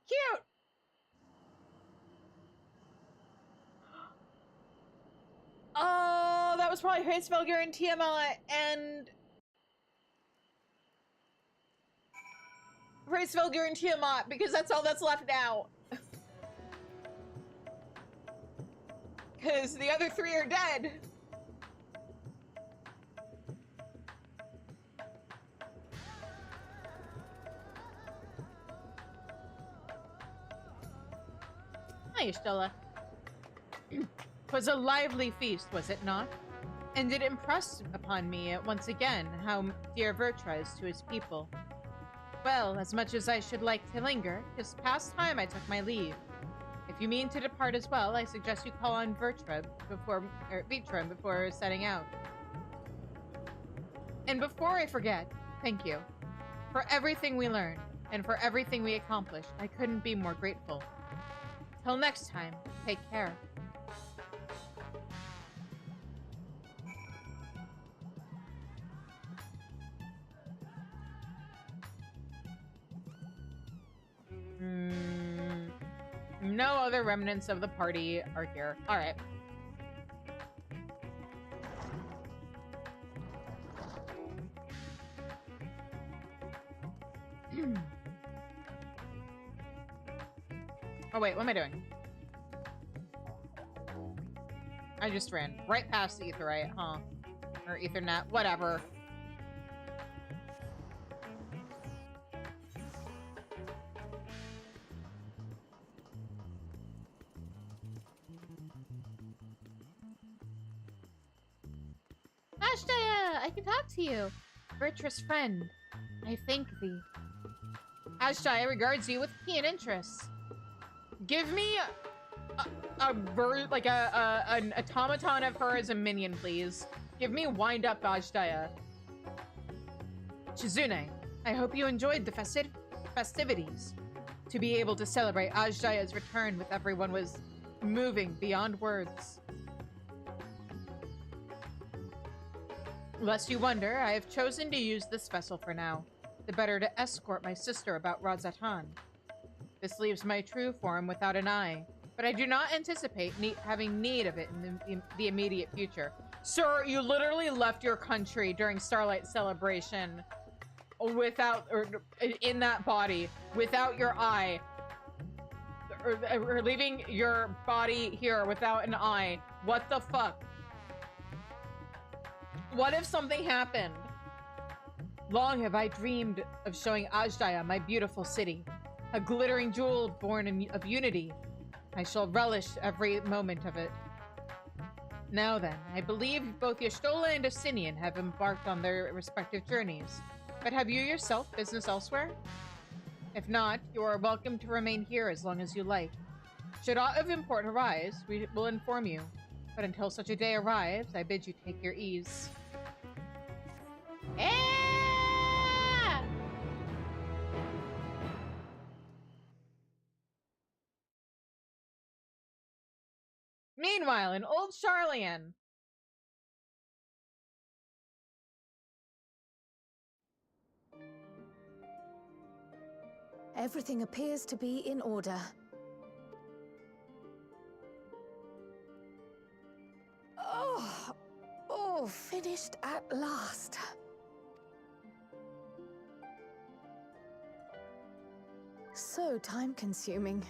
Cute! Oh, that was probably Hraesvelgr and Tiamat and... Hraesvelgr and Tiamat, because that's all that's left now. Because the other three are dead. Hi, Stella. 'Twas a lively feast, was it not? And it impressed upon me once again how dear Vertra is to his people. Well, as much as I should like to linger, 'tis past time I took my leave. If you mean to depart as well, I suggest you call on Vitra before setting out. And before I forget, thank you. For everything we learned, and for everything we accomplished, I couldn't be more grateful. Till next time, take care. No other remnants of the party are here. All right. Oh wait, what am I doing? I just ran right past the Aetherite, huh? Or Ethernet, whatever. Ashtaya, I can talk to you. Virtuous friend, I thank thee. Ashtaya regards you with keen interest. Give me an automaton of her as a minion, please. Give me wind up Ashtaya. Chizune, I hope you enjoyed the festivities. To be able to celebrate Ashtaya's return with everyone was moving beyond words. Lest you wonder, I have chosen to use this vessel for now, the better to escort my sister about Radzatan. This leaves my true form without an eye, but I do not anticipate having need of it in the immediate future. Sir, you literally left your country during Starlight Celebration without, or in that body, without your eye. Or leaving your body here without an eye. What the fuck? What if something happened? Long have I dreamed of showing Ajdaya my beautiful city, a glittering jewel born of unity. I shall relish every moment of it. Now then, I believe both Y'shtola and Osinian have embarked on their respective journeys. But have you yourself business elsewhere? If not, you are welcome to remain here as long as you like. Should aught of import arise, we will inform you. But until such a day arrives, I bid you take your ease. Meanwhile, in Old Charlian. Everything appears to be in order. Oh, finished at last. So time-consuming.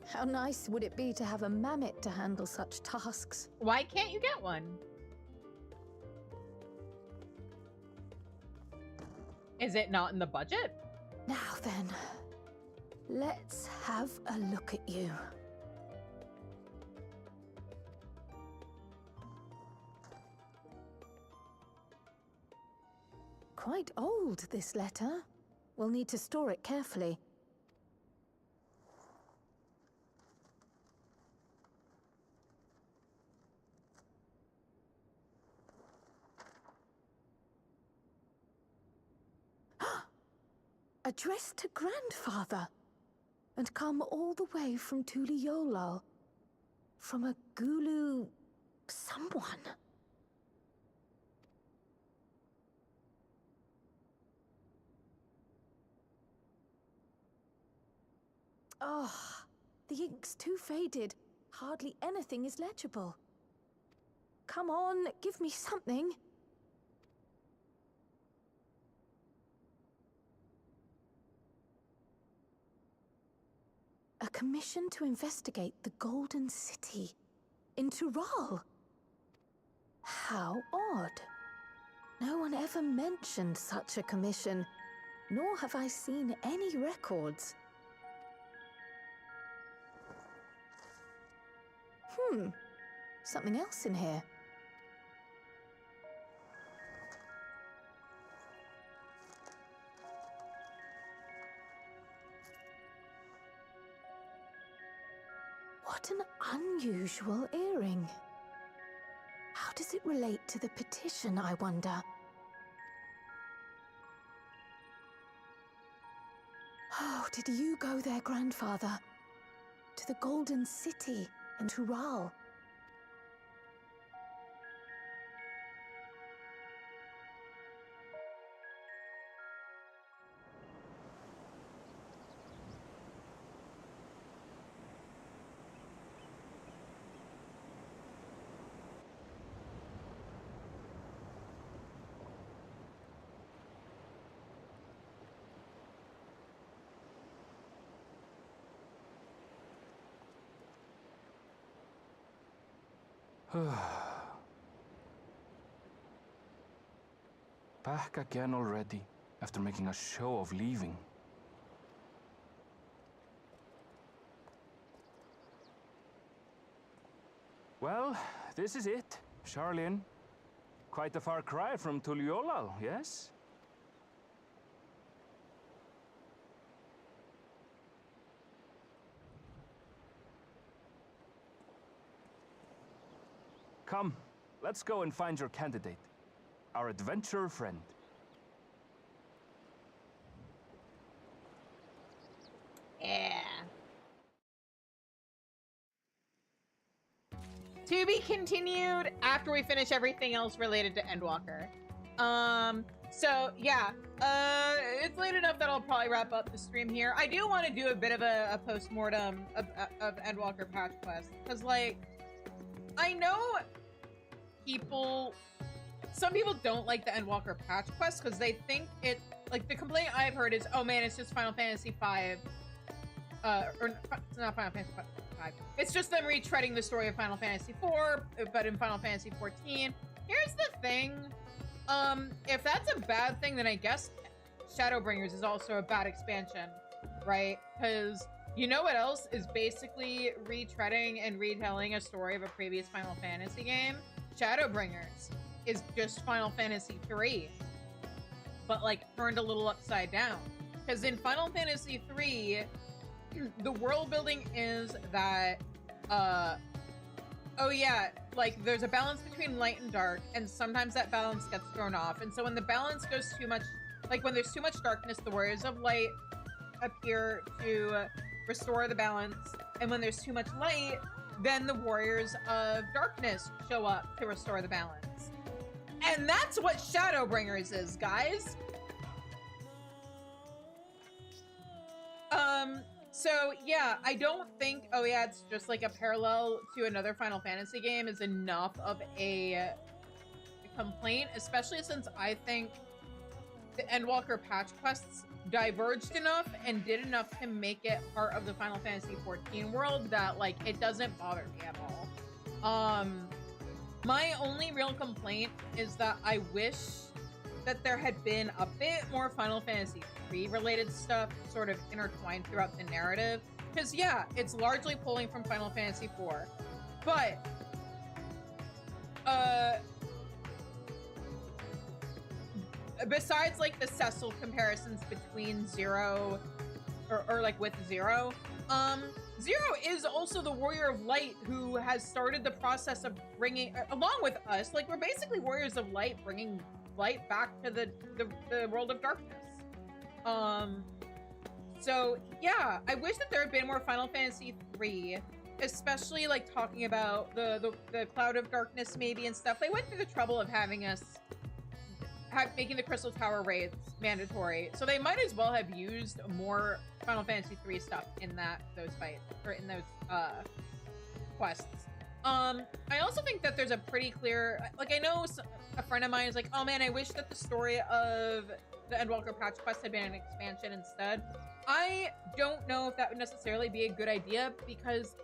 How nice would it be to have a mammoth to handle such tasks? Why can't you get one? Is it not in the budget? Now then, let's have a look at you. Quite old, this letter. We'll need to store it carefully. Addressed to Grandfather, and come all the way from Tuliolal, from a Gulu someone. Oh, the ink's too faded. Hardly anything is legible. Come on, give me something. A commission to investigate the Golden City in Tural. How odd. No one ever mentioned such a commission, nor have I seen any records. Something else in here. What an unusual earring. How does it relate to the petition, I wonder? Oh, did you go there, Grandfather? To the Golden City in Tural? Back again already, after making a show of leaving. Well, this is it, Charlene. Quite a far cry from Tuliolal, yes? Come, let's go and find your candidate. Our adventurer friend. Yeah. To be continued after we finish everything else related to Endwalker. So yeah, it's late enough that I'll probably wrap up the stream here. I do want to do a bit of a post-mortem of Endwalker patch quest, because like, I know some people don't like the Endwalker patch quest because they think it, like, the complaint I've heard is, oh man, it's just Final Fantasy V, or it's not Final Fantasy V. It's just them retreading the story of Final Fantasy IV, but in Final Fantasy XIV. Here's the thing, if that's a bad thing, then I guess Shadowbringers is also a bad expansion, right? Because you know what else is basically retreading and retelling a story of a previous Final Fantasy game? Shadowbringers is just Final Fantasy III, but like turned a little upside down. Because in Final Fantasy III, the world building is that, oh yeah, like there's a balance between light and dark, and sometimes that balance gets thrown off. And so when the balance goes too much, like when there's too much darkness, the warriors of light appear to restore the balance, and when there's too much light, then the warriors of darkness show up to restore the balance. And that's what Shadowbringers is, guys. So yeah, I don't think, oh yeah, it's just like a parallel to another Final Fantasy game is enough of a complaint, especially since I think the Endwalker patch quests diverged enough and did enough to make it part of the Final Fantasy XIV world that, like, it doesn't bother me at all. My only real complaint is that I wish that there had been a bit more Final Fantasy III related stuff sort of intertwined throughout the narrative. Because yeah, it's largely pulling from Final Fantasy IV. But, besides like the Cecil comparisons between Zero, or like with Zero, Zero is also the Warrior of Light who has started the process of bringing, along with us, like we're basically Warriors of Light bringing light back to the world of darkness. So yeah, I wish that there had been more Final Fantasy III, especially like talking about the Cloud of Darkness maybe and stuff. They went through the trouble of having us making the Crystal Tower raids mandatory, so they might as well have used more Final Fantasy III stuff in those fights, or in those quests. I also think that there's a pretty clear, like, I know a friend of mine is like, oh man, I wish that the story of the Endwalker patch quest had been an expansion instead. I don't know if that would necessarily be a good idea, because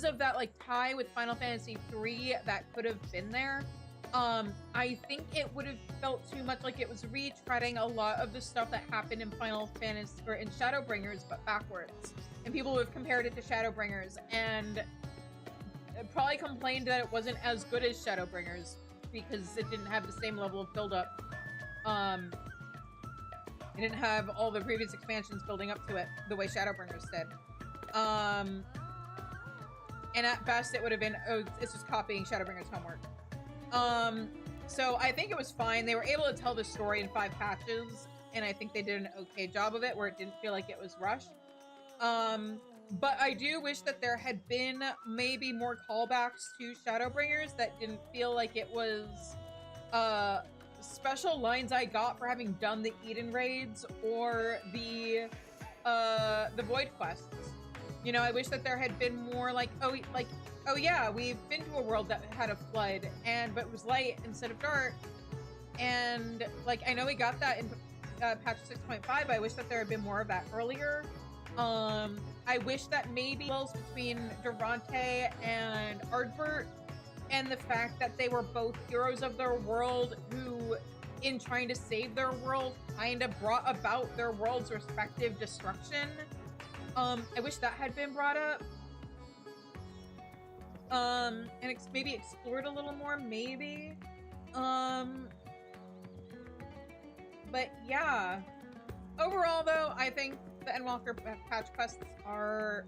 of that like tie with Final Fantasy III that could have been there. I think it would have felt too much like it was retreading a lot of the stuff that happened in Final Fantasy, or in Shadowbringers, but backwards. And people who have compared it to Shadowbringers and probably complained that it wasn't as good as Shadowbringers because it didn't have the same level of build-up. It didn't have all the previous expansions building up to it the way Shadowbringers did. And at best it would have been, oh, it's just copying Shadowbringers' homework. So I think it was fine. They were able to tell the story in 5 patches, and I think they did an okay job of it, where it didn't feel like it was rushed. But I do wish that there had been maybe more callbacks to Shadowbringers that didn't feel like it was, special lines I got for having done the Eden raids or the Void quests. You know, I wish that there had been more like, oh yeah, we've been to a world that had a flood, but it was light instead of dark. And like, I know we got that in patch 6.5, but I wish that there had been more of that earlier. I wish that maybe between Durante and Ardbert, and the fact that they were both heroes of their world who, in trying to save their world, kind of brought about their world's respective destruction. I wish that had been brought up. And maybe explored a little more, maybe. But yeah. Overall, though, I think the Endwalker patch quests are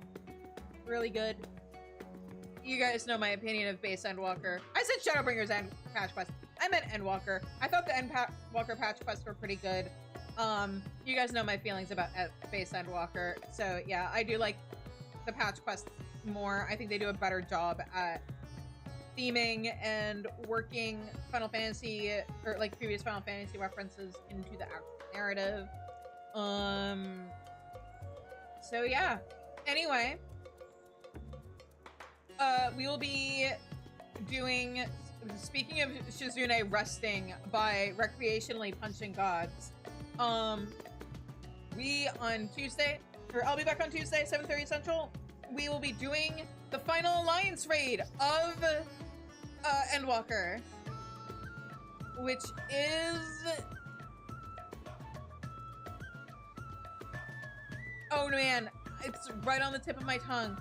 really good. You guys know my opinion of base Endwalker. I said Shadowbringers and patch quests. I meant Endwalker. I thought the Endwalker patch quests were pretty good. You guys know my feelings about base Endwalker. So yeah, I do like the patch quests more. I think they do a better job at theming and working Final Fantasy, or like previous Final Fantasy references into the actual narrative. So yeah. Anyway, we will be doing, speaking of Shizune resting by recreationally punching gods, we on Tuesday, or I'll be back on Tuesday, 7:30 Central, we will be doing the final Alliance raid of Endwalker, which is, oh man, it's right on the tip of my tongue.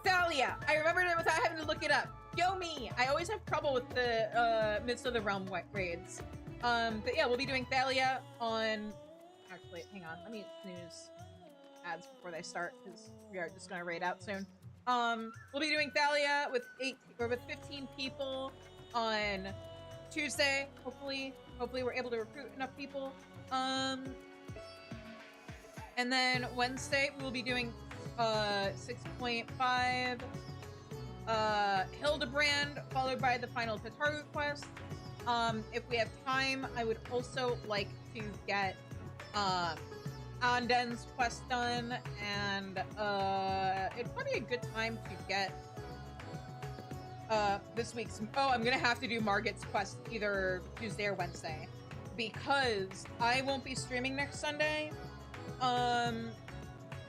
Thalia! I remembered it without having to look it up. Yo me! I always have trouble with the Midst of the Realm raids. But yeah, we'll be doing Thalia on... Actually, hang on. Let me snooze ads before they start, because we are just going to raid out soon. We'll be doing Thalia with 15 people on Tuesday. Hopefully we're able to recruit enough people. And then Wednesday, we'll be doing 6.5 Hildebrand, followed by the final Tataru quest. If we have time, I would also like to get Anden's quest done, and it's probably a good time to get this week's. Oh, I'm gonna have to do Margit's quest either Tuesday or Wednesday because I won't be streaming next Sunday.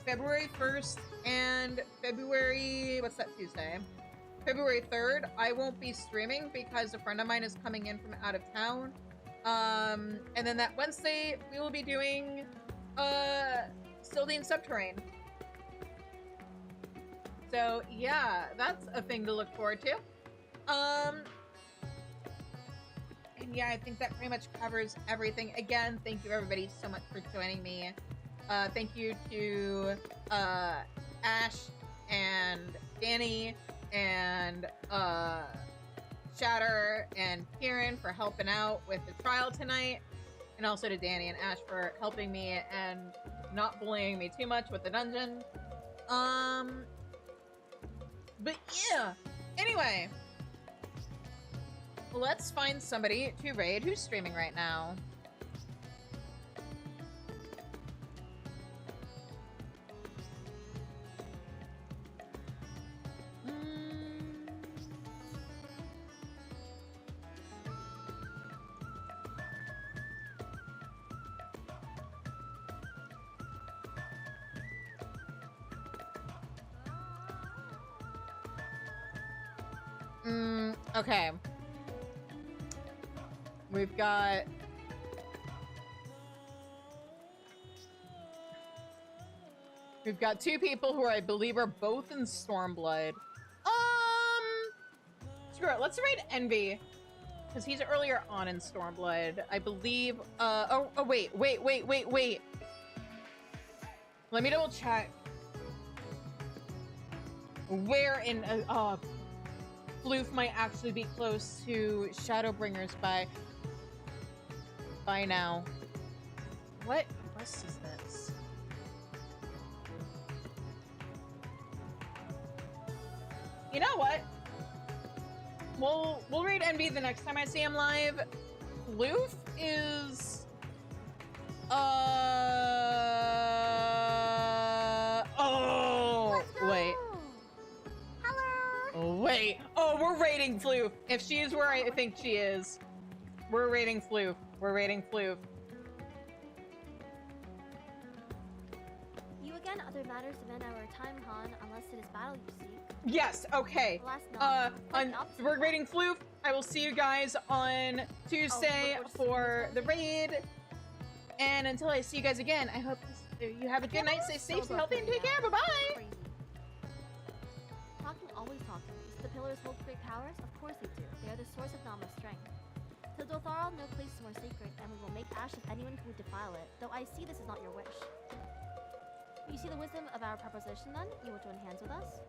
February 1st and February, what's that Tuesday? February 3rd, I won't be streaming because a friend of mine is coming in from out of town. And then that Wednesday, we will be doing, Syldian Subterrane. So, yeah, that's a thing to look forward to. And yeah, I think that pretty much covers everything. Again, thank you everybody so much for joining me. Thank you to Ash and Danny and Shatter and Kieran for helping out with the trial tonight, and also to Danny and Ash for helping me and not bullying me too much with the dungeon. But yeah, anyway, let's find somebody to raid who's streaming right now. Okay. We've got... We've got two people who I believe are both in Stormblood. Screw it. Let's raid Envy. Because he's earlier on in Stormblood. I believe... wait. Let me double check. Where in... Floof might actually be close to Shadowbringers by now. What quest is this? You know what? We'll raid Envy the next time I see him live. Floof is wait. Wait. Oh, we're raiding Floof. If she is where I think she is. We're raiding Floof. We're raiding Floof. You again other matters demand our time, Han, unless it is battle you seek. Yes, okay. We're raiding Floof. I will see you guys on Tuesday for the raid. And until I see you guys again, I hope you have a good night. Stay safe, stay healthy, and take care. Bye-bye. Always talking. Do the pillars hold great powers? Of course they do. They are the source of Nama's strength. To Dotharl, no place is more sacred, and we will make ash of anyone who would defile it, though I see this is not your wish. You see the wisdom of our proposition, then? You will join hands with us?